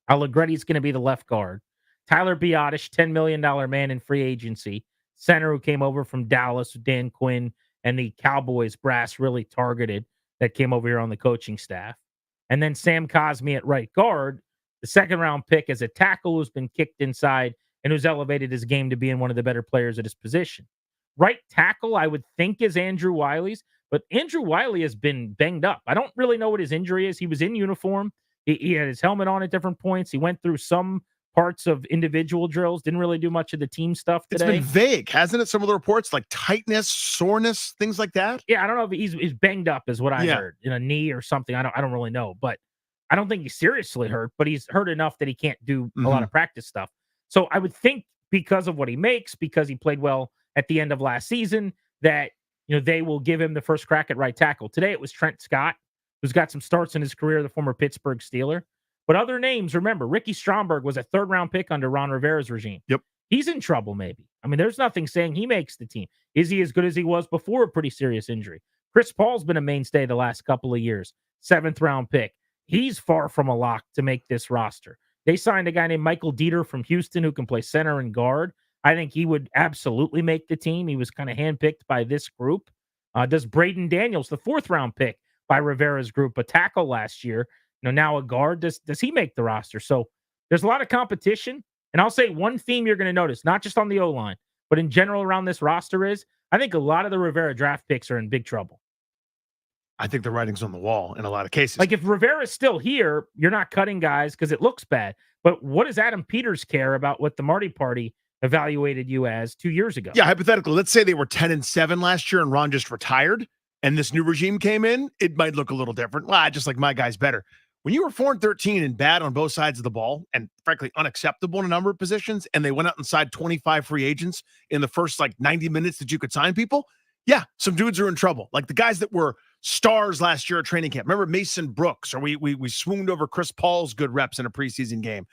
Allegretti's going to be the left guard. Tyler Biotish, $10 million man in free agency. Center who came over from Dallas, Dan Quinn, and the Cowboys brass really targeted that came over here on the coaching staff. And then Sam Cosmi at right guard, the 2nd round pick as a tackle who's been kicked inside and who's elevated his game to being one of the better players at his position. Right tackle, I would think, is Andrew Wiley's, but Andrew Wiley has been banged up. I don't really know what his injury is. He was in uniform. He had his helmet on at different points. He went through some parts of individual drills, didn't really do much of the team stuff today. It's been vague, hasn't it? Some of the reports, like tightness, soreness, things like that. Yeah, I don't know if he's banged up is what I heard, in a knee or something. I don't really know, but I don't think he's seriously hurt, but he's hurt enough that he can't do a lot of practice stuff. So I would think because of what he makes, because he played well at the end of last season, that they will give him the first crack at right tackle. Today it was Trent Scott, who's got some starts in his career, the former Pittsburgh Steeler. But other names, remember, Ricky Stromberg was a 3rd round pick under Ron Rivera's regime. Yep. he's in trouble maybe. I mean, there's nothing saying he makes the team. Is he as good as he was before a pretty serious injury? Chris Paul's been a mainstay the last couple of years, 7th-round pick. He's far from a lock to make this roster. They signed a guy named Michael Dieter from Houston who can play center and guard. I think he would absolutely make the team. He was kind of handpicked by this group. Does Braden Daniels, the 4th-round pick by Rivera's group, a tackle last year, now a guard, does he make the roster? So there's a lot of competition. And I'll say one theme you're going to notice, not just on the O-line, but in general around this roster is, I think a lot of the Rivera draft picks are in big trouble. I think the writing's on the wall in a lot of cases. Like if Rivera's still here, you're not cutting guys because it looks bad. But what does Adam Peters care about what the Marty Party evaluated you as 2 years ago? Yeah, hypothetically, let's say they were 10-7 last year and Ron just retired and this new regime came in, it might look a little different. Well, I just like my guy's better. When you were 4-13 and bad on both sides of the ball and frankly unacceptable in a number of positions, and they went out and signed 25 free agents in the first 90 minutes that you could sign people, yeah, some dudes are in trouble. Like the guys that were stars last year at training camp. Remember Mason Brooks, or we swooned over Chris Paul's good reps in a preseason game.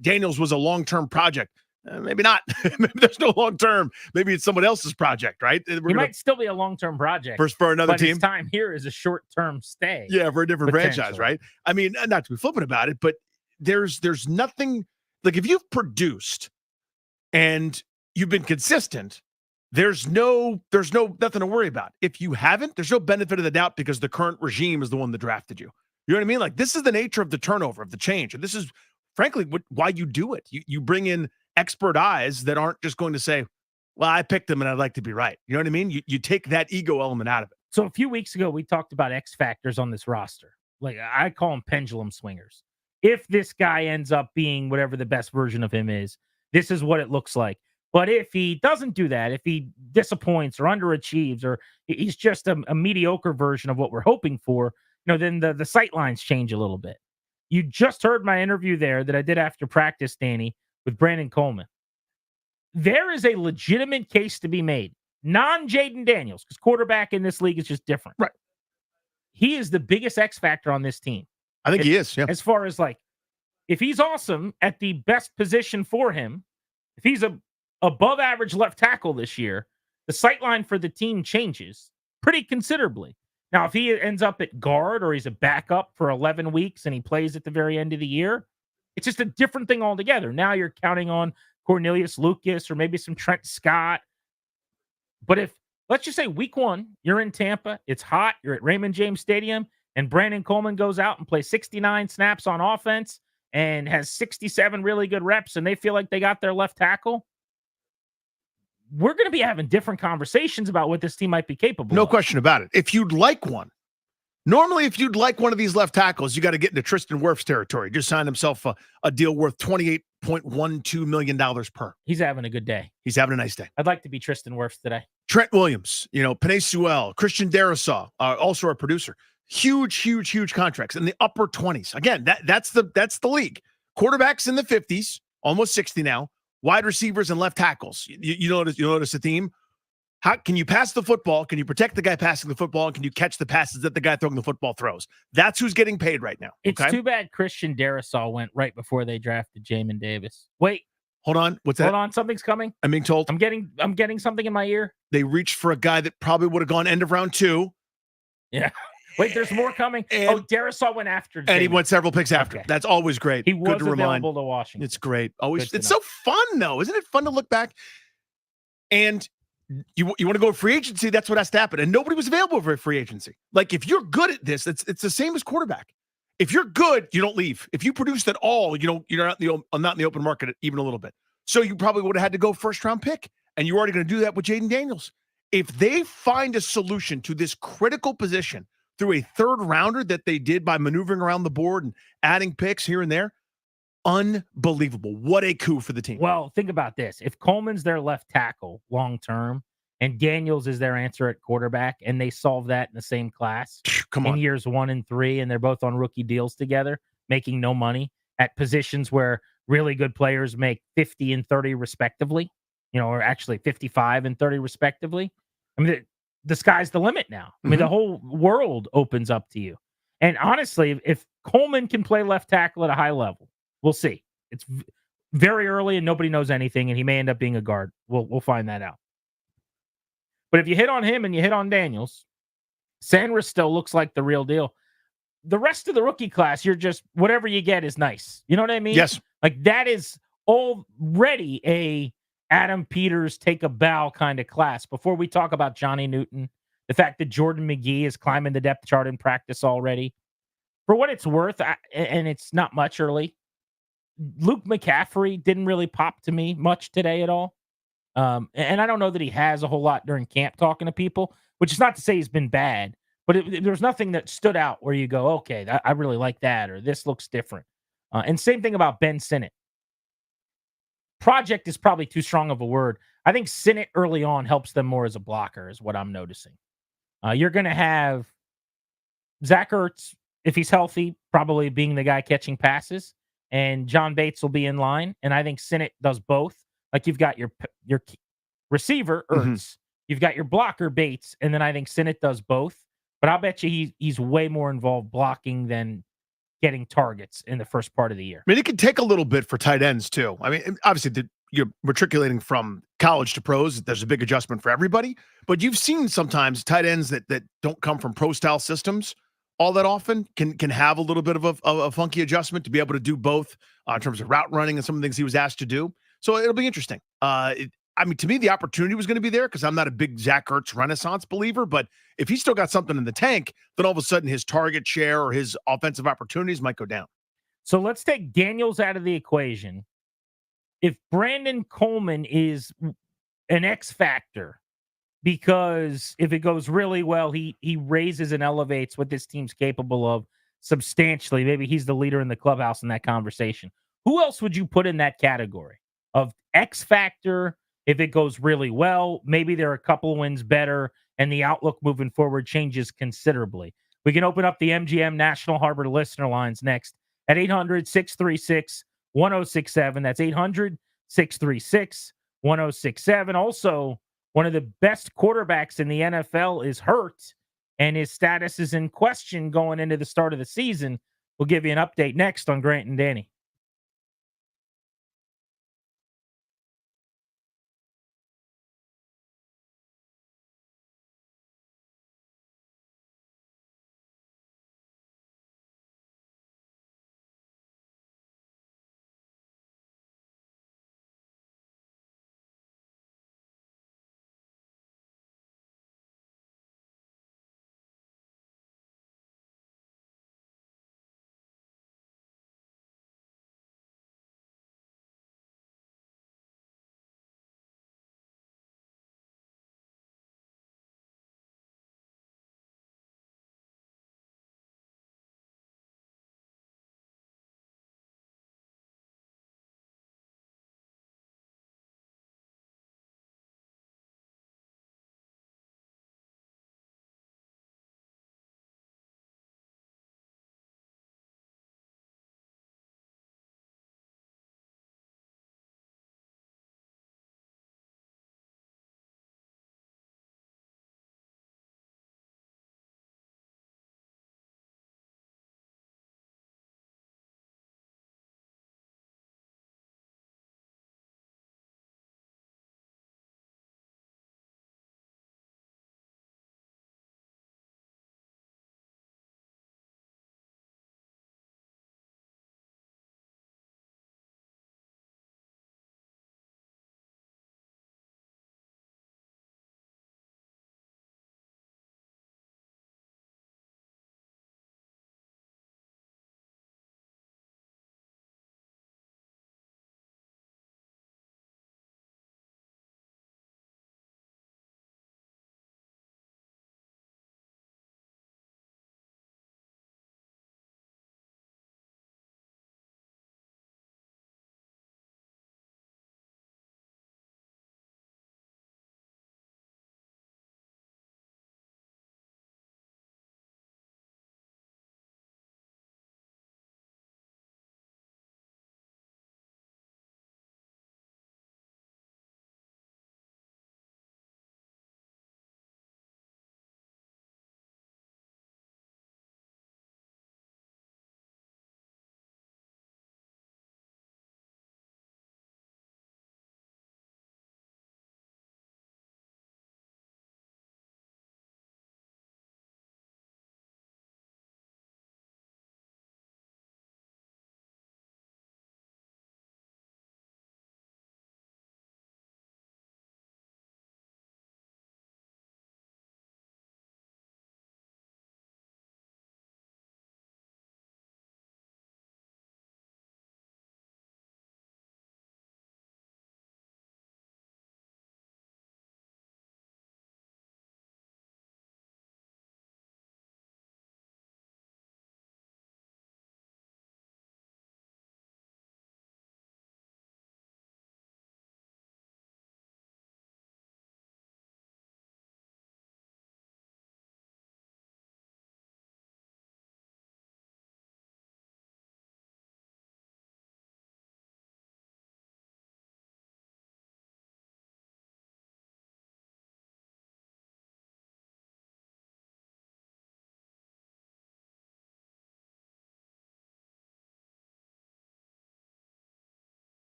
Daniels was a long-term project. Maybe not. Maybe there's no long-term. Maybe it's someone else's project, right? He might still be a long-term project. For another but team. His time here is a short-term stay. Yeah, for a different franchise, right? I mean, not to be flippant about it, but there's nothing, like if you've produced and you've been consistent, there's nothing to worry about. If you haven't, there's no benefit of the doubt because the current regime is the one that drafted you. You know what I mean? Like this is the nature of the turnover, of the change. And this is frankly why you do it. You bring in expert eyes that aren't just going to say, well, I picked them and I'd like to be right. You know what I mean? You take that ego element out of it. So a few weeks ago, we talked about X factors on this roster. Like I call them pendulum swingers. If this guy ends up being whatever the best version of him is, this is what it looks like. But if he doesn't do that, if he disappoints or underachieves, or he's just a mediocre version of what we're hoping for, then the sight lines change a little bit. You just heard my interview there that I did after practice, Danny, with Brandon Coleman. There is a legitimate case to be made. Non-Jaden Daniels, because quarterback in this league is just different. Right. He is the biggest X factor on this team. I think he is, yeah. As far as if he's awesome at the best position for him, if he's a above average left tackle this year, the sight line for the team changes pretty considerably. Now, if he ends up at guard or he's a backup for 11 weeks and he plays at the very end of the year, it's just a different thing altogether. Now you're counting on Cornelius Lucas or maybe some Trent Scott. But if, let's just say week 1, you're in Tampa, it's hot, you're at Raymond James Stadium, and Brandon Coleman goes out and plays 69 snaps on offense and has 67 really good reps, and they feel like they got their left tackle, we're going to be having different conversations about what this team might be capable of. No question about it. If you'd like one, normally if you'd like one of these left tackles, you got to get into Tristan Wirfs territory. Just signed himself a deal worth $28.12 million per. He's having a good day. He's having a nice day. I'd like to be Tristan Wirfs today. Trent Williams, Penei Sewell, Christian Darrisaw, also our producer. Huge contracts in the upper 20s. Again, that's the league. Quarterbacks in the 50s, almost 60 now. Wide receivers and left tackles. You notice the theme. How can you pass the football? Can you protect the guy passing the football? And can you catch the passes that the guy throwing the football throws? That's who's getting paid right now. It's too bad Christian Darrisaw went right before they drafted Jamin Davis. Wait. Hold on. What's that? Hold on. Something's coming. I'm being told. I'm getting something in my ear. They reached for a guy that probably would have gone end of round 2. Yeah. Wait, there's more coming. Darrisaw went after Jamin. And he went several picks after. Okay. That's always great. He was available to Washington. It's great. Always. It's so fun, though. Isn't it fun to look back? And you want to go free agency, that's what has to happen. And nobody was available for free agency. Like, if you're good at this, it's the same as quarterback. If you're good, you don't leave. If you produced at all, you're not in the open market even a little bit. So you probably would have had to go first-round pick. And you're already going to do that with Jaden Daniels. If they find a solution to this critical position through a third rounder that they did by maneuvering around the board and adding picks here and there, unbelievable. What a coup for the team. Well, think about this. If Coleman's their left tackle long-term and Daniels is their answer at quarterback, and they solve that in the same class in years 1 and 3, and they're both on rookie deals together, making no money at positions where really good players make 50 and 30 respectively, or actually 55 and 30 respectively. I mean, the sky's the limit now. I mean, the whole world opens up to you. And honestly, if Coleman can play left tackle at a high level, we'll see. very early and nobody knows anything, and he may end up being a guard. We'll find that out. But if you hit on him and you hit on Daniels, Sanders still looks like the real deal. The rest of the rookie class, you're just whatever you get is nice. You know what I mean? Yes. Like that is already a Adam Peters take a bow kind of class. Before we talk about Johnny Newton, the fact that Jordan McGee is climbing the depth chart in practice already. For what it's worth, and it's not much early, Luke McCaffrey didn't really pop to me much today at all. And I don't know that he has a whole lot during camp talking to people, which is not to say he's been bad, but there's nothing that stood out where you go, okay, I really like that, or this looks different. And same thing about Ben Sinnott. Project is probably too strong of a word. I think Sinnott early on helps them more as a blocker, is what I'm noticing. You're going to have Zach Ertz, if he's healthy, probably being the guy catching passes, and John Bates will be in line. And I think Sinnott does both. Like you've got your receiver, Ertz, you've got your blocker, Bates, and then I think Sinnott does both. But I'll bet you he's way more involved blocking than getting targets in the first part of the year. I mean, it can take a little bit for tight ends, too. I mean, obviously, you're matriculating from college to pros. There's a big adjustment for everybody. But you've seen sometimes tight ends that don't come from pro-style systems all that often can have a little bit of a funky adjustment to be able to do both in terms of route running and some of the things he was asked to do. So it'll be interesting. I mean, to me, the opportunity was going to be there because I'm not a big Zach Ertz renaissance believer, but if he's still got something in the tank, then all of a sudden his target share or his offensive opportunities might go down. So let's take Daniels out of the equation. If Brandon Coleman is an X factor, because if it goes really well, he raises and elevates what this team's capable of substantially. Maybe he's the leader in the clubhouse in that conversation. Who else would you put in that category of X factor? If it goes really well, maybe they're a couple of wins better and the outlook moving forward changes considerably. We can open up the MGM National Harbor listener lines next at 800-636-1067. That's 800-636-1067. Also, one of the best quarterbacks in the NFL is hurt, and his status is in question going into the start of the season. We'll give you an update next on Grant and Danny.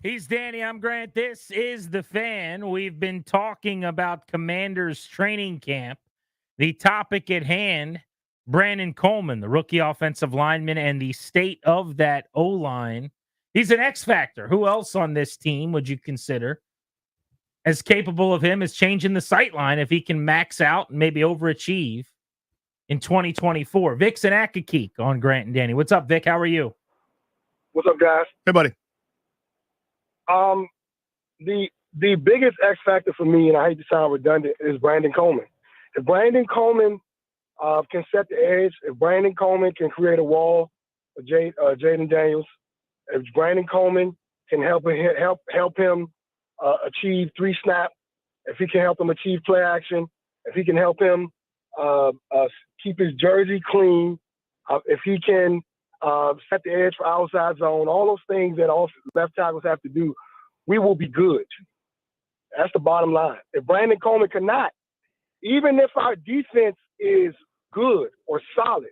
He's Danny. I'm Grant. This is The Fan. We've been talking about Commanders training camp. The topic at hand, Brandon Coleman, the rookie offensive lineman, and the state of that O-line. He's an X factor. Who else on this team would you consider as capable of him as changing the sight line if he can max out and maybe overachieve in 2024? Vic's an Akakik on Grant and Danny. What's up, Vic? How are you? What's up, guys? Hey, buddy. The biggest X factor for me, and I hate to sound redundant, is Brandon Coleman. If Brandon Coleman can set the edge, if Brandon Coleman can create a wall for Jaden Daniels, if Brandon Coleman can help him achieve 3 snap, if he can help him achieve play action, if he can help him keep his jersey clean, if he can set the edge for outside zone, all those things that all left tackles have to do, we will be good. That's the bottom line. If Brandon Coleman cannot, even if our defense is good or solid,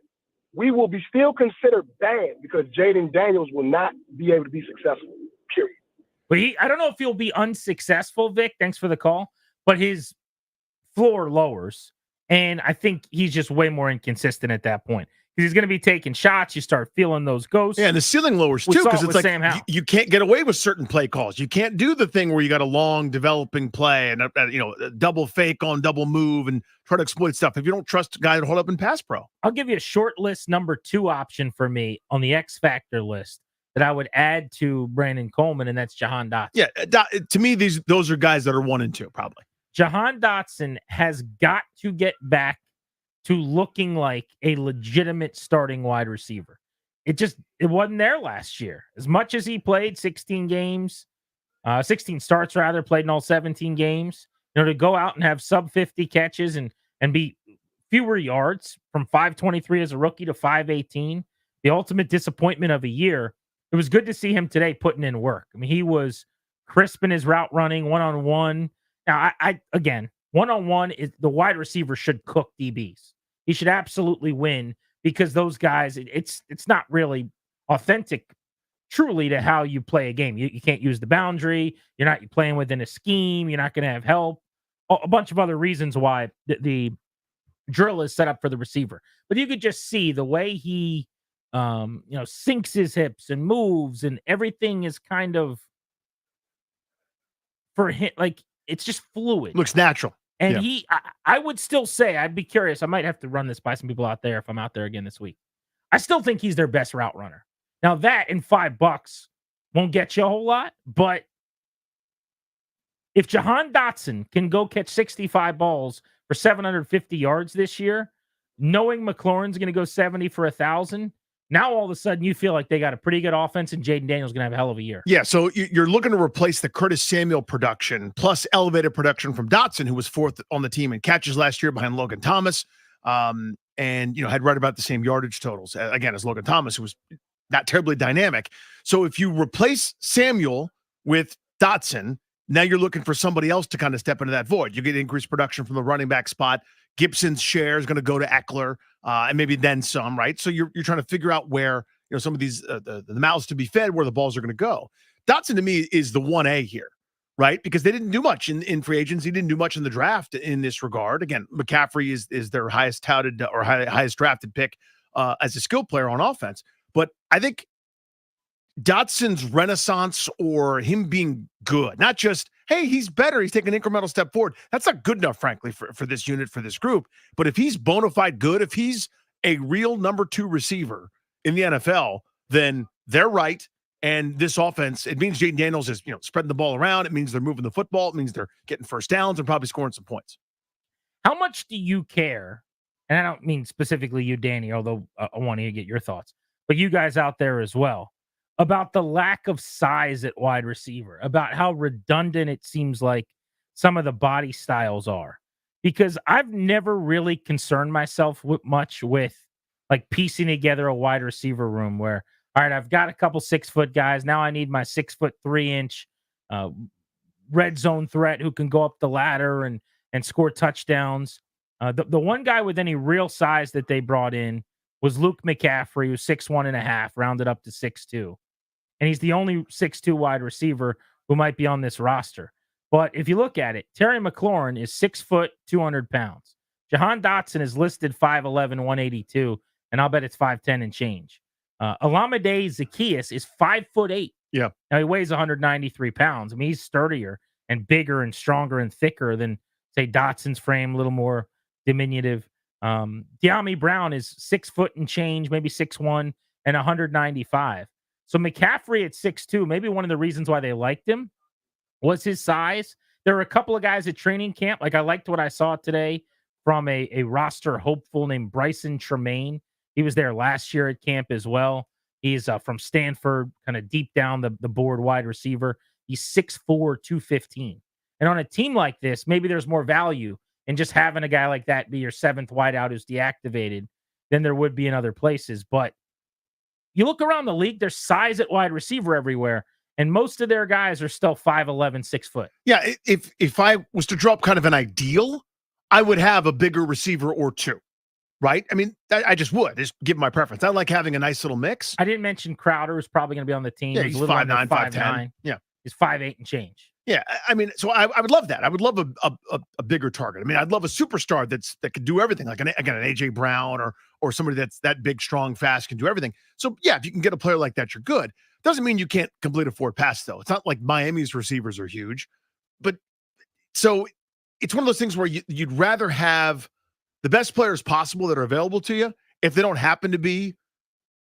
we will be still considered bad because Jaden Daniels will not be able to be successful, period. But I don't know if he'll be unsuccessful, Vic. Thanks for the call. But his floor lowers, and I think he's just way more inconsistent at that point. Because he's going to be taking shots. You start feeling those ghosts. Yeah, and the ceiling lowers too, because it's like you can't get away with certain play calls. You can't do the thing where you got a long developing play and a double fake on double move and try to exploit stuff if you don't trust a guy to hold up in pass pro. I'll give you a short list number 2 option for me on the X Factor list that I would add to Brandon Coleman, and that's Jahan Dotson. Yeah, to me, those are guys that are 1 and 2 probably. Jahan Dotson has got to get back to looking like a legitimate starting wide receiver. It wasn't there last year. As much as he played 16 starts rather, played in all 17 games, to go out and have sub 50 catches and be fewer yards from 523 as a rookie to 518, the ultimate disappointment of a year. It was good to see him today putting in work. I mean, he was crisp in his route running, one-on-one. Now, again, one-on-one is the wide receiver should cook DBs. He should absolutely win because those guys, it's not really authentic truly to how you play a game. You can't use the boundary. You're not playing within a scheme. You're not going to have help. A bunch of other reasons why the drill is set up for the receiver. But you could just see the way he sinks his hips and moves, and everything is kind of for him, like it's just fluid. Looks natural. And I would still say, I'd be curious. I might have to run this by some people out there if I'm out there again this week. I still think he's their best route runner. Now that in $5 won't get you a whole lot, but if Jahan Dotson can go catch 65 balls for 750 yards this year, knowing McLaurin's going to go 70 for 1,000, now all of a sudden you feel like they got a pretty good offense and Jaden Daniels going to have a hell of a year. Yeah, so you're looking to replace the Curtis Samuel production plus elevated production from Dotson, who was 4th on the team in catches last year behind Logan Thomas, and had right about the same yardage totals again as Logan Thomas, who was not terribly dynamic. So if you replace Samuel with Dotson, now you're looking for somebody else to kind of step into that void. You get increased production from the running back spot. Gibson's share is going to go to Eckler, and maybe then some, right? So you're trying to figure out where some of these the mouths to be fed, where the balls are going to go. Dotson to me is the 1A here, right? Because they didn't do much in free agency, didn't do much in the draft in this regard. Again, McCaffrey is their highest touted or highest drafted pick as a skill player on offense. But I think Dotson's renaissance or him being good, not just, hey, he's better, he's taking an incremental step forward. That's not good enough, frankly, for this unit, for this group. But if he's bona fide good, if he's a real number 2 receiver in the NFL, then they're right. And this offense, it means Jaden Daniels is spreading the ball around. It means they're moving the football. It means they're getting first downs and probably scoring some points. How much do you care? And I don't mean specifically you, Danny, although I want to get your thoughts, but you guys out there as well, about the lack of size at wide receiver, about how redundant it seems like some of the body styles are. Because I've never really concerned myself much with like piecing together a wide receiver room where, all right, I've got a couple 6-foot guys. Now I need my 6'3" red zone threat who can go up the ladder and score touchdowns. The one guy with any real size that they brought in was Luke McCaffrey, who's 6'1.5", rounded up to 6'2". and he's the only 6'2" wide receiver who might be on this roster. But if you look at it, Terry McLaurin is 6 foot, 200 pounds. Jahan Dotson is listed 5'11", 182, and I'll bet it's 5'10" and change. Olamide Zaccheaus is 5'8". Yeah. Now he weighs 193 pounds. I mean, he's sturdier and bigger and stronger and thicker than, say, Dotson's frame, a little more diminutive. De'Ami Brown is 6 foot and change, maybe 6'1", and 195. So McCaffrey at 6'2", maybe one of the reasons why they liked him was his size. There were a couple of guys at training camp. Like, I liked what I saw today from a roster hopeful named Bryson Tremaine. He was there last year at camp as well. He's from Stanford, kind of deep down the board wide receiver. He's 6'4", 215. And on a team like this, maybe there's more value in just having a guy like that be your seventh wideout who's deactivated than there would be in other places. But you look around the league, there's size at wide receiver everywhere, and most of their guys are still 5'11", 6 foot. Yeah, if I was to draw up kind of an ideal, I would have a bigger receiver or two, right? I mean, I just would. Just give my preference. I like having a nice little mix. I didn't mention Crowder, who's probably going to be on the team. Yeah, he's 5'9", 5'10". Yeah. He's 5'8" and change. Yeah, I mean, so I would love that. I would love a bigger target. I mean, I'd love a superstar that could do everything, like an AJ Brown or somebody that's that big, strong, fast, can do everything. So yeah, if you can get a player like that, you're good. Doesn't mean you can't complete a forward pass though. It's not like Miami's receivers are huge, but so it's one of those things where you'd rather have the best players possible that are available to you. If they don't happen to be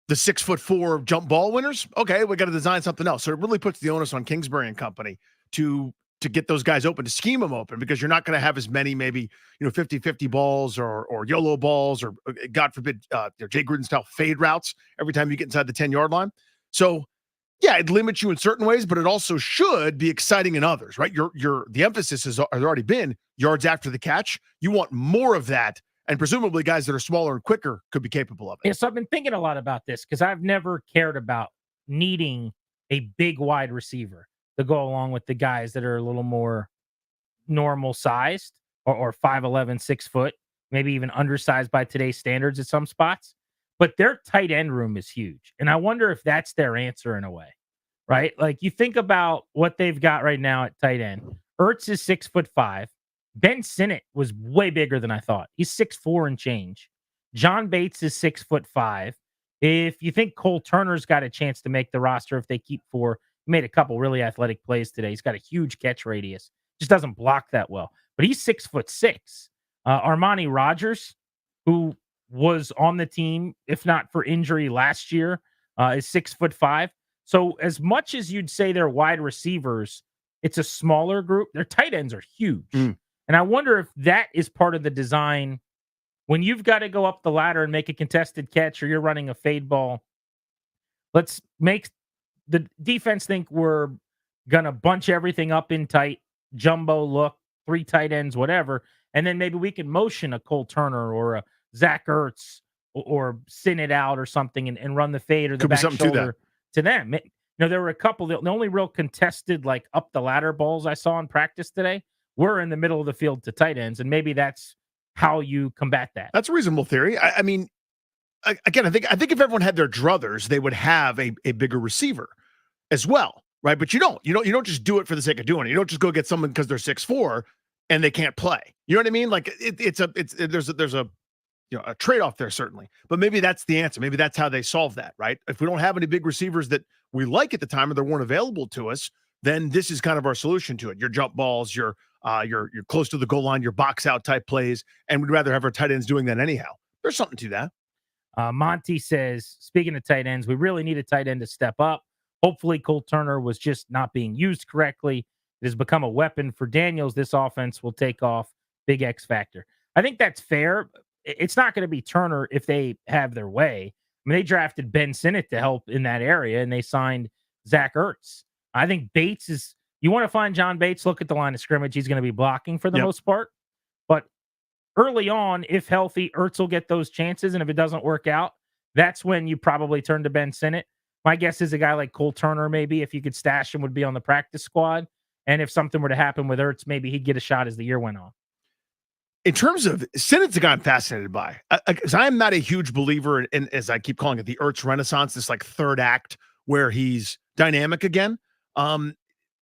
the 6'4" jump ball winners, okay, we got to design something else. So it really puts the onus on Kingsbury and company to get those guys open, to scheme them open, because you're not going to have as many, maybe, 50-50 balls or YOLO balls or, God forbid, Jay Gruden style fade routes every time you get inside the 10-yard line. So yeah, it limits you in certain ways, but it also should be exciting in others, right? The emphasis has already been yards after the catch. You want more of that, and presumably guys that are smaller and quicker could be capable of it. Yeah, so I've been thinking a lot about this because I've never cared about needing a big wide receiver to go along with the guys that are a little more normal sized or 5'11", 6 foot, maybe even undersized by today's standards at some spots. But their tight end room is huge. And I wonder if that's their answer in a way, right? Like, you think about what they've got right now at tight end. Ertz is 6'5". Ben Sinnott was way bigger than I thought. He's 6'4" and change. John Bates is 6'5". If you think Cole Turner's got a chance to make the roster if they keep 4, he made a couple really athletic plays today. He's got a huge catch radius. Just doesn't block that well. But he's 6'6". Armani Rogers, who was on the team, if not for injury last year, is 6'5". So as much as you'd say they're wide receivers, it's a smaller group. Their tight ends are huge. And I wonder if that is part of the design. When you've got to go up the ladder and make a contested catch, or you're running a fade ball, let's make the defense think we're going to bunch everything up in tight, jumbo look, 3 tight ends, whatever. And then maybe we can motion a Cole Turner or a Zach Ertz or send it out or something and run the fade or the back shoulder to them. There were a couple. The only real contested, like, up the ladder balls I saw in practice today were in the middle of the field to tight ends. And maybe that's how you combat that. That's a reasonable theory. I mean, again, I think if everyone had their druthers, they would have a bigger receiver as well, right? But you don't just do it for the sake of doing it. You don't just go get someone because they're 6'4" and they can't play. You know what I mean? Like, there's a trade-off there, certainly. But maybe that's the answer. Maybe that's how they solve that, right? If we don't have any big receivers that we like at the time or that weren't available to us, then this is kind of our solution to it. Your jump balls, your close to the goal line, your box out type plays, and we'd rather have our tight ends doing that anyhow. There's something to that. Monty says, speaking of tight ends, we really need a tight end to step up. Hopefully Cole Turner was just not being used correctly. It has become a weapon for Daniels. This offense will take off. Big X factor. I think that's fair. It's not going to be Turner if they have their way. I mean, they drafted Ben Sinnott to help in that area, and they signed Zach Ertz. I think Bates is, you want to find John Bates, look at the line of scrimmage. He's going to be blocking for the most part. But early on, if healthy, Ertz will get those chances. And if it doesn't work out, that's when you probably turn to Ben Sinnott. My guess is a guy like Cole Turner, maybe, if you could stash him, would be on the practice squad. And if something were to happen with Ertz, maybe he'd get a shot as the year went on. In terms of Sinnott's a guy I'm fascinated by, because I'm not a huge believer in, as I keep calling it, the Ertz Renaissance, this like third act where he's dynamic again. I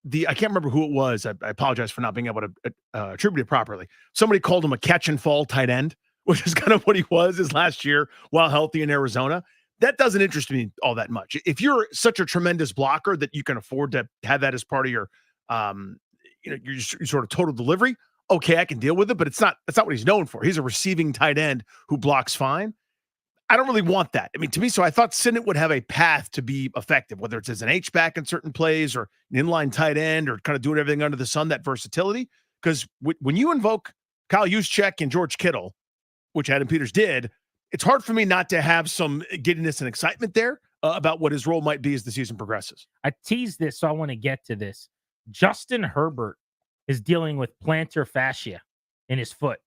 can't remember who it was. I apologize for not being able to attribute it properly. Somebody called him a catch and fall tight end, which is kind of what he was his last year while healthy in Arizona. That doesn't interest me all that much. If you're such a tremendous blocker that you can afford to have that as part of your, your sort of total delivery, okay, I can deal with it. But that's not what he's known for. He's a receiving tight end who blocks fine. I don't really want that. I mean, to me, so I thought Sinnott would have a path to be effective, whether it's as an H-back in certain plays or an inline tight end or kind of doing everything under the sun, that versatility. Because when you invoke Kyle Juszczyk and George Kittle, which Adam Peters did, it's hard for me not to have some giddiness and excitement there about what his role might be as the season progresses. I teased this, so I want to get to this. Justin Herbert is dealing with plantar fascia in his foot,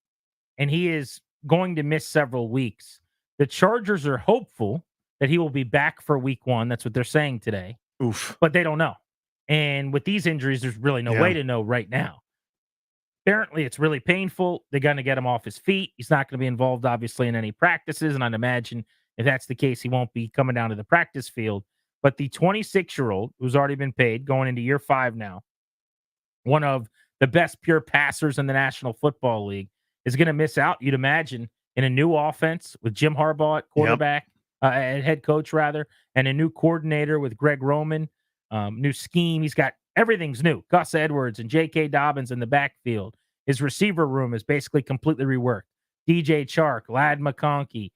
and he is going to miss several weeks. The Chargers are hopeful that he will be back for week 1. That's what they're saying today. Oof. But they don't know. And with these injuries, there's really no way to know right now. Apparently, it's really painful. They're going to get him off his feet. He's not going to be involved, obviously, in any practices. And I'd imagine if that's the case, he won't be coming down to the practice field. But the 26-year-old, who's already been paid, going into year 5 now, one of the best pure passers in the National Football League, is going to miss out, you'd imagine, in a new offense with Jim Harbaugh at quarterback, at head coach rather, and a new coordinator with Greg Roman, new scheme. He's got everything's new. Gus Edwards and J.K. Dobbins in the backfield. His receiver room is basically completely reworked. DJ Chark, Ladd McConkey,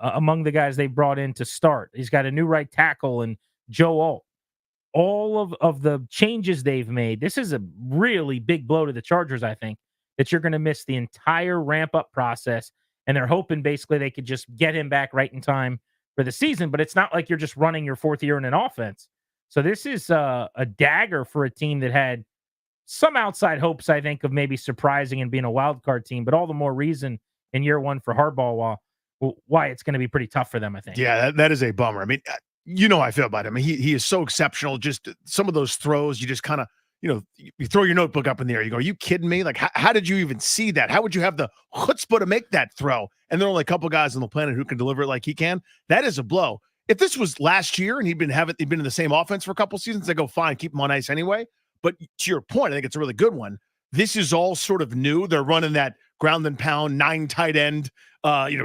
among the guys they brought in to start. He's got a new right tackle and Joe Alt. All of the changes they've made. This is a really big blow to the Chargers, I think, that you're going to miss the entire ramp-up process. And they're hoping basically they could just get him back right in time for the season. But it's not like you're just running your 4th year in an offense. So this is a dagger for a team that had some outside hopes, I think, of maybe surprising and being a wild card team. But all the more reason in year 1 for Harbaugh why it's going to be pretty tough for them, I think. Yeah, that is a bummer. I mean, you know how I feel about him. I mean, he is so exceptional. Just some of those throws, you just kind of, you throw your notebook up in the air. You go, are you kidding me? Like, how did you even see that? How would you have the chutzpah to make that throw? And there are only a couple guys on the planet who can deliver it like he can. That is a blow. If this was last year and he'd been in the same offense for a couple seasons, I go, fine, keep him on ice anyway. But to your point, I think it's a really good one. This is all sort of new. They're running that ground and pound 9 tight end,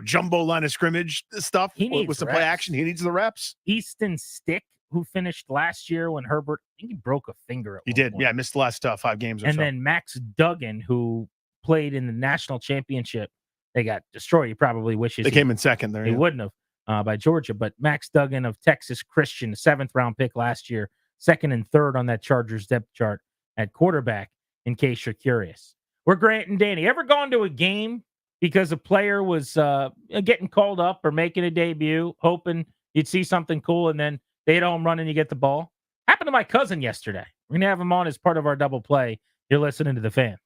jumbo line of scrimmage stuff with some play action. He needs the reps. Easton Stick, who finished last year when Herbert, I think he broke a finger. He did. Yeah, missed the last 5 games or so. And then Max Duggan, who played in the national championship. They got destroyed. He probably wishes they came in second there. He wouldn't have by Georgia. But Max Duggan of Texas Christian, 7th-round pick last year, 2nd and 3rd on that Chargers depth chart at quarterback, in case you're curious. We're Grant and Danny. Ever gone to a game because a player was getting called up or making a debut, hoping you'd see something cool, and then they hit a home run and you get the ball? Happened to my cousin yesterday. We're going to have him on as part of our double play. You're listening to The Fan.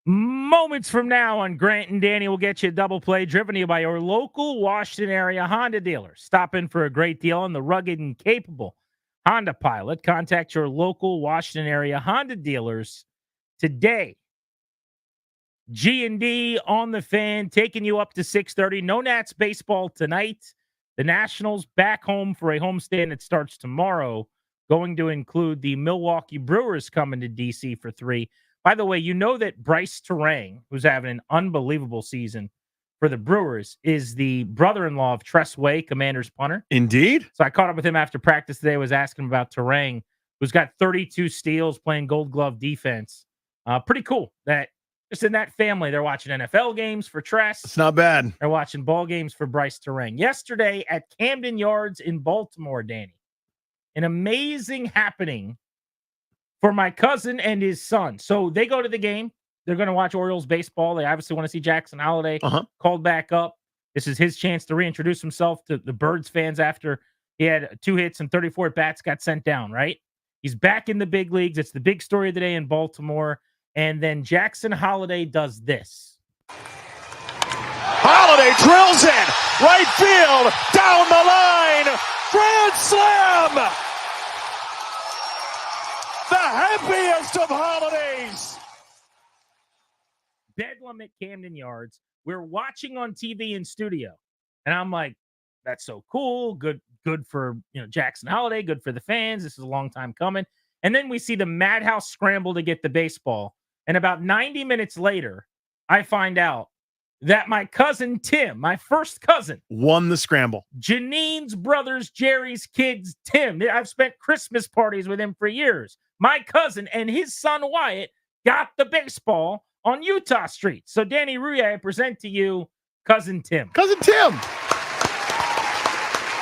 Moments from now on Grant and Danny will get you a double play driven to you by your local Washington area Honda dealer. Stop in for a great deal on the rugged and capable Honda Pilot. Contact your local Washington area Honda dealers today. G&D on the Fan, taking you up to 6:30. No Nats baseball tonight. The Nationals back home for a homestand that starts tomorrow, going to include the Milwaukee Brewers coming to D.C. for 3. By the way, you know that Bryce Terang, who's having an unbelievable season for the Brewers, is the brother-in-law of Tress Way, Commander's punter. Indeed. So I caught up with him after practice today. I was asking him about Terang, who's got 32 steals playing Gold Glove defense. Pretty cool that just in that family, they're watching NFL games for Tress. It's not bad. They're watching ball games for Bryce Terang. Yesterday at Camden Yards in Baltimore, Danny, an amazing happening for my cousin and his son. So they go to the game. They're going to watch Orioles baseball. They obviously want to see Jackson Holliday called back up. This is his chance to reintroduce himself to the Birds fans after he had 2 hits and 34 at-bats, got sent down, right? He's back in the big leagues. It's the big story of the day in Baltimore. And then Jackson Holliday does this. Holliday drills in right field, down the line, grand slam! The happiest of holidays. Bedlam at Camden Yards. We're watching on TV in studio. And I'm like, that's so cool. Good for Jackson Holliday, good for the fans. This is a long time coming. And then we see the madhouse scramble to get the baseball. And about 90 minutes later, I find out that my cousin Tim, my first cousin, won the scramble. Janine's brothers, Jerry's kids, Tim. I've spent Christmas parties with him for years. My cousin and his son Wyatt got the baseball on Utah Street. So, Danny Rouillet, I present to you Cousin Tim. Cousin Tim.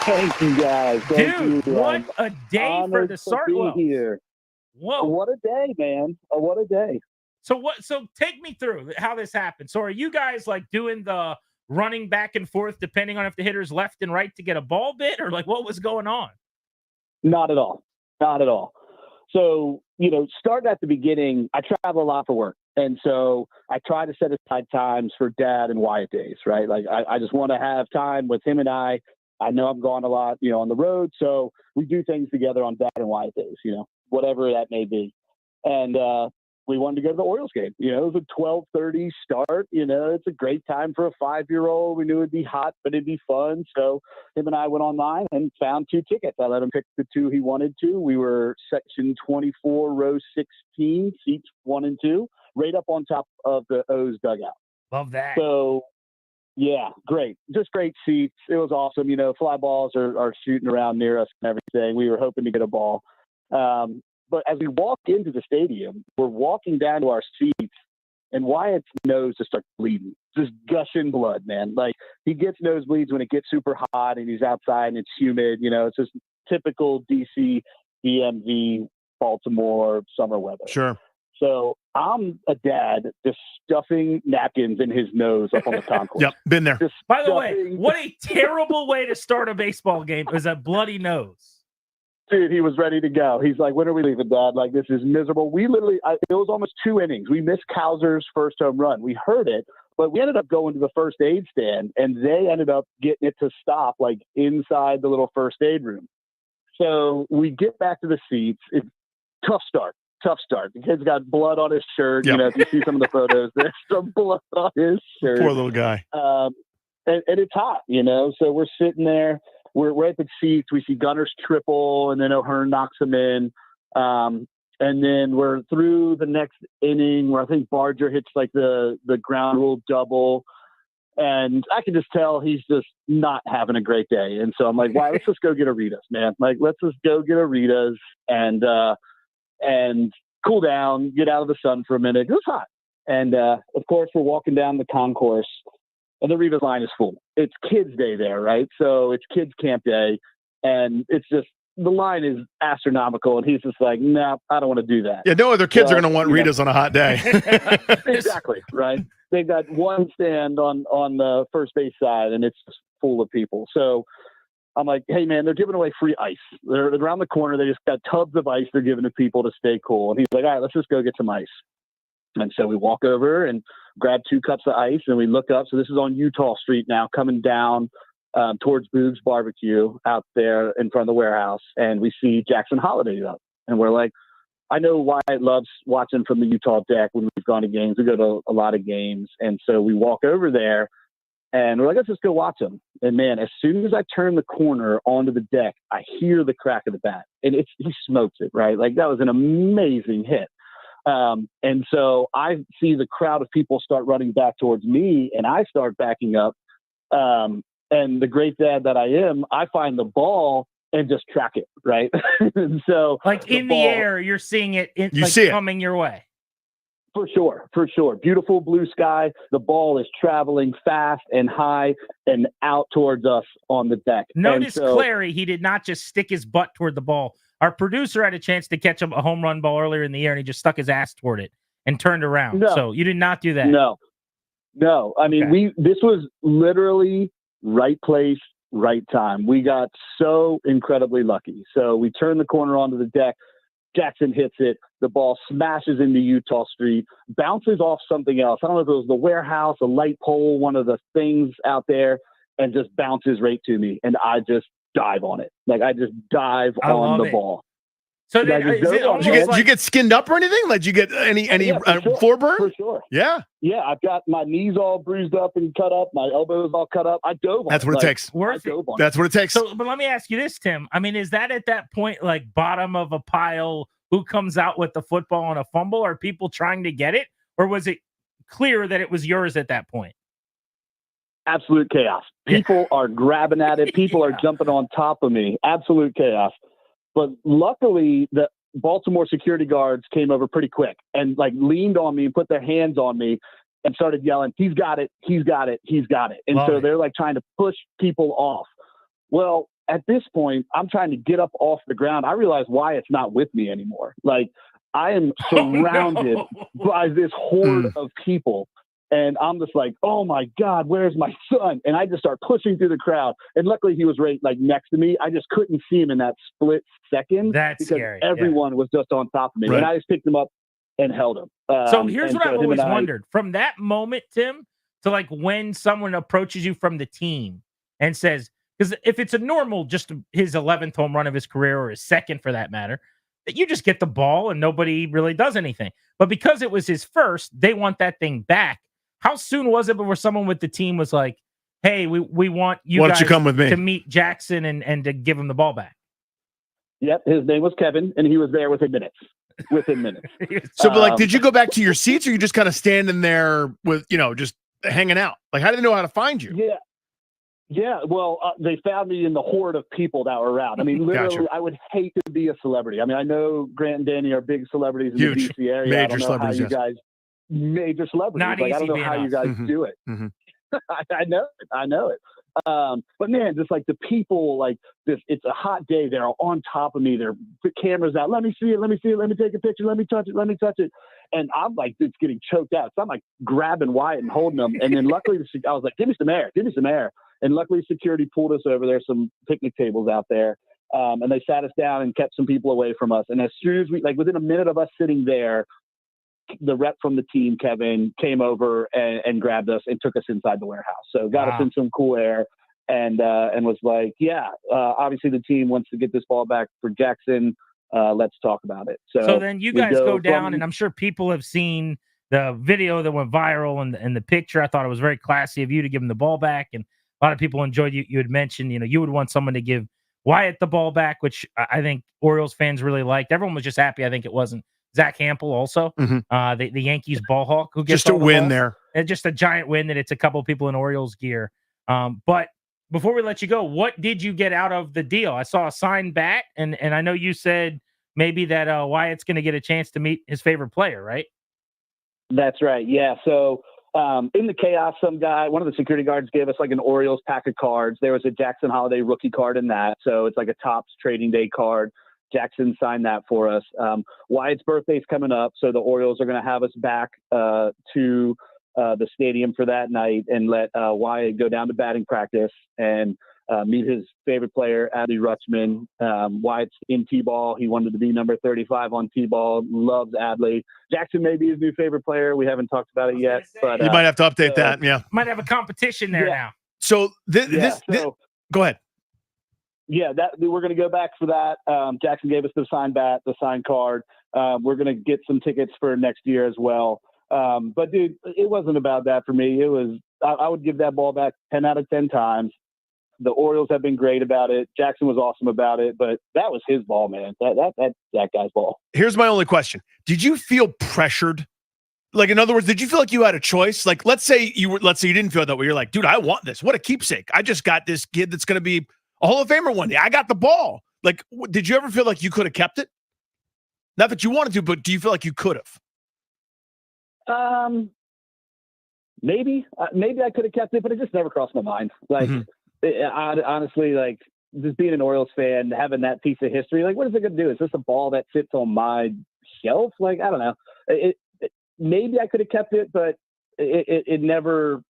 Thank you, guys. Dude, what a day for the Sartwells. Here. Whoa. What a day, man. What a day. So take me through how this happened. So are you guys like doing the running back and forth depending on if the hitter's left and right to get a ball bit, or like what was going on? Not at all. Not at all. So, starting at the beginning, I travel a lot for work. And so I try to set aside times for Dad and Wyatt days, right? Like I just want to have time with him and I. I know I'm gone a lot, on the road. So we do things together on Dad and Wyatt days, whatever that may be. And we wanted to go to the Orioles game. It was a 12:30 start. It's a great time for a 5-year-old. We knew it'd be hot, but it'd be fun. So him and I went online and found 2 tickets. I let him pick the 2 he wanted to. We were section 24, row 16, seats 1 and 2, right up on top of the O's dugout. Love that. So, yeah, great. Just great seats. It was awesome. Fly balls are shooting around near us and everything. We were hoping to get a ball. But as we walk into the stadium, we're walking down to our seats, and Wyatt's nose just starts bleeding, just gushing blood, man. Like, he gets nosebleeds when it gets super hot and he's outside and it's humid. It's just typical DC, DMV, Baltimore summer weather. Sure. So I'm a dad just stuffing napkins in his nose up on the concourse. Yep, been there. By the way, what a terrible way to start a baseball game is a bloody nose. Dude, he was ready to go. He's like, when are we leaving, Dad? Like, this is miserable. We literally, it was almost 2 innings. We missed Kowser's first home run. We heard it, but we ended up going to the first aid stand, and they ended up getting it to stop, like, inside the little first aid room. So we get back to the seats. It's tough start. The kid's got blood on his shirt. Yep. If you see some of the photos, there's some blood on his shirt. Poor little guy. And it's hot, so we're sitting there. We're at the seats. We see Gunner's triple, and then O'Hearn knocks him in. And then we're through the next inning where I think Barger hits like the ground rule double. And I can just tell he's just not having a great day. And so I'm like, wow, let's just go get a Rita's, man. Like, let's just go get a Rita's and cool down, get out of the sun for a minute. It was hot. And, of course, we're walking down the concourse. And the Rivas line is full. It's kids' day there, right? So it's kids' camp day. And it's just, the line is astronomical. And he's just like, no, I don't want to do that. Yeah, no other kids are going to want Rita's on a hot day. Exactly, right? They've got one stand on the first base side, and it's just full of people. So I'm like, hey, man, they're giving away free ice. They're around the corner. They just got tubs of ice they're giving to people to stay cool. And he's like, all right, let's just go get some ice. And so we walk over and grab 2 cups of ice, and we look up. So this is on Utah Street now, coming down towards Boog's Barbecue out there in front of the warehouse. And we see Jackson Holiday up. And we're like, I know Wyatt loves watching from the Utah deck when we've gone to games. We go to a lot of games. And so we walk over there, and we're like, let's just go watch him. And, man, as soon as I turn the corner onto the deck, I hear the crack of the bat. And he smokes it, right? Like, that was an amazing hit. And so I see the crowd of people start running back towards me, and I start backing up. And the great dad that I am, I find the ball and just track it, right? And so, like in the air, you're seeing it, coming your way. For sure. Beautiful blue sky. The ball is traveling fast and high and out towards us on the deck. Notice Clary, he did not just stick his butt toward the ball. Our producer had a chance to catch a home run ball earlier in the air, and he just stuck his ass toward it and turned around. No. So you did not do that. No. I mean, this was literally right place, right time. We got so incredibly lucky. So we turn the corner onto the deck. Jackson hits it. The ball smashes into Utah Street, bounces off something else. I don't know if it was the warehouse, a light pole, one of the things out there, and just bounces right to me. And I just dive on it. Like, I just dive on the ball. So then, did you get skinned up or anything? Like, did you get any floor burn? For sure. Yeah. Yeah, I've got my knees all bruised up and cut up. My elbows all cut up. I dove on That's what it takes. That's what it takes. So, but let me ask you this, Tim. I mean, is that at that point, like, bottom of a pile, who comes out with the football on a fumble? Are people trying to get it? Or was it clear that it was yours at that point? Absolute chaos. People are grabbing at it. People are jumping on top of me. Absolute chaos. But luckily, the Baltimore security guards came over pretty quick and like leaned on me and put their hands on me and started yelling, "He's got it! He's got it! He's got it!" And so they're like trying to push people off. Well, at this point, I'm trying to get up off the ground. I realize Wyatt's not with me anymore. Like, I am surrounded by this horde of people. And I'm just like, oh my God, where's my son? And I just start pushing through the crowd. And luckily he was right like next to me. I just couldn't see him in that split second. That's because scary. Everyone was just on top of me. Right. And I just picked him up and held him. So here's what I've always wondered. From that moment, Tim, to like when someone approaches you from the team and says, because if it's a normal, just his 11th home run of his career or his second for that matter, that you just get the ball and nobody really does anything. But because it was his first, they want that thing back. How soon was it before someone with the team was like, hey, we want you guys come with me to meet Jackson and to give him the ball back? Yep, his name was Kevin, and he was there within minutes. So, but like, did you go back to your seats, or you just kind of standing there with, just hanging out? Like, how did they know how to find you? Yeah. Well, they found me in the horde of people that were around. I mean, literally, Gotcha. I would hate to be a celebrity. I mean, I know Grant and Danny are big celebrities in Huge. the DC area. Major I don't know celebrities, how you yes. guys, major celebrities. Not like, I easy don't know being how you us. guys do it. I know it. But man, just like the people, like this, it's a hot day. They're on top of me. They're the cameras out. Let me see it. Let me see it. Let me take a picture. Let me touch it. And I'm like, it's getting choked out. So I'm like grabbing Wyatt and holding him. And then luckily, I was like, give me some air. And luckily security pulled us over. There's some picnic tables out there. And they sat us down and kept some people away from us. And as soon as within a minute of us sitting there, the rep from the team, Kevin, came over and grabbed us and took us inside the warehouse. So got us in some cool air and was like, obviously the team wants to get this ball back for Jackson. Let's talk about it. So then you guys go down, and I'm sure people have seen the video that went viral and the picture. I thought it was very classy of you to give him the ball back. And a lot of people enjoyed you. You had mentioned, you would want someone to give Wyatt the ball back, which I think Orioles fans really liked. Everyone was just happy. I think it wasn't Zach Hampel also, the Yankees ball hawk who gets just a win there. And just a giant win that it's a couple of people in Orioles gear. But before we let you go, what did you get out of the deal? I saw a signed bat, and I know you said maybe that Wyatt's going to get a chance to meet his favorite player, right? That's right. Yeah. So in the chaos, one of the security guards gave us like an Orioles pack of cards. There was a Jackson Holiday rookie card in that. So it's like a Topps trading day card. Jackson signed that for us. Wyatt's birthday's coming up, so the Orioles are going to have us back to the stadium for that night and let Wyatt go down to batting practice. And meet his favorite player, Adley Rutschman. Wyatt's in T-ball. He wanted to be number 35 on T-ball. Loves Adley. Jackson may be his new favorite player. We haven't talked about it yet, but You might have to update that. Yeah. Might have a competition there now. So this, go ahead. Yeah, we're going to go back for that. Jackson gave us the signed bat, the signed card. We're going to get some tickets for next year as well. But dude, it wasn't about that for me. It was, I would give that ball back 10 out of 10 times. The Orioles have been great about it. Jackson was awesome about it, but that was his ball, man. That guy's ball. Here's my only question. Did you feel pressured? Like, in other words, did you feel like you had a choice? Like, let's say you didn't feel that way. You're like, dude, I want this. What a keepsake. I just got this kid that's going to be a Hall of Famer one day. I got the ball. Like, did you ever feel like you could have kept it? Not that you wanted to, but do you feel like you could have? Maybe I could have kept it, but it just never crossed my mind. Like, honestly, like, just being an Orioles fan, having that piece of history, like, what is it going to do? Is this a ball that sits on my shelf? Like, I don't know. Maybe I could have kept it, but it never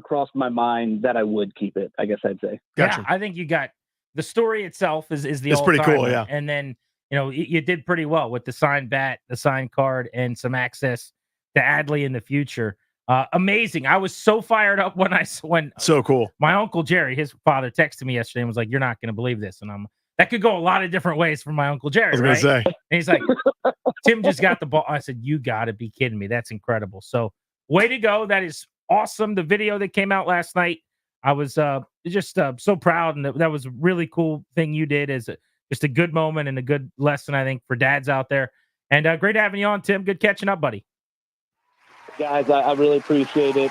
crossed my mind that I would keep it, I guess I'd say. Gotcha. Yeah, I think you got the story itself is the It's pretty cool, all-timer. yeah. And then, you did pretty well with the signed bat, the signed card, and some access to Adley in the future. Amazing. I was so fired up when so cool. My Uncle Jerry, his father, texted me yesterday and was like, "You're not going to believe this." And that could go a lot of different ways for my Uncle Jerry. I was going to say. And he's like, "Tim just got the ball." I said, "You got to be kidding me. That's incredible." So way to go. That is awesome. The video that came out last night, I was just so proud. And that was a really cool thing you did. Just a good moment and a good lesson, I think, for dads out there. And great having you on, Tim. Good catching up, buddy. Guys, I really appreciate it.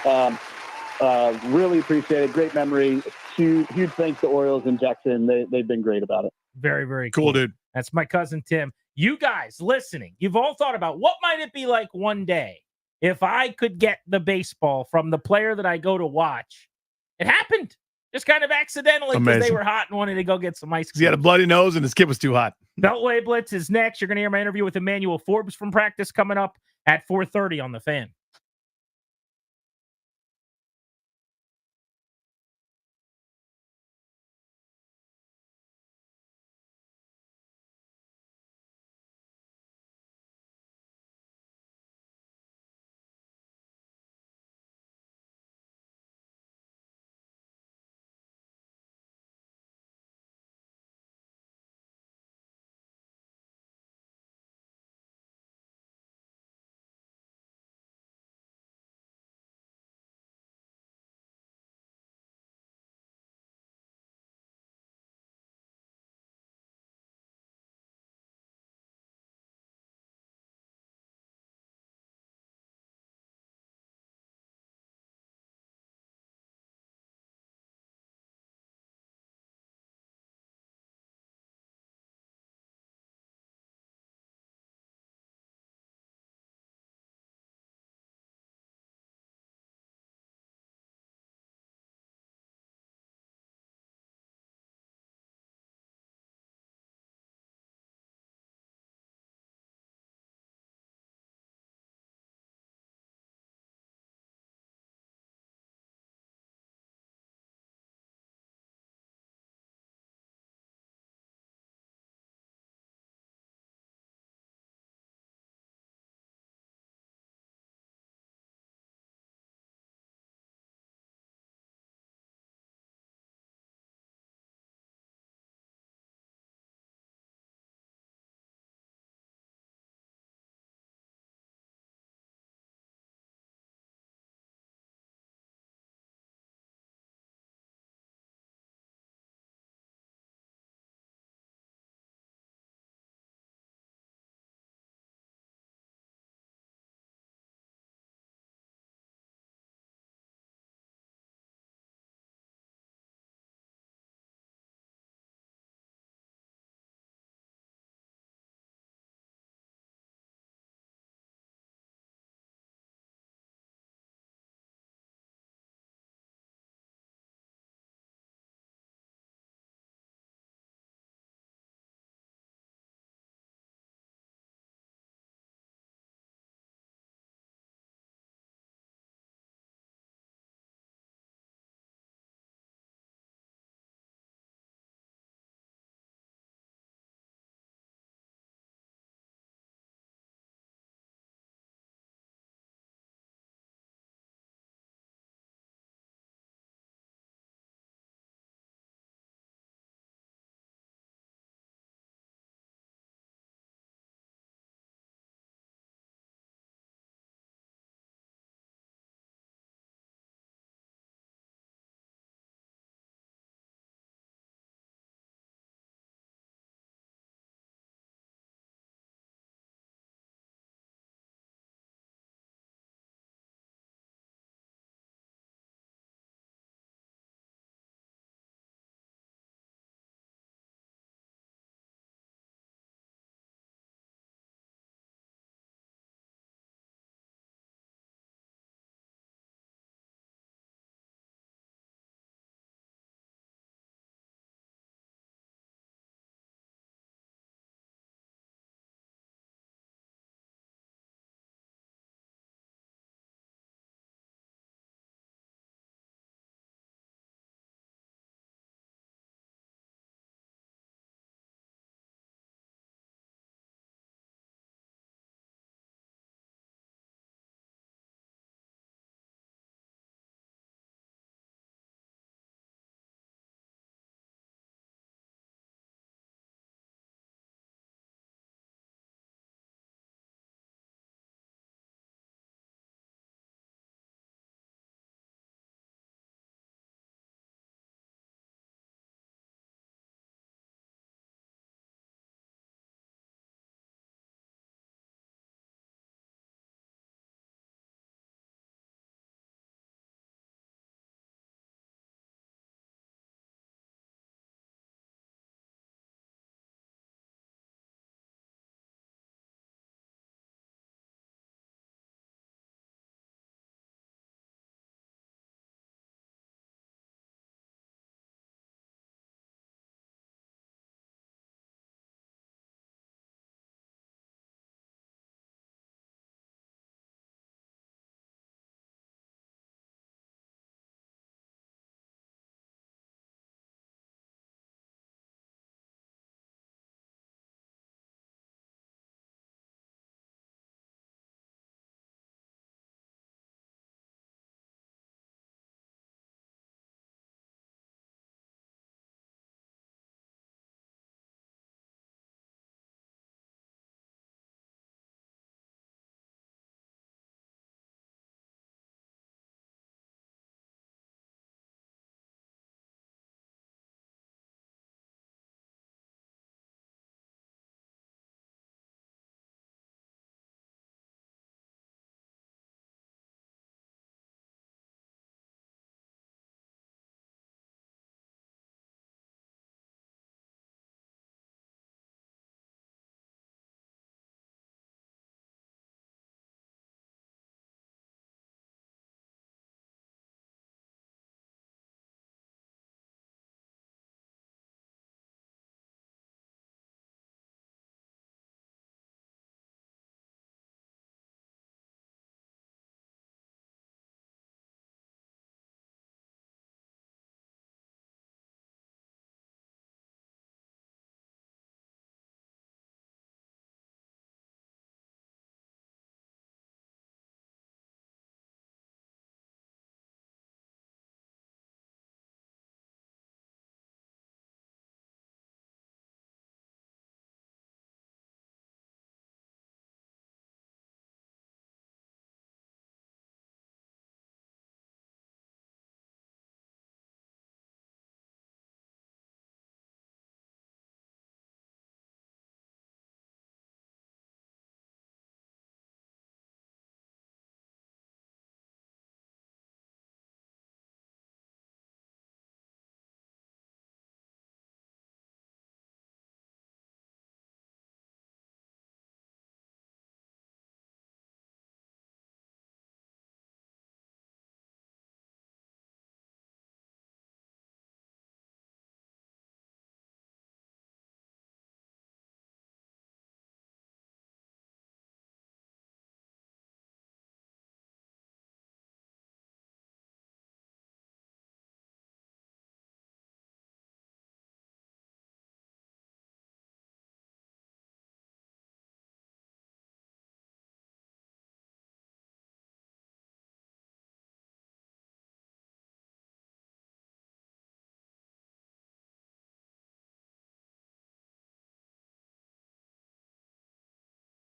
Really appreciate it. Great memory. Huge thanks to Orioles and Jackson. They've been great about it. Very, very cool, dude. That's my cousin Tim. You guys listening, you've all thought about what might it be like one day if I could get the baseball from the player that I go to watch. It happened. Just kind of accidentally because they were hot and wanted to go get some ice cream. He had a bloody nose and his kid was too hot. Beltway Blitz is next. You're going to hear my interview with Emanuel Forbes from practice coming up at 4:30 on The Fan.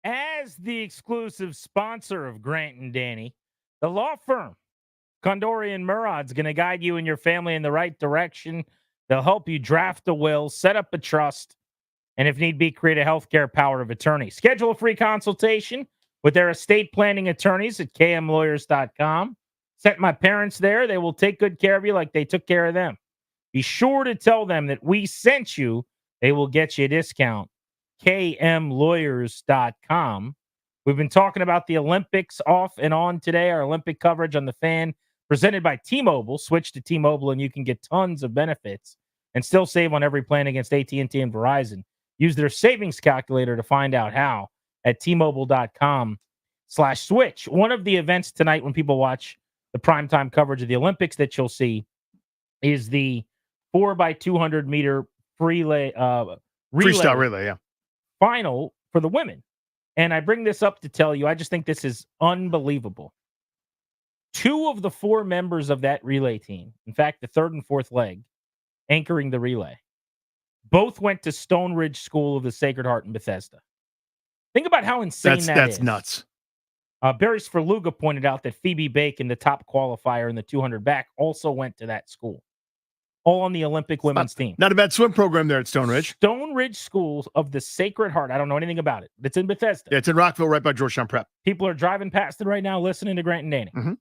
as the exclusive sponsor of Grant and Danny, the law firm Condori and Murad's going to guide you and your family in the right direction. They'll help you draft a will, set up a trust, and if need be, create a healthcare power of attorney. Schedule a free consultation with their estate planning attorneys at kmlawyers.com. Sent my parents there. They will take good care of you like they took care of them. Be sure to tell them that we sent you. They will get you a discount. kmlawyers.com. We've been talking about the Olympics off and on today. Our Olympic coverage on the Fan, presented by T-Mobile. Switch to T-Mobile and you can get tons of benefits and still save on every plan against AT&T and Verizon. Use their savings calculator to find out how at T-Mobile.com/switch. One of the events tonight when people watch the primetime coverage of the Olympics that you'll see is the 4x200 meter freestyle relay, yeah, final for the women. And I bring this up to tell you, I just think this is unbelievable. 2 of the 4 members of that relay team, in fact, the 3rd and 4th leg, anchoring the relay, both went to Stone Ridge School of the Sacred Heart in Bethesda. Think about how insane that is. That's nuts. Barry Sferluga pointed out that Phoebe Bacon, the top qualifier in the 200 back, also went to that school. All on the Olympic women's team. Not a bad swim program there at Stone Ridge. Stone Ridge Schools of the Sacred Heart. I don't know anything about it. It's in Bethesda. Yeah, it's in Rockville, right by Georgetown Prep. People are driving past it right now, listening to Grant and Danny. Mm-hmm.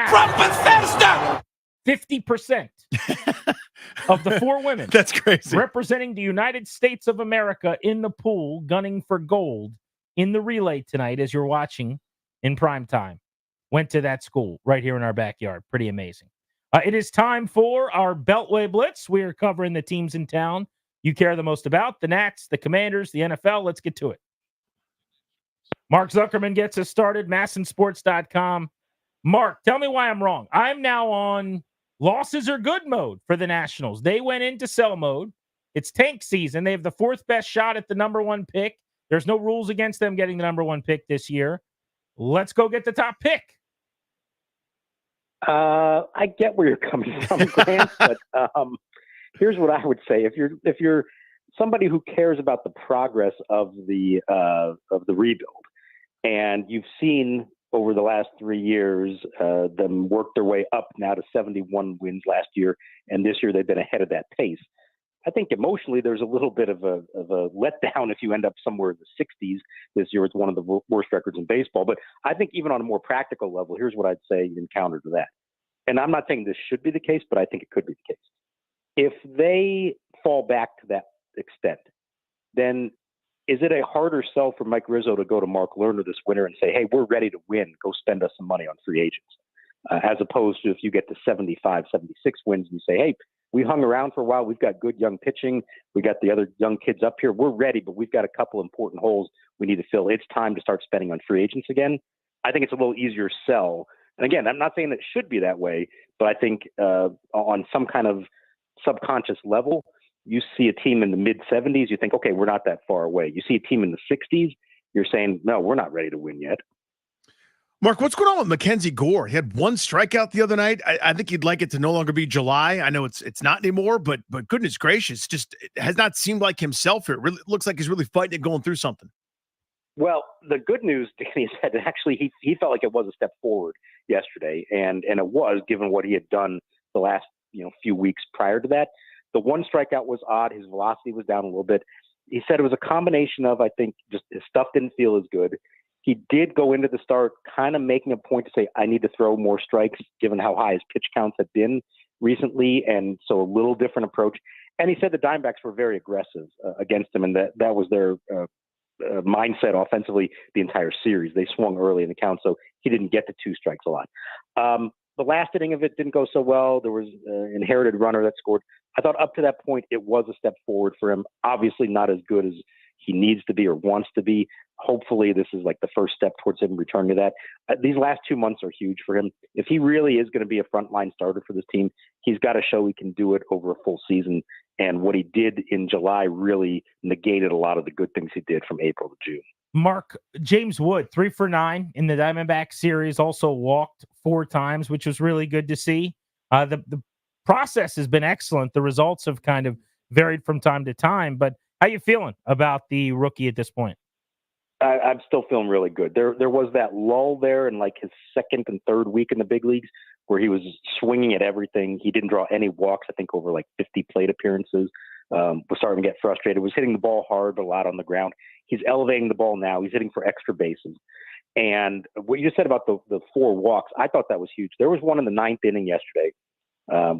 From Bethesda! 50% of the 4 women. That's crazy. Representing the United States of America in the pool, gunning for gold in the relay tonight as you're watching in prime time, went to that school right here in our backyard. Pretty amazing. It is time for our Beltway Blitz. We are covering the teams in town you care the most about, the Nats, the Commanders, the NFL. Let's get to it. Mark Zuckerman gets us started, massinsports.com. Mark, tell me why I'm wrong. I'm now on losses are good mode for the Nationals. They went into sell mode. It's tank season. They have the 4th best shot at the number 1 pick. There's no rules against them getting the number 1 pick this year. Let's go get the top pick. I get where you're coming from, Grant, but here's what I would say: if you're somebody who cares about the progress of the rebuild, and you've seen over the last 3 years them work their way up now to 71 wins last year, and this year they've been ahead of that pace. I think emotionally there's a little bit of a letdown if you end up somewhere in the 60s this year. It's one of the worst records in baseball. But I think even on a more practical level, here's what I'd say in counter to that. And I'm not saying this should be the case, but I think it could be the case. If they fall back to that extent, then is it a harder sell for Mike Rizzo to go to Mark Lerner this winter and say, hey, we're ready to win, go spend us some money on free agents, as opposed to if you get to 75, 76 wins and you say, hey, we hung around for a while. We've got good young pitching. We got the other young kids up here. We're ready, but we've got a couple important holes we need to fill. It's time to start spending on free agents again. I think it's a little easier sell. And again, I'm not saying that it should be that way, but I think on some kind of subconscious level, you see a team in the mid-70s, you think, okay, we're not that far away. You see a team in the 60s, you're saying, no, we're not ready to win yet. Mark, what's going on with Mackenzie Gore? He had 1 strikeout the other night. I think he'd like it to no longer be July. I know it's not anymore, but goodness gracious, just it has not seemed like himself here. It really looks like he's really fighting and going through something. Well, the good news, Danny, is that actually he felt like it was a step forward yesterday, and it was, given what he had done the last few weeks prior to that. The 1 strikeout was odd. His velocity was down a little bit. He said it was a combination of, I think, just his stuff didn't feel as good. He did go into the start kind of making a point to say, I need to throw more strikes, given how high his pitch counts have been recently, and so a little different approach. And he said the Diamondbacks were very aggressive against him, and that was their mindset offensively the entire series. They swung early in the count, so he didn't get to 2 strikes a lot. The last inning of it didn't go so well. There was an inherited runner that scored. I thought up to that point it was a step forward for him. Obviously not as good as he needs to be or wants to be. Hopefully this is like the first step towards him returning to that. These last 2 months are huge for him. If he really is going to be a frontline starter for this team, he's got to show he can do it over a full season. And what he did in July really negated a lot of the good things he did from April to June. Mark, James Wood, 3 for 9 in the Diamondback series, also walked 4 times, which was really good to see. The process has been excellent. The results have kind of varied from time to time, but how you feeling about the rookie at this point? I'm still feeling really good. There was that lull there in like his second and third week in the big leagues where he was swinging at everything. He didn't draw any walks, I think, over like 50 plate appearances. Was starting to get frustrated. Was hitting the ball hard, but a lot on the ground. He's elevating the ball now. He's hitting for extra bases. And what you just said about the 4 walks, I thought that was huge. There was one in the 9th inning yesterday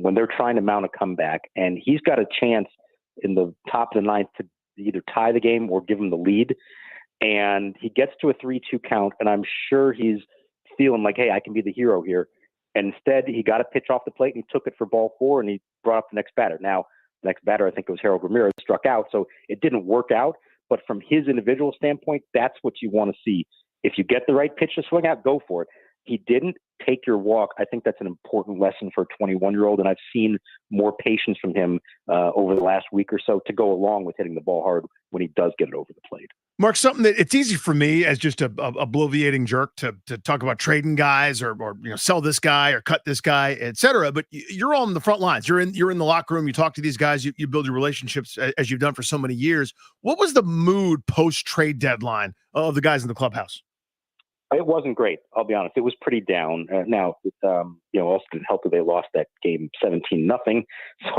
when they're trying to mount a comeback, and he's got a chance in the top of the 9th to either tie the game or give him the lead. And he gets to a 3-2 count, and I'm sure he's feeling like, hey, I can be the hero here. And instead, he got a pitch off the plate, and he took it for ball 4, and he brought up the next batter. Now, the next batter, I think it was Harold Ramirez, struck out, so it didn't work out. But from his individual standpoint, that's what you want to see. If you get the right pitch to swing out, go for it. He didn't take your walk. I think that's an important lesson for a 21-year-old, and I've seen more patience from him over the last week or so to go along with hitting the ball hard when he does get it over the plate. Mark, something that it's easy for me as just a bloviating jerk to talk about trading guys or sell this guy or cut this guy, et cetera. But you're on the front lines. You're in the locker room. You talk to these guys. You build your relationships as you've done for so many years. What was the mood post trade deadline of the guys in the clubhouse? It wasn't great. I'll be honest. It was pretty down. Now, also didn't help that they lost that game 17-0.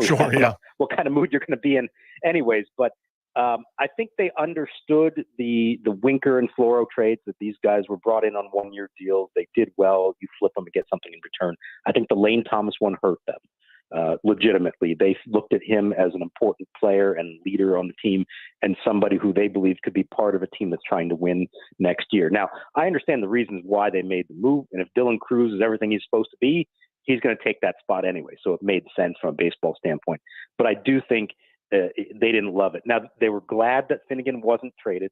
So sure, yeah. What kind of mood you're going to be in, anyways. But I think they understood the Winker and Floro trades, that these guys were brought in on 1-year deals. They did well. You flip them to get something in return. I think the Lane Thomas one hurt them. Legitimately, they looked at him as an important player and leader on the team and somebody who they believe could be part of a team that's trying to win next year. Now, I understand the reasons why they made the move, and if Dylan Cruz is everything he's supposed to be, he's going to take that spot anyway, so it made sense from a baseball standpoint. But I do think they didn't love it. Now, they were glad that Finnegan wasn't traded.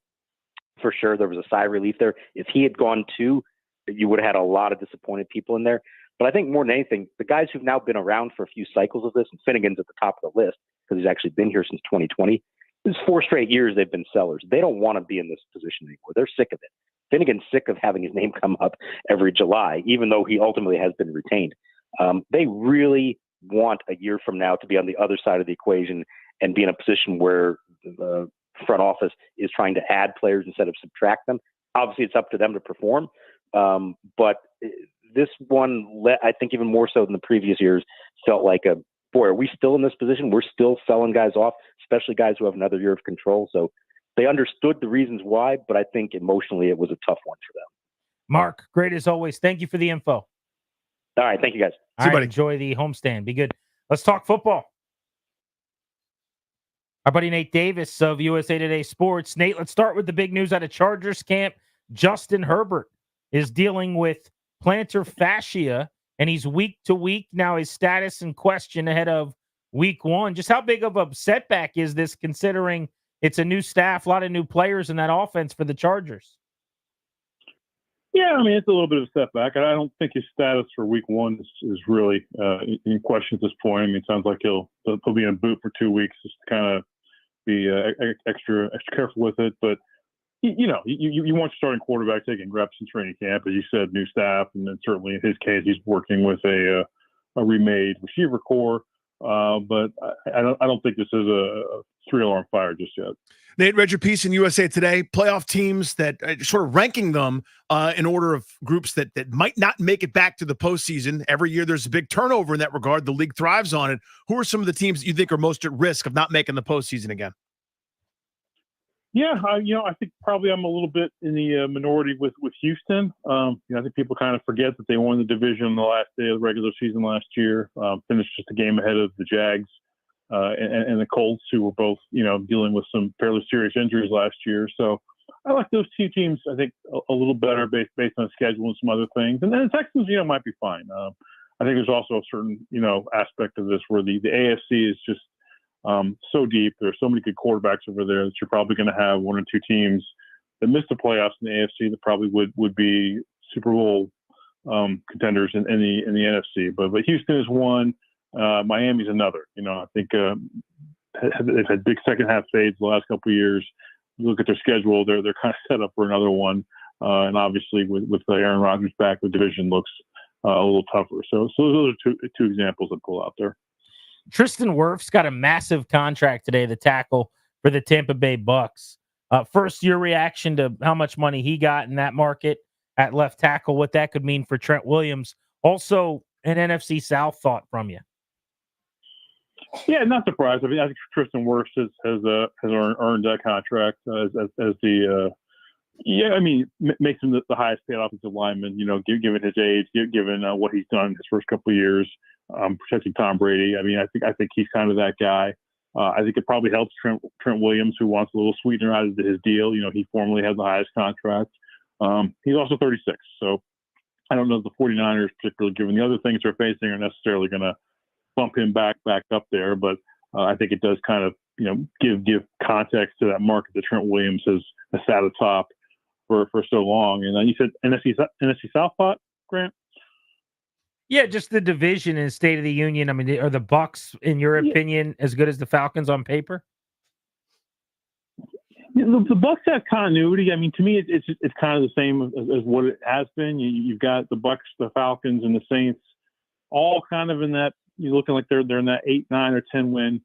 For sure, there was a sigh of relief there. If he had gone too, you would have had a lot of disappointed people in there. But I think more than anything, the guys who've now been around for a few cycles of this, and Finnegan's at the top of the list because he's actually been here since 2020, this is 4 straight years they've been sellers. They don't want to be in this position anymore. They're sick of it. Finnegan's sick of having his name come up every July, even though he ultimately has been retained. They really want a year from now to be on the other side of the equation and be in a position where the front office is trying to add players instead of subtract them. Obviously, it's up to them to perform, but this one, I think even more so than the previous years, felt like are we still in this position? We're still selling guys off, especially guys who have another year of control. So they understood the reasons why, but I think emotionally it was a tough one for them. Mark, great as always. Thank you for the info. All right. Thank you, guys. All right, enjoy the homestand. Be good. Let's talk football. Our buddy Nate Davis of USA Today Sports. Nate, let's start with the big news out of Chargers camp. Justin Herbert is dealing with plantar fascia, and he's week to week. Now his status in question ahead of week 1. Just how big of a setback is this, considering it's a new staff, a lot of new players in that offense for the Chargers? Yeah, I mean, it's a little bit of a setback. I don't think his status for week 1 is really in question at this point. I mean, it sounds like he'll be in a boot for 2 weeks just to kind of be extra careful with it. But you want your starting quarterback taking reps in training camp, as you said, new staff, and then certainly in his case, he's working with a remade receiver core. But I don't think this is a 3-alarm fire just yet. Nate, read your piece in USA Today, playoff teams that sort of ranking them in order of groups that might not make it back to the postseason. Every year there's a big turnover in that regard. The league thrives on it. Who are some of the teams that you think are most at risk of not making the postseason again? Yeah, I think probably I'm a little bit in the minority with Houston. I think people kind of forget that they won the division on the last day of the regular season last year, finished just a game ahead of the Jags and the Colts, who were both, dealing with some fairly serious injuries last year. So I like those 2 teams, I think, a little better based on schedule and some other things. And then the Texans, might be fine. I think there's also a certain, aspect of this where the AFC is just so deep. There are so many good quarterbacks over there that you're probably going to have 1 or 2 teams that miss the playoffs in the AFC that probably would be Super Bowl contenders in the NFC. But Houston is one. Miami's another. I think they've had big second half fades the last couple of years. You look at their schedule; they're kind of set up for another one. And obviously, with Aaron Rodgers back, the division looks a little tougher. So those are two examples that pull out there. Tristan Wirfs got a massive contract today, the tackle for the Tampa Bay Bucks. First, your reaction to how much money he got in that market at left tackle, what that could mean for Trent Williams. Also, an NFC South thought from you. Yeah, not surprised. I mean, I think Tristan Wirfs has earned that contract as the makes him the highest paid offensive lineman. Given his age, given what he's done his first couple of years, protecting Tom Brady. I mean, I think he's kind of that guy. I think it probably helps Trent Williams, who wants a little sweetener out of his deal. He formerly had the highest contract. He's also 36, so I don't know if the 49ers, particularly given the other things they're facing, are necessarily going to bump him back up there. But I think it does kind of give context to that market that Trent Williams has sat atop for so long. And then you said NFC South thought, Grant? Yeah, just the division and State of the Union. I mean, are the Bucs, in your opinion, as good as the Falcons on paper? The Bucs have continuity. I mean, to me, it's kind of the same as what it has been. You've got the Bucs, the Falcons, and the Saints, all kind of in that. You're looking like they're in that 8, 9, or 10 win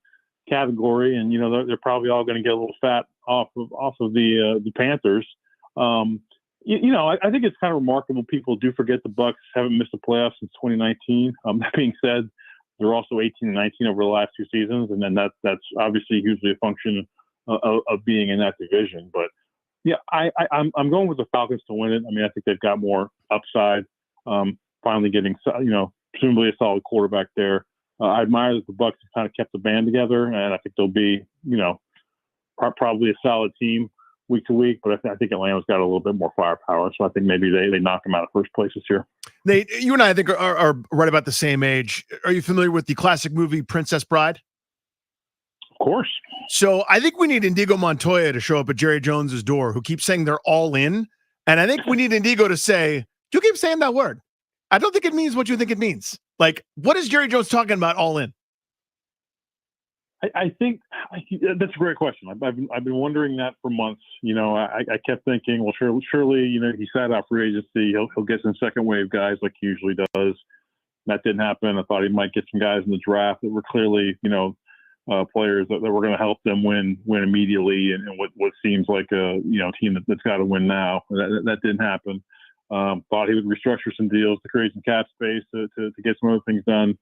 category, and they're probably all going to get a little fat off of the Panthers. I think it's kind of remarkable. People do forget the Bucs haven't missed a playoff since 2019. That being said, they're also 18-19 over the last 2 seasons, and then that's obviously hugely a function of being in that division. But yeah, I'm going with the Falcons to win it. I mean, I think they've got more upside. Finally getting presumably a solid quarterback there. I admire that the Bucs have kind of kept the band together, and I think they'll be probably a solid team week to week, but I think Atlanta's got a little bit more firepower, so I think maybe they knock them out of first place this year. Nate, you and I think are right about the same age. Are you familiar with the classic movie Princess Bride? Of course. So I think we need Indigo Montoya to show up at Jerry Jones's door, who keeps saying they're all in, and I think we need Indigo to say, you keep saying that word. I don't think it means what you think it means. Like, what is Jerry Jones talking about all in? I think that's a great question. I've been wondering that for months. I kept thinking, well, surely, he sat out free agency. He'll get some second wave guys like he usually does. That didn't happen. I thought he might get some guys in the draft that were clearly, players that were going to help them win immediately, and what seems like a team that's got to win now. That didn't happen. Thought he would restructure some deals to create some cap space to get some other things done.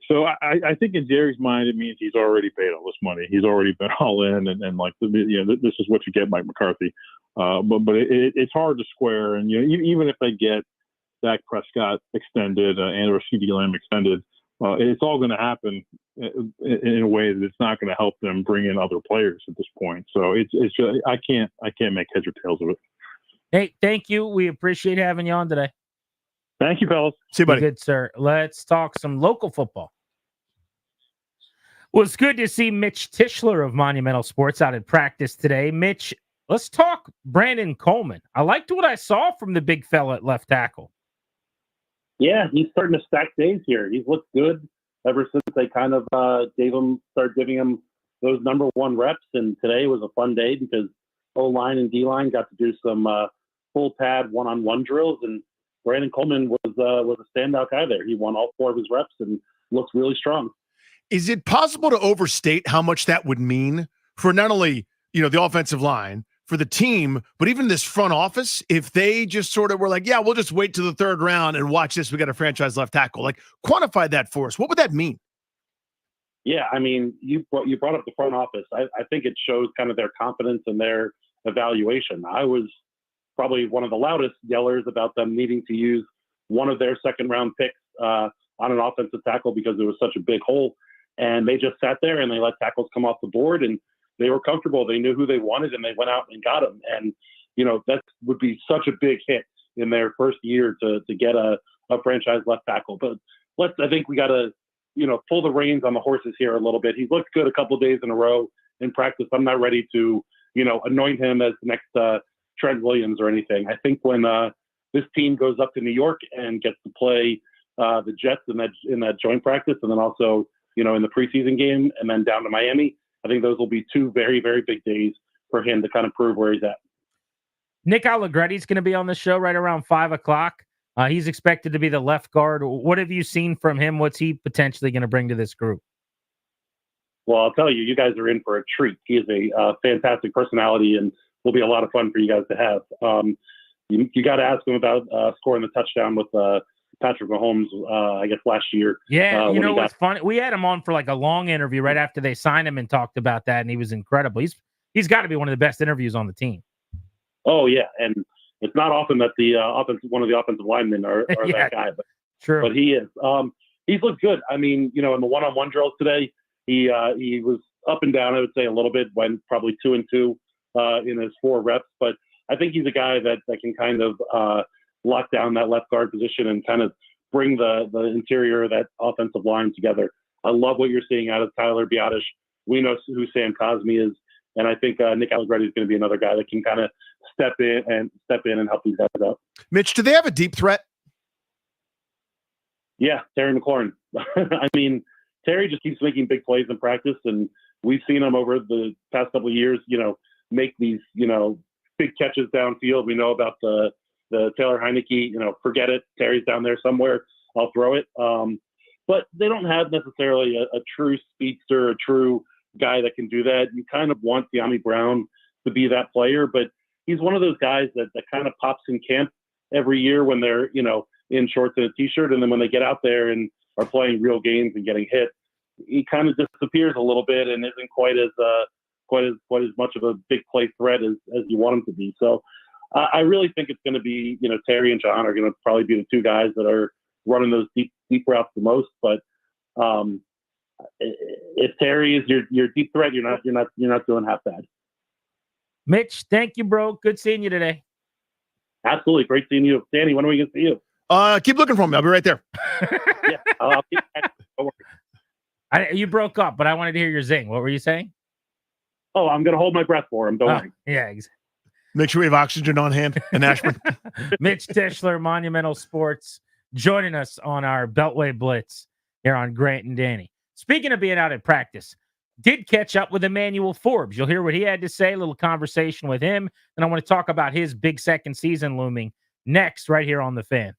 So I think in Jerry's mind, it means he's already paid all this money. He's already been all in, and like, this is what you get, Mike McCarthy. But it's hard to square. And even if they get Dak Prescott extended and/or CeeDee Lamb extended, it's all going to happen in a way that it's not going to help them bring in other players at this point. So it's just, I can't make heads or tails of it. Hey, thank you. We appreciate having you on today. Thank you, fellas. See you, buddy. Good, sir. Let's talk some local football. Well, it's good to see Mitch Tischler of Monumental Sports out at practice today. Mitch, let's talk Brandon Coleman. I liked what I saw from the big fella at left tackle. Yeah, he's starting to stack days here. He's looked good ever since they kind of started giving him those number 1 reps. And today was a fun day because O-line and D-line got to do some full pad one-on-one drills, and Brandon Coleman was a standout guy there. He won all 4 of his reps and looks really strong. Is it possible to overstate how much that would mean for not only, the offensive line, for the team, but even this front office, if they just sort of were like, yeah, we'll just wait to the 3rd round and watch this. We got a franchise left tackle. Like, quantify that for us. What would that mean? Yeah, I mean, you brought up the front office. I think it shows kind of their confidence and their evaluation. I was probably one of the loudest yellers about them needing to use one of their 2nd-round picks on an offensive tackle because there was such a big hole. And they just sat there and they let tackles come off the board, and they were comfortable. They knew who they wanted, and they went out and got them. And, that would be such a big hit in their first year to get a franchise left tackle. But I think we got to, pull the reins on the horses here a little bit. He's looked good a couple of days in a row in practice. I'm not ready to, anoint him as the next Trent Williams or anything. I think when this team goes up to New York and gets to play the Jets in that joint practice, and then also, in the preseason game, and then down to Miami, I think those will be 2 very, very big days for him to kind of prove where he's at. Nick Allegretti's going to be on the show right around 5 o'clock. He's expected to be the left guard. What have you seen from him? What's he potentially going to bring to this group? Well, I'll tell you, you guys are in for a treat. He is a fantastic personality and will be a lot of fun for you guys to have. You got to ask him about scoring the touchdown with Patrick Mahomes, I guess, last year. Yeah, you know what's funny? We had him on for like a long interview right after they signed him and talked about that, and he was incredible. He's got to be one of the best interviews on the team. Oh, yeah, and it's not often that the one of the offensive linemen are Yeah, that guy, true. but he is. He's looked good. I mean, in the one-on-one drills today, he was up and down, I would say, a little bit, went probably 2 and 2 in his 4 reps, but I think he's a guy that can kind of lock down that left guard position and kind of bring the interior of that offensive line together. I love what you're seeing out of Tyler Biotish. We know who Sam Cosmi is, and I think Nick Allegretti is going to be another guy that can kind of step in and help these guys out. Mitch, do they have a deep threat? Yeah, Terry McLaurin. I mean, Terry just keeps making big plays in practice, and we've seen him over the past couple of years, make these, big catches downfield. We know about the Taylor Heineke, forget it. Terry's down there somewhere. I'll throw it. But they don't have necessarily a true speedster, a true guy that can do that. You kind of want De'Ami Brown to be that player, but he's one of those guys that kind of pops in camp every year when they're, in shorts and a t-shirt. And then when they get out there and are playing real games and getting hit, he kind of disappears a little bit and isn't quite as much of a big play threat as you want him to be. So I really think it's going to be, Terry and John are going to probably be the two guys that are running those deep routes the most. But if Terry is your deep threat, you're not doing half bad. Mitch, thank you, bro. Good seeing you today. Absolutely. Great seeing you. Danny, when are we going to see you? Keep looking for me. I'll be right there. Yeah, I'll keep don't worry. You broke up, but I wanted to hear your zing. What were you saying? Oh, I'm going to hold my breath for him. Don't worry. Yeah, exactly. Make sure we have oxygen on hand and aspirin. Mitch Tischler, Monumental Sports, joining us on our Beltway Blitz here on Grant and Danny. Speaking of being out at practice, did catch up with Emanuel Forbes. You'll hear what he had to say, a little conversation with him. And I want to talk about his big second season looming next right here on The Fan.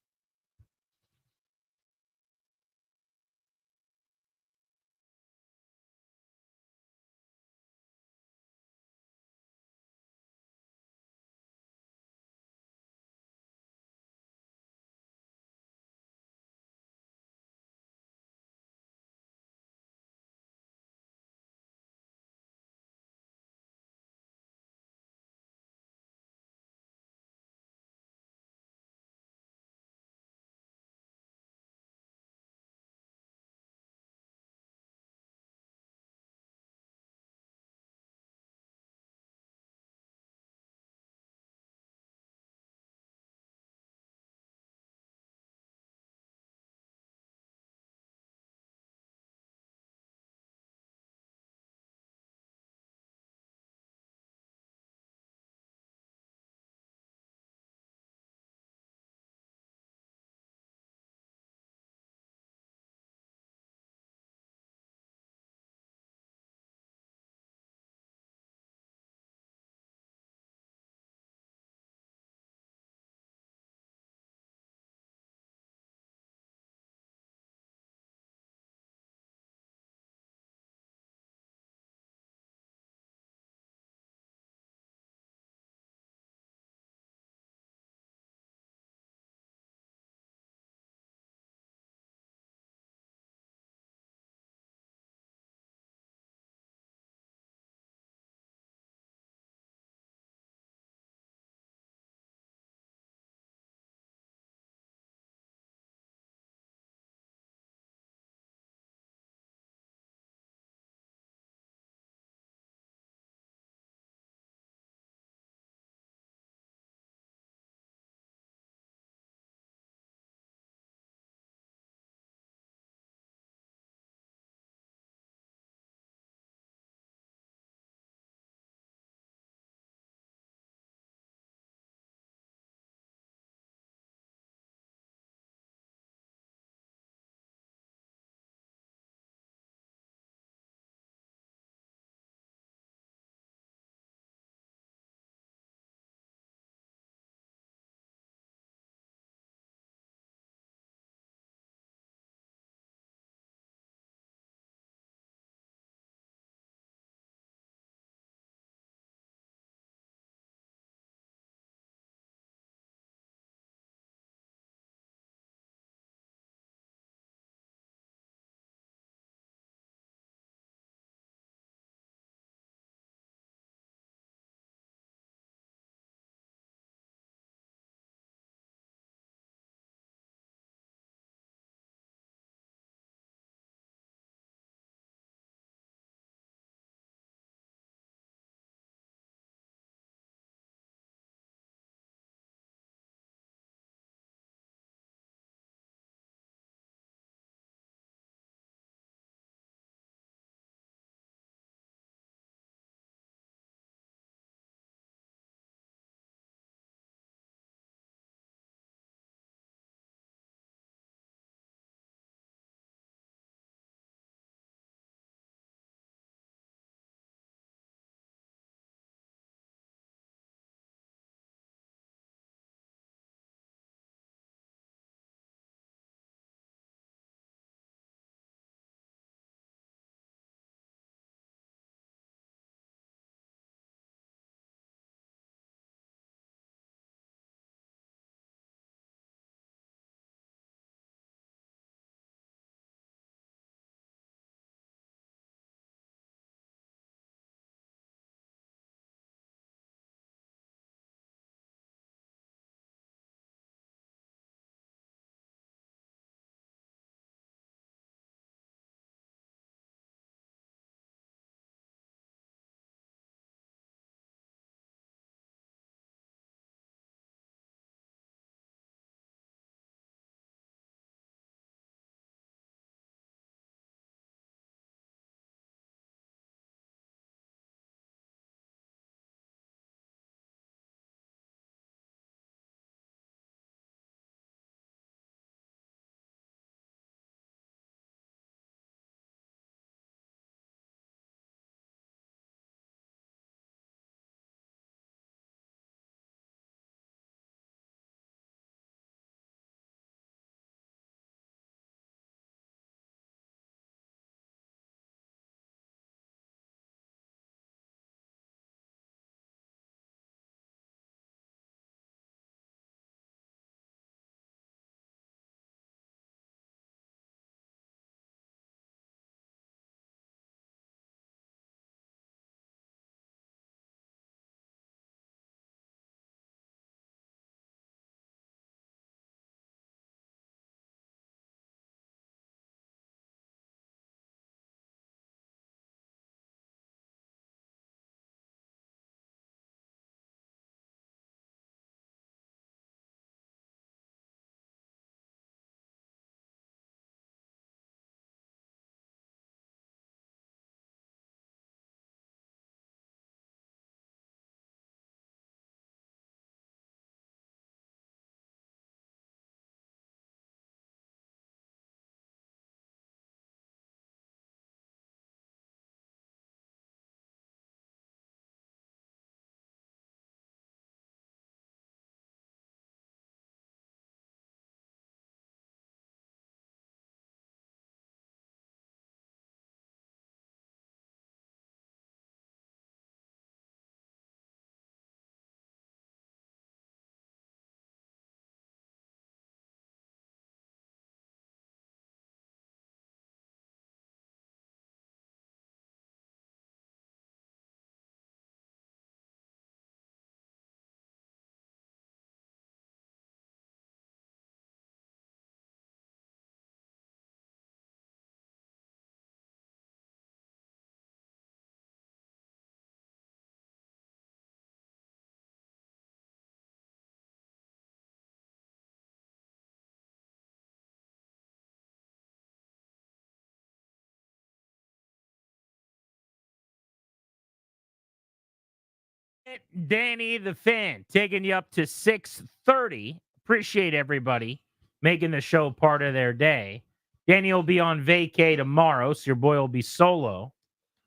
Danny the Fan taking you up to 6:30. Appreciate everybody making the show part of their day. Danny will be on vacay tomorrow, so your boy will be solo.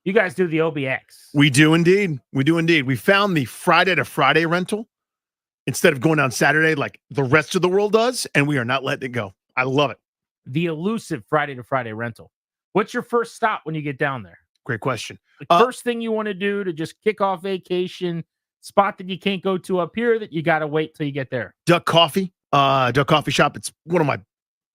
You guys do the OBX. We do indeed. We do indeed. We found the Friday to Friday rental instead of going on Saturday like the rest of the world does, and we are not letting it go. I love it. The elusive Friday to Friday rental. What's your first stop when you get down there? Great question. The first thing you want to do to just kick off vacation, spot that you can't go to up here that you got to wait till you get there. Duck Coffee Shop. It's one of my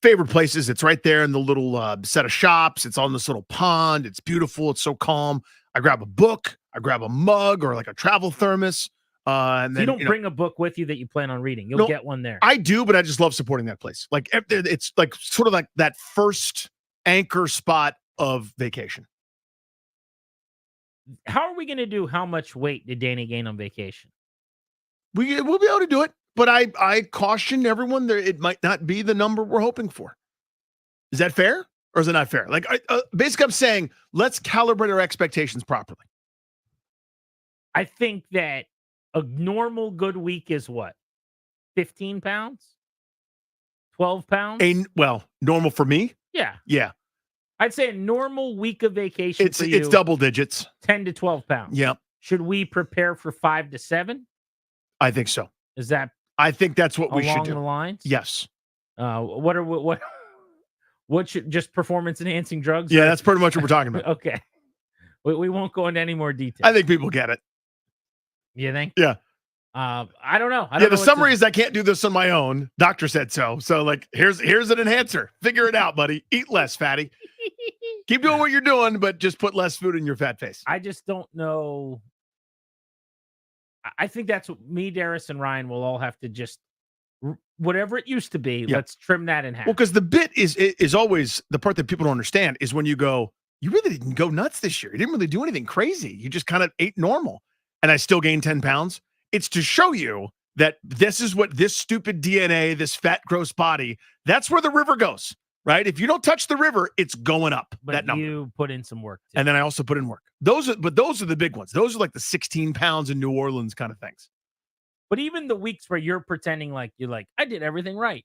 favorite places. It's right there in the little set of shops. It's on this little pond. It's beautiful. It's so calm. I grab a book. I grab a mug or like a travel thermos. And So then you don't bring a book with you that you plan on reading. You'll No, get one there. I do, but I just love supporting that place. Like it's like sort of like that first anchor spot of vacation. How are we going to do how much weight did Danny gain on vacation? We'll be able to do it, but I caution everyone that it might not be the number we're hoping for. Is that fair, or is it not fair? Like, basically, I'm saying let's calibrate our expectations properly. I think that a normal good week is what? 15 pounds? 12 pounds? Well, normal for me. Yeah. Yeah, I'd say a normal week of vacation it's for you, double digits. 10 to 12 pounds. Yeah, Should we prepare for 5 to 7? I think so. Is that I think that's what we should along do. the lines? Yes. What should just performance enhancing drugs? Yeah, that's pretty much what we're talking about. Okay. We won't go into any more detail. I think people get it. You think? Yeah. I don't know. The summary is I can't do this on my own. Doctor said so. So like, here's an enhancer. Figure it out, buddy. Eat less, fatty. Keep doing what you're doing, but just put less food in your fat face. I just don't know. I think that's what me, Darius, and Ryan will all have to just whatever it used to be. Yeah. Let's trim that in half. Well, because the bit is always the part that people don't understand is when you go, you really didn't go nuts this year. You didn't really do anything crazy. You just kind of ate normal. And I still gained 10 pounds. It's to show you that this is what this stupid DNA, this fat, gross body, that's where the river goes, right? If you don't touch the river, it's going up. But that number. you put in some work too. And then I also put in work. Those are the big ones. Those are like the 16 pounds in New Orleans kind of things. But even the weeks where you're pretending like you're like, I did everything right.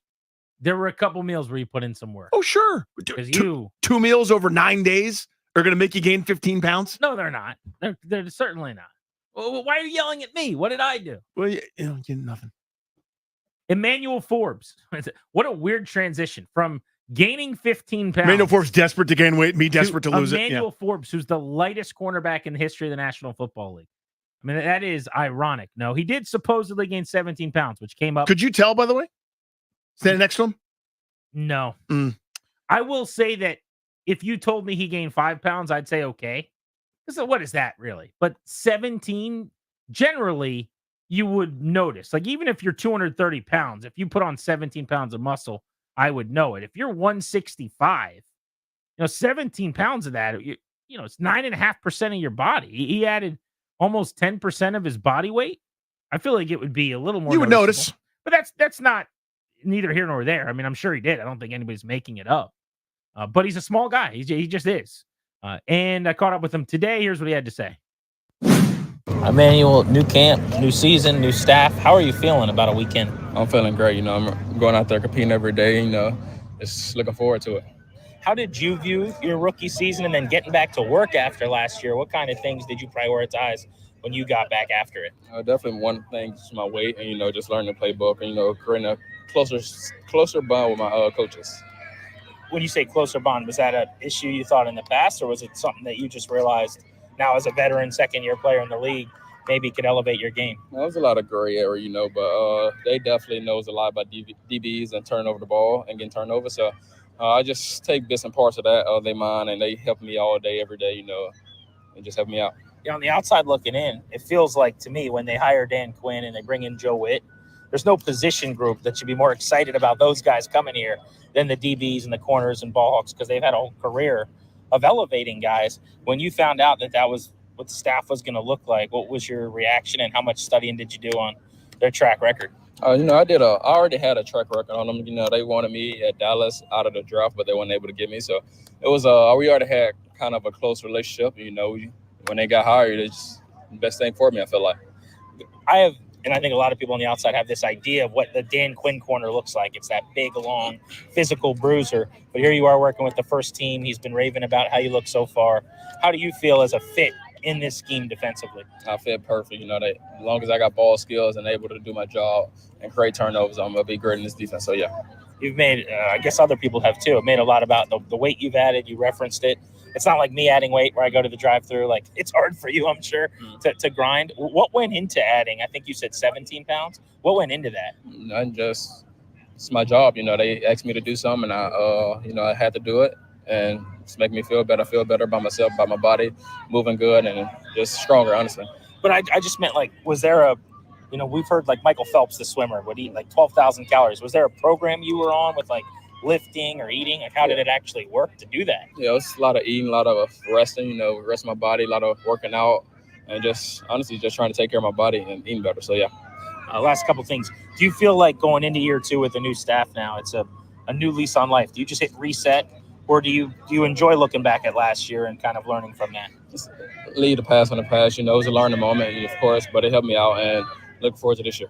There were a couple meals where you put in some work. Oh, sure. Two meals over 9 days are going to make you gain 15 pounds? No, they're not. They're certainly not. Well, why are you yelling at me? What did I do? Well, you did nothing. Emanuel Forbes. What a weird transition from gaining 15 pounds. Emanuel Forbes desperate to gain weight, me desperate to lose it. Emanuel Forbes, who's the lightest cornerback in the history of the National Football League. I mean, that is ironic. No, he did supposedly gain 17 pounds, which came up. Could you tell, by the way? Standing next to him? No. Mm. I will say that if you told me he gained 5 pounds, I'd say okay. So what is that really? But 17, generally, you would notice. Like, even if you're 230 pounds, if you put on 17 pounds of muscle, I would know it. If you're 165, 17 pounds of that, it's 9.5% of your body. He added almost 10% of his body weight. I feel like it would be a little more. You would notice. But that's not neither here nor there. I mean, I'm sure he did. I don't think anybody's making it up. But he's a small guy. He just is. And I caught up with him today. Here's what he had to say. Emanuel, new camp, new season, new staff. How are you feeling about a weekend? I'm feeling great. I'm going out there competing every day. Just looking forward to it. How did you view your rookie season and then getting back to work after last year? What kind of things did you prioritize when you got back after it? Definitely one thing is my weight and, just learning the playbook and, creating a closer bond with my coaches. When you say closer bond, was that an issue you thought in the past, or was it something that you just realized now as a veteran second-year player in the league, maybe could elevate your game? There's a lot of gray area, but they definitely knows a lot about DBs and turning over the ball and getting turned over. So I just take bits and parts of that of their mind, and they help me all day, every day, and just help me out. On the outside looking in, it feels like to me when they hire Dan Quinn and they bring in Joe Witt, there's no position group that should be more excited about those guys coming here than the DBs and the corners and ball hawks, because they've had a whole career of elevating guys. When you found out that was what the staff was going to look like, what was your reaction, and how much studying did you do on their track record? I already had a track record on them. They wanted me at Dallas out of the draft, but they weren't able to get me. So it was we already had kind of a close relationship. When they got hired, it's the best thing for me, I feel like. I have, and I think a lot of people on the outside have this idea of what the Dan Quinn corner looks like. It's that big, long, physical bruiser. But here you are working with the first team. He's been raving about how you look so far. How do you feel as a fit in this scheme defensively? I feel perfect. You know, that as long as I got ball skills and able to do my job and create turnovers, I'm going to be great in this defense. So, yeah. You've made, I guess other people have too, made a lot about the weight you've added. You referenced it. It's not like me adding weight where I go to the drive-thru. Like, it's hard for you, I'm sure, to grind. What went into adding? I think you said 17 pounds. What went into that? Nothing, just it's my job. You know, they asked me to do something, and I had to do it, and it's making me feel better. I feel better about myself, about my body, moving good, and just stronger, honestly. But I just meant, like, was there a, you know, we've heard like Michael Phelps, the swimmer, would eat like 12,000 calories. Was there a program you were on with like lifting or eating? Like, how did it actually work to do that? Yeah, it's a lot of eating, a lot of resting, you know, rest my body, a lot of working out, and just honestly just trying to take care of my body and eating better. So, yeah. Last couple things. Do you feel like going into year 2 with a new staff now, it's a new lease on life? Do you just hit reset, or do you enjoy looking back at last year and kind of learning from that? Just leave the past on the past. You know, it was a learning moment, of course, but it helped me out, and look forward to this year.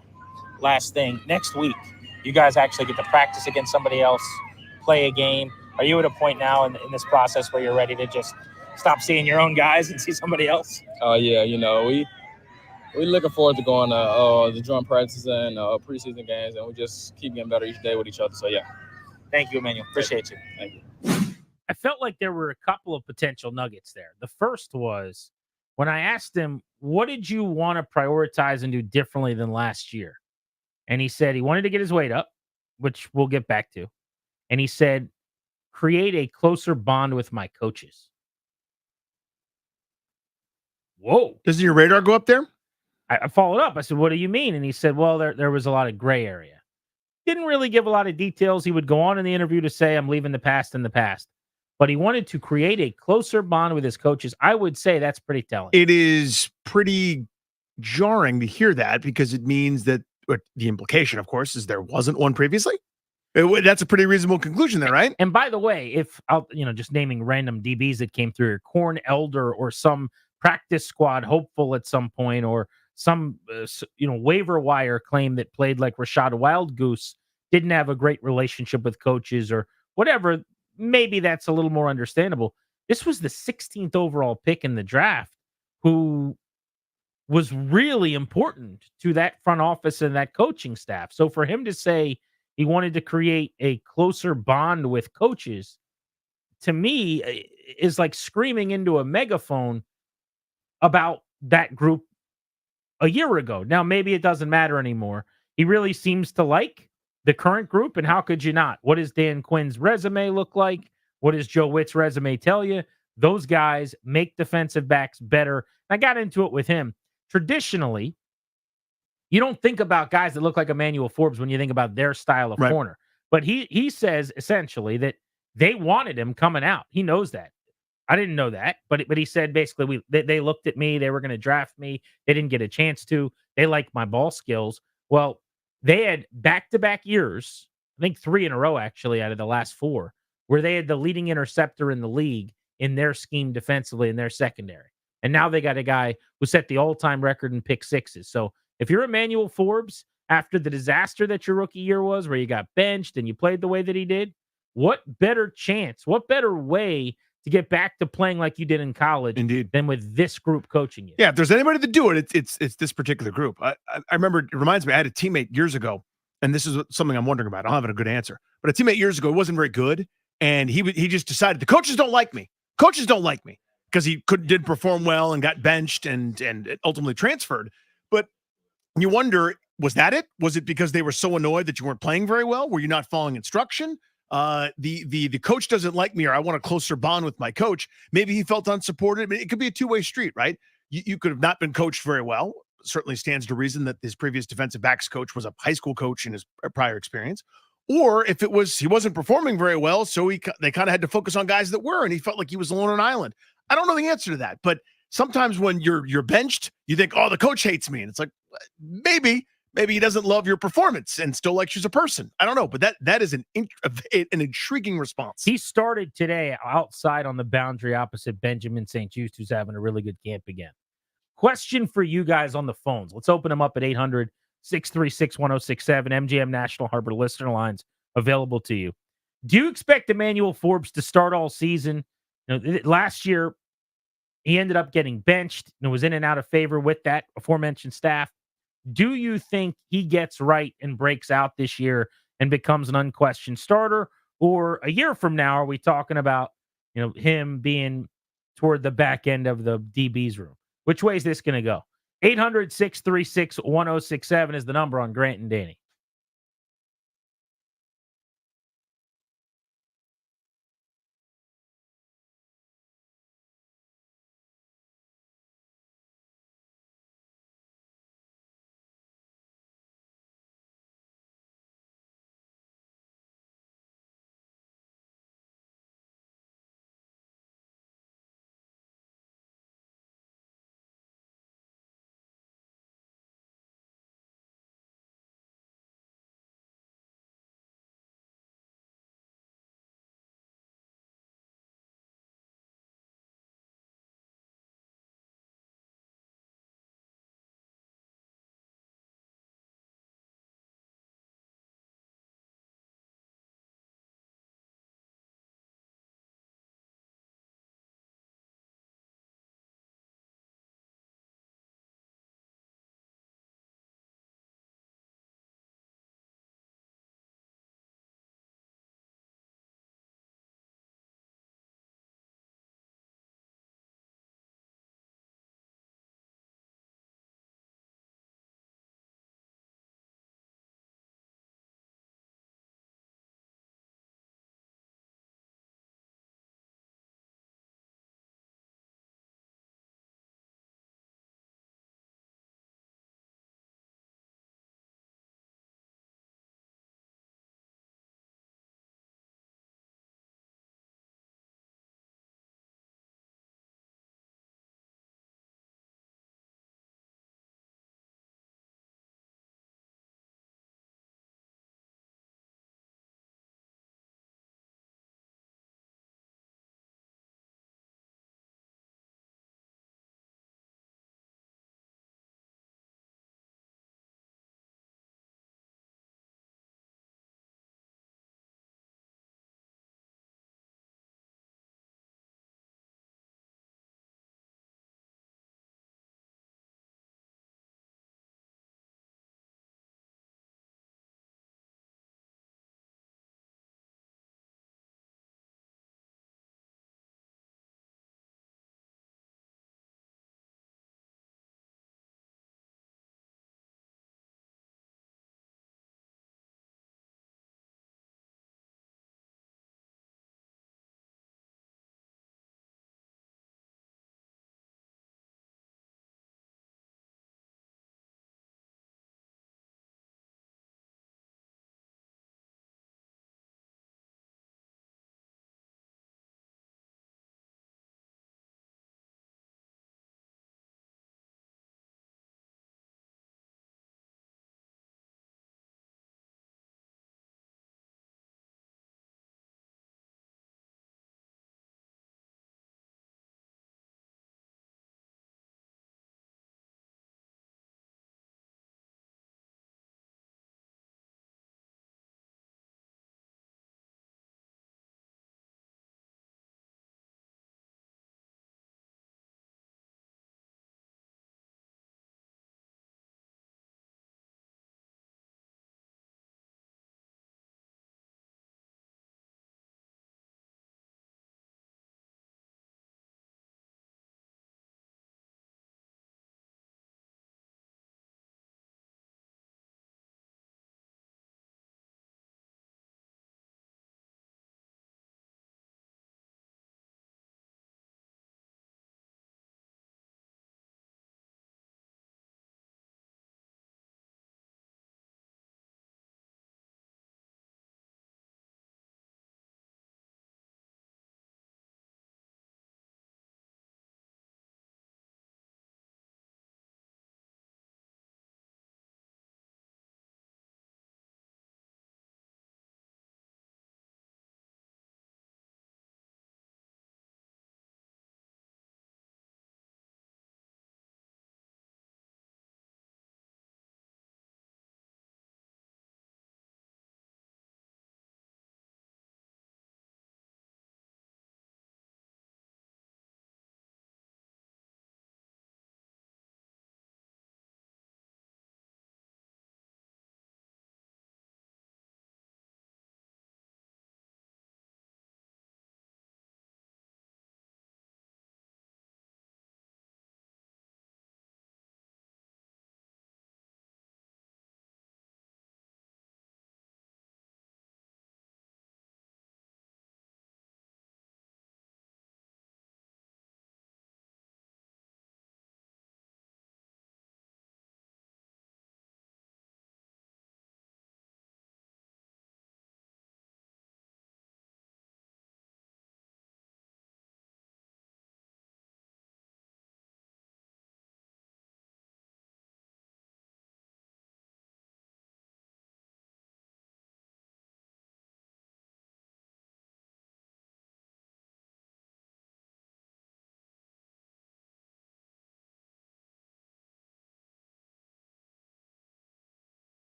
Last thing, next week, you guys actually get to practice against somebody else, play a game. Are you at a point now in this process where you're ready to just stop seeing your own guys and see somebody else? Yeah, you know, we looking forward to going to the joint practices and preseason games, and we just keep getting better each day with each other. So, yeah. Thank you, Emanuel. Appreciate you. Thank you. I felt like there were a couple of potential nuggets there. The first was when I asked him, what did you want to prioritize and do differently than last year? And he said he wanted to get his weight up, which we'll get back to. And he said, create a closer bond with my coaches. Whoa. Doesn't your radar go up there? I followed up. I said, what do you mean? And he said, well, there was a lot of gray area. Didn't really give a lot of details. He would go on in the interview to say, I'm leaving the past in the past. But he wanted to create a closer bond with his coaches. I would say that's pretty telling. It is pretty jarring to hear that, because it means that the implication, of course, is there wasn't one previously. That's a pretty reasonable conclusion there, right? And by the way, if I'll, just naming random DBs that came through here, Corn Elder or some practice squad hopeful at some point, or some, waiver wire claim that played like Rashad Wildgoose, didn't have a great relationship with coaches or whatever. Maybe that's a little more understandable. This was the 16th overall pick in the draft, who was really important to that front office and that coaching staff. So for him to say he wanted to create a closer bond with coaches, to me, is like screaming into a megaphone about that group a year ago. Now, maybe it doesn't matter anymore. He really seems to like the current group, and how could you not? What does Dan Quinn's resume look like? What does Joe Witt's resume tell you? Those guys make defensive backs better. I got into it with him. Traditionally, you don't think about guys that look like Emanuel Forbes when you think about their style of corner. But he says essentially that they wanted him coming out. He knows that. I didn't know that, but he said basically they looked at me. They were going to draft me. They didn't get a chance to. They liked my ball skills. Well, they had back-to-back years, I think 3 in a row actually out of the last 4, where they had the leading interceptor in the league in their scheme defensively in their secondary. And now they got a guy who set the all-time record in pick sixes. So if you're Emanuel Forbes, after the disaster that your rookie year was, where you got benched and you played the way that he did, what better chance, what better way to get back to playing like you did in college than with this group coaching you? Yeah, if there's anybody to do it, it's this particular group. I remember, it reminds me, I had a teammate years ago, and this is something I'm wondering about. I don't have a good answer. But a teammate years ago wasn't very good, and he just decided the coaches don't like me. Coaches don't like me, because he didn't perform well and got benched and ultimately transferred. But you wonder, was that it? Was it because they were so annoyed that you weren't playing very well? Were you not following instruction? The coach doesn't like me, or I want a closer bond with my coach. Maybe he felt unsupported. I mean, it could be a two-way street, right? You could have not been coached very well. Certainly stands to reason that his previous defensive backs coach was a high school coach in his prior experience. Or if it was he wasn't performing very well, so they kind of had to focus on guys that were, and he felt like he was alone on an island. I don't know the answer to that, but sometimes when you're benched, you think, oh, the coach hates me, and it's like maybe he doesn't love your performance and still likes you as a person. I don't know, but that is an intriguing response. He started today outside on the boundary opposite Benjamin St. Just, who's having a really good camp again. Question for you guys on the phones. Let's open them up at 800 636 1067. MGM National Harbor listener lines available to you. Do you expect Emanuel Forbes to start all season? Last year, he ended up getting benched and was in and out of favor with that aforementioned staff. Do you think he gets right and breaks out this year and becomes an unquestioned starter? Or a year from now, are we talking about him being toward the back end of the DB's room? Which way is this going to go? 800 636 1067 is the number on Grant and Danny.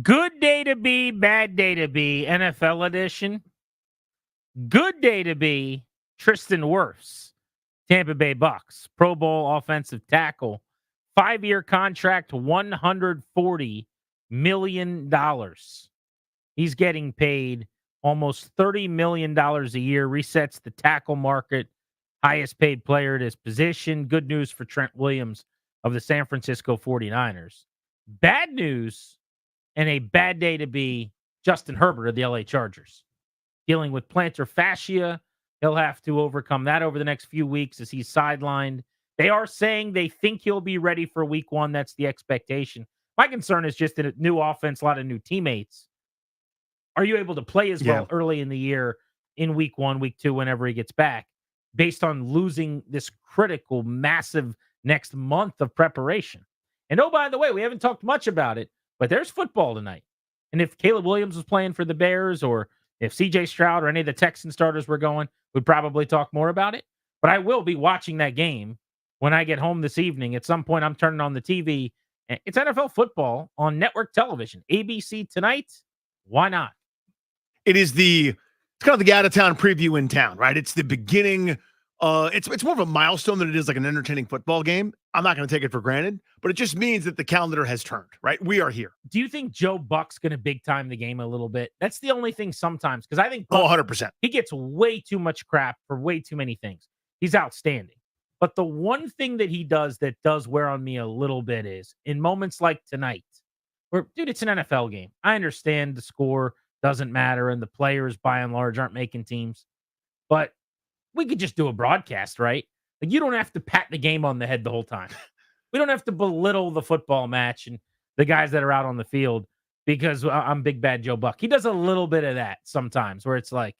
Good day to be, bad day to be, NFL edition. Good day to be, Tristan Wirfs, Tampa Bay Bucks, Pro Bowl offensive tackle, 5-year contract, $140 million. He's getting paid almost $30 million a year, resets the tackle market, highest paid player at his position. Good news for Trent Williams of the San Francisco 49ers. Bad news and a bad day to be Justin Herbert of the LA Chargers. Dealing with plantar fascia. He'll have to overcome that over the next few weeks as he's sidelined. They are saying they think he'll be ready for week 1. That's the expectation. My concern is just that a new offense, a lot of new teammates. Are you able to play as well early in the year in week 1, week 2, whenever he gets back, based on losing this critical, massive next month of preparation? And oh, by the way, we haven't talked much about it, but there's football tonight. And if Caleb Williams was playing for the Bears, or if CJ Stroud or any of the Texan starters were going, we'd probably talk more about it. But I will be watching that game when I get home this evening. At some point, I'm turning on the TV. It's NFL football on network television. ABC tonight. Why not? It's kind of the out-of-town preview in town, right? It's the beginning. It's more of a milestone than it is like an entertaining football game. I'm not going to take it for granted, but it just means that the calendar has turned, right? We are here. Do you think Joe Buck's going to big time the game a little bit? That's the only thing sometimes, because I think Buck, 100%. He gets way too much crap for way too many things. He's outstanding. But the one thing that he does that does wear on me a little bit is in moments like tonight, where, dude, it's an NFL game. I understand the score doesn't matter and the players by and large aren't making teams, but we could just do a broadcast, right? Like, you don't have to pat the game on the head the whole time. We don't have to belittle the football match and the guys that are out on the field because I'm big bad Joe Buck. He does a little bit of that sometimes where it's like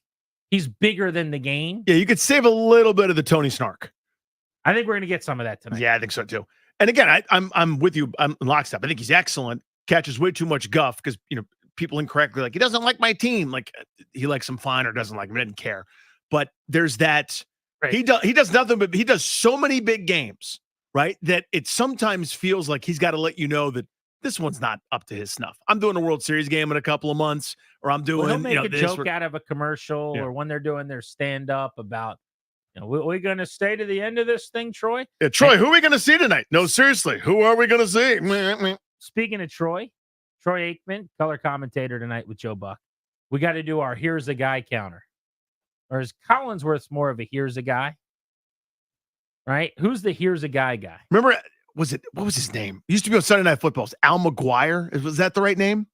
he's bigger than the game. Yeah, you could save a little bit of the Tony Snark. I think we're going to get some of that tonight. Yeah, I think so too. And again, I'm with you. I'm in lockstep. I think he's excellent. Catches way too much guff because, people incorrectly like he doesn't like my team. Like he likes them fine or doesn't like them. I didn't care. But there's that. Right. He does nothing, but he does so many big games, right? That it sometimes feels like he's got to let you know that this one's not up to his snuff. I'm doing a World Series game in a couple of months, or I'm doing. He'll make a joke out of a commercial, or when they're doing their stand up about, we're going to stay to the end of this thing, Troy. Yeah, Troy, who are we going to see tonight? No, seriously, who are we going to see? Speaking of Troy Aikman, color commentator tonight with Joe Buck. We got to do our here's a guy counter. Or is Collinsworth's more of a here's a guy? Right? Who's the here's a guy guy? Remember, what was his name? He used to be on Sunday Night Football. Al McGuire. Was that the right name?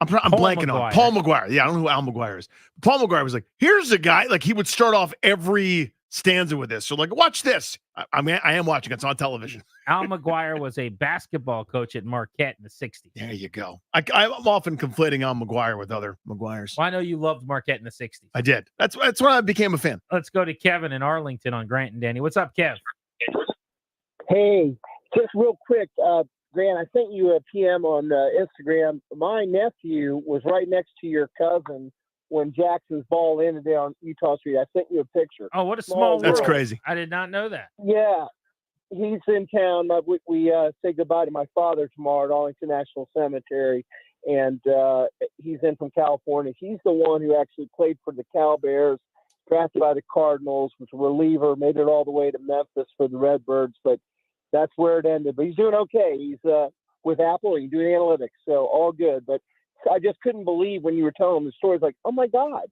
I'm blanking on Paul McGuire. Yeah, I don't know who Al McGuire is. Paul McGuire was like, here's a guy. Like, he would start off every stanza with this. So, like, watch this. I am watching. It's on television. Al McGuire was a basketball coach at Marquette in the 60s. There you go. I'm often conflating Al McGuire with other McGuires. Well, I know you loved Marquette in the 60s. I did. That's when I became a fan. Let's go to Kevin in Arlington on Grant and Danny. What's up, Kev? Hey, just real quick, Grant, I sent you a PM on Instagram. My nephew was right next to your cousin when Jackson's ball ended on Utah Street. I sent you a picture. Oh, what a small world. That's crazy. I did not know that. Yeah. He's in town. We say goodbye to my father tomorrow at Arlington National Cemetery, and he's in from California. He's the one who actually played for the Cal Bears, drafted by the Cardinals, was a reliever, made it all the way to Memphis for the Redbirds, but that's where it ended. But he's doing okay. He's with Apple. He's doing analytics, so all good. But I just couldn't believe when you were telling him the story. Like, oh my God,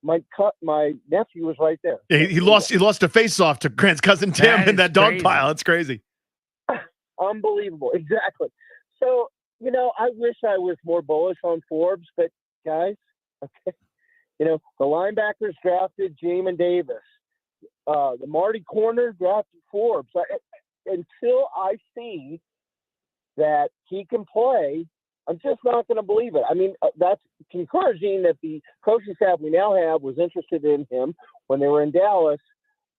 my nephew was right there. Yeah, he lost a face-off to Grant's cousin Tim in that dog pile. It's crazy. Unbelievable. Exactly. So, I wish I was more bullish on Forbes, but guys, okay. The linebackers drafted Jamin Davis. The Marty corner drafted Forbes. Until I see that he can play, I'm just not going to believe it. I mean, that's encouraging that the coaching staff we now have was interested in him when they were in Dallas,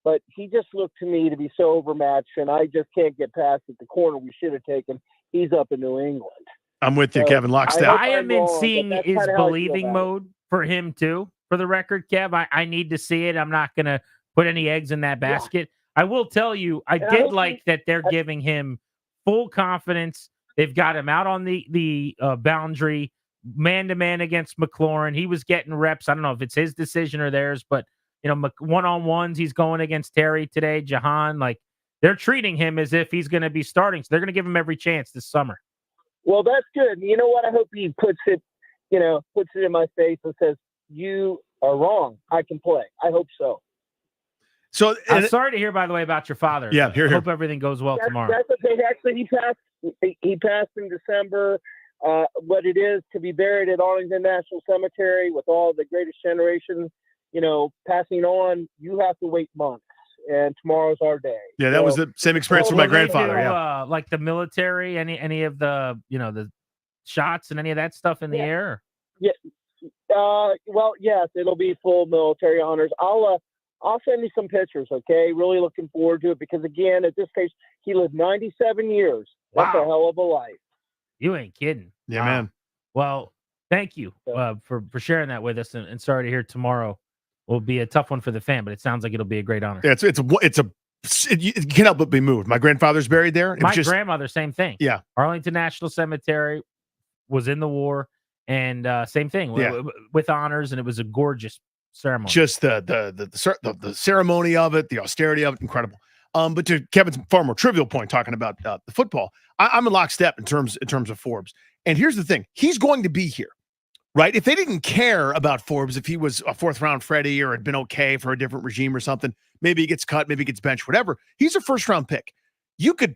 but he just looked to me to be so overmatched, and I just can't get past it. The corner we should have taken, he's up in New England. I'm with you, Kevin. Lockstep. I am in seeing his believing mode for him, too. For the record, Kev, I need to see it. I'm not going to put any eggs in that basket. Yeah. I will tell you, I did like that they're giving him full confidence They've got him out on the boundary, man-to-man against McLaurin. He was getting reps. I don't know if it's his decision or theirs, but, one-on-ones, he's going against Terry today, Jahan. Like, they're treating him as if he's going to be starting. So they're going to give him every chance this summer. Well, that's good. You know what? I hope he puts it in my face and says, you are wrong. I can play. I hope so. So I'm sorry to hear, by the way, about your father. Yeah, I hope everything goes well tomorrow. That's okay. Actually, he passed in December. What it is to be buried at Arlington National Cemetery with all the greatest generation, passing on, you have to wait months. And tomorrow's our day. Yeah, that was the same experience for my grandfather. Do, like the military, any of the, the shots and any of that stuff in the air? Yeah. Well, yes, it'll be full military honors. I'll send you some pictures. Okay. Really looking forward to it because again, at this stage, he lived 97 years. That's a hell of a life. You ain't kidding. Yeah, man. Well, thank you for sharing that with us. And sorry to hear tomorrow will be a tough one for the fan, but it sounds like it'll be a great honor. Yeah, you can't help but be moved. My grandfather's buried there. My grandmother, same thing. Yeah. Arlington National Cemetery, was in the war, and same thing with honors, and it was a gorgeous ceremony. Just the ceremony of it, the austerity of it, incredible. But to Kevin's far more trivial point, talking about the football, I'm in lockstep in terms of Forbes. And here's the thing: he's going to be here. Right? If they didn't care about Forbes, if he was a fourth round Freddie or had been okay for a different regime or something, maybe he gets cut, maybe he gets benched, whatever. He's a first round pick. You could,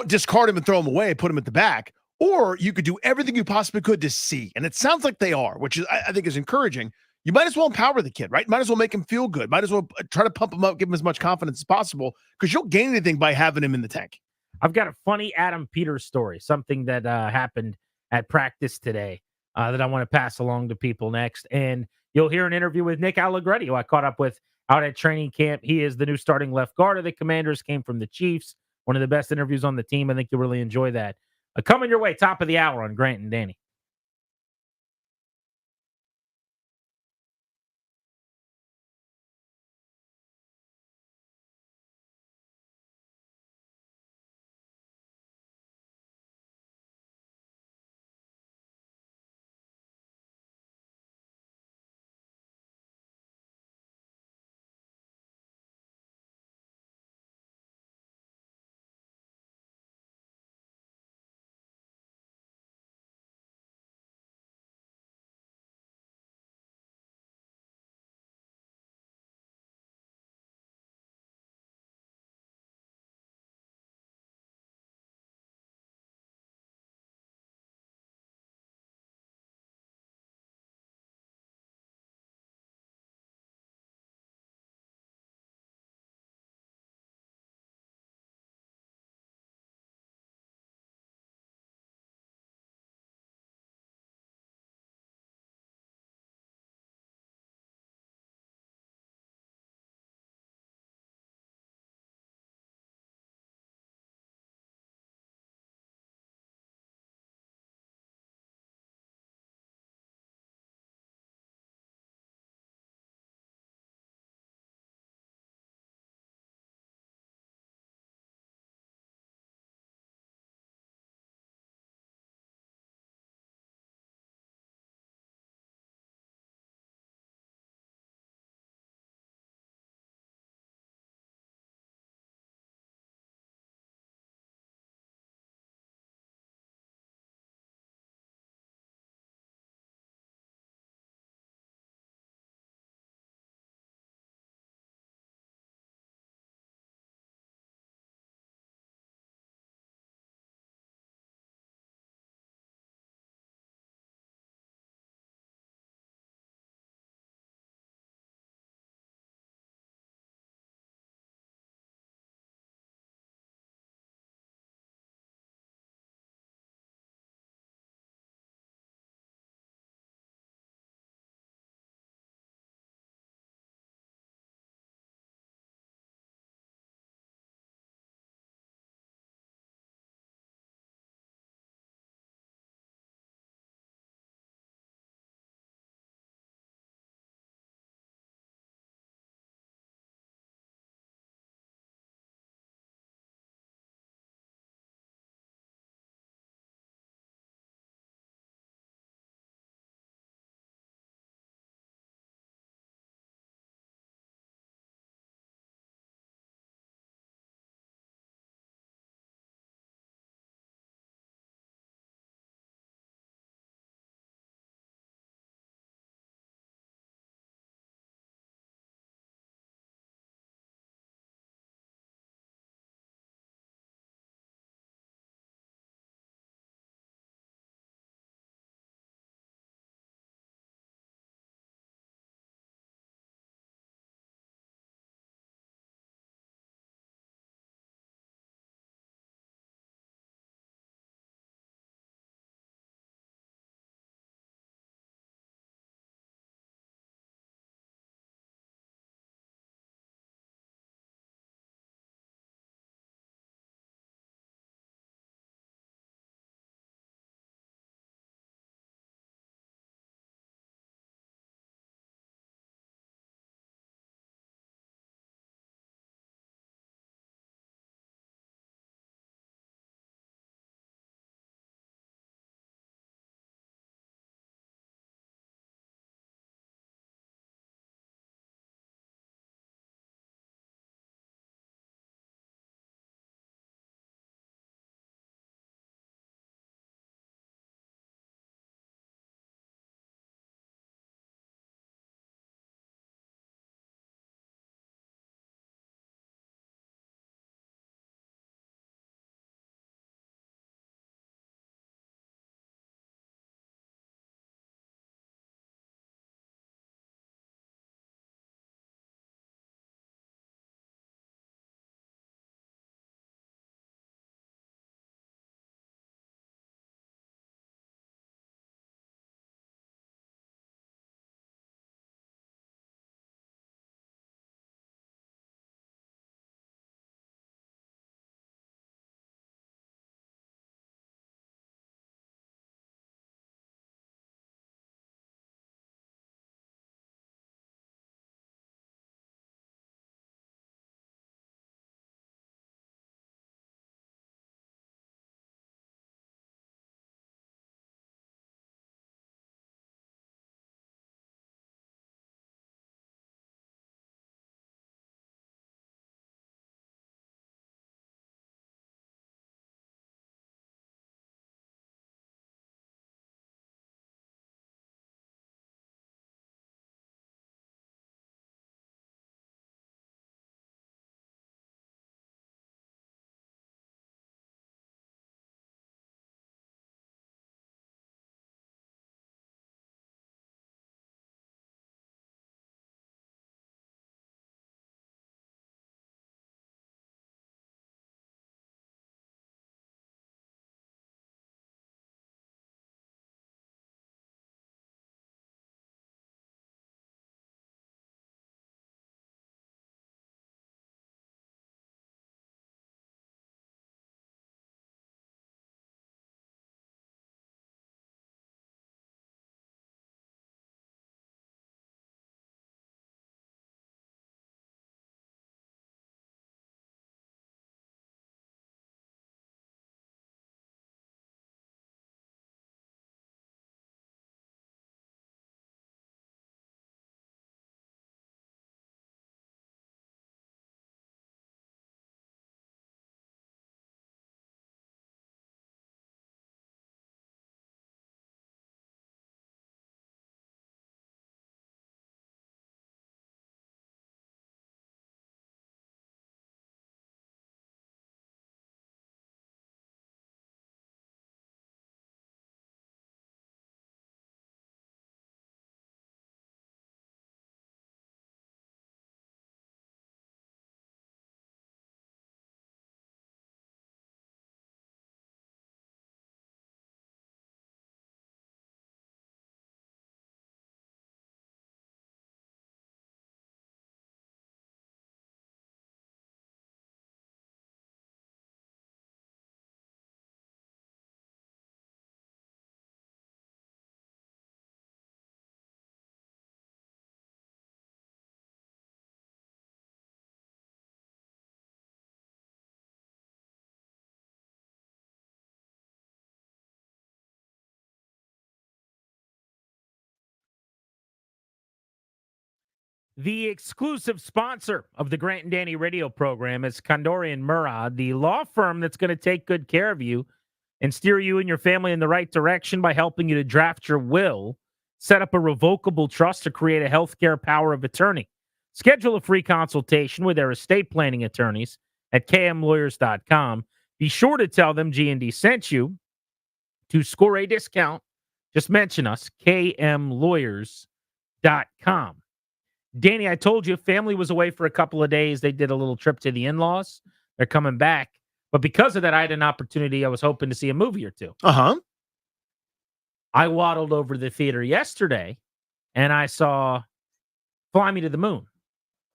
discard him and throw him away, put him at the back, or you could do everything you possibly could to see. And it sounds like they are, which is, I think is encouraging. You might as well empower the kid, right? Might as well make him feel good. Might as well try to pump him up, give him as much confidence as possible because you'll gain anything by having him in the tank. I've got a funny Adam Peters story, something that happened at practice today. That I want to pass along to people next. And you'll hear an interview with Nick Allegretti, who I caught up with out at training camp. He is the new starting left guard of the Commanders, came from the Chiefs. One of the best interviews on the team. I think you'll really enjoy that. Coming your way, top of the hour on Grant and Danny. The exclusive sponsor of the Grant and Danny radio program is Kondori and Murad, the law firm that's going to take good care of you and steer you and your family in the right direction by helping you to draft your will, set up a revocable trust to create a healthcare power of attorney. Schedule a free consultation with their estate planning attorneys at kmlawyers.com. Be sure to tell them G&D sent you. To score a discount, just mention us, kmlawyers.com. Danny, I told you family was away for a couple of days. They did a little trip to the in-laws. They're coming back. But because of that, I had an opportunity. I was hoping to see a movie or two. Uh-huh. I waddled over to the theater yesterday, and I saw Fly Me to the Moon,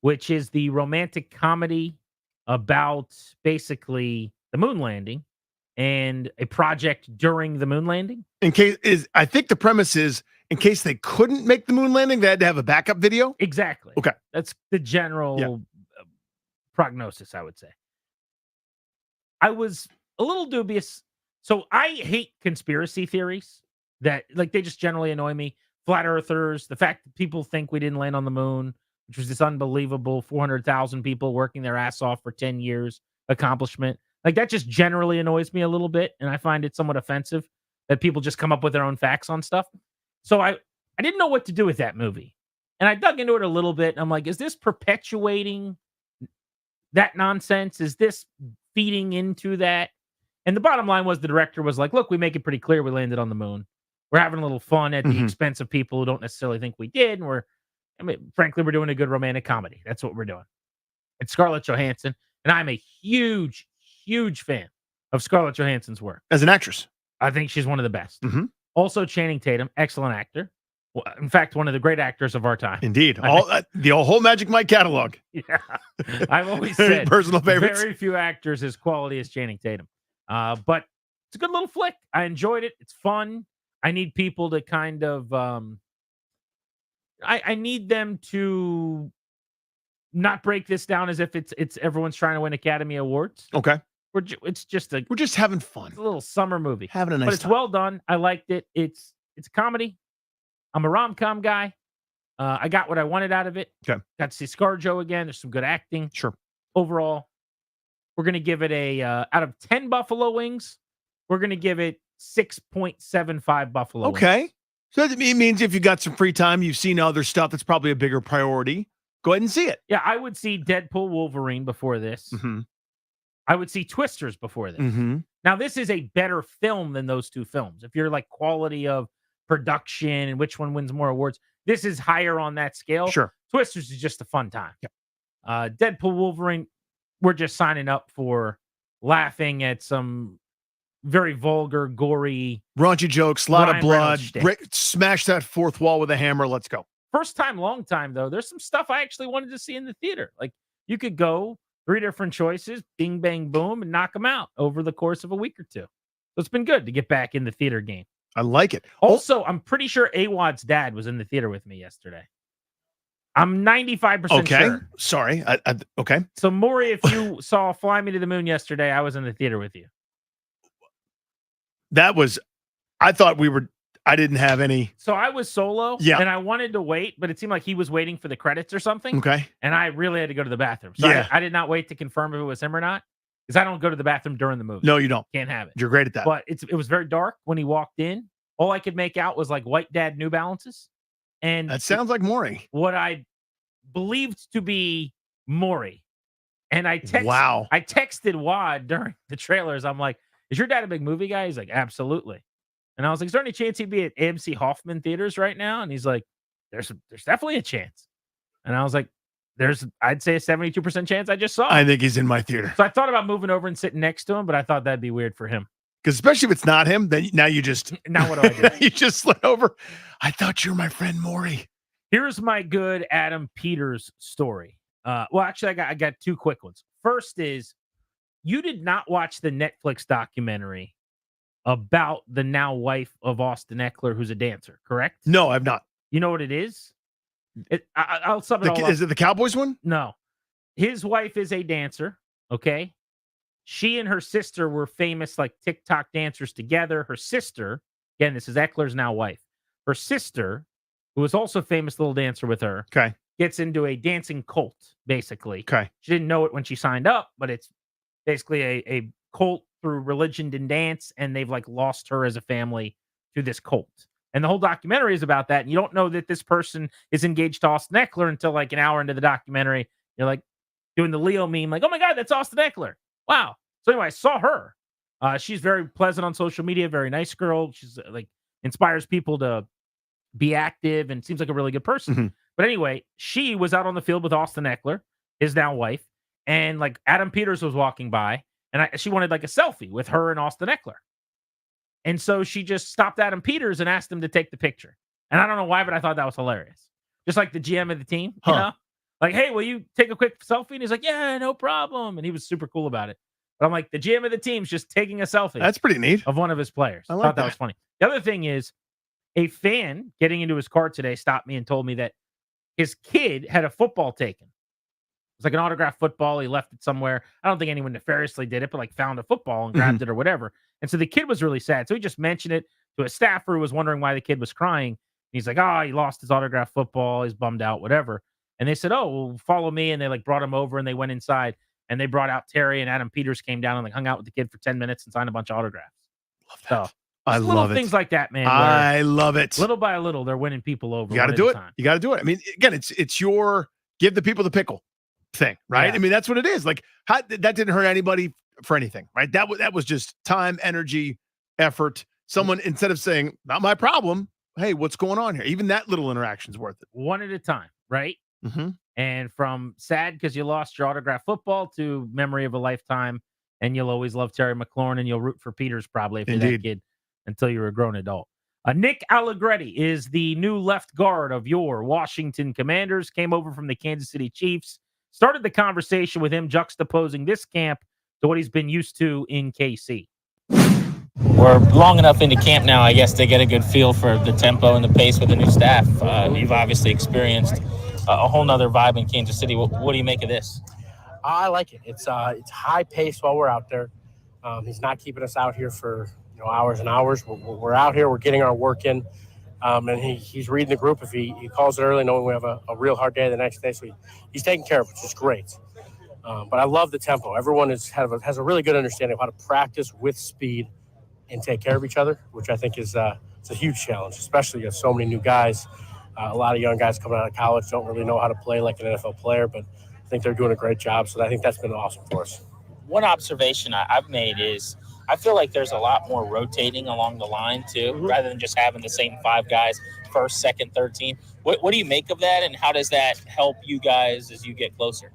which is the romantic comedy about basically the moon landing and a project during the moon landing. I think the premise is in case they couldn't make the moon landing, they had to have a backup video. Exactly. Okay. That's the general prognosis, I would say. I was a little dubious. So I hate conspiracy theories that, like, they just generally annoy me. Flat earthers, the fact that people think we didn't land on the moon, which was this unbelievable 400,000 people working their ass off for 10 years accomplishment. Like, that just generally annoys me a little bit, and I find it somewhat offensive that people just come up with their own facts on stuff. So I didn't know what to do with that movie. And I dug into it a little bit, and I'm like, is this perpetuating that nonsense? Is this feeding into that? And the bottom line was the director was like, look, we make it pretty clear we landed on the moon. We're having a little fun at the expense of people who don't necessarily think we did. And frankly, we're doing a good romantic comedy. That's what we're doing. It's Scarlett Johansson, and I'm a huge, huge fan of Scarlett Johansson's work. As an actress. I think she's one of the best. Also, Channing Tatum, excellent actor. Well, in fact, one of the great actors of our time. Indeed. The whole Magic Mike catalog. Yeah. I've always said personal favorites. Very few actors as quality as Channing Tatum. But it's a good little flick. I enjoyed it. It's fun. I need people to kind of I need them to not break this down as if it's everyone's trying to win Academy Awards. Okay. We're just having fun. It's a little summer movie. Having a nice But it's time. well done. I liked it. It's a comedy. I'm a rom-com guy. I got what I wanted out of it. Okay. Got to see ScarJo again. There's some good acting. Sure. Overall, we're going to give it a, out of 10 Buffalo Wings, we're going to give it 6.75 Buffalo Wings. Okay. So it means if you got some free time, you've seen other stuff that's probably a bigger priority, go ahead and see it. Yeah, I would see Deadpool Wolverine before this. I would see Twisters before this. Now, this is a better film than those two films. If you're like quality of production and which one wins more awards, this is higher on that scale. Sure. Twisters is just a fun time. Deadpool Wolverine, we're just signing up for laughing at some very vulgar, gory, raunchy jokes, a lot of Ryan blood. Reynolds shtick. Smash that fourth wall with a hammer. Let's go. First time, long time, though. There's some stuff I actually wanted to see in the theater. Like, you could go 3 different choices, bing, bang, boom, and knock them out over the course of a week or two. So it's been good to get back in the theater game. I like it. Also, I'm pretty sure Awad's dad was in the theater with me yesterday. I'm 95% Okay. sure. Sorry. Okay. So, Maury, if you saw Fly Me to the Moon yesterday, I was in the theater with you. That was, I thought I didn't have any. So I was solo, Yeah. and I wanted to wait, but it seemed like he was waiting for the credits or something. Okay. And I really had to go to the bathroom. So Yeah. I did not wait to confirm if it was him or not, because I don't go to the bathroom during the movie. No, you don't. Can't have it. You're great at that. But it was very dark when he walked in. All I could make out was like white dad New Balances. And That sounds like Maury. what I believed to be Maury. And I Wow. I texted Wad during the trailers. I'm like, is your dad a big movie guy? He's like, absolutely. And I was like, is there any chance he'd be at AMC Hoffman theaters right now? And he's like, there's definitely a chance. And I was like, I'd say a 72% chance I just saw him. I think he's in my theater. So I thought about moving over and sitting next to him, but I thought that'd be weird for him. Because especially if it's not him, then now you just Now what do I do? you just slid over. I thought you were my friend Maury. Here's my good Adam Peters story. Well, actually, I got 2 quick ones. First is, you did not watch the Netflix documentary about the now wife of Austin Eckler, who's a dancer, correct? No, I've not. You know what it is? I'll sum it all up. Is it the Cowboys one? No. His wife is a dancer, okay? She and her sister were famous, like, TikTok dancers together. Her sister, again, this is Eckler's now wife. Her sister, who was also a famous little dancer with her, okay, gets into a dancing cult, basically. Okay. She didn't know it when she signed up, but it's basically a cult through religion and dance, and they've like lost her as a family to this cult. And the whole documentary is about that. And you don't know that this person is engaged to Austin Eckler until like an hour into the documentary. You're like doing the Leo meme, like, oh my God, that's Austin Eckler. Wow. So anyway, I saw her. She's very pleasant on social media, very nice girl. She's like inspires people to be active and seems like a really good person. Mm-hmm. But anyway, she was out on the field with Austin Eckler, his now wife, and like Adam Peters was walking by, and she wanted like a selfie with her and Austin Eckler. And so she just stopped Adam Peters and asked him to take the picture. And I don't know why, but I thought that was hilarious. Just like the GM of the team, you know? Like, hey, will you take a quick selfie? And he's like, yeah, no problem. And he was super cool about it. But I'm like, the GM of the team's just taking a selfie. That's pretty neat. Of one of his players. I I like thought that that. was funny. The other thing is, a fan getting into his car today stopped me and told me that his kid had a football taken. It was like an autographed football. He left it somewhere. I don't think anyone nefariously did it, but like found a football and grabbed it or whatever. And so the kid was really sad. So he just mentioned it to a staffer who was wondering why the kid was crying. And he's like, oh, he lost his autographed football. He's bummed out, whatever. And they said, oh, well, follow me. And they like brought him over and they went inside and they brought out Terry, and Adam Peters came down and like hung out with the kid for 10 minutes and signed a bunch of autographs. Love that. So, I love it. Things like that, man. I love it. Little by little, they're winning people over. You got to do it. You got to do it. I mean, again, it's your give the people the pickle thing, right? Yeah. I mean, that's what it is. Like, that didn't hurt anybody for anything, right? That was just time, energy, effort. Someone, instead of saying, not my problem, hey, what's going on here? Even that little interaction's worth it. One at a time, right? Mm-hmm. And from sad because you lost your autographed football to memory of a lifetime, and you'll always love Terry McLaurin, and you'll root for Peters probably if you're that kid until you're a grown adult. Nick Allegretti is the new left guard of your Washington Commanders, came over from the Kansas City Chiefs, started the conversation with him juxtaposing this camp to what he's been used to in KC. We're long enough into camp now, I guess, to get a good feel for the tempo and the pace with the new staff. You've obviously experienced a whole nother vibe in Kansas City. What do you make of this? I like it. It's high pace while we're out there. He's not keeping us out here for hours and hours. We're out here. We're getting our work in, and he's reading the group. If he calls it early, knowing we have a real hard day the next day, so he's taking care of it, which is great. But I love the tempo. Everyone has a really good understanding of how to practice with speed and take care of each other, which I think is it's a huge challenge, especially with so many new guys. A lot of young guys coming out of college don't really know how to play like an NFL player, but I think they're doing a great job. So I think that's been awesome for us. One observation I've made is I feel like there's a lot more rotating along the line, too, rather than just having the same five guys, first, second, third team. What do you make of that, and how does that help you guys as you get closer?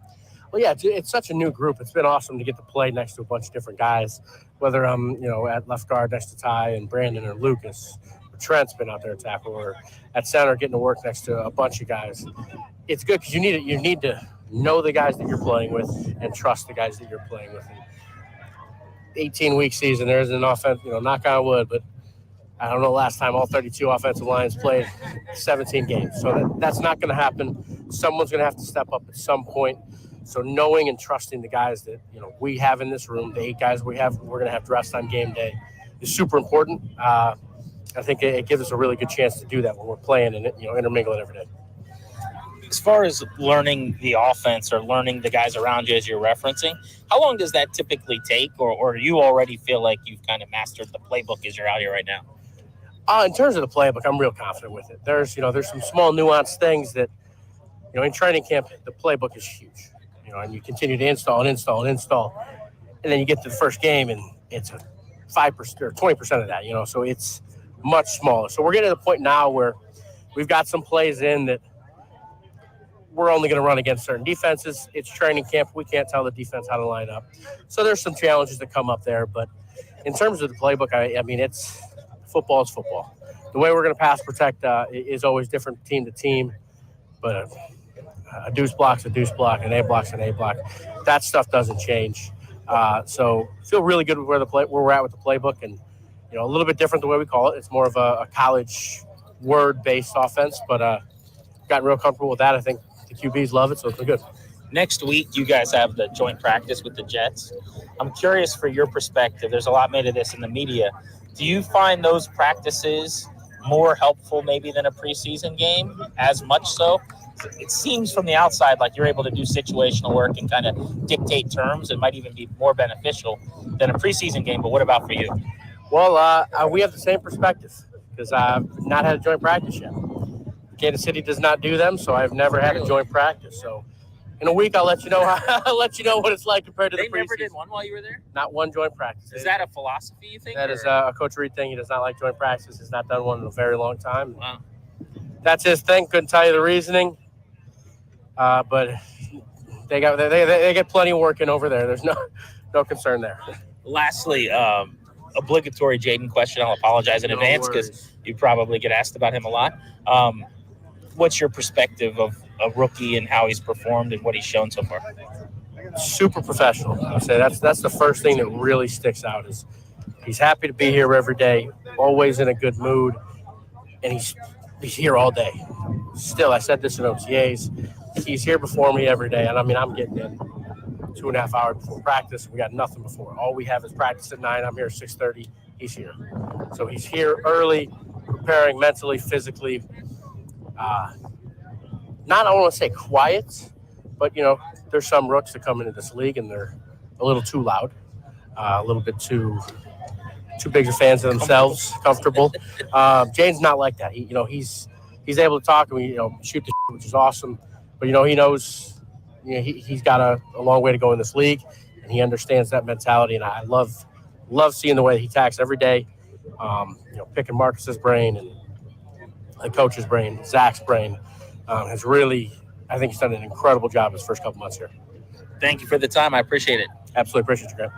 Well, yeah, it's such a new group. It's been awesome to get to play next to a bunch of different guys, whether I'm, at left guard next to Ty and Brandon or Lucas, or Trent's been out there at tackle, or at center getting to work next to a bunch of guys. It's good because you need to know the guys that you're playing with and trust the guys that you're playing with. 18-week season, there's an offense, knock on wood, but I don't know last time all 32 offensive lines played 17 games. So that's not going to happen. Someone's going to have to step up at some point. So knowing and trusting the guys that, we have in this room, the 8 guys we're going to have dressed on game day is super important. I think it gives us a really good chance to do that when we're playing and, intermingling every day. As far as learning the offense or learning the guys around you as you're referencing, how long does that typically take, or do you already feel like you've kind of mastered the playbook as you're out here right now? In terms of the playbook, I'm real confident with it. There's some small nuanced things that, in training camp, the playbook is huge. And you continue to install, and then you get to the first game, and it's a 5% or 20% of that, so it's much smaller. So we're getting to the point now where we've got some plays in that we're only going to run against certain defenses. It's training camp. We can't tell the defense how to line up. So there's some challenges that come up there. But in terms of the playbook, I mean, it's football is football. The way we're going to pass protect is always different team to team. But a deuce block's a deuce block, an A block's an A block. That stuff doesn't change. So feel really good with where we're at with the playbook, and a little bit different the way we call it. It's more of a college word-based offense, but gotten real comfortable with that. I think the QBs love it, so it's been good. Next week, you guys have the joint practice with the Jets. I'm curious for your perspective. There's a lot made of this in the media. Do you find those practices more helpful maybe than a preseason game, as much so? it seems from the outside like you're able to do situational work and kind of dictate terms. It might even be more beneficial than a preseason game. But what about for you? Well, we have the same perspective because I've not had a joint practice yet. Kansas City does not do them, so I've never had a joint practice. So in a week, I'll let you know. I'll let you know what it's like compared to the preseason. They never did one while you were there? Not one joint practice. Is that a philosophy, you think? That is a Coach Reed thing. He does not like joint practice. He's not done one in a very long time. Wow. That's his thing. Couldn't tell you the reasoning, but they get plenty of work in over there. There's no concern there. Lastly, obligatory Jaden question. I'll apologize in advance because you probably get asked about him a lot. What's your perspective of a rookie and how he's performed and what he's shown so far? Super professional. I say that's the first thing that really sticks out is he's happy to be here every day, always in a good mood, and he's here all day. Still, I said this in OTAs, he's here before me every day, and I mean I'm getting in 2.5 hours before practice. We got nothing before. All we have is practice at 9. I'm here at 6:30. He's here, so he's here early, preparing mentally, physically. Not, I don't want to say quiet, but, there's some rooks that come into this league and they're a little too loud, a little bit too big of fans of themselves, comfortable. Jaden's not like that. He's able to talk and we, shoot the shit, which is awesome. But, he knows, he's got a long way to go in this league and he understands that mentality. And I love seeing the way he attacks every day, picking Marcus's brain and the coach's brain, Zach's brain. Has really, I think he's done an incredible job his first couple months here. Thank you for the time. I appreciate it. Absolutely appreciate you,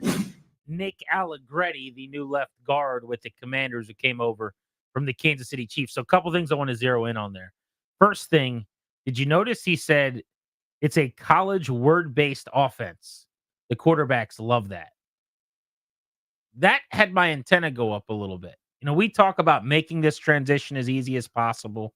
Grant. Nick Allegretti, the new left guard with the Commanders who came over from the Kansas City Chiefs. So a couple things I want to zero in on there. First thing, did you notice he said it's a college word-based offense? The quarterbacks love that. That had my antenna go up a little bit. We talk about making this transition as easy as possible.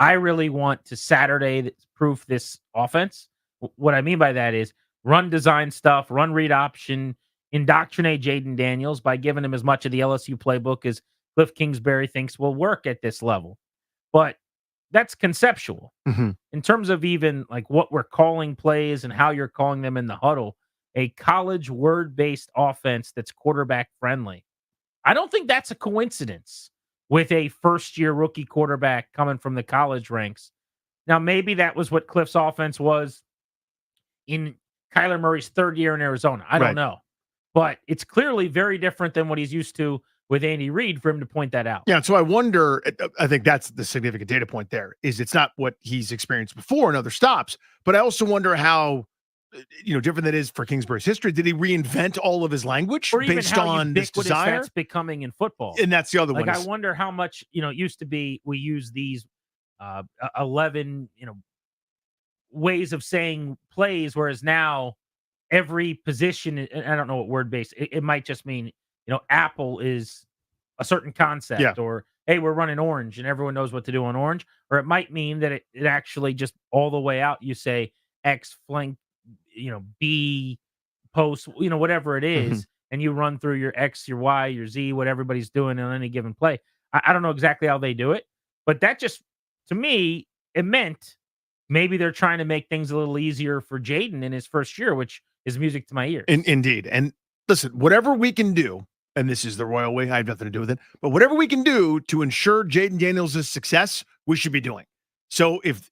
I really want to Saturday proof this offense. What I mean by that is run design stuff, run read option, indoctrinate Jaden Daniels by giving him as much of the LSU playbook as Cliff Kingsbury thinks will work at this level. But that's conceptual. Mm-hmm. In terms of even like what we're calling plays and how you're calling them in the huddle, a college word-based offense that's quarterback friendly. I don't think that's a coincidence with a first-year rookie quarterback coming from the college ranks. Now, maybe that was what Cliff's offense was in Kyler Murray's third year in Arizona. I don't know. But it's clearly very different than what he's used to with Andy Reid for him to point that out. Yeah, so I wonder, I think that's the significant data point there, is it's not what he's experienced before in other stops, but I also wonder how, different that is for Kingsbury's history. Did he reinvent all of his language or even based how on this desire? That's becoming in football. And that's the other one. I wonder how much, it used to be we use these 11, ways of saying plays, whereas now every position, and I don't know what word based, it might just mean, Apple is a certain concept, or hey, we're running orange and everyone knows what to do on orange, or it might mean that it actually just all the way out, you say X flank, B post, whatever it is, and you run through your X, your Y, your Z, what everybody's doing on any given play. I don't know exactly how they do it, but that just, to me, it meant maybe they're trying to make things a little easier for Jaden in his first year, which is music to my ears. Indeed. And listen, whatever we can do, and this is the royal way, I have nothing to do with it, but whatever we can do to ensure Jaden Daniels' success, we should be doing. So if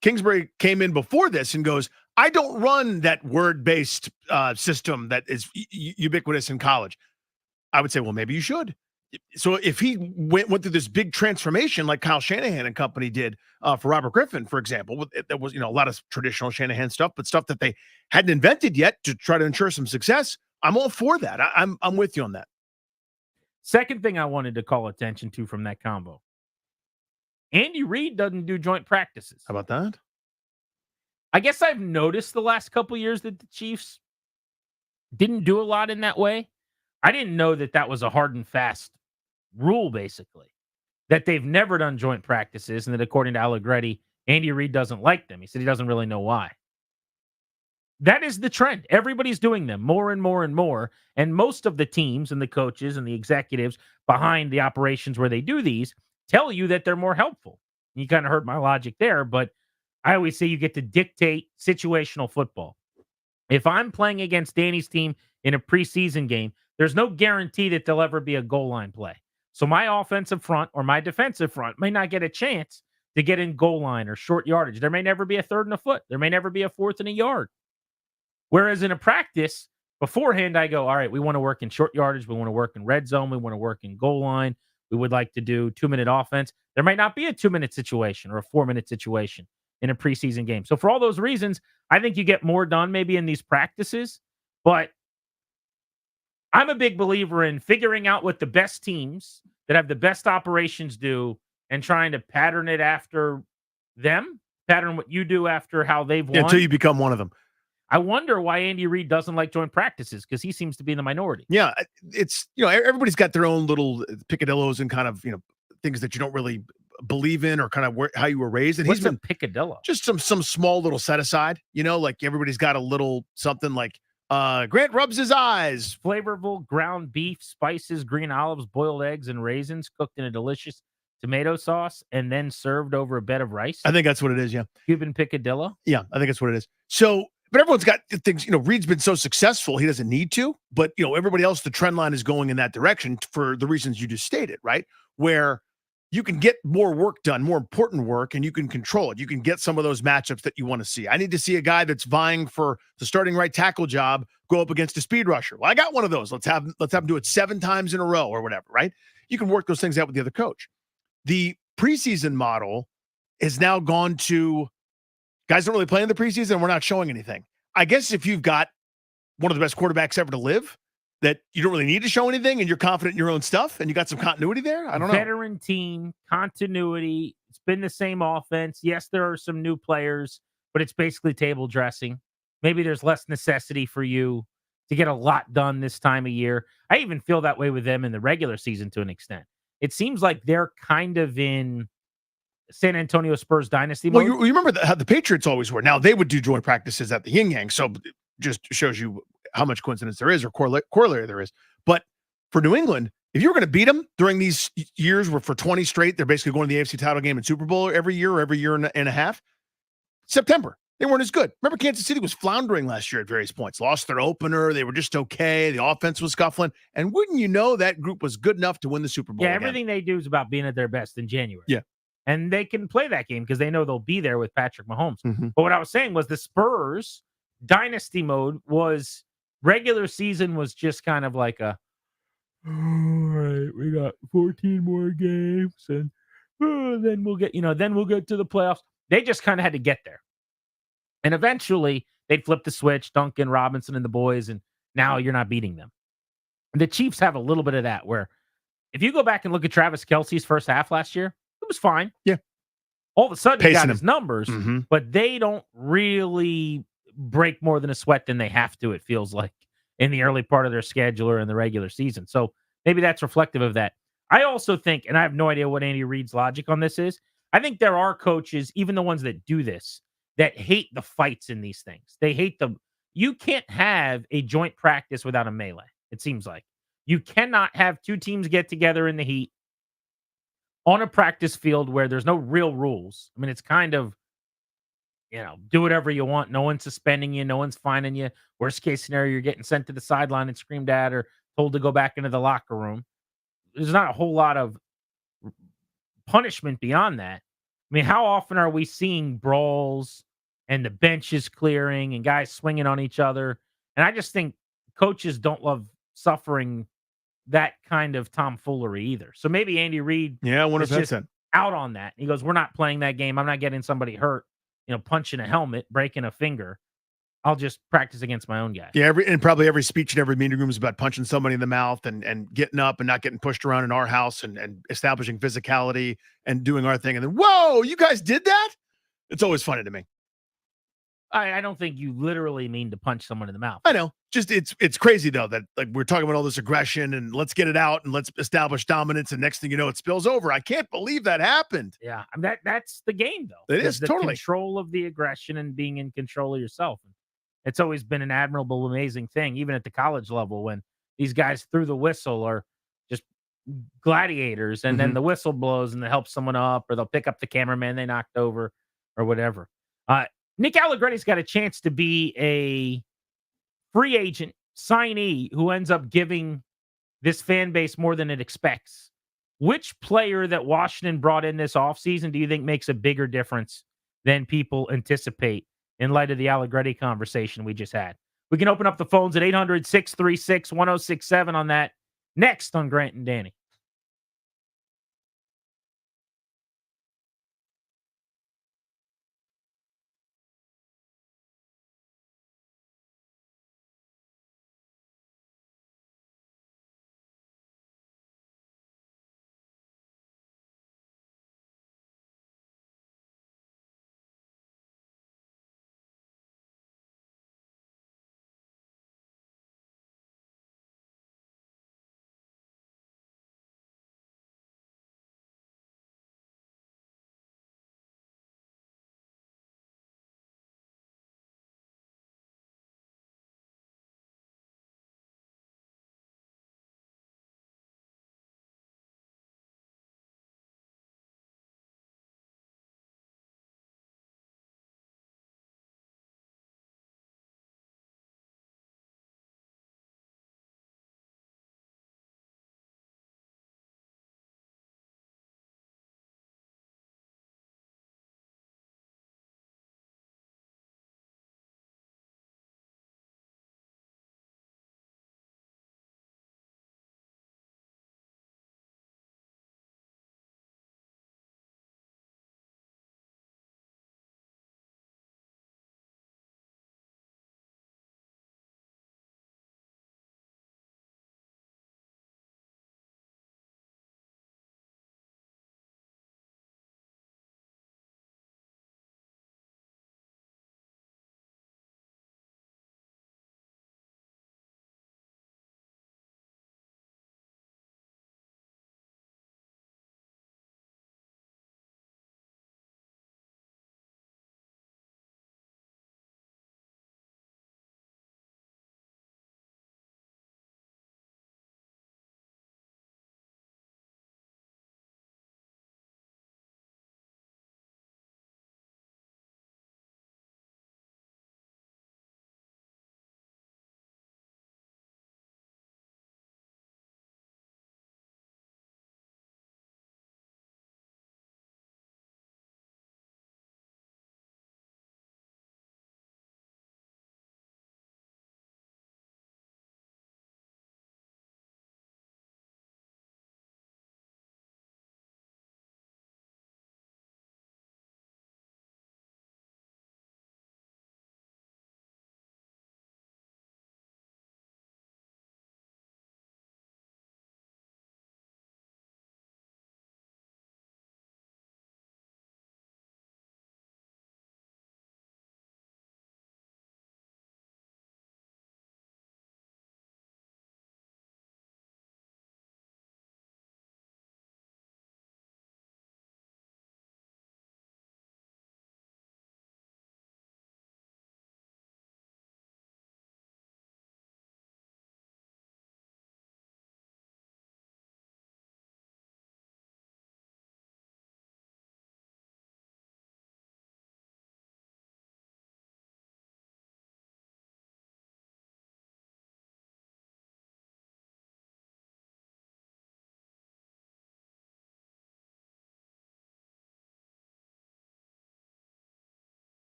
Kingsbury came in before this and goes, I don't run that word-based system that is ubiquitous in college, I would say, well, maybe you should. So if he went through this big transformation like Kyle Shanahan and company did for Robert Griffin, for example, there was a lot of traditional Shanahan stuff, but stuff that they hadn't invented yet to try to ensure some success. I'm all for that. I'm with you on that. Second thing I wanted to call attention to from that combo. Andy Reid doesn't do joint practices. How about that? I guess I've noticed the last couple of years that the Chiefs didn't do a lot in that way. I didn't know that was a hard and fast rule, basically, that they've never done joint practices, and that according to Allegretti, Andy Reid doesn't like them. He said he doesn't really know why. That is the trend. Everybody's doing them more and more and more, and most of the teams and the coaches and the executives behind the operations where they do these tell you that they're more helpful. You kind of heard my logic there, but I always say you get to dictate situational football. If I'm playing against Danny's team in a preseason game, there's no guarantee that there'll ever be a goal line play. So my offensive front or my defensive front may not get a chance to get in goal line or short yardage. There may never be a 3rd and a foot. There may never be a 4th and a yard. Whereas in a practice, beforehand, I go, all right, we want to work in short yardage. We want to work in red zone. We want to work in goal line. We would like to do 2-minute offense. There might not be a 2-minute situation or a 4-minute situation in a preseason game. So for all those reasons, I think you get more done maybe in these practices. But I'm a big believer in figuring out what the best teams that have the best operations do and trying to pattern it after them, pattern what you do after how they've won. Until you become one of them. I wonder why Andy Reid doesn't like joint practices, because he seems to be in the minority. Yeah, it's, everybody's got their own little picadillos and kind of, things that you don't really believe in or kind of how you were raised. And What's he's been a picadillo? Just some small little set aside, like everybody's got a little something like Grant rubs his eyes. Flavorful ground beef, spices, green olives, boiled eggs, and raisins cooked in a delicious tomato sauce and then served over a bed of rice. I think that's what it is, yeah. Cuban picadillo? Yeah, I think that's what it is. So, but everyone's got things, Reed's been so successful, he doesn't need to. But, everybody else, the trend line is going in that direction for the reasons you just stated, right? Where you can get more work done, more important work, and you can control it. You can get some of those matchups that you want to see. I need to see a guy that's vying for the starting right tackle job go up against a speed rusher. Well, I got one of those. Let's have him do it 7 times in a row or whatever, right? You can work those things out with the other coach. The preseason model is now gone to guys don't really play in the preseason. We're not showing anything. I guess if you've got one of the best quarterbacks ever to live, that you don't really need to show anything and you're confident in your own stuff and you got some continuity there. I don't know. Veteran team, continuity. It's been the same offense. Yes, there are some new players, but it's basically table dressing. Maybe there's less necessity for you to get a lot done this time of year. I even feel that way with them in the regular season to an extent. It seems like they're kind of in San Antonio Spurs dynasty mode. Well, you remember how the Patriots always were. Now they would do joint practices at the yin yang. So it just shows you how much coincidence there is or corollary there is. But for New England, if you were going to beat them during these years where for 20 straight, they're basically going to the AFC title game and Super Bowl every year or every year and a half. September, they weren't as good. Remember, Kansas City was floundering last year at various points, lost their opener. They were just okay. The offense was scuffling. And wouldn't you know, that group was good enough to win the Super Bowl. Yeah, again. everything they do is about being at their best in January. Yeah. And they can play that game because they know they'll be there with Patrick Mahomes. Mm-hmm. But what I was saying was the Spurs dynasty mode was regular season was just kind of like a, all right, we got 14 more games and then we'll get, then we'll get to the playoffs. They just kind of had to get there. And eventually they'd flip the switch, Duncan Robinson and the boys, and now you're not beating them. The Chiefs have a little bit of that where if you go back and look at Travis Kelce's first half last year, it was fine. Yeah. All of a sudden, he got his him. numbers, Mm-hmm. but they don't really break more than a sweat than they have to, it feels like, in the early part of their schedule or in the regular season. So maybe that's reflective of that. I also think, and I have no idea what Andy Reid's logic on this is, I think there are coaches, even the ones that do this, that hate the fights in these things. They hate them. You can't have a joint practice without a melee, it seems like. You cannot have two teams get together in the heat on a practice field where there's no real rules. I mean, it's kind of, do whatever you want. No one's suspending you. No one's fining you. Worst case scenario, you're getting sent to the sideline and screamed at or told to go back into the locker room. There's not a whole lot of punishment beyond that. I mean, how often are we seeing brawls and the benches clearing and guys swinging on each other? And I just think coaches don't love suffering that kind of tomfoolery either. So maybe Andy Reid I wonder if that's it. Out on that. He goes, we're not playing that game. I'm not getting somebody hurt, punching a helmet, breaking a finger. I'll just practice against my own guy. Yeah, probably every speech in every meeting room is about punching somebody in the mouth and getting up and not getting pushed around in our house and establishing physicality and doing our thing. And then, whoa, you guys did that? It's always funny to me. I don't think you literally mean to punch someone in the mouth. I know. Just it's crazy though that like we're talking about all this aggression and let's get it out and let's establish dominance and next thing you know it spills over. I can't believe that happened. Yeah, I mean, that's the game though. It is the totally control of the aggression and being in control of yourself. It's always been an admirable, amazing thing, even at the college level when these guys threw the whistle or just gladiators, and then Mhm. the whistle blows and they help someone up, or they'll pick up the cameraman they knocked over, or whatever. Nick Allegretti's got a chance to be a free agent signee who ends up giving this fan base more than it expects. Which player that Washington brought in this offseason do you think makes a bigger difference than people anticipate in light of the Allegretti conversation we just had? We can open up the phones at 800 636 1067 on that next on Grant and Danny.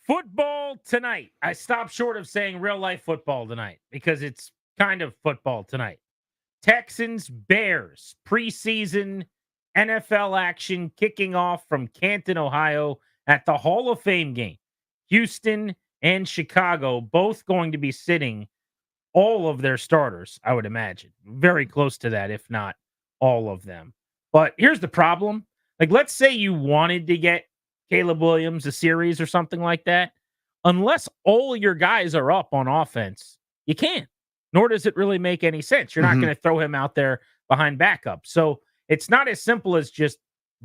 Football tonight. I stopped short of saying real life football tonight because it's kind of football tonight. Texans, Bears, preseason NFL action kicking off from Canton, Ohio at the Hall of Fame game. Houston and Chicago both going to be sitting all of their starters, I would imagine. Very close to that, if not all of them. But here's the problem. Like, let's say you wanted to get Caleb Williams a series or something like that. Unless all your guys are up on offense, you can't. Nor does it really make any sense. You're not going to throw him out there behind backup. So it's not as simple as just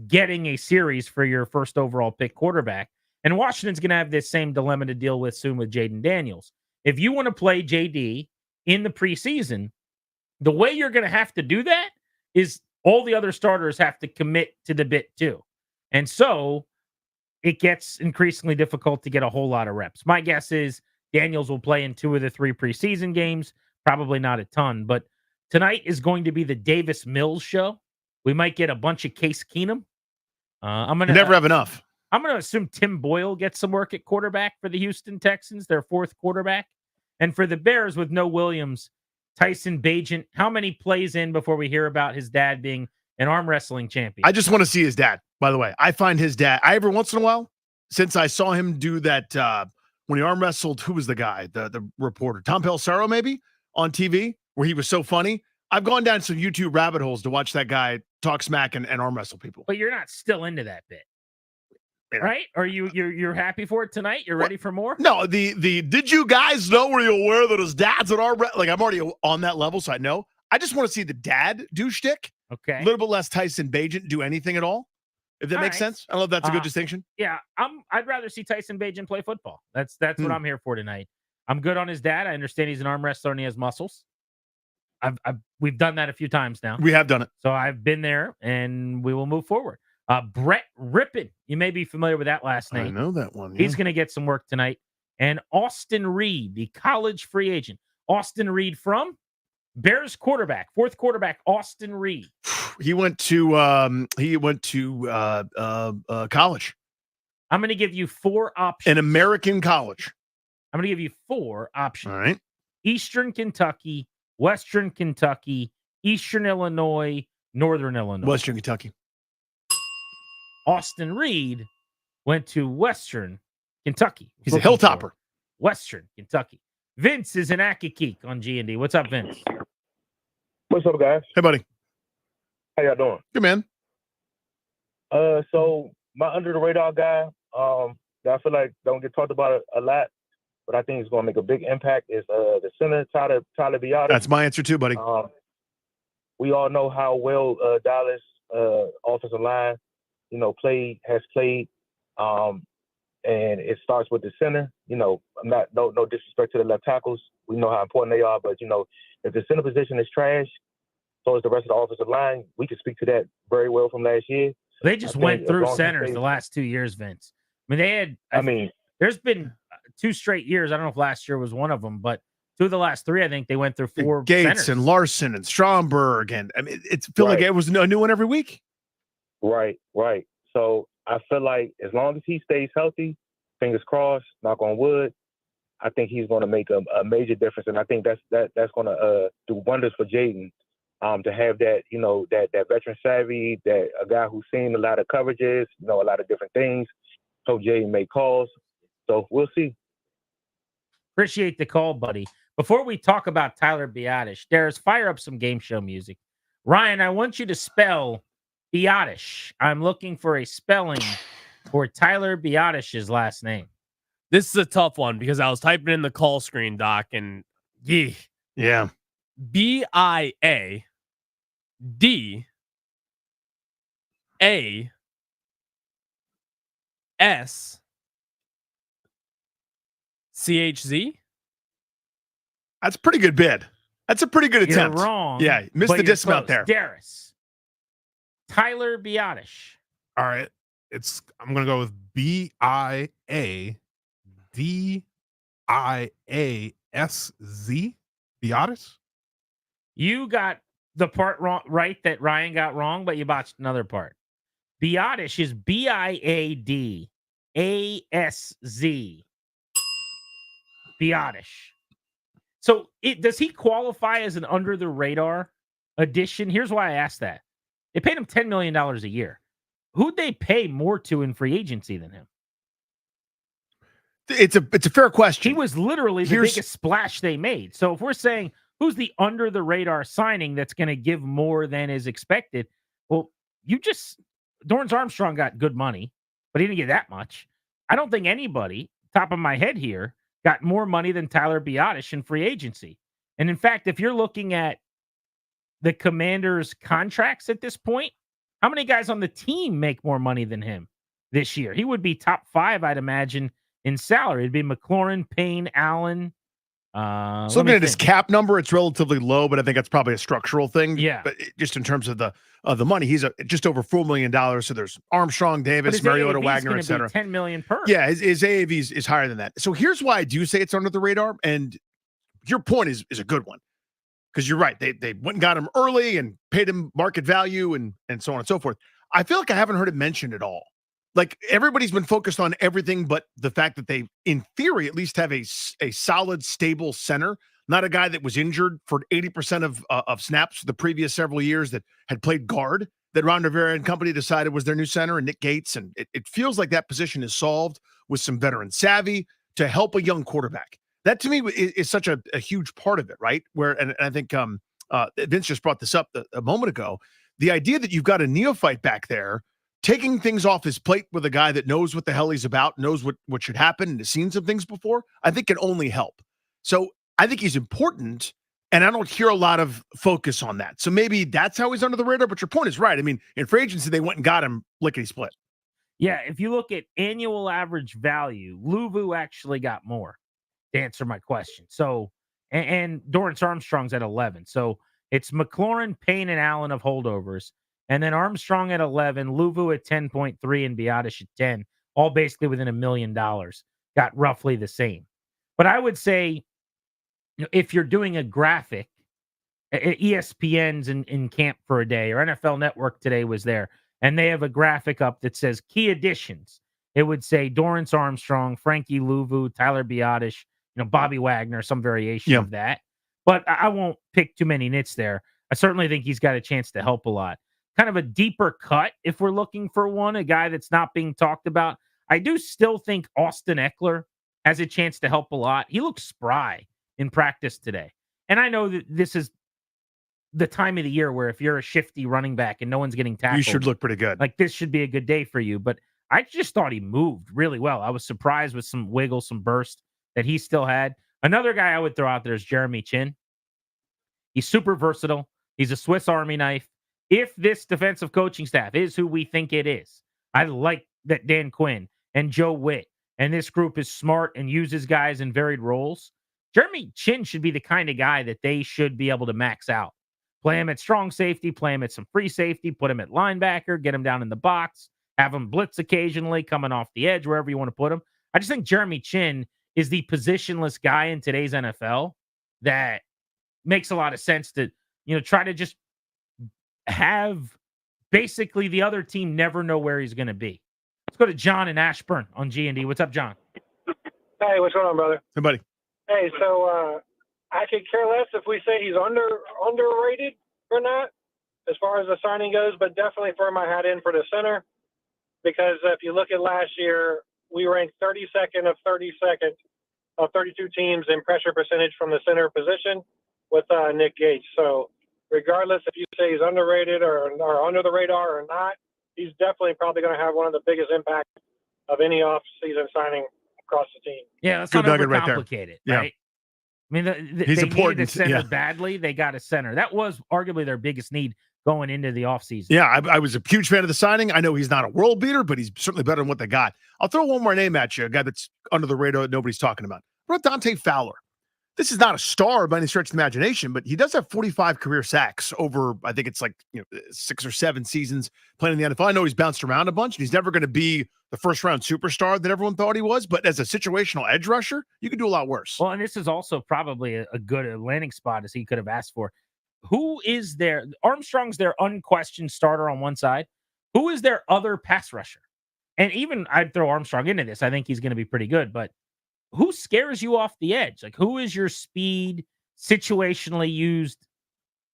getting a series for your first overall pick quarterback. And Washington's going to have this same dilemma to deal with soon with Jaden Daniels. If you want to play JD in the preseason, the way you're going to have to do that is all the other starters have to commit to the bit too. And so it gets increasingly difficult to get a whole lot of reps. My guess is Daniels will play in 2 of the 3 preseason games, probably not a ton, but tonight is going to be the Davis Mills show. We might get a bunch of Case Keenum. I'm going to never have enough. I'm going to assume Tim Boyle gets some work at quarterback for the Houston Texans, their 4th quarterback. And for the Bears with no Williams, Tyson Bagent, how many plays in before we hear about his dad being an arm wrestling champion? I just want to see his dad, by the way. I find his dad, every once in a while, since I saw him do that when he arm wrestled, who was the guy, the reporter, Tom Pelissero maybe, on TV, where he was so funny. I've gone down some YouTube rabbit holes to watch that guy talk smack and arm wrestle people. But you're not still into that bit. Right? Are you're happy for it tonight? You're ready for more? No, did you guys know, were you aware that his dad's an arm like, I'm already on that level, so I know. I just want to see the dad do shtick. Okay. A little bit less Tyson Bagent do anything at all. If that makes sense. I don't know if that's a good distinction. Yeah, I'd rather see Tyson Bagent play football. That's what I'm here for tonight. I'm good on his dad. I understand he's an arm wrestler and he has muscles. We've done that a few times now. We have done it. So I've been there, and we will move forward. Brett Rippon, you may be familiar with that last name. I know that one. Yeah. He's going to get some work tonight. And Austin Reed, the college free agent. Austin Reed from Bears quarterback, 4th quarterback, Austin Reed. He went to college. I'm going to give you 4 options. An American college. I'm going to give you 4 options. All right. Eastern Kentucky, Western Kentucky, Eastern Illinois, Northern Illinois. Western Kentucky. Austin Reed went to Western Kentucky. He's a hilltopper. Western Kentucky. Vince is in Accokeek on G&D. What's up, Vince? What's up, guys? Hey, buddy. How y'all doing? Good, man. So my under the radar guy, that I feel like don't get talked about a lot, but I think he's going to make a big impact is the center, Tyler Biadasz. That's my answer too, buddy. We all know how well Dallas offensive line, has played. And it starts with the center. No disrespect to the left tackles. We know how important they are, but if the center position is trash, so is the rest of the offensive line. We can speak to that very well from last year. They just went through centers the last 2 years, Vince. I mean, there's been 2 straight years. I don't know if last year was one of them, but 2 of the last 3, I think they went through 4 Gates centers. and Larson and Stromberg, and I mean, it felt like it was a new one every week. Right. So I feel like as long as he stays healthy, fingers crossed, knock on wood, I think he's going to make a major difference, and I think that's going to do wonders for Jaden. To have that, that veteran savvy, that a guy who's seen a lot of coverages, a lot of different things. So Jaden make calls. So we'll see. Appreciate the call, buddy. Before we talk about Tyler Biadasz, Darius, fire up some game show music. Ryan, I want you to spell Biadasz. I'm looking for a spelling for Tyler Biadasz's last name. This is a tough one because I was typing in the call screen, Doc, and yeah. BIADASCHZ. That's a pretty good bid. That's a pretty good attempt. You're wrong. Yeah, missed the dismount there. Darius. Tyler Biadasz. All right. I'm gonna go with BIADIASZ. Biadasz. You got the part wrong, right, that Ryan got wrong, but you botched another part. Biadasz is BIADASZ. Biotish. So does he qualify as an under the radar addition? Here's why I asked that. They paid him $10 million a year. Who'd they pay more to in free agency than him? It's a fair question. He was literally the biggest splash they made. So if we're saying who's the under the radar signing that's going to give more than is expected, well, Dorrance Armstrong got good money, but he didn't get that much. I don't think anybody, top of my head here, got more money than Tyler Biotish in free agency. And in fact, if you're looking at the Commanders' contracts at this point, how many guys on the team make more money than him this year? He would be top 5, I'd imagine, in salary. It'd be McLaurin, Payne, Allen. So looking at his cap number, it's relatively low, but I think that's probably a structural thing. Yeah. But just in terms of the money, he's just over $4 million. So there's Armstrong, Davis, Mariota, Wagner, et cetera. $10 million per. Yeah, his AAV is higher than that. So here's why I do say it's under the radar. And your point is a good one. Because you're right. They went and got him early and paid him market value and so on and so forth. I feel like I haven't heard it mentioned at all. Like everybody's been focused on everything but the fact that they, in theory, at least have a solid, stable center, not a guy that was injured for 80% of snaps the previous several years that had played guard, that Ron Rivera and company decided was their new center, and Nick Gates. And it feels like that position is solved with some veteran savvy to help a young quarterback. That to me is such a huge part of it, right? And I think Vince just brought this up a moment ago. The idea that you've got a neophyte back there taking things off his plate with a guy that knows what the hell he's about, knows what should happen, and has seen some things before, I think can only help. So I think he's important, and I don't hear a lot of focus on that. So maybe that's how he's under the radar, but your point is right. I mean, in free agency, they went and got him lickety-split. Yeah, if you look at annual average value, Luvu actually got more, to answer my question. So, and Dorrance Armstrong's at 11. So it's McLaurin, Payne, and Allen of holdovers. And then Armstrong at 11, Luvu at 10.3, and Biotish at 10, all basically within $1 million, got roughly the same. But I would say, if you're doing a graphic, ESPN's in camp for a day, or NFL Network today was there, and they have a graphic up that says key additions. It would say Dorrance Armstrong, Frankie Luvu, Tyler Biotish, Bobby Wagner, some variation of that. But I won't pick too many nits there. I certainly think he's got a chance to help a lot. Kind of a deeper cut if we're looking for one, a guy that's not being talked about. I do still think Austin Eckler has a chance to help a lot. He looks spry in practice today. And I know that this is the time of the year where if you're a shifty running back and no one's getting tackled, you should look pretty good. Like this should be a good day for you. But I just thought he moved really well. I was surprised with some wiggle, some burst that he still had. Another guy I would throw out there is Jeremy Chin. He's super versatile. He's a Swiss Army knife. If this defensive coaching staff is who we think it is, I like that Dan Quinn and Joe Witt and this group is smart and uses guys in varied roles. Jeremy Chin should be the kind of guy that they should be able to max out. Play him at strong safety, play him at some free safety, put him at linebacker, get him down in the box, have him blitz occasionally, coming off the edge, wherever you want to put him. I just think Jeremy Chin is the positionless guy in today's NFL that makes a lot of sense to, try to just have basically the other team never know where he's going to be. Let's go to John in Ashburn on G&D. What's up, John? Hey, what's going on, brother? Hey, buddy. Hey, so I could care less if we say he's underrated or not as far as the signing goes, but definitely throw my hat in for the center because if you look at last year, we ranked 32nd of 32 teams in pressure percentage from the center position with Nick Gates. So regardless if you say he's underrated or under the radar or not, he's definitely probably going to have one of the biggest impacts of any offseason signing across the team. Yeah, that's not overcomplicated, right? I mean, he's they important. needed a center badly. They got a center. That was arguably their biggest need going into the offseason. Yeah, I was a huge fan of the signing. I know he's not a world beater, but he's certainly better than what they got. I'll throw one more name at you, a guy that's under the radar that nobody's talking about. What about Dante Fowler? This is not a star by any stretch of the imagination, but he does have 45 career sacks over, I think it's like 6 or 7 seasons playing in the NFL. I know he's bounced around a bunch, and he's never going to be the first-round superstar that everyone thought he was, but as a situational edge rusher, you could do a lot worse. Well, and this is also probably a good landing spot as he could have asked for. Who is there? Armstrong's their unquestioned starter on one side. Who is their other pass rusher? And even I'd throw Armstrong into this. I think he's going to be pretty good, but who scares you off the edge? Like, who is your speed, situationally used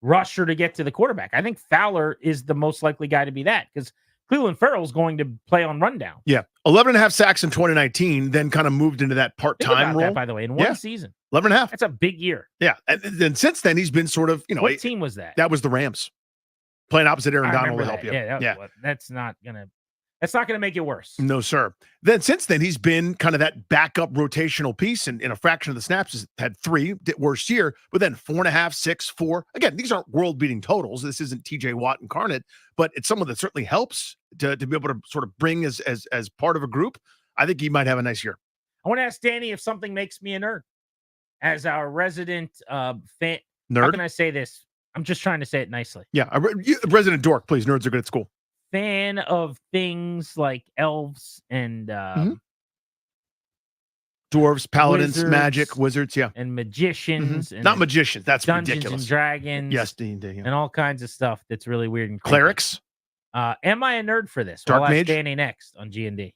rusher to get to the quarterback? I think Fowler is the most likely guy to be that because Cleveland Farrell's going to play on rundown. Yeah. 11 and a half sacks in 2019, then kind of moved into that Think part-time about role. that, by the way, in one season. 11 and a half. That's a big year. Yeah. And then since then, he's been sort of, What team was that? That was the Rams. Playing opposite Aaron I Donald to remember help you. that. Yeah, that's not gonna make it worse. No, sir. Then since then, he's been kind of that backup rotational piece, and in a fraction of the snaps, has had 3, worst year, but then 4.5, 6, 4. Again, these aren't world-beating totals. This isn't TJ Watt incarnate, but it's someone that certainly helps to be able to sort of bring as part of a group. I think he might have a nice year. I want to ask Danny if something makes me a nerd. As our resident fan, Nerd? how can I say this? I'm just trying to say it nicely. Yeah, resident dork, please. Nerds are good at school. Fan of things like elves and Dwarves, paladins, wizards magic, wizards, yeah. and magicians. And Not magicians. That's Dungeons ridiculous. and Dragons. Yes, D&D. Yeah. And all kinds of stuff that's really weird and creepy. Clerics. Am I a nerd for this? Dark I'll ask mage? Danny next on G&D.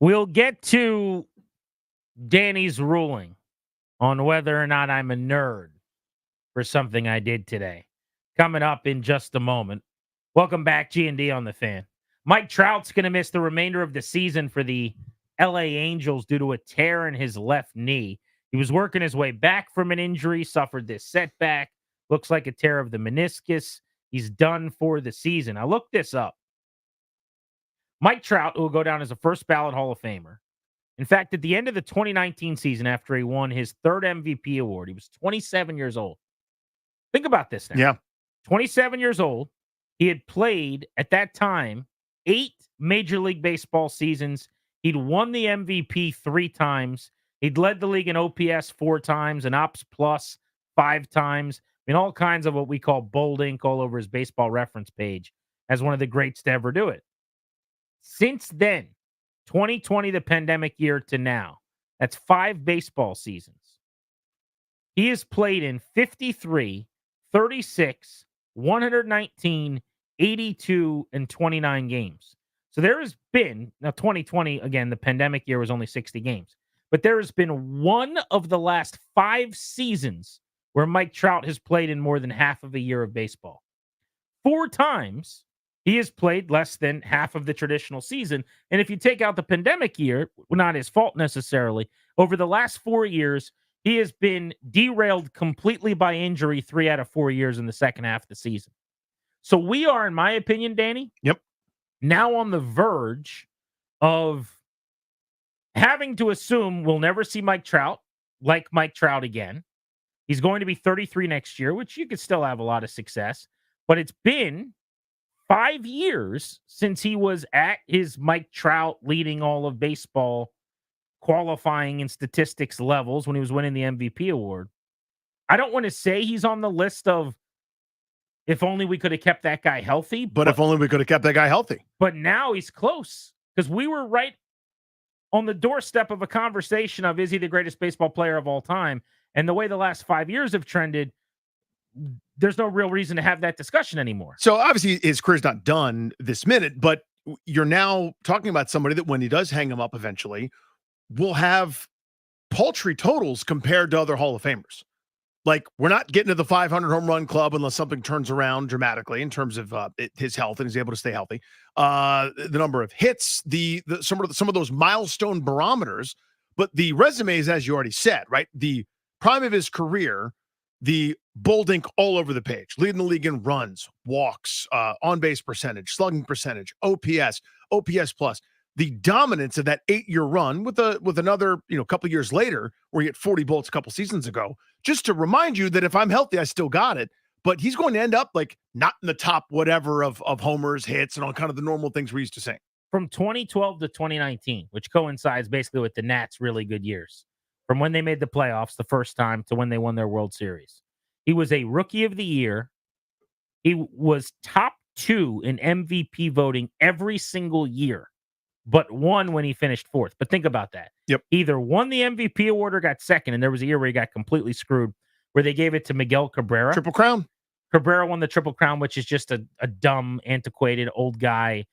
We'll get to Danny's ruling on whether or not I'm a nerd for something I did today. Coming up in just a moment. Welcome back, G&D on the Fan. Mike Trout's going to miss the remainder of the season for the LA Angels due to a tear in his left knee. He was working his way back from an injury, suffered this setback. Looks like a tear of the meniscus. He's done for the season. I looked this up. Mike Trout will go down as a first ballot Hall of Famer. In fact, at the end of the 2019 season, after he won his third MVP award, he was 27 years old. Think about this now. Yeah. 27 years old. He had played at that time 8 Major League Baseball seasons. He'd won the MVP 3 times. He'd led the league in OPS 4 times and Ops Plus 5 times. I mean, all kinds of what we call bold ink all over his baseball reference page as one of the greats to ever do it. Since then, 2020, the pandemic year to now, that's 5 baseball seasons. He has played in 53, 36, 119, 82, and 29 games. So there has been, now 2020, again, the pandemic year was only 60 games, but there has been one of the last 5 seasons where Mike Trout has played in more than half of a year of baseball. 4 times he has played less than half of the traditional season. And if you take out the pandemic year, not his fault necessarily, over the last 4 years, he has been derailed completely by injury 3 out of 4 years in the second half of the season. So we are, in my opinion, Danny, now on the verge of having to assume we'll never see Mike Trout like Mike Trout again. He's going to be 33 next year, which you could still have a lot of success. But it's been 5 years since he was at his Mike Trout leading all of baseball qualifying and statistics levels when he was winning the MVP award. I don't want to say he's on the list of if only we could have kept that guy healthy. But if only we could have kept that guy healthy. But now he's close because we were right on the doorstep of a conversation of is he the greatest baseball player of all time? And the way the last 5 years have trended, there's no real reason to have that discussion anymore. So obviously his career's not done this minute, but you're now talking about somebody that when he does hang him up eventually will have paltry totals compared to other Hall of Famers. Like, we're not getting to the 500 home run club unless something turns around dramatically in terms of his health and he's able to stay healthy. The number of hits, some of those milestone barometers, but the resume is, as you already said, right? The prime of his career, the bold ink all over the page, leading the league in runs, walks, on-base percentage, slugging percentage, OPS plus. The dominance of that 8-year run with another couple years later where he hit 40 bolts a couple seasons ago, just to remind you that if I'm healthy, I still got it. But he's going to end up like not in the top whatever of homers, hits, and all kind of the normal things we used to say. From 2012 to 2019, which coincides basically with the Nats' really good years, from when they made the playoffs the first time to when they won their World Series. He was a Rookie of the Year. He was top 2 in MVP voting every single year, but won when he finished 4th. But think about that. Yep. Either won the MVP award or got 2nd, and there was a year where he got completely screwed, where they gave it to Miguel Cabrera. Triple Crown. Cabrera won the Triple Crown, which is just a dumb, antiquated, old guy.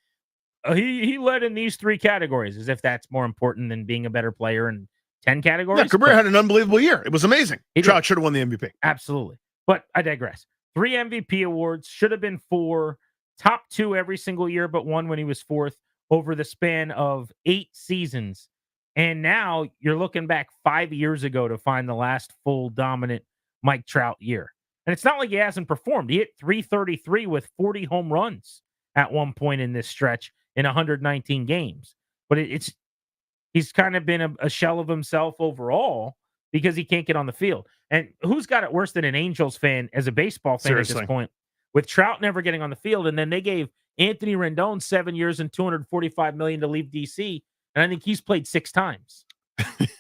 He led in these 3 categories, as if that's more important than being a better player in 10 categories. Yeah, Cabrera had an unbelievable year. It was amazing. Trout should have won the MVP. Absolutely. But I digress. 3 MVP awards, should have been 4, top 2 every single year, but 1 when he was 4th over the span of 8 seasons. And now you're looking back 5 years ago to find the last full dominant Mike Trout year. And it's not like he hasn't performed. He hit 333 with 40 home runs at one point in this stretch in 119 games. But he's kind of been a shell of himself overall because he can't get on the field. And who's got it worse than an Angels fan as a baseball fan at this point? With Trout never getting on the field, and then they gave Anthony Rendon 7 years and $245 million to leave DC, and I think he's played 6 times.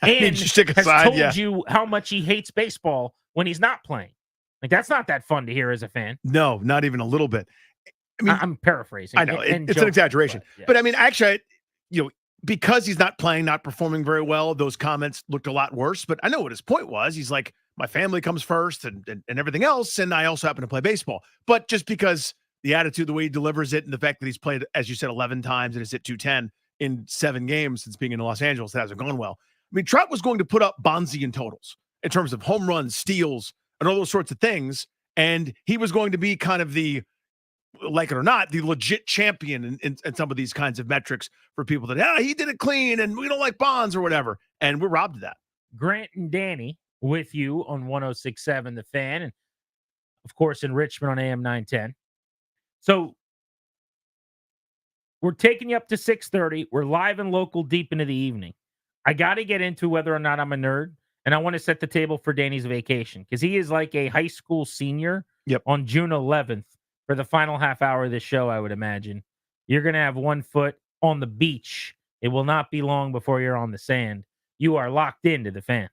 And has told you how much he hates baseball when he's not playing. Like, that's not that fun to hear as a fan. No, not even a little bit. I mean, I'm paraphrasing. I know it's an exaggeration, but I mean, actually, because he's not playing, not performing very well, those comments looked a lot worse. But I know what his point was. He's like, my family comes first and everything else, and I also happen to play baseball. But just because the attitude, the way he delivers it, and the fact that he's played, as you said, 11 times and has hit 210, in 7 games since being in Los Angeles. That hasn't gone well. I mean, Trout was going to put up Bonzian totals in terms of home runs, steals, and all those sorts of things. And he was going to be kind of the, like it or not, the legit champion in some of these kinds of metrics for people that, he did it clean and we don't like Bonds or whatever. And we're robbed of that. Grant and Danny with you on 106.7 The Fan, and of course in Richmond on AM 910. So we're taking you up to 6:30. We're live and local deep into the evening. I got to get into whether or not I'm a nerd, and I want to set the table for Danny's vacation because he is like a high school senior on June 11th for the final half hour of the show, I would imagine. You're going to have one foot on the beach. It will not be long before you're on the sand. You are locked into The Fan.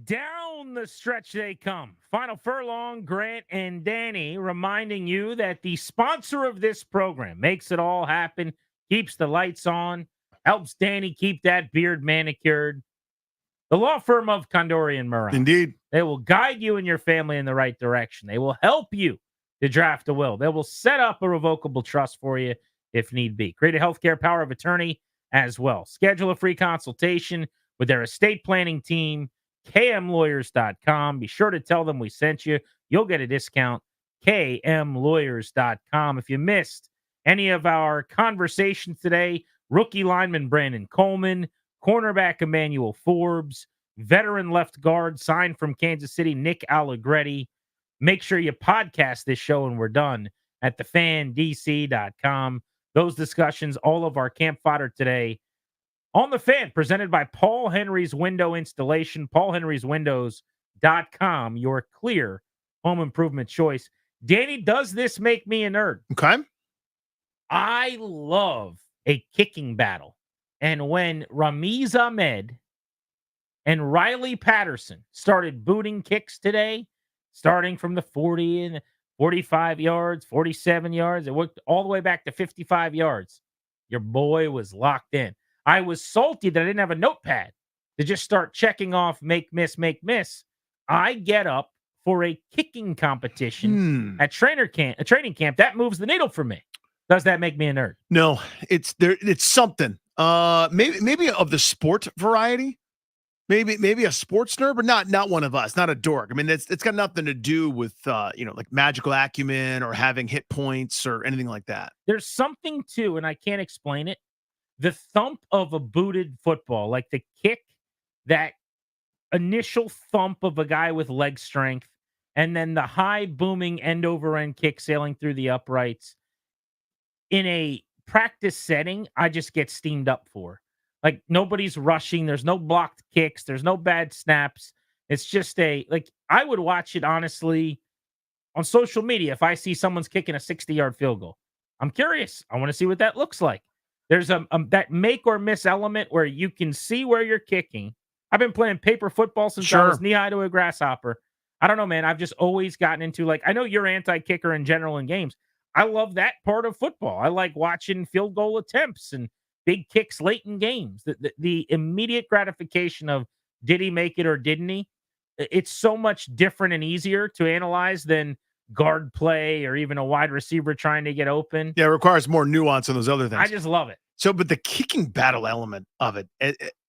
Down the stretch they come. Final furlong, Grant and Danny reminding you that the sponsor of this program makes it all happen, keeps the lights on, helps Danny keep that beard manicured. The law firm of Condori and Moran. Indeed. They will guide you and your family in the right direction. They will help you to draft a will. They will set up a revocable trust for you if need be. Create a healthcare power of attorney as well. Schedule a free consultation with their estate planning team, kmlawyers.com. Be sure to tell them we sent you. You'll get a discount, kmlawyers.com. If you missed any of our conversations today, rookie lineman Brandon Coleman, cornerback Emanuel Forbes, veteran left guard signed from Kansas City, Nick Allegretti. Make sure you podcast this show when we're done at thefandc.com. Those discussions, all of our camp fodder today on The Fan, presented by Paul Henry's Window Installation, paulhenryswindows.com, your clear home improvement choice. Danny, does this make me a nerd? Okay. I love a kicking battle. And when Ramiz Ahmed and Riley Patterson started booting kicks today, starting from the 40 and 45 yards, 47 yards, it worked all the way back to 55 yards. Your boy was locked in. I was salty that I didn't have a notepad to just start checking off make, miss, make, miss. I get up for a kicking competition at training camp. That moves the needle for me. Does that make me a nerd? No, it's there. It's something. Maybe of the sport variety. Maybe a sports nerd, but not one of us, not a dork. I mean, it's got nothing to do with like magical acumen or having hit points or anything like that. There's something to, and I can't explain it, the thump of a booted football, like the kick, that initial thump of a guy with leg strength, and then the high booming end over end kick sailing through the uprights. In a practice setting, I just get steamed up for. Like, nobody's rushing. There's no blocked kicks. There's no bad snaps. It's just I would watch it, honestly, on social media if I see someone's kicking a 60-yard field goal. I'm curious. I want to see what that looks like. There's that make or miss element where you can see where you're kicking. I've been playing paper football since I was knee-high to a grasshopper. I don't know, man. I've just always gotten into, I know you're anti-kicker in general in games. I love that part of football. I like watching field goal attempts and big kicks late in games. The immediate gratification of did he make it or didn't he? It's so much different and easier to analyze than guard play or even a wide receiver trying to get open. Yeah, it requires more nuance on those other things. I just love it. So, but the kicking battle element of it,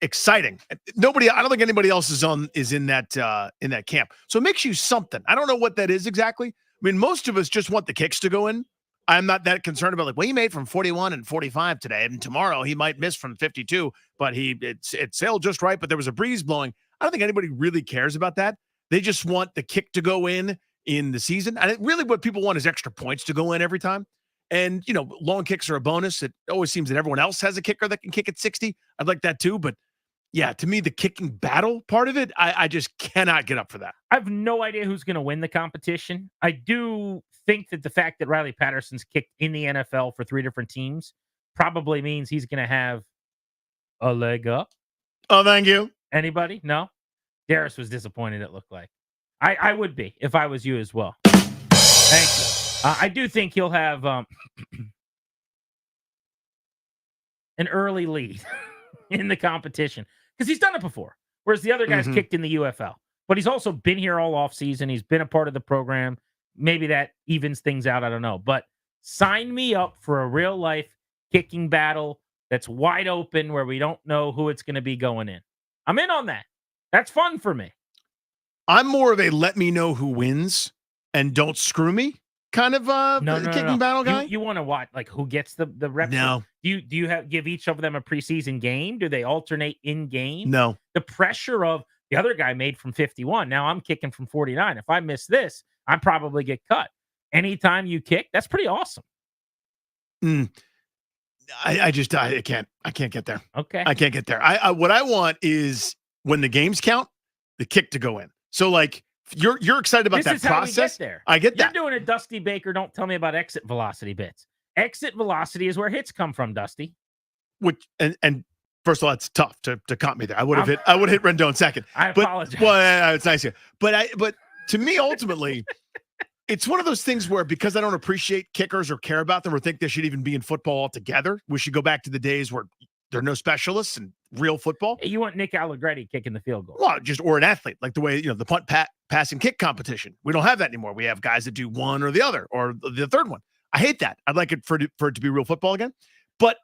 exciting. I don't think anybody else is in that camp. So it makes you something. I don't know what that is exactly. I mean, most of us just want the kicks to go in. I'm not that concerned about he made from 41 and 45 today, and tomorrow he might miss from 52, but it sailed just right, but there was a breeze blowing. I don't think anybody really cares about that. They just want the kick to go in the season. And really what people want is extra points to go in every time. And, long kicks are a bonus. It always seems that everyone else has a kicker that can kick at 60. I'd like that too. But yeah, to me, the kicking battle part of it, I just cannot get up for that. I have no idea who's going to win the competition. I do think that the fact that Riley Patterson's kicked in the NFL for 3 different teams probably means he's going to have a leg up. Oh, thank you. Anybody? No? Darius was disappointed, it looked like. I would be if I was you as well. Thank you. I do think he'll have an early lead in the competition because he's done it before, whereas the other guy's kicked in the UFL. But he's also been here all offseason. He's been a part of the program. Maybe that evens things out. I don't know. But sign me up for a real-life kicking battle that's wide open where we don't know who it's going to be going in. I'm in on that. That's fun for me. I'm more of a let me know who wins and don't screw me kind of kicking battle guy. You want to watch who gets the reps? No. Do you give each of them a preseason game? Do they alternate in game? No. The pressure of the other guy made from 51. Now I'm kicking from 49. If I miss this, I probably get cut. Anytime you kick, that's pretty awesome. I can't get there. Okay. I can't get there. What I want is when the games count, the kick to go in. So you're excited about that process. How we get there. I get that. You're doing a Dusty Baker. Don't tell me about exit velocity bits. Exit velocity is where hits come from, Dusty. And First of all, it's tough to comp me there. I would have hit Rendon second. I apologize. Well, it's nice here. But to me, ultimately, it's one of those things where because I don't appreciate kickers or care about them or think they should even be in football altogether, we should go back to the days where there are no specialists in real football. You want Nick Allegretti kicking the field goal. Well, or an athlete, like the way, the punt, pass, and kick competition. We don't have that anymore. We have guys that do one or the other or the third one. I hate that. I'd like it for it to be real football again. But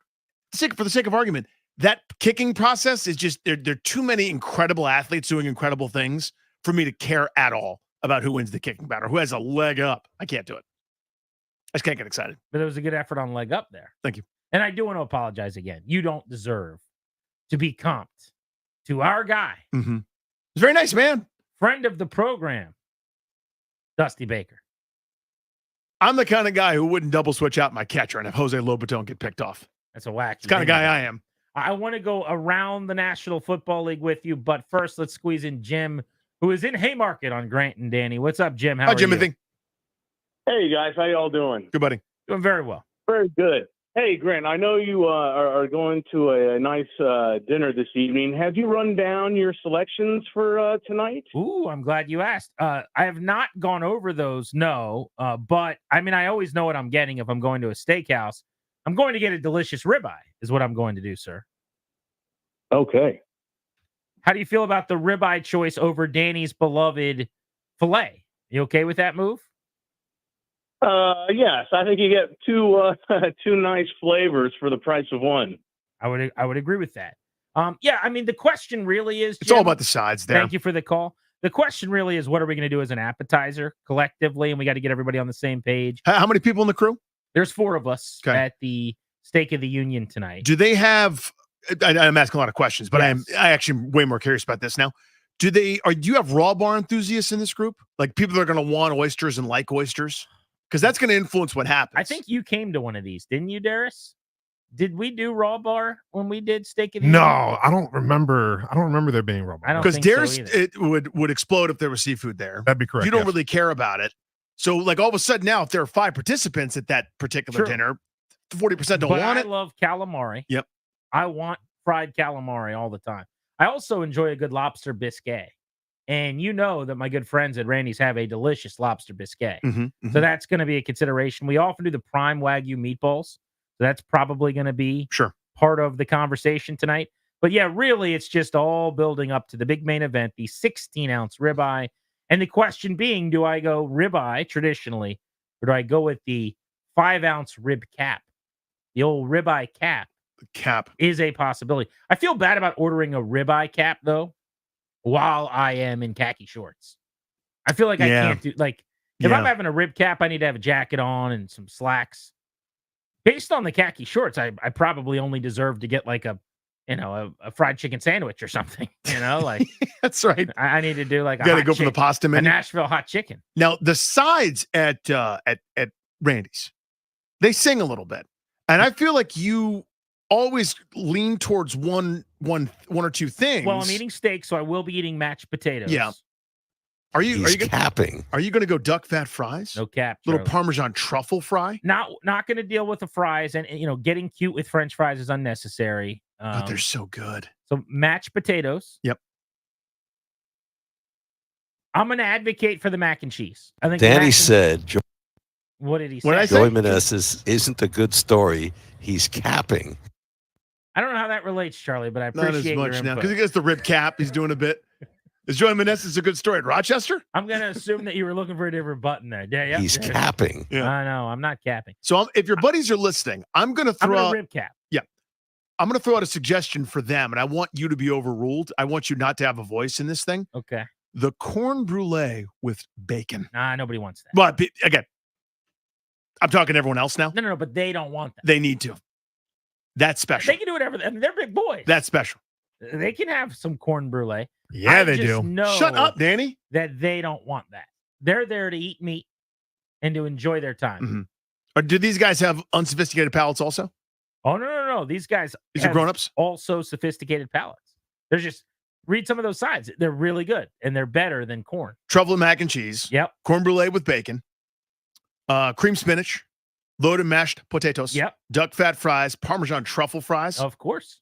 for the sake of argument, that kicking process is just, there are too many incredible athletes doing incredible things for me to care at all about who wins the kicking battle, who has a leg up. I can't do it. I just can't get excited. But it was a good effort on leg up there. Thank you. And I do want to apologize again. You don't deserve to be comped to our guy. Mm-hmm. He's a very nice man. Friend of the program, Dusty Baker. I'm the kind of guy who wouldn't double switch out my catcher and have Jose Lobaton get picked off. That's a wacky. It's the kind of guy I am. I want to go around the National Football League with you, but first let's squeeze in Jim, who is in Haymarket on Grant and Danny. What's up, Jim? How are you? Jimothy. Hey, guys. How y'all doing? Good, buddy. Doing very well. Very good. Hey, Grant, I know you are going to a nice dinner this evening. Have you run down your selections for tonight? Ooh, I'm glad you asked. I have not gone over those, no. But, I mean, I always know what I'm getting if I'm going to a steakhouse. I'm going to get a delicious ribeye is what I'm going to do, sir. Okay. How do you feel about the ribeye choice over Danny's beloved filet? You okay with that move? Yes, I think you get two nice flavors for the price of one. I would agree with that. Yeah, I mean, the question really is, it's Jim, all about the sides there. Thank you for the call. The question really is, what are we going to do as an appetizer collectively? And we got to get everybody on the same page. How many people in the crew? There's 4 of us at the Stake of the Union tonight. Do they have? I'm asking a lot of questions, but Yes. I actually am way more curious about this now. Do you have raw bar enthusiasts in this group? Like people that are going to want oysters and like oysters? Because that's going to influence what happens. I think you came to one of these, didn't you, Darius? Did we do raw bar when we did Stake of the Union? No, I don't remember there being raw bar. I don't Because think so Darius, either. it would explode if there was seafood there. That'd be correct. You don't yes. really care about it. So like all of a sudden now, if there are 5 participants at that particular True. dinner, 40% don't But want I it. love calamari. Yep. I want fried calamari all the time. I also enjoy a good lobster biscuit. And you know that my good friends at Randy's have a delicious lobster biscuit. So that's going to be a consideration. We often do the prime Wagyu meatballs. So that's probably going to be part of the conversation tonight. But yeah, really, it's just all building up to the big main event, the 16-ounce ribeye. And the question being, do I go ribeye traditionally, or do I go with the 5-ounce rib cap? The old ribeye cap. The cap is a possibility. I feel bad about ordering a ribeye cap, though, while I am in khaki shorts. I feel like I can't do, like, if I'm having a rib cap, I need to have a jacket on and some slacks. Based on the khaki shorts, I probably only deserve to get like a fried chicken sandwich or something, like that's right. I need to do like You got to go for the pasta a menu. Nashville hot chicken. Now the sides at Randy's, they sing a little bit, and I feel like you always lean towards one or two things. Well, I'm eating steak, so I will be eating mashed potatoes. Yeah. Are you capping? Are you going to go duck fat fries? No cap. Little Charlie. Parmesan truffle fry? Not going to deal with the fries, and getting cute with French fries is unnecessary. But they're so good. So mashed potatoes. Yep. I'm going to advocate for the mac and cheese. I think Danny said, what did he What did I say? say? Joey Meneses isn't a good story. He's capping. I don't know how that relates, Charlie, but I Not as appreciate your much now input. because he gets the rib cap. He's doing a bit. Is Joey Meneses a good story at Rochester? I'm going to assume that you were looking for a different button there. Yeah, He's capping. Yeah. I know. I'm not capping. So if your buddies are listening, I'm going to throw out rib cap. Yeah. I'm going to throw out a suggestion for them, and I want you to be overruled. I want you not to have a voice in this thing. Okay. The corn brulee with bacon. Nah, nobody wants that. But again, I'm talking to everyone else now. No, but they don't want that. They need to. That's special. They can do whatever. They're big boys. That's special. They can have some corn brulee. Yeah, I they just do. know Shut up, Danny. That they don't want that. They're there to eat meat and to enjoy their time. Mm-hmm. Or do these guys have unsophisticated palates also? Oh, no. These guys These are have grown-ups? Also sophisticated palates. They're just, read some of those sides. They're really good, and they're better than corn. Truffle and mac and cheese. Yep. Corn brulee with bacon. Cream spinach. Loaded mashed potatoes. Yep. Duck fat fries. Parmesan truffle fries. Of course.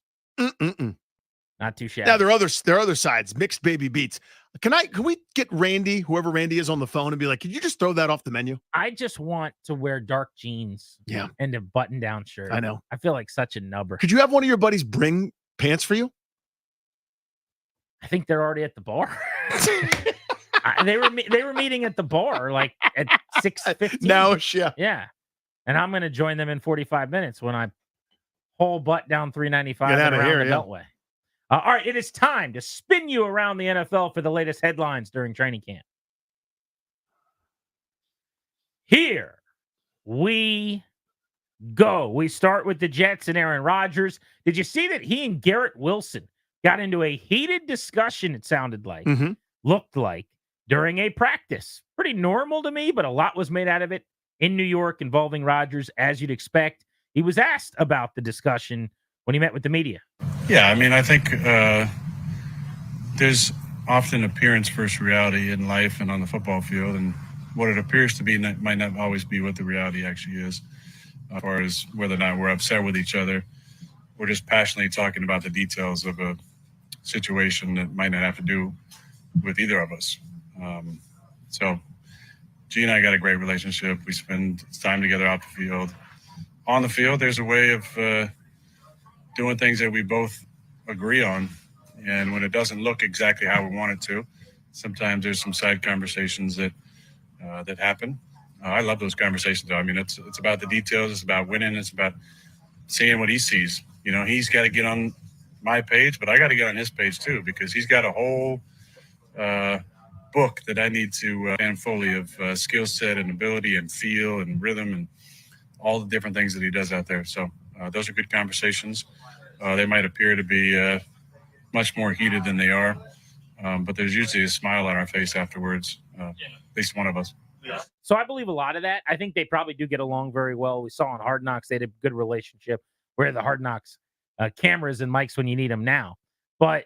Not too shabby. Now there are other sides, mixed baby beats. Can we get Randy, whoever Randy is, on the phone and be like, "Could you just throw that off the menu?" I just want to wear dark jeans, Yeah, and a button-down shirt. I know. I feel like such a nubber. Could you have one of your buddies bring pants for you? I think they're already at the bar. They were meeting at the bar like at 6:15. Now, yeah. Yeah. And I'm going to join them in 45 minutes when I whole butt down 395 Get out and of around here, the yeah. Beltway. All right, it is time to spin you around the NFL for the latest headlines during training camp. Here we go. We start with the Jets and Aaron Rodgers. Did you see that he and Garrett Wilson got into a heated discussion, it sounded like, looked like, during a practice? Pretty normal to me, but a lot was made out of it in New York involving Rodgers, as you'd expect. He was asked about the discussion when he met with the media. Yeah, I mean, I think there's often appearance versus reality in life and on the football field, and what it appears to be might not always be what the reality actually is, as far as whether or not we're upset with each other. We're just passionately talking about the details of a situation that might not have to do with either of us. So G and I got a great relationship. We spend time together off the field. On the field, there's a way of doing things that we both agree on. And when it doesn't look exactly how we want it to, sometimes there's some side conversations that happen. I love those conversations, though. I mean, it's about the details. It's about winning. It's about seeing what he sees. You know, he's got to get on my page, but I got to get on his page too, because he's got a whole book that I need to understand fully of skill set and ability and feel and rhythm and all the different things that he does out there. So those are good conversations. They might appear to be much more heated than they are, but there's usually a smile on our face afterwards, at least one of us. So I believe a lot of that. I think they probably do get along very well. We saw on Hard Knocks, they had a good relationship. Where the Hard Knocks cameras and mics when you need them now. But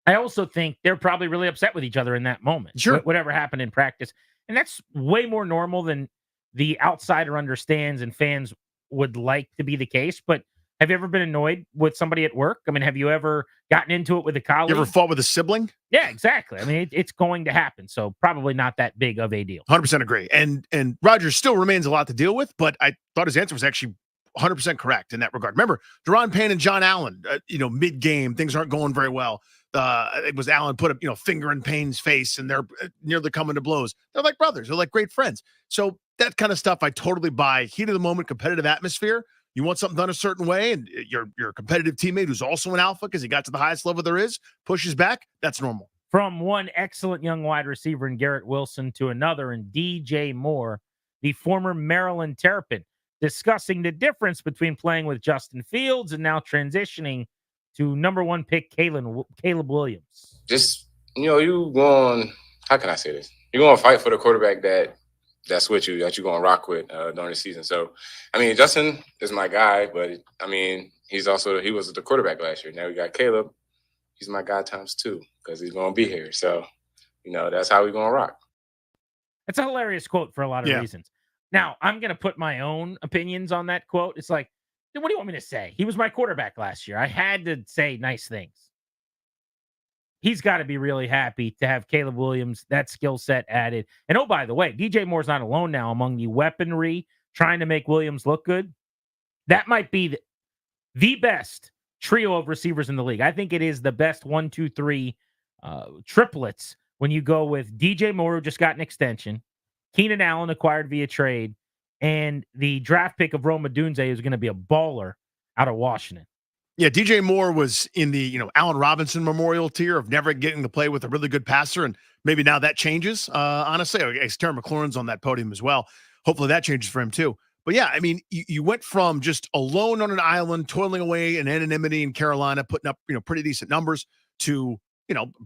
I also think they're probably really upset with each other in that moment. Sure. Whatever happened in practice. And that's way more normal than the outsider understands and fans would like to be the case. But have you ever been annoyed with somebody at work? I mean, have you ever gotten into it with a colleague? You ever fought with a sibling? Yeah, exactly. I mean, it's going to happen. So probably not that big of a deal. 100% agree. And Rodgers still remains a lot to deal with, but I thought his answer was actually 100% correct in that regard. Remember, Deron Payne and John Allen, mid-game, things aren't going very well. It was Allen put a finger in Payne's face, and they're nearly coming to blows. They're like brothers. They're like great friends. So that kind of stuff I totally buy. Heat of the moment, competitive atmosphere. You want something done a certain way, and your competitive teammate who's also an alpha because he got to the highest level there is, pushes back. That's normal. From one excellent young wide receiver in Garrett Wilson to another in DJ Moore, the former Maryland Terrapin, discussing the difference between playing with Justin Fields and now transitioning to number one pick Caleb Williams. Just, you going, how can I say this? You're going to fight for the quarterback that's with you, that you're going to rock with during the season. So, I mean, Justin is my guy, but, I mean, he was the quarterback last year. Now we got Caleb. He's my guy times two because he's going to be here. So, that's how we're going to rock. It's a hilarious quote for a lot of reasons. Now, I'm going to put my own opinions on that quote. It's like, what do you want me to say? He was my quarterback last year. I had to say nice things. He's got to be really happy to have Caleb Williams, that skill set added. And oh, by the way, DJ Moore's not alone now among the weaponry trying to make Williams look good. That might be the best trio of receivers in the league. I think it is the best 1, 2, 3 triplets when you go with DJ Moore, who just got an extension, Keenan Allen acquired via trade, and the draft pick of Rome Odunze is going to be a baller out of Washington. Yeah, DJ Moore was in the Allen Robinson memorial tier of never getting to play with a really good passer, and maybe now that changes. Honestly, Terry McLaurin's on that podium as well. Hopefully that changes for him too. But yeah, I mean, you went from just alone on an island, toiling away in anonymity in Carolina, putting up pretty decent numbers, to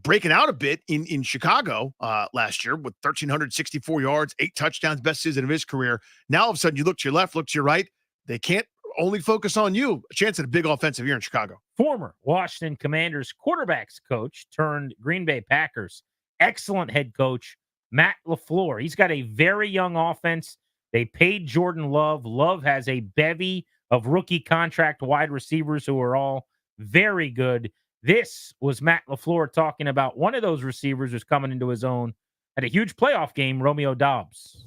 breaking out a bit in Chicago last year with 1,364 yards, 8 touchdowns, best season of his career. Now all of a sudden you look to your left, look to your right. They can't only focus on you. A chance at a big offensive year in Chicago. Former Washington Commanders quarterbacks coach turned Green Bay Packers excellent head coach, Matt LaFleur. He's got a very young offense. They paid Jordan Love. Love has a bevy of rookie contract wide receivers who are all very good. This was Matt LaFleur talking about one of those receivers who's coming into his own at a huge playoff game, Romeo Doubs.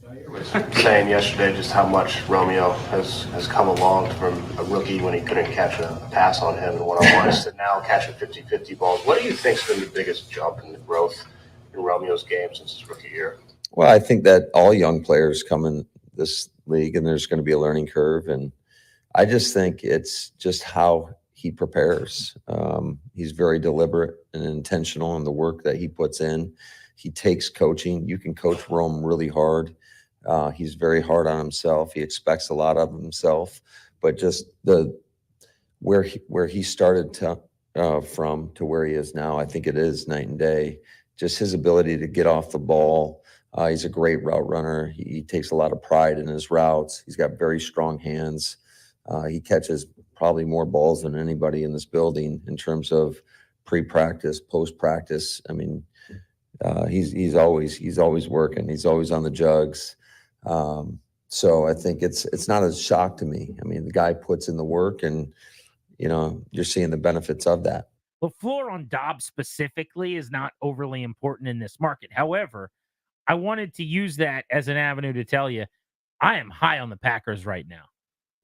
Saying yesterday just how much Romeo has come along from a rookie when he couldn't catch a pass on him and one-on-ones to now catching 50-50 balls. What do you think's been the biggest jump in the growth in Romeo's game since his rookie year? Well, I think that all young players come in this league and there's going to be a learning curve. And I just think it's just how he prepares. He's very deliberate and intentional in the work that he puts in. He takes coaching. You can coach Rome really hard. He's very hard on himself. He expects a lot of himself, but just where he started from to where he is now, I think it is night and day. Just his ability to get off the ball. He's a great route runner. He takes a lot of pride in his routes. He's got very strong hands. He catches probably more balls than anybody in this building in terms of pre-practice, post-practice. I mean, he's always working. He's always on the jugs. So I think it's not a shock to me. I mean, the guy puts in the work, and you're seeing the benefits of that. LaFleur on Dobbs specifically is not overly important in this market. However, I wanted to use that as an avenue to tell you I am high on the Packers right now.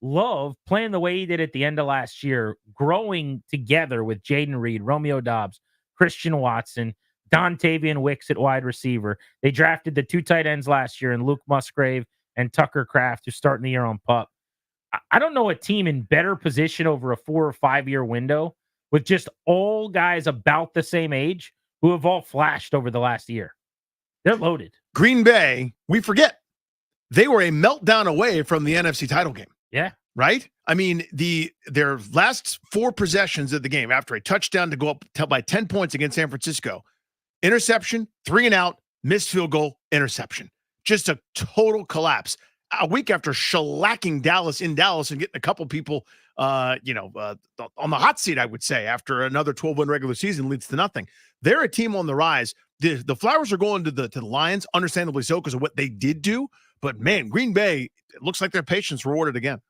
Love playing the way he did at the end of last year, growing together with Jaden Reed, Romeo Doubs, Christian Watson, Dontavian Wicks at wide receiver. They drafted the 2 tight ends last year in Luke Musgrave and Tucker Kraft, who's starting the year on PUP. I don't know a team in better position over a 4 or 5 year window with just all guys about the same age who have all flashed over the last year. They're loaded. Green Bay, we forget, they were a meltdown away from the NFC title game. Yeah. Right? I mean, their last 4 possessions of the game after a touchdown to go up by 10 points against San Francisco, interception, 3 and out, missed field goal, interception. Just a total collapse. A week after shellacking Dallas in Dallas and getting a couple people, on the hot seat, I would say, after another 12-win regular season leads to nothing. They're a team on the rise. The Flowers are going to the Lions, understandably so, because of what they did do. But, man, Green Bay, it looks like their patience rewarded again.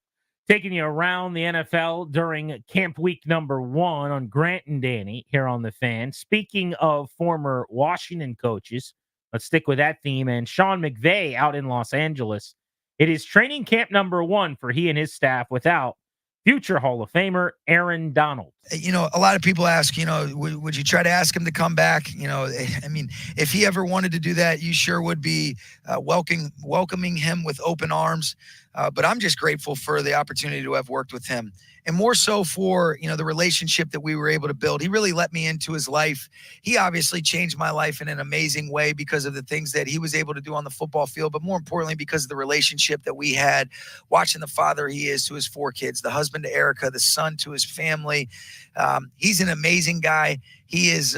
Taking you around the NFL during camp week number 1 on Grant and Danny here on The Fan. Speaking of former Washington coaches, let's stick with that theme. And Sean McVay out in Los Angeles. It is training camp number 1 for he and his staff without future Hall of Famer Aaron Donald. A lot of people ask, would you try to ask him to come back? I mean, if he ever wanted to do that, you sure would be welcoming him with open arms. But I'm just grateful for the opportunity to have worked with him, and more so for, the relationship that we were able to build. He really let me into his life. He obviously changed my life in an amazing way because of the things that he was able to do on the football field, but more importantly, because of the relationship that we had, watching the father he is to his 4 kids, the husband to Erica, the son to his family. He's an amazing guy. He is,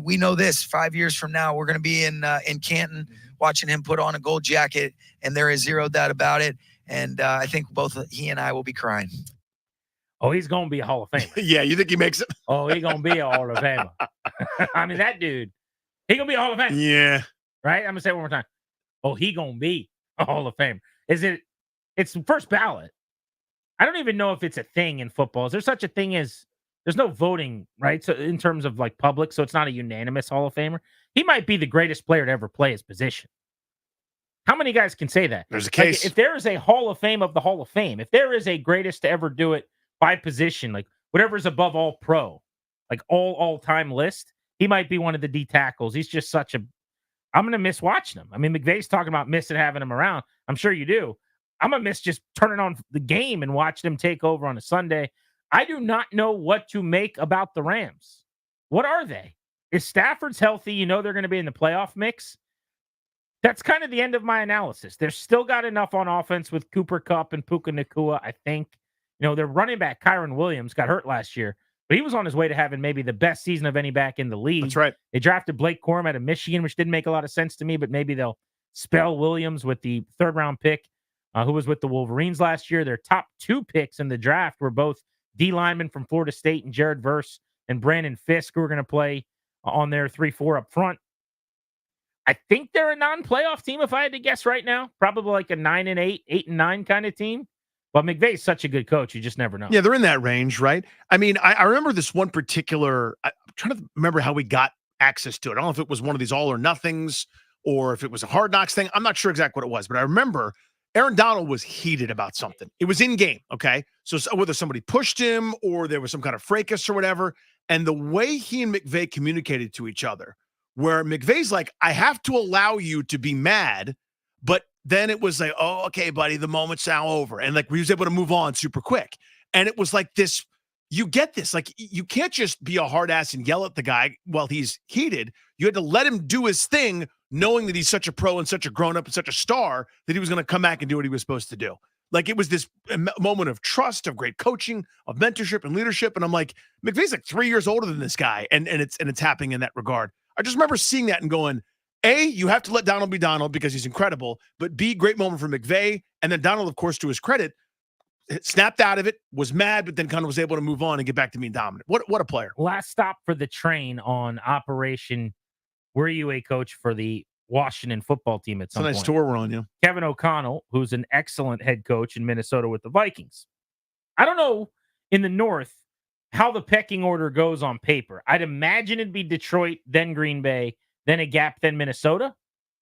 we know this 5 years from now, we're going to be in Canton watching him put on a gold jacket, and there is zero doubt about it. And I think both he and I will be crying. Oh, he's going to be a Hall of Famer. Yeah, you think he makes it? Oh, he's going to be a Hall of Famer. I mean, that dude, he going to be a Hall of Famer. Yeah. Right? I'm going to say it one more time. Oh, he going to be a Hall of Famer. It's first ballot. I don't even know if it's a thing in football. Is there such a thing as there's no voting, right? So in terms of like public, so it's not a unanimous Hall of Famer. He might be the greatest player to ever play his position. How many guys can say that? There's a case. Like, if there is a Hall of Fame of the Hall of Fame, if there is a greatest to ever do it by position, like whatever is above all pro, like all-time list, he might be one of the D tackles. He's just I'm going to miss watching him. I mean, McVay's talking about missing having him around. I'm sure you do. I'm going to miss just turning on the game and watching him take over on a Sunday. I do not know what to make about the Rams. What are they? If Stafford's healthy, they're going to be in the playoff mix. That's kind of the end of my analysis. They've still got enough on offense with Cooper Kupp and Puka Nacua, I think. Their running back, Kyron Williams, got hurt last year, but he was on his way to having maybe the best season of any back in the league. That's right. They drafted Blake Corum out of Michigan, which didn't make a lot of sense to me, but maybe they'll spell Williams with the 3rd-round pick, who was with the Wolverines last year. Their top 2 picks in the draft were both D linemen from Florida State and Jared Verse and Brandon Fisk, who are going to play on their 3-4 up front. I think they're a non-playoff team, if I had to guess right now. Probably like a 9-8, 8-9 kind of team. But McVay's such a good coach, you just never know. Yeah, they're in that range, right? I mean, I remember this one particular, I'm trying to remember how we got access to it. I don't know if it was one of these all or nothings or if it was a Hard Knocks thing. I'm not sure exactly what it was, but I remember Aaron Donald was heated about something. It was in game, okay? So whether somebody pushed him or there was some kind of fracas or whatever, and the way he and McVay communicated to each other, where McVay's like, I have to allow you to be mad, but then it was like, oh, okay, buddy, the moment's now over. And like, we was able to move on super quick. And it was like this, you get this, like, you can't just be a hard ass and yell at the guy while he's heated. You had to let him do his thing, knowing that he's such a pro and such a grown-up and such a star that he was going to come back and do what he was supposed to do. Like, it was this moment of trust, of great coaching, of mentorship and leadership. And I'm like, McVay's like 3 years older than this guy. And it's happening in that regard. I just remember seeing that and going, A, you have to let Donald be Donald because he's incredible, but B, great moment for McVay. And then Donald, of course, to his credit, snapped out of it, was mad, but then kind of was able to move on and get back to being dominant. What a player. Last stop for the train on Operation Were You a Coach for the Washington football team at some point. It's a nice tour we're on, yeah. Kevin O'Connell, who's an excellent head coach in Minnesota with the Vikings. I don't know in the North how the pecking order goes on paper. I'd imagine it'd be Detroit, then Green Bay, then a gap, then Minnesota.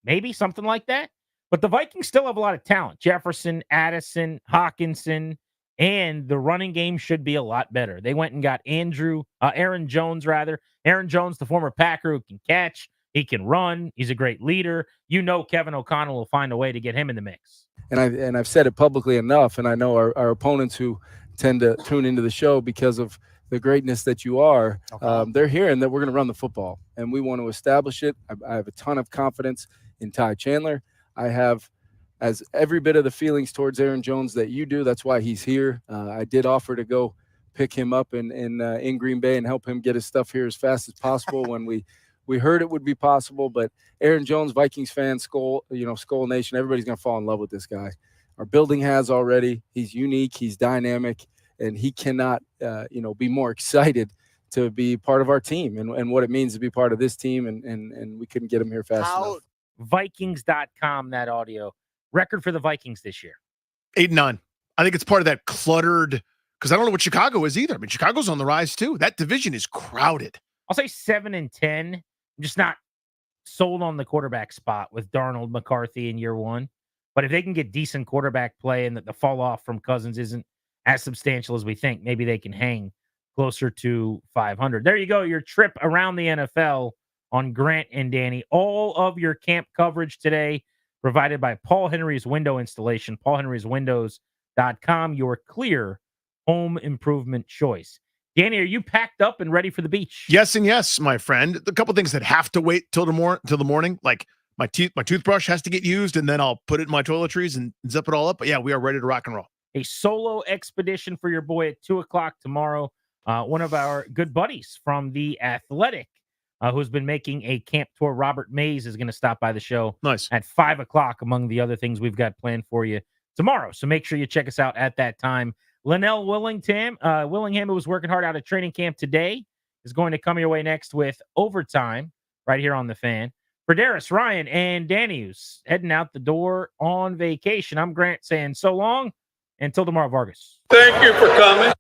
Maybe something like that. But the Vikings still have a lot of talent. Jefferson, Addison, Hawkinson, and the running game should be a lot better. They went and got Aaron Jones, rather. Aaron Jones, the former Packer who can catch. He can run. He's a great leader. You know Kevin O'Connell will find a way to get him in the mix. And I've said it publicly enough, and I know our opponents who tend to tune into the show because of the greatness that you are, they're hearing that we're going to run the football, and we want to establish it. I have a ton of confidence in Ty Chandler. I have as every bit of the feelings towards Aaron Jones that you do. That's why he's here. I did offer to go pick him up in Green Bay and help him get his stuff here as fast as possible when we heard it would be possible. But Aaron Jones, Vikings fans, Skull Nation, everybody's going to fall in love with this guy. Our building has already. He's unique. He's dynamic. And he cannot, be more excited to be part of our team and what it means to be part of this team. And we couldn't get him here fast enough. Vikings.com, that audio. Record for the Vikings this year? 8-9. I think it's part of that cluttered, because I don't know what Chicago is either. I mean, Chicago's on the rise too. That division is crowded. I'll say 7-10. I'm just not sold on the quarterback spot with Darnold, McCarthy in year one. But if they can get decent quarterback play and that the fall off from Cousins isn't as substantial as we think, maybe they can hang closer to 500. There you go. Your trip around the NFL on Grant and Danny. All of your camp coverage today provided by Paul Henry's Window Installation, paulhenryswindows.com, your clear home improvement choice. Danny, are you packed up and ready for the beach? Yes and yes, my friend. A couple things that have to wait till the morning, like my toothbrush has to get used, and then I'll put it in my toiletries and zip it all up. But yeah, we are ready to rock and roll. A solo expedition for your boy at 2:00 tomorrow. One of our good buddies from The Athletic, who's been making a camp tour, Robert Mays, is going to stop by the show at 5:00, among the other things we've got planned for you tomorrow. So make sure you check us out at that time. Linnell Willingham, who was working hard out at training camp today, is going to come your way next with Overtime right here on The Fan. For Darius, Ryan, and Danny, who's heading out the door on vacation, I'm Grant saying so long until tomorrow, Vargas. Thank you for coming.